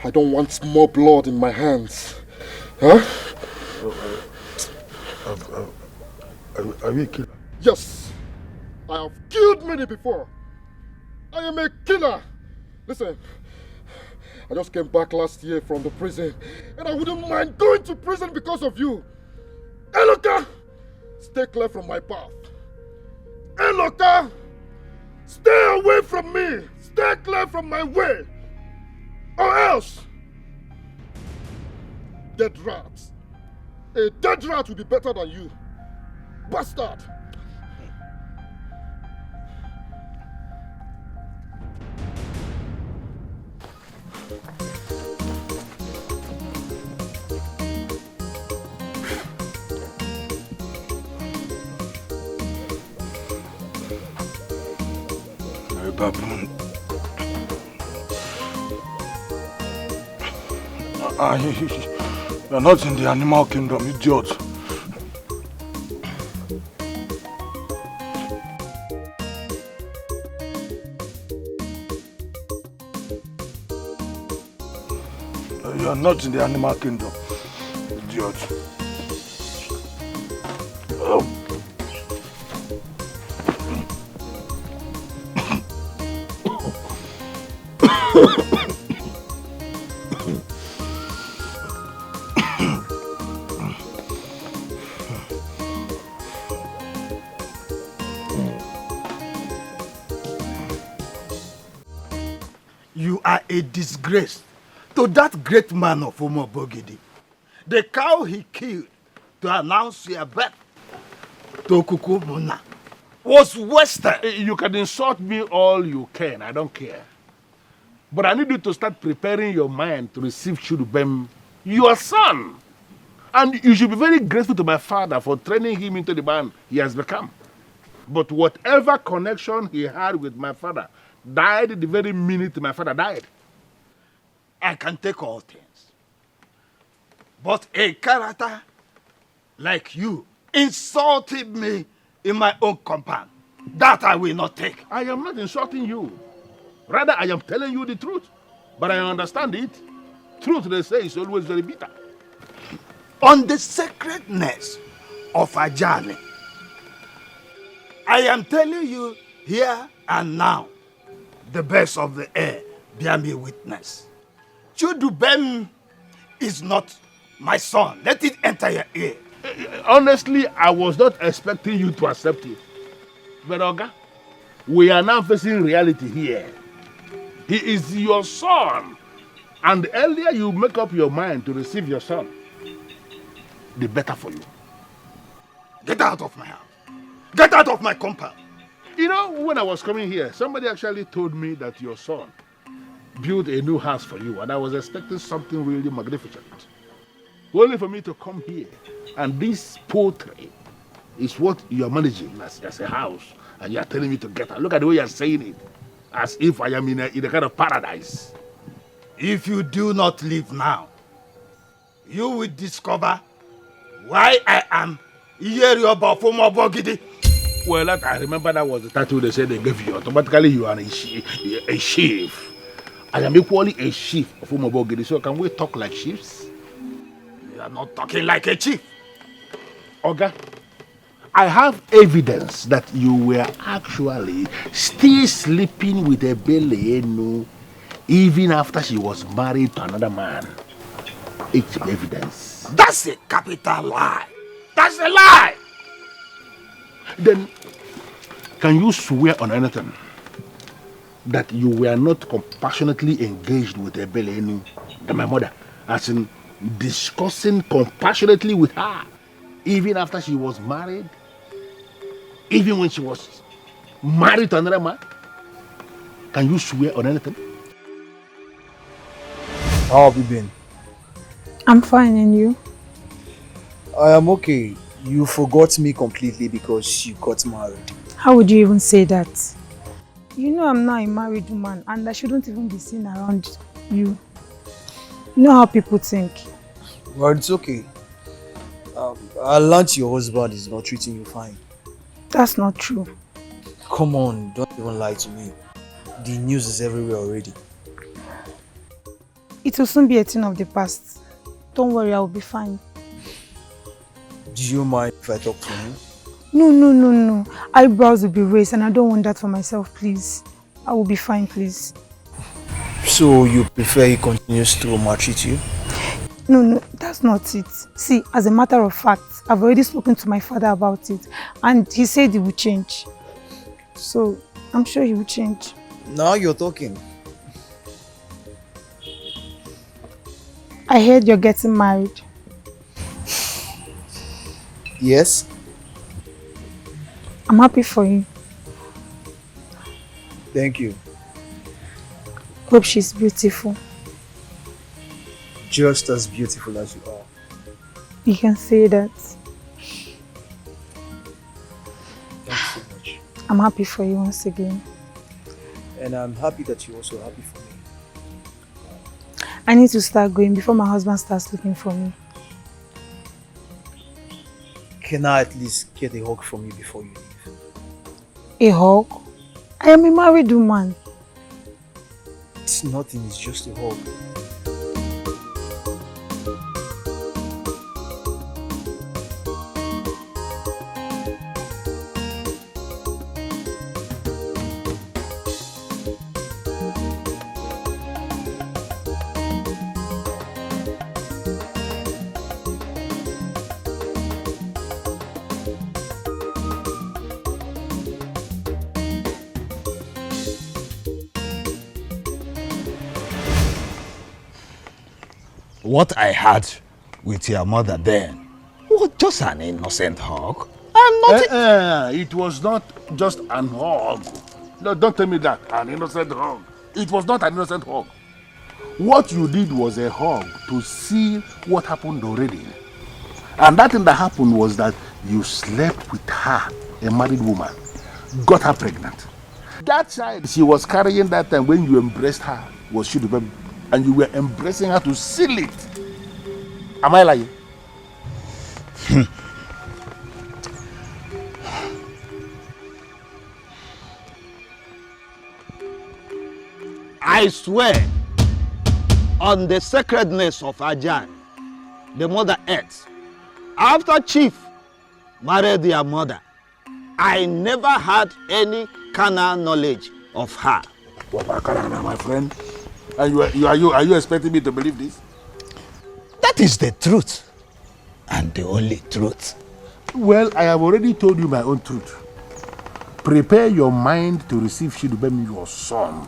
I don't want more blood in my hands. Huh? Are you a killer? Yes. I have killed many before. I am a killer. Listen, I just came back last year from the prison, and I wouldn't mind going to prison because of you. Emeka, stay clear from my path. Emeka, stay away from me. Stay clear from my way. Or else, dead rats. A dead rat will be better than you. Bastard. Baboon. You're not in the animal kingdom, idiot. You're not in the animal kingdom, idiot. You are a disgrace to that great man of Umobogidi. The cow he killed to announce your birth to Kukumuna was wasted. You can insult me all you can, I don't care. But I need you to start preparing your mind to receive Chudubem, your son. And you should be very grateful to my father for training him into the man he has become. But whatever connection he had with my father died the very minute my father died. I can take all things. But a character like you insulted me in my own compound. That I will not take. I am not insulting you. Rather, I am telling you the truth. But I understand it. Truth, they say, is always very bitter. On the sacredness of a journey, I am telling you here and now, the best of the air, bear me witness. Chudubem is not my son. Let it enter your ear. Honestly, I was not expecting you to accept it. But Oga, we are now facing reality here. He is your son. And the earlier you make up your mind to receive your son, the better for you. Get out of my house. Get out of my compound. You know, when I was coming here, somebody actually told me that your son built a new house for you, and I was expecting something really magnificent. Only for me to come here And this poultry is what you are managing as a house. And you are telling me to get out. Look at the way you are saying it. As if I am in a kind of paradise. If you do not leave now, you will discover why I am Ugeze. Well, I remember that was the title they said they gave you. Automatically, you are a chief. I am equally a chief of Ugeze. So can we talk like chiefs? You are not talking like a chief. Oga, I have evidence that you were actually still sleeping with a Belenu even after she was married to another man. It's evidence. That's a capital lie. That's a lie. Then, can you swear on anything that you were not compassionately engaged with a Belenu, my mother, as in discussing compassionately with her even after she was married? Even when she was married to another man? Can you swear on anything? How have you been? I'm fine, and you? I am okay. You forgot me completely because you got married. How would you even say that? You know I'm not a married woman and I shouldn't even be seen around you. You know how people think. Well, it's okay. I learned your husband is not treating you fine. That's not true. Come on, don't even lie to me. The news is everywhere already. It will soon be a thing of the past. Don't worry, I will be fine. Do you mind if I talk to him? No. Eyebrows will be raised and I don't want that for myself, please. I will be fine, please. So you prefer he continues to maltreat you? No, that's not it. See, as a matter of fact, I've already spoken to my father about it and he said he will change. So, I'm sure he will change. Now you're talking. I heard you're getting married. Yes? I'm happy for you. Thank you. Hope she's beautiful. Just as beautiful as you are. You can say that. Thanks so much. I'm happy for you once again. And I'm happy that you're also happy for me. I need to start going before my husband starts looking for me. Can I at least get a hug from you before you leave? A hug? I am a married woman. It's nothing, it's just a hug. What I had with your mother then was just an innocent hug. And not It was not just an hug. No, don't tell me that. An innocent hug. It was not an innocent hug. What you did was a hug to see what happened already. And that thing that happened was that you slept with her, a married woman, got her pregnant. That child she was carrying that time when you embraced her was should have been, and you were embracing her to seal it. Am I lying? I swear on the sacredness of Ajan, the Mother Earth, after Chief married their mother, I never had any carnal knowledge of her. My friend, are you expecting me to believe this? That is the truth, and the only truth. Well, I have already told you my own truth. Prepare your mind to receive Shidubem, your son.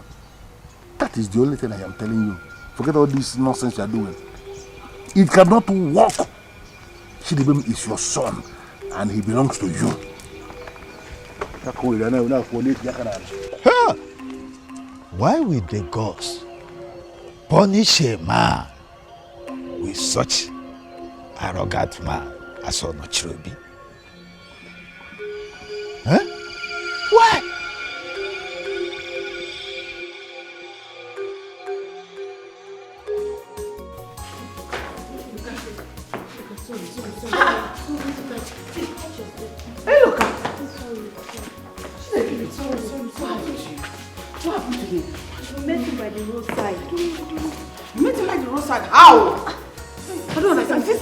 That is the only thing I am telling you. Forget all this nonsense you are doing. It cannot work. Shidubem is your son, and he belongs to you. Huh. Why will the gods punish a man with such arrogant man? Aso no Chirobi. Huh? Why? Hey, look. What happened to him? We met him by the roadside. You met him by the roadside? How? I don't understand. Sit.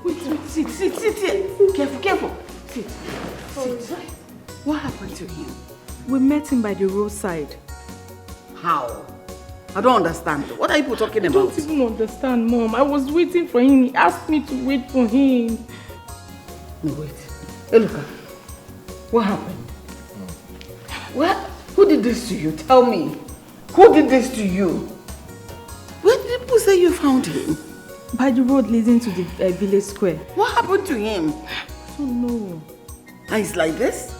Wait, sit here. Careful. Sit. What happened to him? We met him by the roadside. How? I don't understand. What are you talking about? I don't even understand, Mom. I was waiting for him. He asked me to wait for him. No, wait. Hey, look. What happened? What? Who did this to you? Tell me. Who did this to you? Where did people say you found him? By the road leading to the village square. What happened to him? I don't know. And he's like this?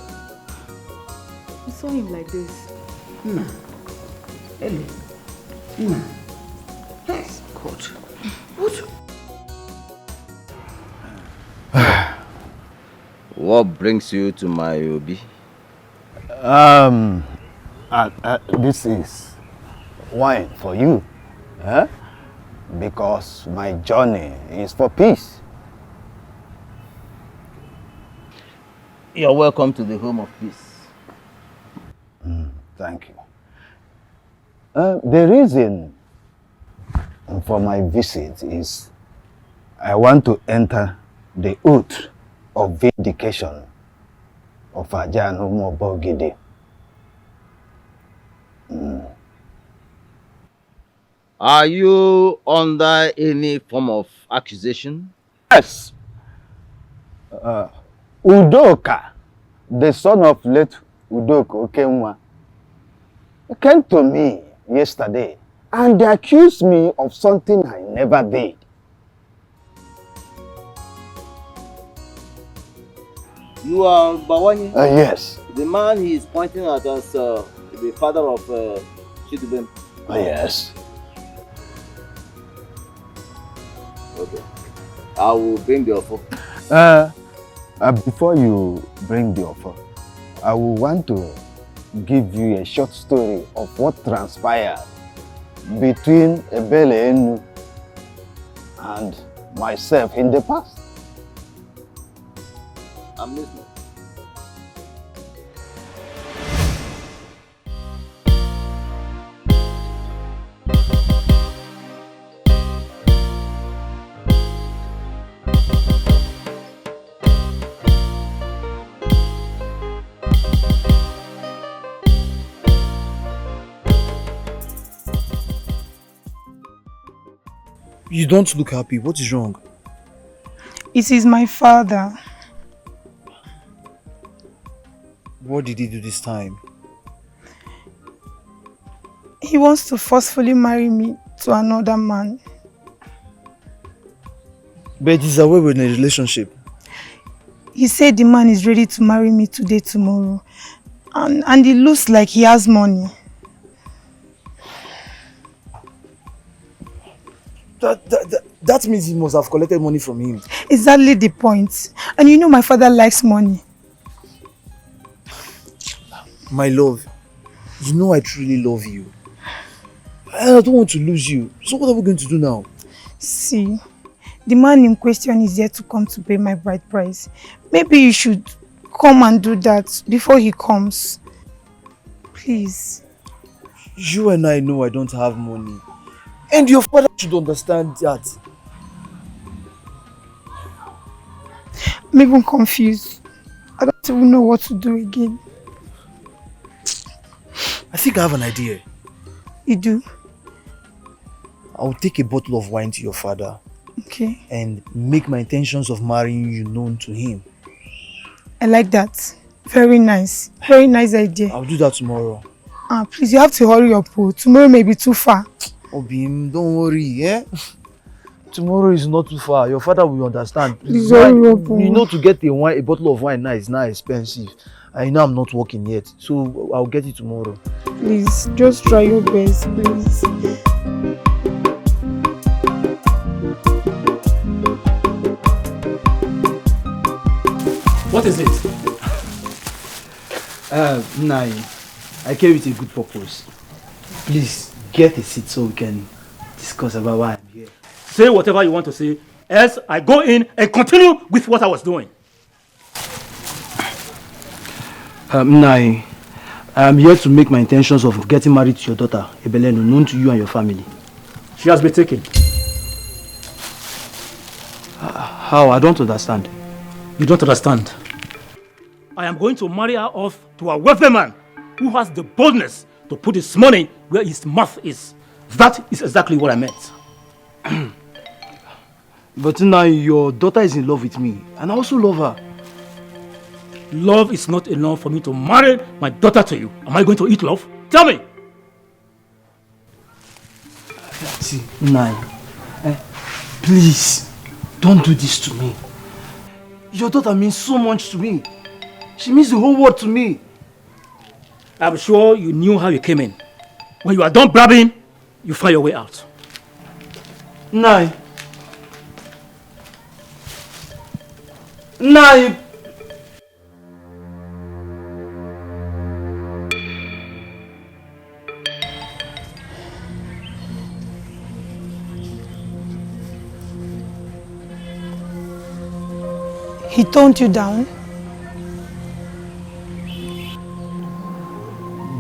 I saw him like this. No. Hello. No. Yes, God. What? What brings you to my Obi? This is wine for you. Huh? Because my journey is for peace. You're welcome to the home of peace. Thank you. The reason for my visit is I want to enter the oath of vindication of Ajan Umobogide. Are you under any form of accusation? Yes. Udoka, the son of late Udoka Okenwa, came to me yesterday and they accused me of something I never did. You are Bawani? Yes. The man he is pointing at as the father of Chidubem. Yes. Okay. I will bring the offer. Before you bring the offer, I will want to give you a short story of what transpired between Ebele Enu and myself in the past. I'm listening. You don't look happy. What is wrong? It is my father. What did he do this time? He wants to forcefully marry me to another man. But he's away with a relationship. He said the man is ready to marry me today, tomorrow. And it looks like he has money. That means he must have collected money from him. Exactly the point. And you know my father likes money. My love, you know I truly love you. I don't want to lose you. So what are we going to do now? See, the man in question is yet to come to pay my bride price. Maybe you should come and do that before he comes. Please. You and I know I don't have money. And your father should understand that. I'm even confused. I don't even know what to do again. I think I have an idea. You do? I'll take a bottle of wine to your father. Okay. And make my intentions of marrying you known to him. I like that. Very nice. Very nice idea. I'll do that tomorrow. Please, you have to hurry up. Tomorrow may be too far. Obim, don't worry, eh? Tomorrow is not too far. Your father will understand. Please hurry up. You know, to get a bottle of wine now is not expensive. I know I'm not working yet, so I'll get it tomorrow. Please, just try your best, please. What is it? Nai, I came with a good purpose. Please, get a seat so we can discuss about why I'm here. Say whatever you want to say, else I go in and continue with what I was doing. Nai, I'm here to make my intentions of getting married to your daughter, Ebeleno, known to you and your family. She has been taken. How? I don't understand. You don't understand. I am going to marry her off to a wealthy man who has the boldness to put his money where his mouth is. That is exactly what I meant. But now your daughter is in love with me, and I also love her. Love is not enough for me to marry my daughter to you. Am I going to eat love? Tell me! See, Nai, please, don't do this to me. Your daughter means so much to me. She means the whole world to me. I'm sure you knew how you came in. When you are done blabbing, you find your way out. Nai. Nai. He toned you down?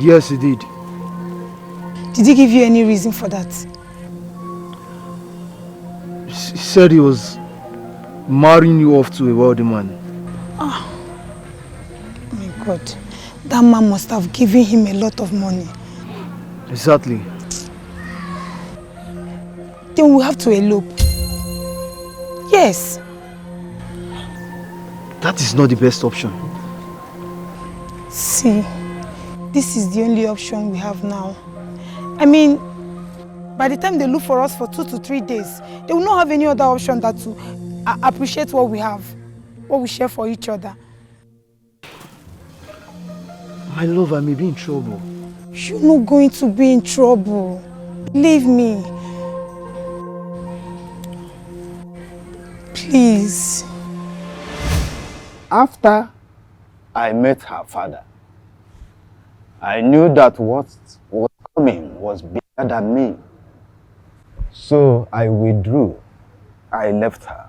Yes, he did. Did he give you any reason for that? He said he was marrying you off to a wealthy man. Oh my God. That man must have given him a lot of money. Exactly. Then we have to elope. Yes. That is not the best option. See, this is the only option we have now. I mean, by the time they look for us for 2 to 3 days, they will not have any other option than to appreciate what we have, what we share for each other. My love, I may be in trouble. You're not going to be in trouble. Believe me. Please. After I met her father, I knew that what was coming was bigger than me. So I withdrew. I left her.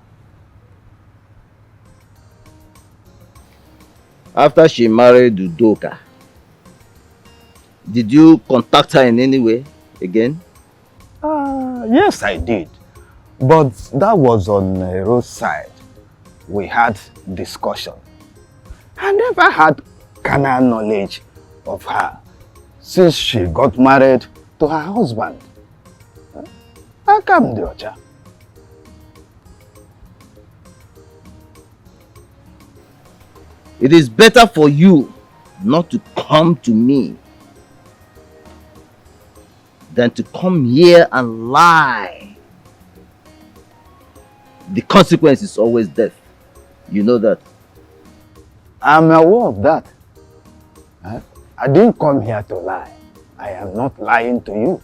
After she married Udoka, did you contact her in any way again? Yes, I did. But that was on a roadside. We had discussion. I never had carnal knowledge of her since she got married to her husband. How come, Diocha? It is better for you not to come to me than to come here and lie. The consequence is always death. You know that. I'm aware of that. I didn't come here to lie. I am not lying to you.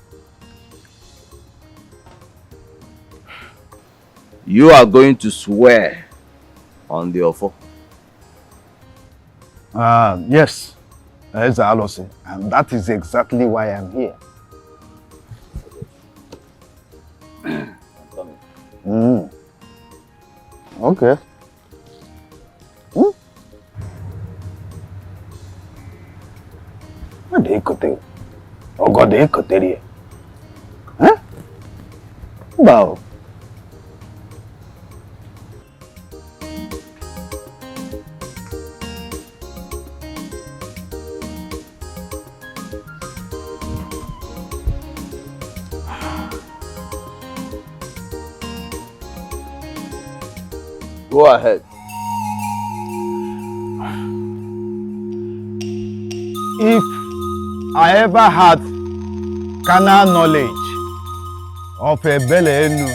You are going to swear on the offer. Yes, Alosi, and that is exactly why I'm here. Okay. What do you could Oh God, they could tell you. Huh? Bow. Go ahead. If I ever had carnal knowledge of a Beleenu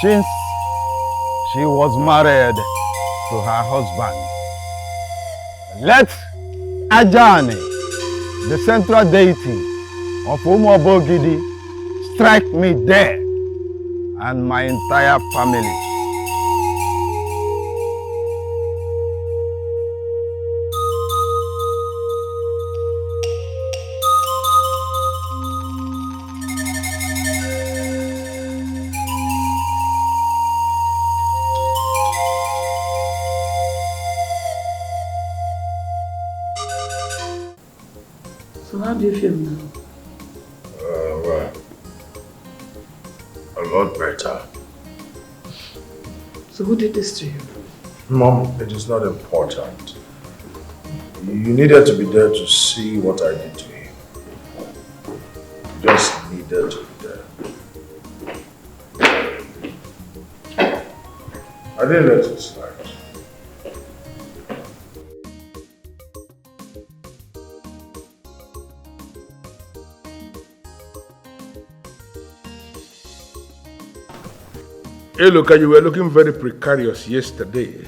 since she was married to her husband, let Ajani, the central deity of Umobogidi, strike me dead and my entire family. So how do you feel now? Well, a lot better. So who did this to you? Mom, it is not important. You needed to be there to see what I did to him. You just needed to be there. I didn't let it slide. Hey, look, you were looking very precarious yesterday.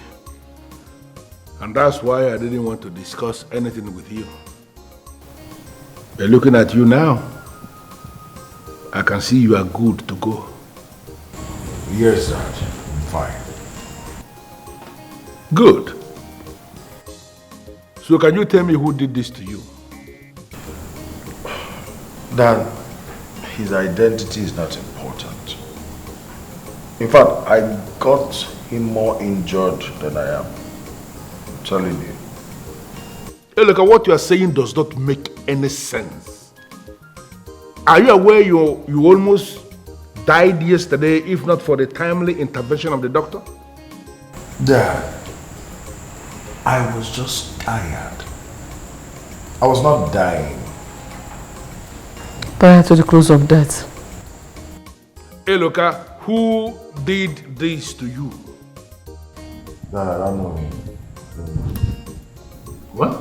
And that's why I didn't want to discuss anything with you. But looking at you now, I can see you are good to go. Yes, Dad. I'm fine. Good. So can you tell me who did this to you? Dad, his identity is not important. In fact, I got him more injured than I am. I'm telling you. Hey, look, what you are saying does not make any sense. Are you aware you almost died yesterday if not for the timely intervention of the doctor? Dad, I was just tired. I was not dying. Prior to the close of death. Hey, look, who did this to you? Dad, I don't know him. What?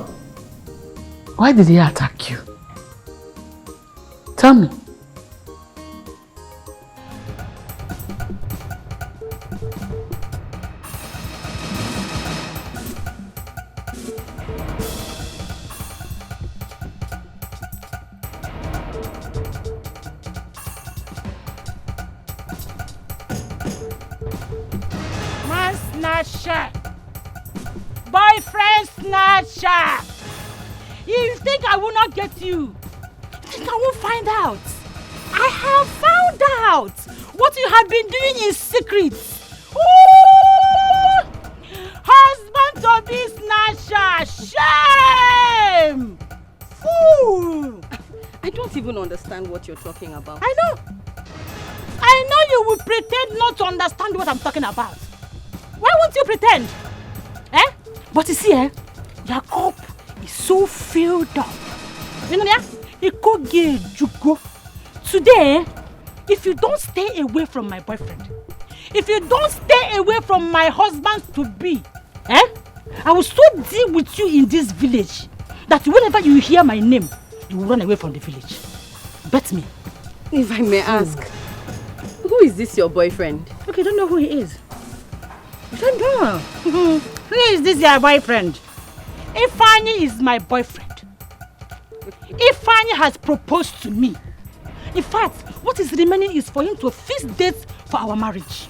Why did he attack you? Tell me. Man snatcher! Boyfriend snatcher! You think I will not get you? You think I won't find out? I have found out what you have been doing in secret. Ooh! Husband to be snatcher! Shame! Fool! I don't even understand what you're talking about. I know you will pretend not to understand what I'm talking about. Why won't you pretend? But you see, your cup is so filled up. You know, today, if you don't stay away from my boyfriend, if you don't stay away from my husband to be, I will so deal with you in this village that whenever you hear my name, you will run away from the village. Bet me. If I may ask, who is this your boyfriend? Okay, don't know who he is. You don't know. Who is this your boyfriend? Ifeanyi is my boyfriend. Ifeanyi has proposed to me. In fact, what is remaining is for him to fix dates for our marriage.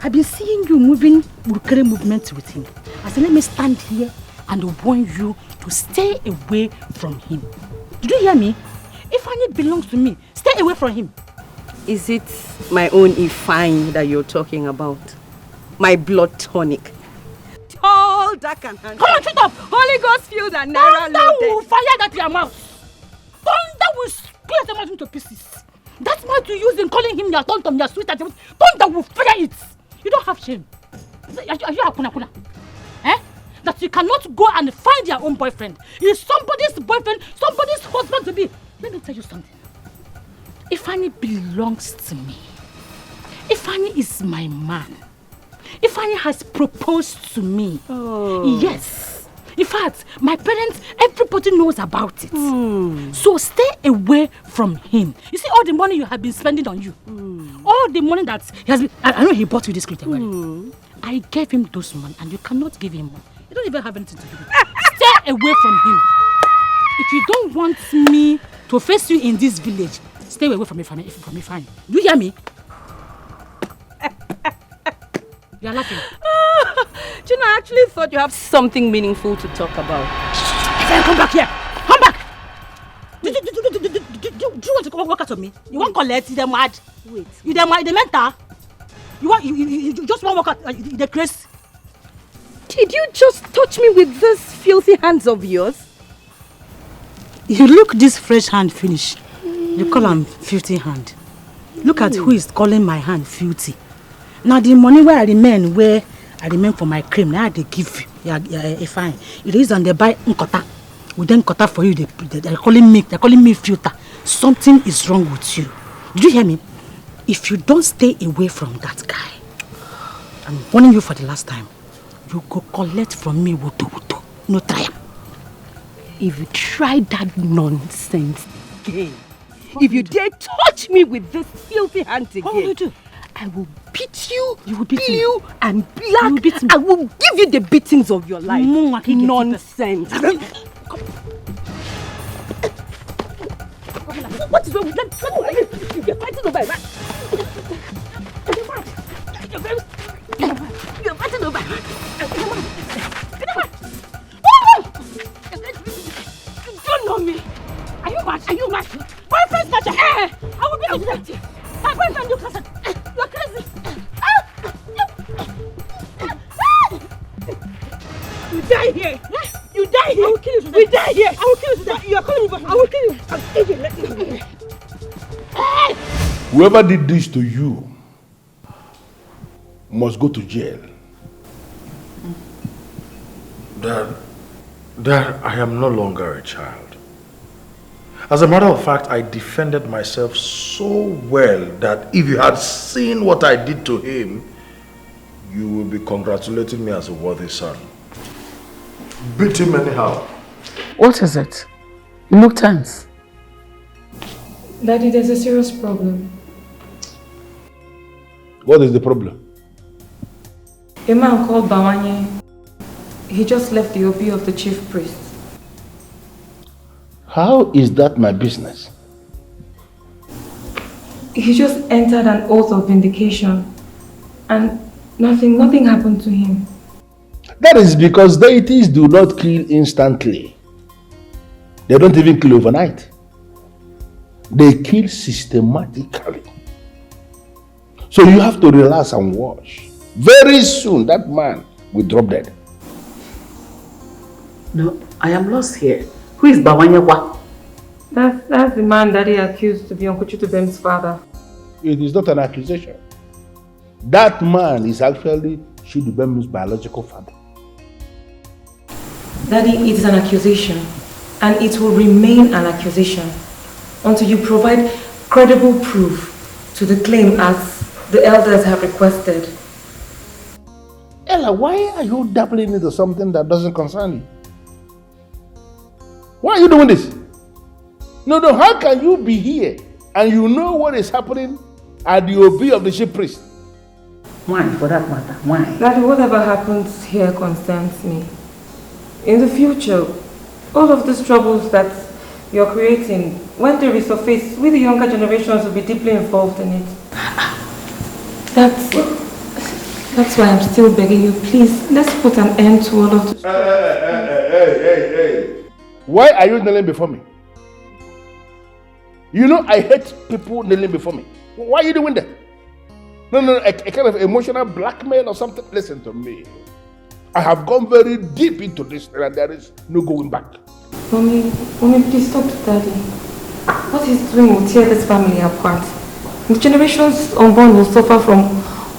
I've been seeing you moving Burkere movement with him. I said, let me stand here and warn you to stay away from him. Did you hear me? Ifeanyi belongs to me. Stay away from him. Is it my own Ifeanyi that you're talking about? My blood tonic. Tall, dark and handsome. Come on, shut up! Holy Ghost filled and Naira Thunder loaded. will fire that your mouth. Thunder will split your mouth into pieces. That's what you use in calling him your tontom, your sweet. Thunder will fire it. You don't have shame. Are you a kuna? That you cannot go and find your own boyfriend. He's somebody's boyfriend, somebody's husband to be. Let me tell you something. Ifeanyi belongs to me. Ifeanyi is my man. Ifeanyi has proposed to me. Oh. Yes. In fact, my parents, everybody knows about it. So stay away from him. You see all the money you have been spending on you. All the money that he has been... I know he bought you this clothing wedding. I gave him those money and you cannot give him money. You don't even have anything to give him. Stay away from him. If you don't want me to face you in this village, stay away from me, fine. Do you hear me? You're laughing. Juna, I actually thought you have something meaningful to talk about. Come back here. Come back. Do you want to come work out of me? You want to collect? You mad? Wait. You mad? You mental? You just want to work out? The grace? Did you just touch me with these filthy hands of yours? You look this fresh hand finish. You call him filthy hand. Look at who is calling my hand filthy. Now the money where I remain for my cream, now they give you. Yeah, fine. It is on the buy nkota. We then nkota for you. They're calling me filter. Something is wrong with you. Did you hear me? If you don't stay away from that guy, I'm warning you for the last time. You go collect from me wuto. No try. If you try that nonsense again, if you dare touch me with this filthy hand again, what will you do? I will beat you, you and black. I will give you the beatings of your life. Nonsense. What is wrong with that? You're fighting over that. You're fighting over that. You don't know me. Are you mad? Boyfriend snatcher. I will be the my boyfriend, you crazy. You're crazy. You die here. You die here. I will kill you today. We die here. I will kill you today. You are calling me back. I will kill you. I'll kill you. Let me go. Whoever did this to you must go to jail. Dad, I am no longer a child. As a matter of fact, I defended myself so well that if you had seen what I did to him, you will be congratulating me as a worthy son. Beat him anyhow. What is it? You look tense. Daddy, there's a serious problem. What is the problem? A man called Bawanye, he just left the OB of the chief priest. How is that my business? He just entered an oath of vindication and nothing happened to him. That is because deities do not kill instantly. They don't even kill overnight. They kill systematically. So you have to relax and watch. Very soon that man will drop dead. No, I am lost here. Who is Bawanyekwa? That's the man Daddy accused to be Uncle Chutubem's father. It is not an accusation. That man is actually Chutubem's biological father. Daddy, it is an accusation, and it will remain an accusation until you provide credible proof to the claim as the elders have requested. Ella, why are you dabbling into something that doesn't concern you? Why are you doing this? No, how can you be here and you know what is happening at the OB of the chief priest? Why, for that matter? Why? Daddy, whatever happens here concerns me. In the future, all of these troubles that you're creating, when they resurface, we the younger generations will be deeply involved in it. That's why I'm still begging you, please, let's put an end to all of this. Hey. Why are you kneeling before me? You know I hate people kneeling before me. Why are you doing that? No, a kind of emotional blackmail or something. Listen to me. I have gone very deep into this and there is no going back. Mommy, please talk to Daddy. What he's doing will tear this family apart. The generations unborn will suffer from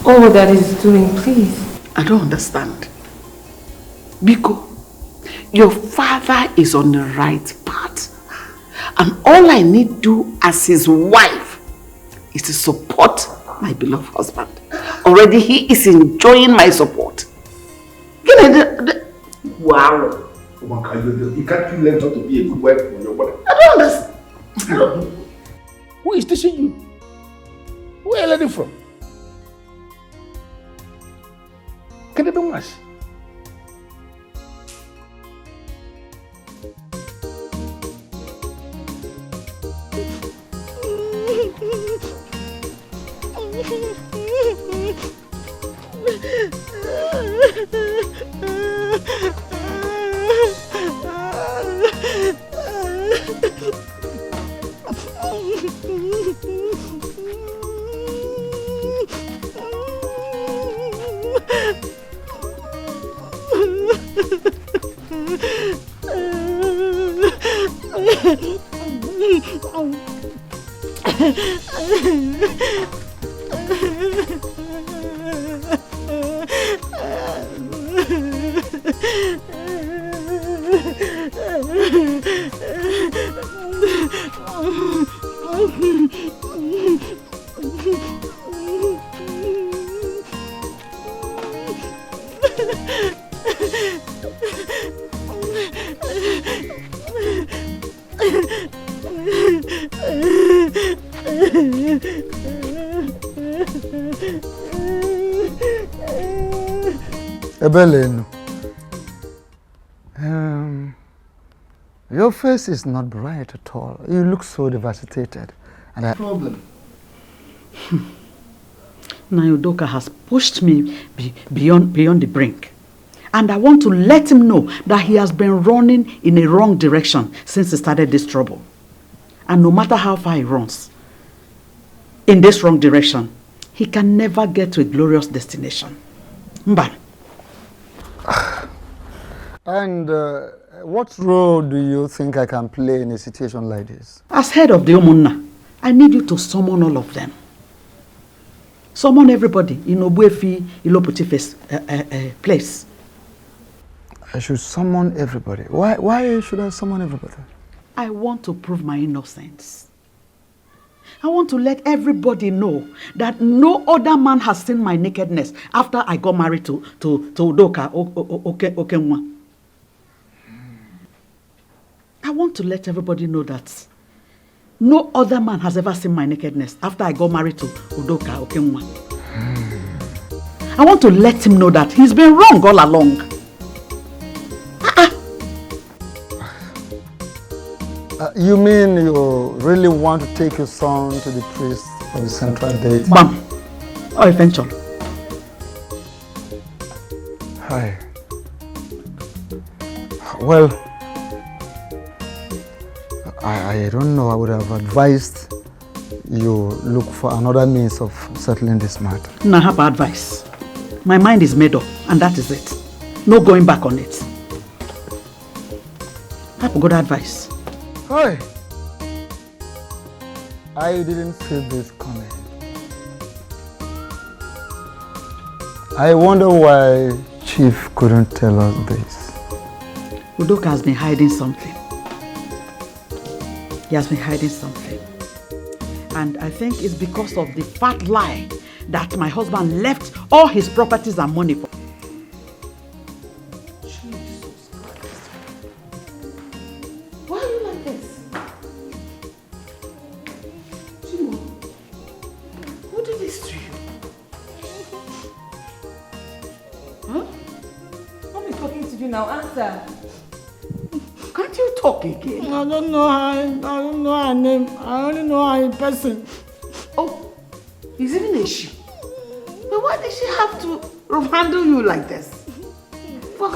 all what Daddy is doing, please. I don't understand. Biko, your father is on the right path. And all I need do as his wife is to support my beloved husband. Already he is enjoying my support. Wow. You can't learn how to be a good wife for your mother. I don't understand. Who is teaching you? Where are you learning from? Can you do much? Ebelenu, your face is not bright at all. You look so devastated. And problem. Udoka has pushed me beyond the brink. And I want to let him know that he has been running in a wrong direction since he started this trouble. And no matter how far he runs in this wrong direction, he can never get to a glorious destination. Mba. And what role do you think I can play in a situation like this? As head of the Umunna, I need you to summon all of them. Summon everybody in Obuefi Iloputife's place. I should summon everybody. Why should I summon everybody? I want to prove my innocence. I want to let everybody know that no other man has seen my nakedness after I got married to Udoka Okenwa. I want to let everybody know that no other man has ever seen my nakedness after I got married to Udoka Okenwa. I want to let him know that he's been wrong all along. You mean you really want to take your son to the priest for the central date? Bam! Or eventually. Hi. Well, I don't know. I would have advised you look for another means of settling this matter. No, I have advice. My mind is made up, and that is it. No going back on it. I have good advice. Hi. I didn't see this coming. I wonder why Chief couldn't tell us this. Udoka has been hiding something. He has been hiding something. And I think it's because of the fat lie that my husband left all his properties and money for. Why are you like this? Chimo, who did this to you? Huh? I'm talking to you now. Answer. Can't you talk again? I don't know her name. I only know her in person. Oh, is it an issue? But why did she have to handle you like this? What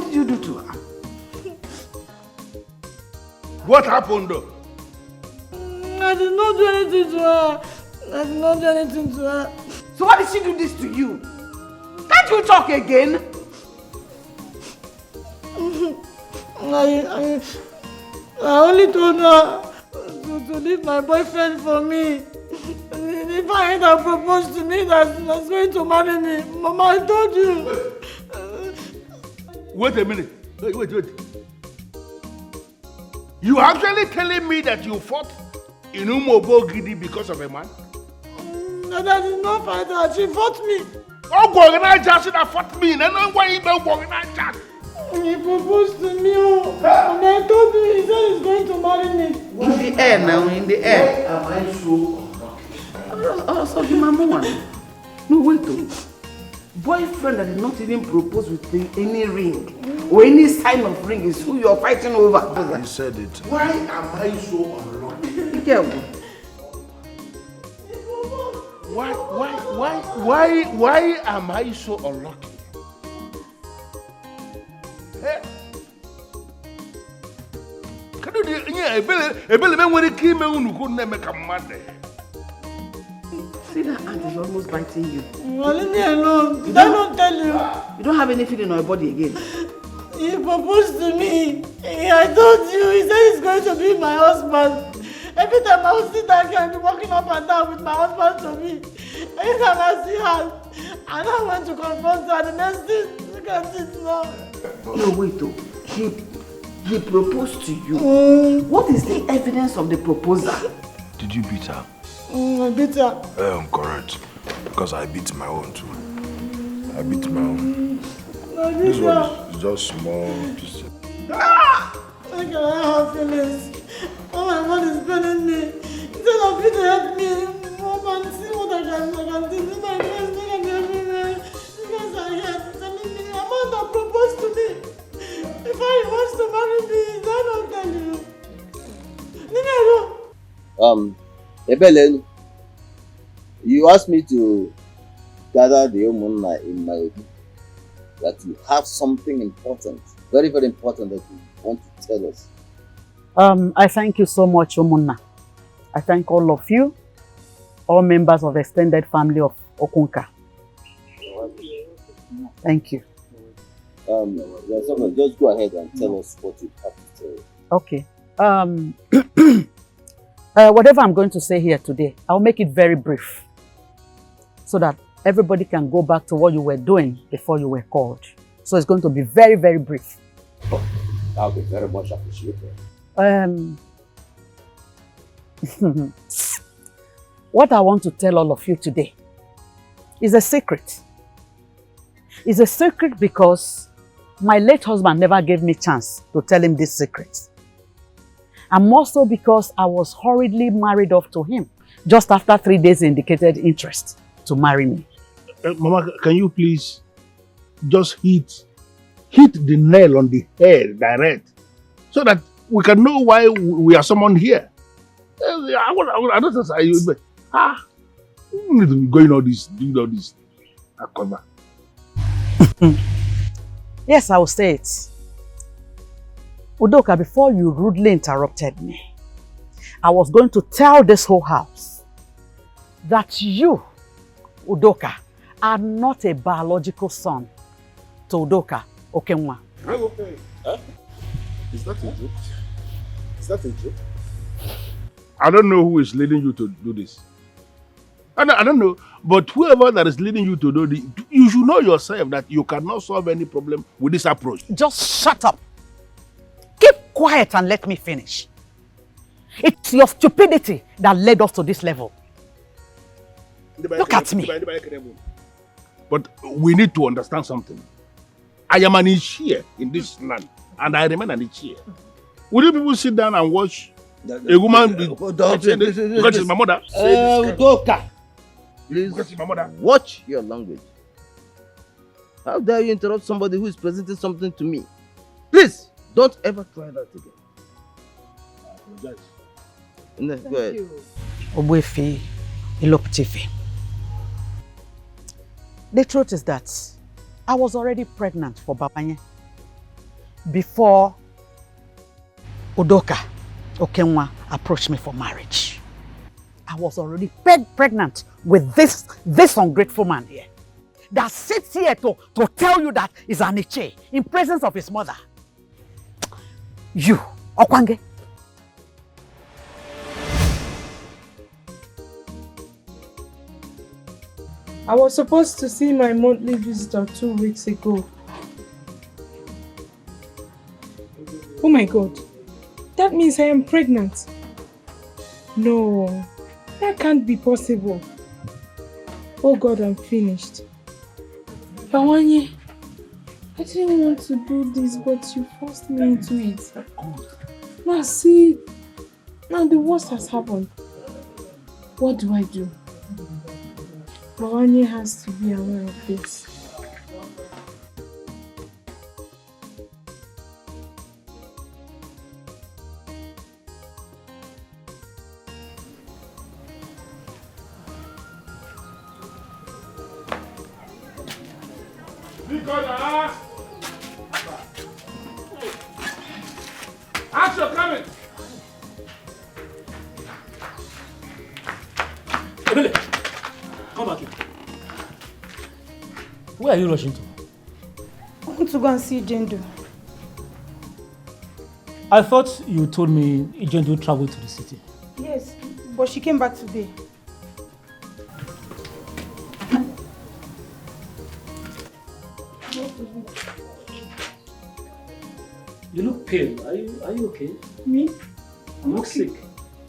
did you do to her? What happened though? I did not do anything to her. I did not do anything to her. So why did she do this to you? Can't you talk again? I only told her to leave my boyfriend for me. If I had proposed to me that she was going to marry me, Mama, I told you. Wait a minute. Wait. You actually telling me that you fought in Umobogidi because of a man? No, that is not fight her. She fought me. Oh, Gorgana just that fought me. And then why you don't Gorgana just? He proposed to me, and I told him, he said he's going to marry me. In the air now, in the air. Why am I so Also, the mama one. No, wait. Boyfriend that did not even propose with any ring or any sign of ring is who you're fighting over. He said it. Why am I so unlucky? Be careful. Why am I so unlucky? Can you do See that ant is almost biting you. Well, leave me alone. Did I not tell you? You don't have anything in your body again. He proposed to me. I told you, he said he's going to be my husband. Every time I will sit down here and be walking up and down with my husband to me. Every time I see her, and I went to confront her, the next thing, look at it now. No, wait, though. He proposed to you. What is the evidence of the proposal? Did you beat her? I beat her. Correct. Because I beat my own too. I beat my own. I beat This her. one is just small. Ah! I cannot have feelings. Oh, my God is paining me. Instead of you to help me, mom, and see what I can do. See my friends, look at me everywhere. Because I heard telling me, Amanda proposed to me. If he wants to marry me, is that not telling you? Ebele, you asked me to gather the Umunna in my opinion. That you have something important, very, very important that you want to tell us. I thank you so much, Umunna. I thank all of you, all members of the extended family of Okunka. Thank you. Just go ahead and tell us what you have to say. Okay. Whatever I'm going to say here today, I'll make it very brief so that everybody can go back to what you were doing before you were called. So it's going to be very, very brief. Oh, that would be very much appreciated. What I want to tell all of you today is a secret. It's a secret because my late husband never gave me a chance to tell him this secret. And more so because I was hurriedly married off to him just after 3 days he indicated interest to marry me. Mama, can you please just hit the nail on the head direct so that we can know why we are summoned here? I don't know. You need to be doing all this. Yes, I will say it. Udoka, before you rudely interrupted me, I was going to tell this whole house that you, Udoka, are not a biological son to Udoka Okenwa. Okay. Is that a joke? Is that a joke? I don't know who is leading you to do this. I don't know, but whoever that is leading you to do this, you should know yourself that you cannot solve any problem with this approach. Just shut up. Keep quiet and let me finish. It's your stupidity that led us to this level. Look at me. But we need to understand something. I am an Ichie in this land, and I remain an Ichie. Will you people sit down and watch a woman because she's my mother? Udoka, please watch your language. How dare you interrupt somebody who is presenting something to me? Please, don't ever try that again. I apologize. Go ahead. Obuefi Iloptifi. The truth is that I was already pregnant for Babanye before Udoka Okenwa approached me for marriage. I was already pregnant with this ungrateful man here that sits here to tell you that he's an Ichie in presence of his mother. You, Okwange. I was supposed to see my monthly visitor 2 weeks ago. Oh my God. That means I am pregnant. No, that can't be possible. Oh God, I'm finished. Bawanye, I didn't want to do this, but you forced me into it. Now see, now the worst has happened. What do I do? Bawanye has to be aware of this. Action coming! Ebele, come back here. Where are you rushing to? I want to go and see Jendo. I thought you told me Ijendu traveled to the city. Yes, but she came back today. You look pale. Are you okay? Me? You look sick.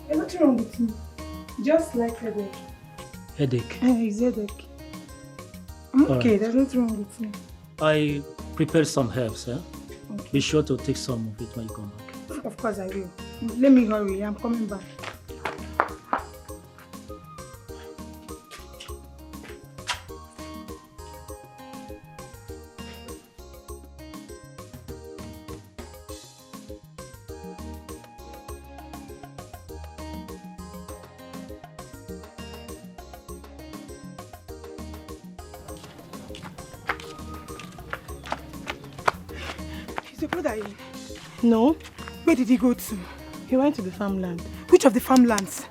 There's nothing wrong with me. Just like headache. Headache? Yeah, it's headache. I'm okay, Alright. there's nothing wrong with me. I prepared some herbs. Eh? Okay. Be sure to take some of it when you come back. Of course I will. Let me hurry, I'm coming back. Is your brother in? No. Where did he go to? He went to the farmland. Which of the farmlands?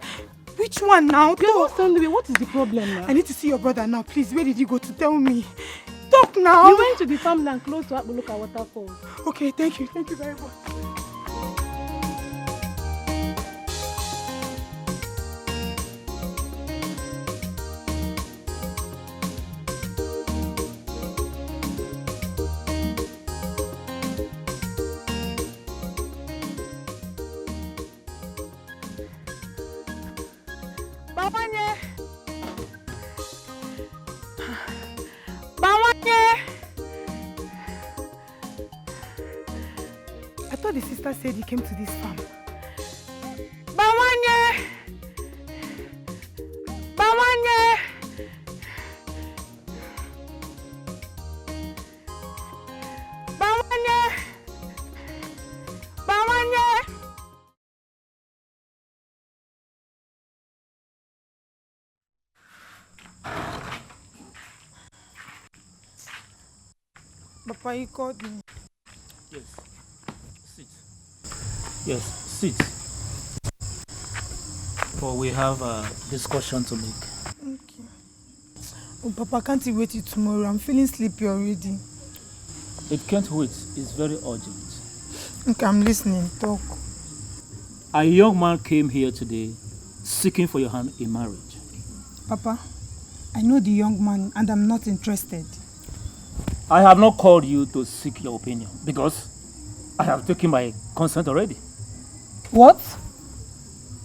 Which one now? What is the problem now? I need to see your brother now, please. Where did he go to? Tell me. Talk now. He went to the farmland close to Akbuluka waterfall. Okay, thank you. Thank you very much. Bawanye! Bawanye! I thought the sister said he came to this farm. Bawanye! Bawanye! Bawanye! Bawanye! Papa, you called me. Yes. Sit. Yes, sit. For we have a discussion to make. Okay. Oh, Papa, can't you wait till tomorrow? I'm feeling sleepy already. It can't wait. It's very urgent. Okay, I'm listening. Talk. A young man came here today seeking for your hand in marriage. Papa, I know the young man and I'm not interested. I have not called you to seek your opinion because I have taken my consent already. What?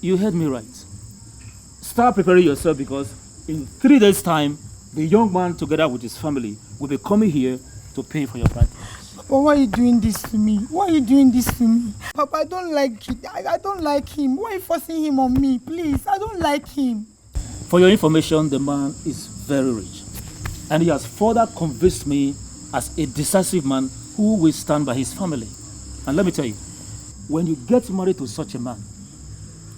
You heard me right. Start preparing yourself because in 3 days' time, the young man together with his family will be coming here to pay for your bride. Papa, why are you doing this to me? Why are you doing this to me? Papa, I don't like it. I don't like him. Why are you forcing him on me? Please, I don't like him. For your information, the man is very rich. And he has further convinced me as a decisive man who will stand by his family. And let me tell you, when you get married to such a man,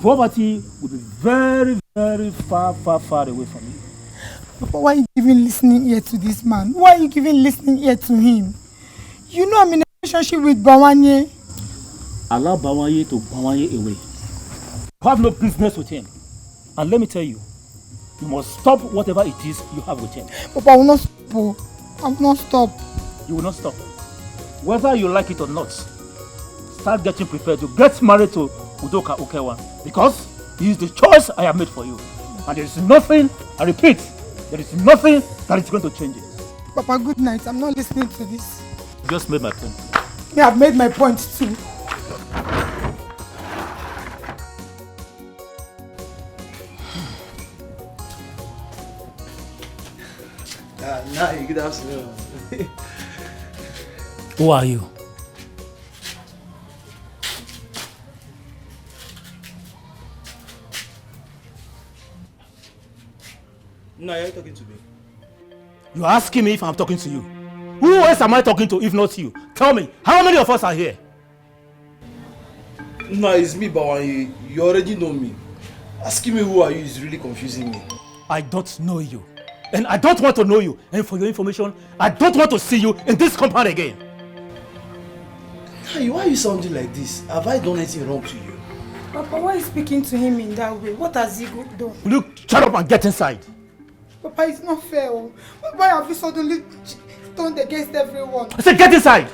poverty will be very, very far, far, far away from you. Papa, why are you even listening ear to this man? Why are you even listening ear to him? You know I'm in a relationship with Bawanye. Allow Bawanye to Bawanye away. You have no business with him. And let me tell you, you must stop whatever it is you have with him. Papa, I will not stop. I will not stop. You will not stop. Whether you like it or not, start getting prepared to get married to Udoka Okewa because he is the choice I have made for you. And there is nothing, I repeat, there is nothing that is going to change it. Papa, good night. I'm not listening to this. You just made my point. Yeah, I've made my point too. Nah, good afternoon. Who are you? No, you're talking to me. You're asking me if I'm talking to you. Who else am I talking to if not you? Tell me, how many of us are here? No, it's me, Bawan. You already know me. Asking me who are you is really confusing me. I don't know you. And I don't want to know you. And for your information, I don't want to see you in this compound again. Hey, why are you sounding like this? Have I done anything wrong to you? Papa, why are you speaking to him in that way? What has he done? Will you shut up and get inside? Papa, it's not fair. Why have you suddenly turned against everyone? I said get inside!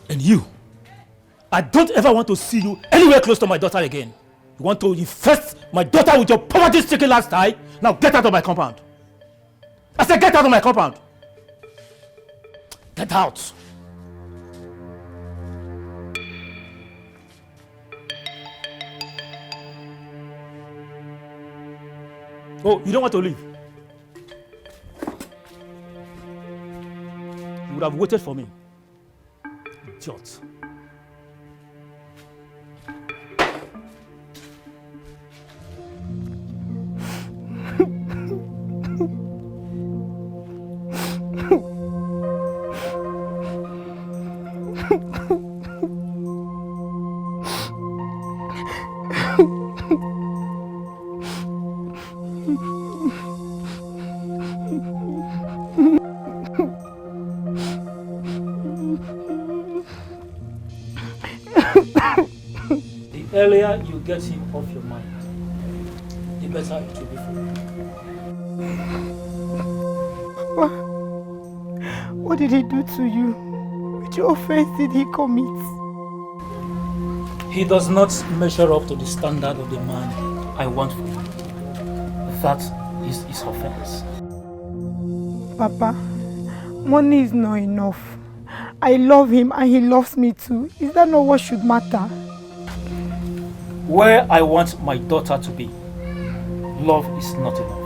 And you, I don't ever want to see you anywhere close to my daughter again. You want to infest my daughter with your poverty-stricken lifestyle? Now get out of my compound. I said get out of my compound. Get out. Oh, you don't want to leave? You would have waited for me. Idiot. The earlier you get him off your mind, the better it will be for you. Papa, what did he do to you? Which offense did he commit? He does not measure up to the standard of the man I want for him. That is his offense. Papa, money is not enough. I love him and he loves me too. Is that not what should matter? Where I want my daughter to be, love is not enough.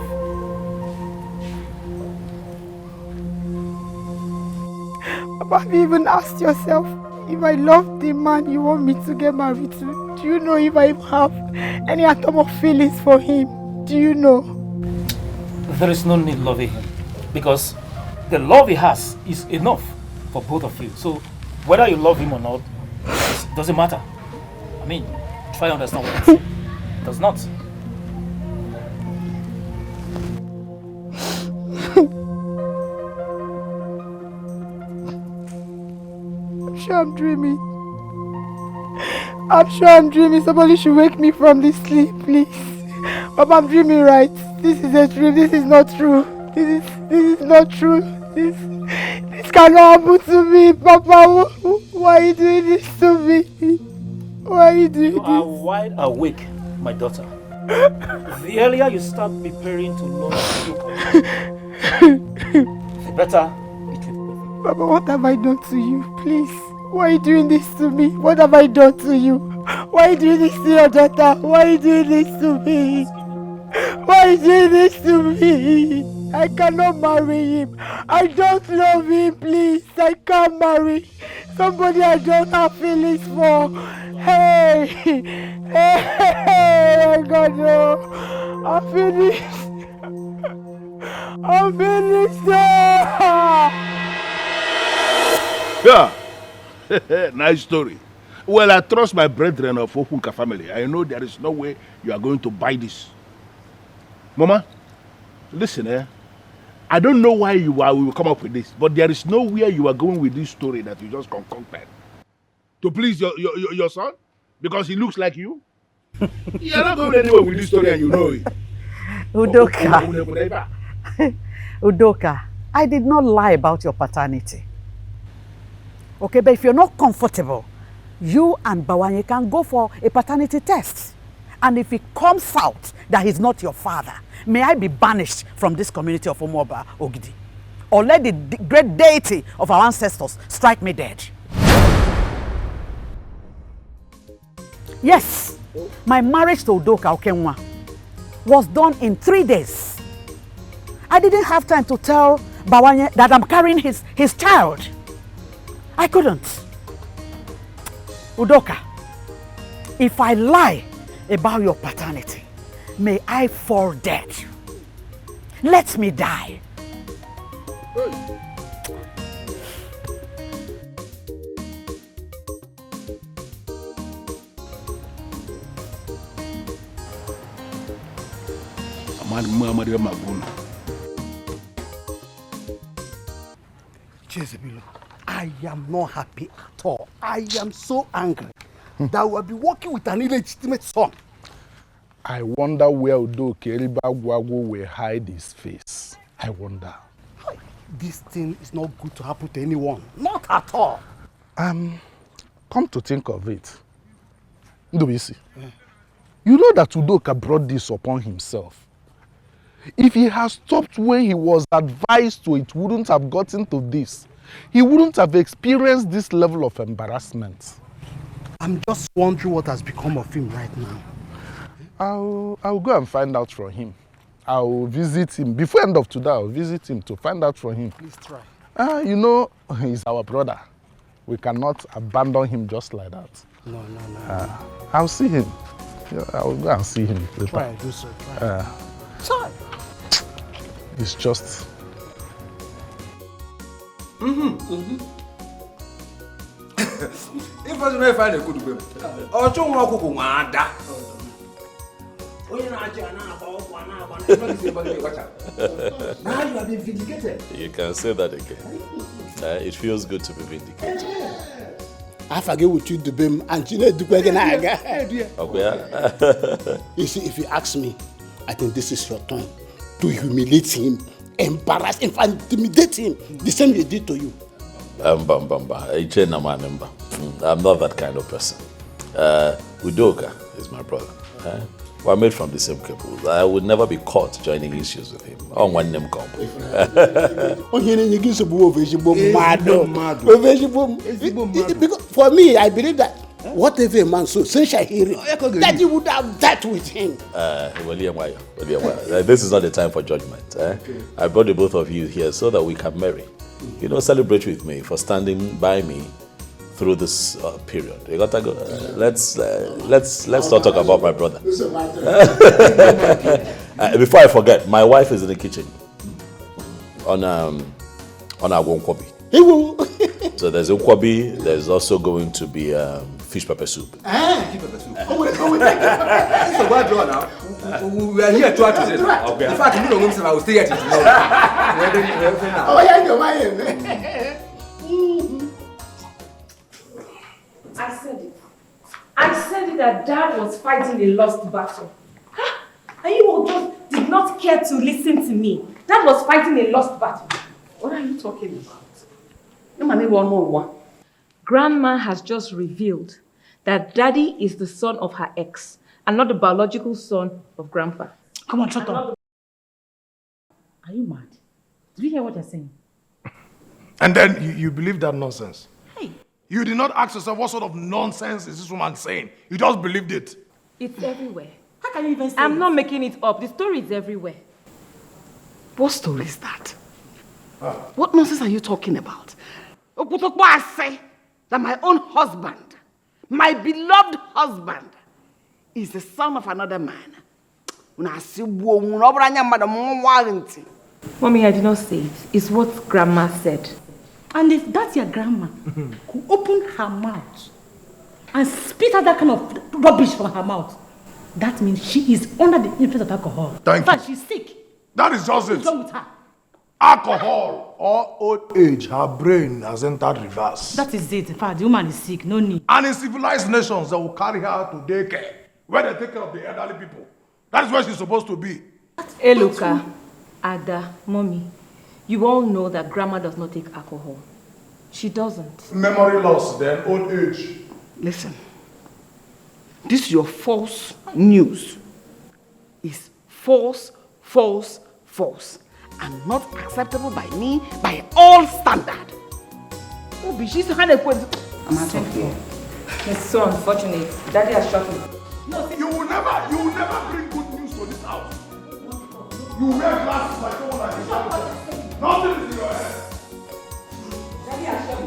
Papa, have you even asked yourself if I love the man you want me to get married to? Do you know if I have any atom of feelings for him? Do you know? There is no need loving him because the love he has is enough for both of you. So whether you love him or not, it doesn't matter. I mean, try to understand what I'm saying. It does not. I'm sure I'm dreaming. I'm sure I'm dreaming. Somebody should wake me from this sleep, please. Papa, I'm dreaming, right? This is a dream. This is not true. This is not true. This cannot happen to me, Papa. Why are you doing this to me? Why are you doing this? You are wide awake, my daughter. The earlier you start preparing to love you, the better it will be. Papa, what have I done to you? Please. Why are you doing this to me? What have I done to you? Why are you doing this to your daughter? Why are you doing this to me? Why are you doing this to me? I cannot marry him. I don't love him, please. I can't marry somebody I don't have feelings for. Hey! Hey! God, no. I'm finished. I'm finished. Yeah. Nice story. Well, I trust my brethren of Ofunka family. I know there is no way you are going to buy this. Mama, listen, I don't know why we will come up with this, but there is nowhere you are going with this story that you just concocted. To please your son? Because he looks like you? You are not going anywhere with this story and you know it. Udoka. Udoka, I did not lie about your paternity. Okay, but if you're not comfortable, you and Bawanye can go for a paternity test. And if it comes out that he's not your father, may I be banished from this community of Omoba Ogidi. Or let the great deity of our ancestors strike me dead. Yes, my marriage to Udoka Okenwa was done in 3 days. I didn't have time to tell Bawanye that I'm carrying his child. I couldn't. Udoka, if I lie about your paternity, may I fall dead. Let me die. Jezebel, I am not happy at all. I am so angry that I will be working with an illegitimate son. I wonder where Udoka Eribagwago will hide his face. I wonder. This thing is not good to happen to anyone. Not at all. come to think of it, Ndubisi, you know that Udoka brought this upon himself. If he had stopped when he was advised to, it wouldn't have gotten to this. He wouldn't have experienced this level of embarrassment. I'm just wondering what has become of him right now. I'll go and find out from him. I'll visit him. Before end of today, I'll visit him to find out from him. Please try. You know, he's our brother. We cannot abandon him just like that. No. I'll see him. I'll go and see him later. Try, do so. Try. Try. It's just... If I don't find a good baby, or don't walk with Wanda. Now you have been vindicated. You can say that again. It feels good to be vindicated. I forget what you do, Bim, and you know, do again. Okay. You see, if you ask me, I think this is your turn to humiliate him, embarrass him, and intimidate him, the same he did to you. I'm not that kind of person. Udoka is my brother. We're made from the same couple. I would never be caught joining issues with him. On one name come. Because for me, I believe that whatever a man sows, so shall he reap. That you would have that with him. This is not the time for judgment. I brought the both of you here so that we can marry. You know, celebrate with me for standing by me through this period. You gotta go. Let's not talk about my brother. Before I forget, my wife is in the kitchen on our nkwobi. So there's nkwobi. There's also going to be fish pepper soup. Fish pepper soup. So what draw now? We are here to act. In fact, you don't know I will stay here till tomorrow. I said it that Dad was fighting a lost battle. And you all just did not care to listen to me. Dad was fighting a lost battle. What are you talking about? Grandma has just revealed that Daddy is the son of her ex and not the biological son of Grandpa. Come on, shut up. Are you mad? Did you hear what they're saying? And then you believe that nonsense? Hey. You did not ask yourself what sort of nonsense is this woman saying. You just believed it. It's everywhere. How can you even say I'm not making it up. The story is everywhere. What story is that? What nonsense are you talking about? I say that my own husband, my beloved husband, is the son of another man. Mommy, I did not say it. It's what Grandma said. And if that's your grandma who opened her mouth and spit out that kind of rubbish from her mouth, that means she is under the influence of alcohol. Thank In fact, you. she's sick. That is just What's it. wrong with her? Alcohol or old age, her brain has entered reverse. That is it. In fact, the woman is sick. No need. And in civilized nations, they will carry her to daycare, where they take care of the elderly people. That is where she's supposed to be. Eluka, Ada, Mommy, you all know that Grandma does not take alcohol. She doesn't. Memory loss, then old age. Listen, this your false news is false, and not acceptable by me by all standard. She's I'm out of here. It's so unfortunate. Daddy has shot me. No, you will never bring good news to this house. You wear glasses like someone like this. Nothing is in your head. Daddy has shot me.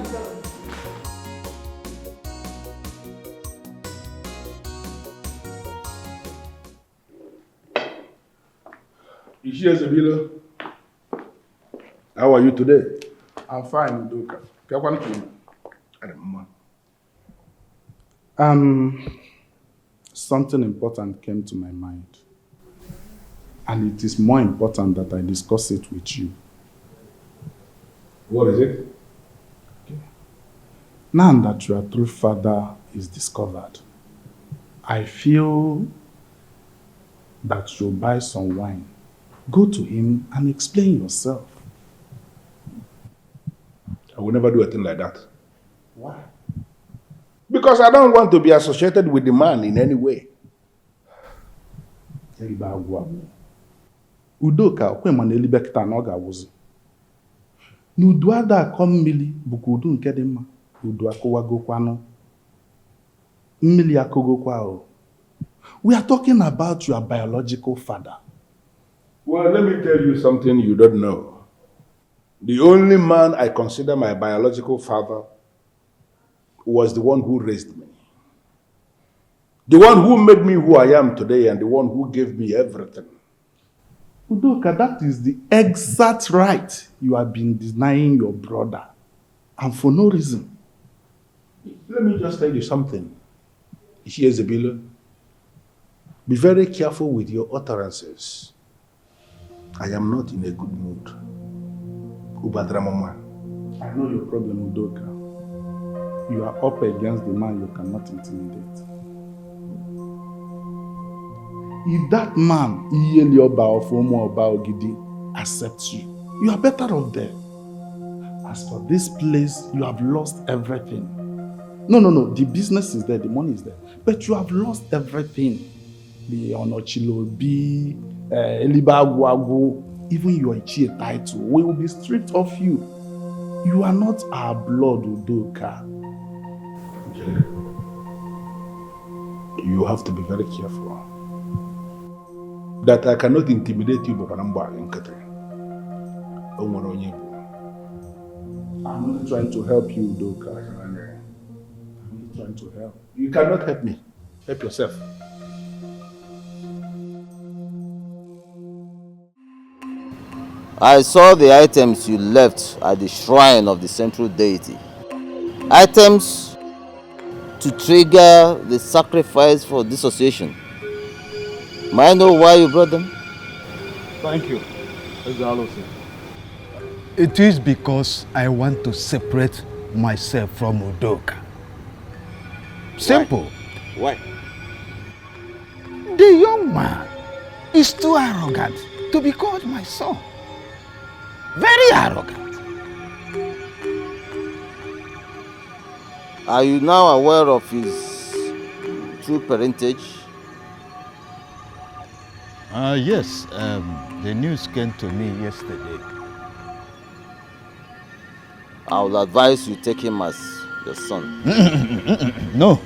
Ugeze, how are you today? I'm fine, Udoka. Something important came to my mind. And it is more important that I discuss it with you. What is it? Okay. Now that your true father is discovered, I feel that you'll buy some wine. Go to him and explain yourself. I will never do a thing like that. Why? Because I don't want to be associated with the man in any way. Udoka kwema na elibe kita na ọ ga-awụzi. N'udu ada akọ mmiri bụkwa udu nke dị mma. Udu akụwagokwanụ. Mmiri akụgokwa o. We are talking about your biological father. Well, let me tell you something you don't know. The only man I consider my biological father was the one who raised me. The one who made me who I am today and the one who gave me everything. Udoka, that is the exact right you have been denying your brother. And for no reason. Let me just tell you something. Ugeze, be very careful with your utterances. I am not in a good mood. Ubadramama. I know your problem, Udoka. You are up against the man you cannot intimidate. If that man, Iyelioba of Omo Oba Ogidi, accepts you, you are better off there. As for this place, you have lost everything. No. The business is there, the money is there. But you have lost everything. The Onochilobi, Elibaguagu, even your Ichie title will be stripped of you. You are not our blood, Udoka. You have to be very careful. That I cannot intimidate you, but I'm only trying to help you, Udoka. I'm only trying to help. You cannot help me. Help yourself. I saw the items you left at the shrine of the central deity. Items to trigger the sacrifice for dissociation. May I know why you brought them? Thank you. It is because I want to separate myself from Udoka. Simple. Why? The young man is too arrogant to be called my son. Very arrogant. Are you now aware of his true parentage? Yes, the news came to me yesterday. I will advise you take him as your son. No.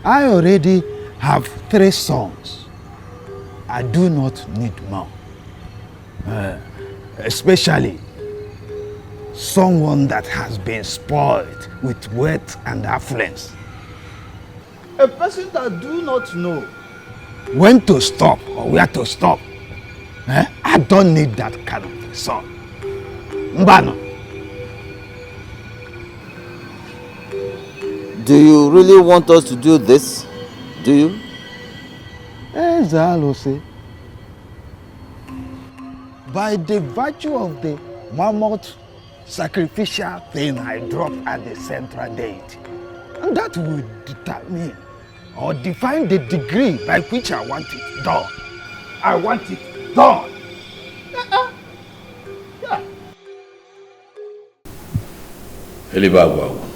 I already have 3 sons. I do not need more. Especially someone that has been spoiled with wealth and affluence. A person that do not know when to stop or where to stop. I don't need that kind of son. Mbano. Do you really want us to do this? Do you? Ezalose. By the virtue of the mammoth sacrificial thing I drop at the central deity. And that will determine or define the degree by which I want it done. I want it done. Yeah. Elibagwa,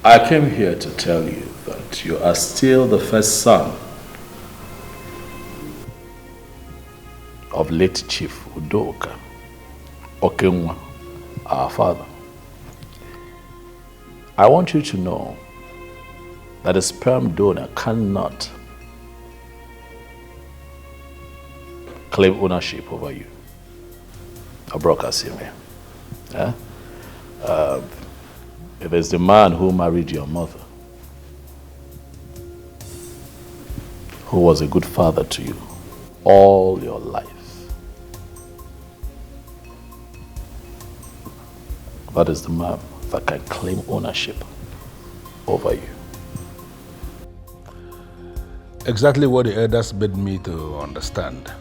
I came here to tell you that you are still the first son of late Chief Udoka Okenwa, our father. I want you to know that a sperm donor cannot claim ownership over you. Abrokasime. It is the man who married your mother, who was a good father to you all your life. That is the man that can claim ownership over you. Exactly what the elders made me to understand.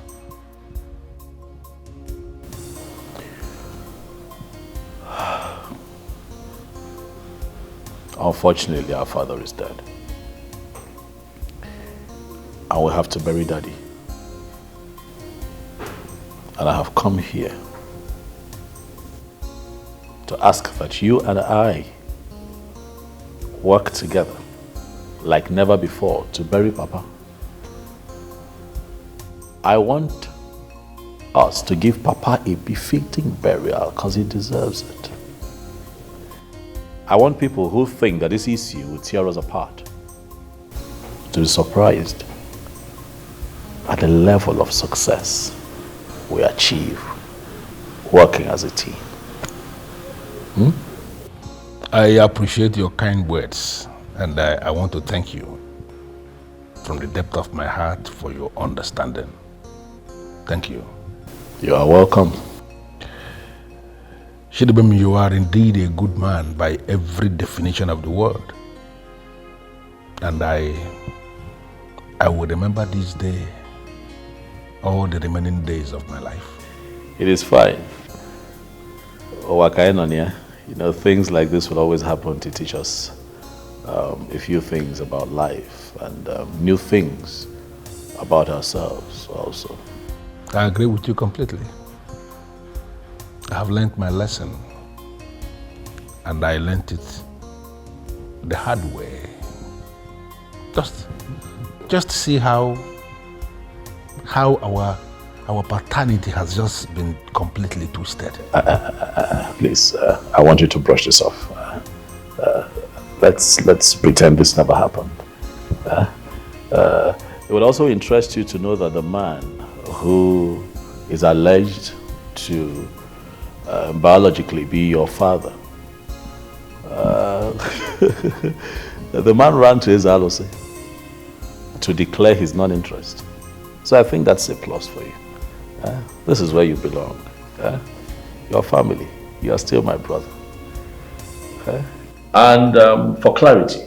Unfortunately, our father is dead. And we have to bury Daddy. And I have come here to ask that you and I work together like never before to bury Papa. I want us to give Papa a befitting burial because he deserves it. I want people who think that this issue will tear us apart to be surprised at the level of success we achieve working as a team. I appreciate your kind words, and I want to thank you from the depth of my heart for your understanding. Thank you. You are welcome. Chidubem, you are indeed a good man by every definition of the word. And I will remember this day all the remaining days of my life. It is fine. You know, things like this will always happen to teach us a few things about life and new things about ourselves also. I agree with you completely. I have learned my lesson, and I learned it the hard way. Just see how our paternity has just been completely twisted. Please, I want you to brush this off. Let's pretend this never happened. It would also interest you to know that the man who is alleged to biologically be your father, the man ran to his LOC to declare his non-interest. So I think that's a plus for you. This is where you belong. Your family, you are still my brother. And for clarity,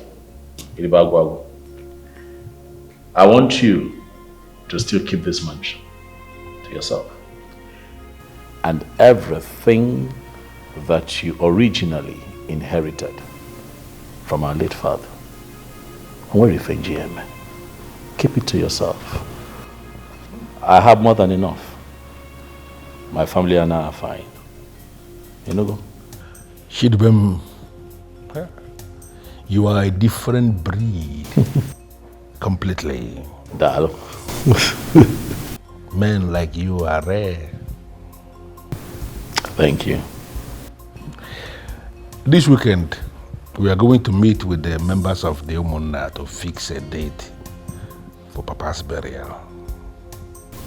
I want you to still keep this mansion to yourself. And everything that you originally inherited from our late father. Where do you think, GM? Keep it to yourself. I have more than enough. My family and I are fine. You know? Chidubem, you are a different breed. Completely. Dal. Men like you are rare. Thank you. This weekend, we are going to meet with the members of the Umunna to fix a date for Papa's burial.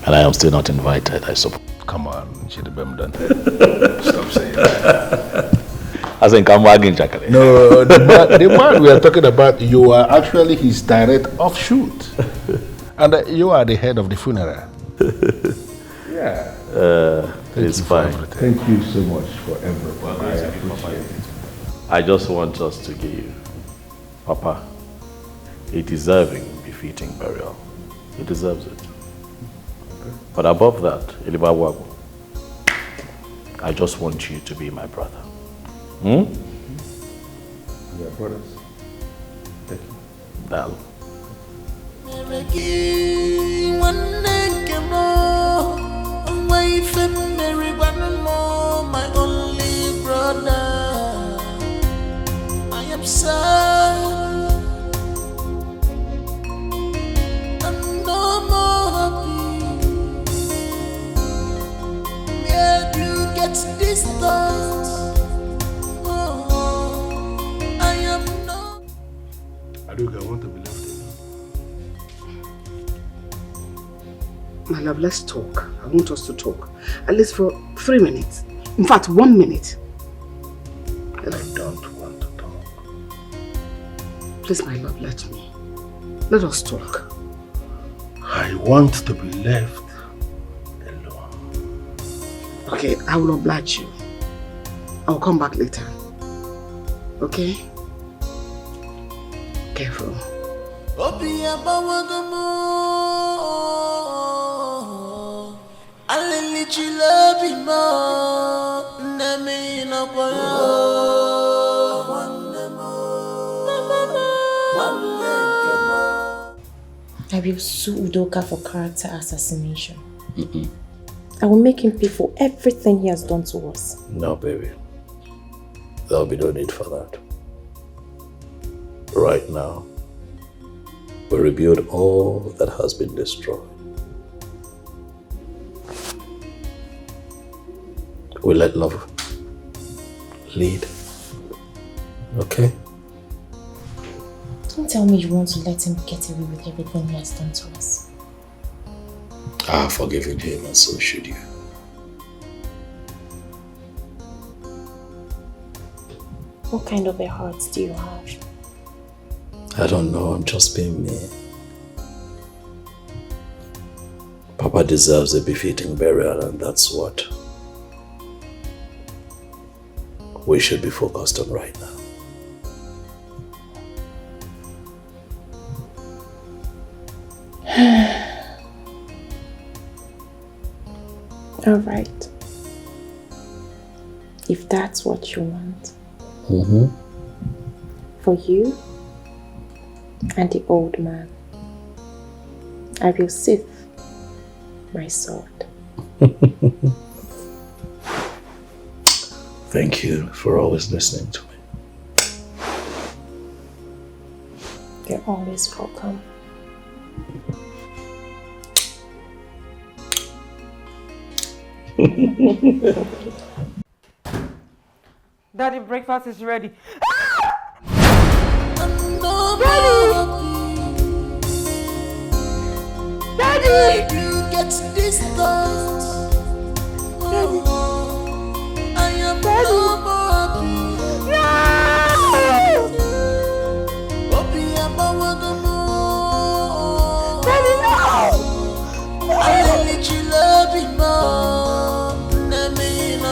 And I am still not invited, I suppose. Come on, Chidubem, don't stop saying that. I think I'm wagging Jacqueline. No, the man we are talking about, you are actually his direct offshoot. And you are the head of the funeral. Yeah. It's fine. Thank you so much for everything. I appreciate it. I just want us to give Papa a deserving, befitting burial. He deserves it. Okay. But above that, Elibawago, I just want you to be my brother. We are brothers. Thank you. Dal. My only brother, I am sad and no more happy. Where do you get this thoughts? Oh, I am not. Aduka, I want to be left alone. My love, let's talk. I want us to talk. At least for 3 minutes. In fact, 1 minute. I don't want to talk. Please, my love, let me. Let us talk. I want to be left alone. Okay, I will oblige you. I'll come back later. Okay? Careful. I will sue Udoka for character assassination. I will make him pay for everything he has done to us. No, baby. There'll be no need for that. Right now, we rebuild all that has been destroyed. We let love lead. Okay? Don't tell me you want to let him get away with everything he has done to us. I have forgiven him, and so should you. What kind of a heart do you have? I don't know, I'm just being me. Papa deserves a befitting burial, and that's what we should be focused on right now. All right. If that's what you want. For you and the old man, I will save my sword. Thank you for always listening to me. You're always welcome. Daddy, breakfast is ready. Daddy! You get this thought. I am no more happy. No! Obi Amawagamo. Daddy, no! I let you love me more. Name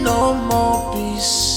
no more peace.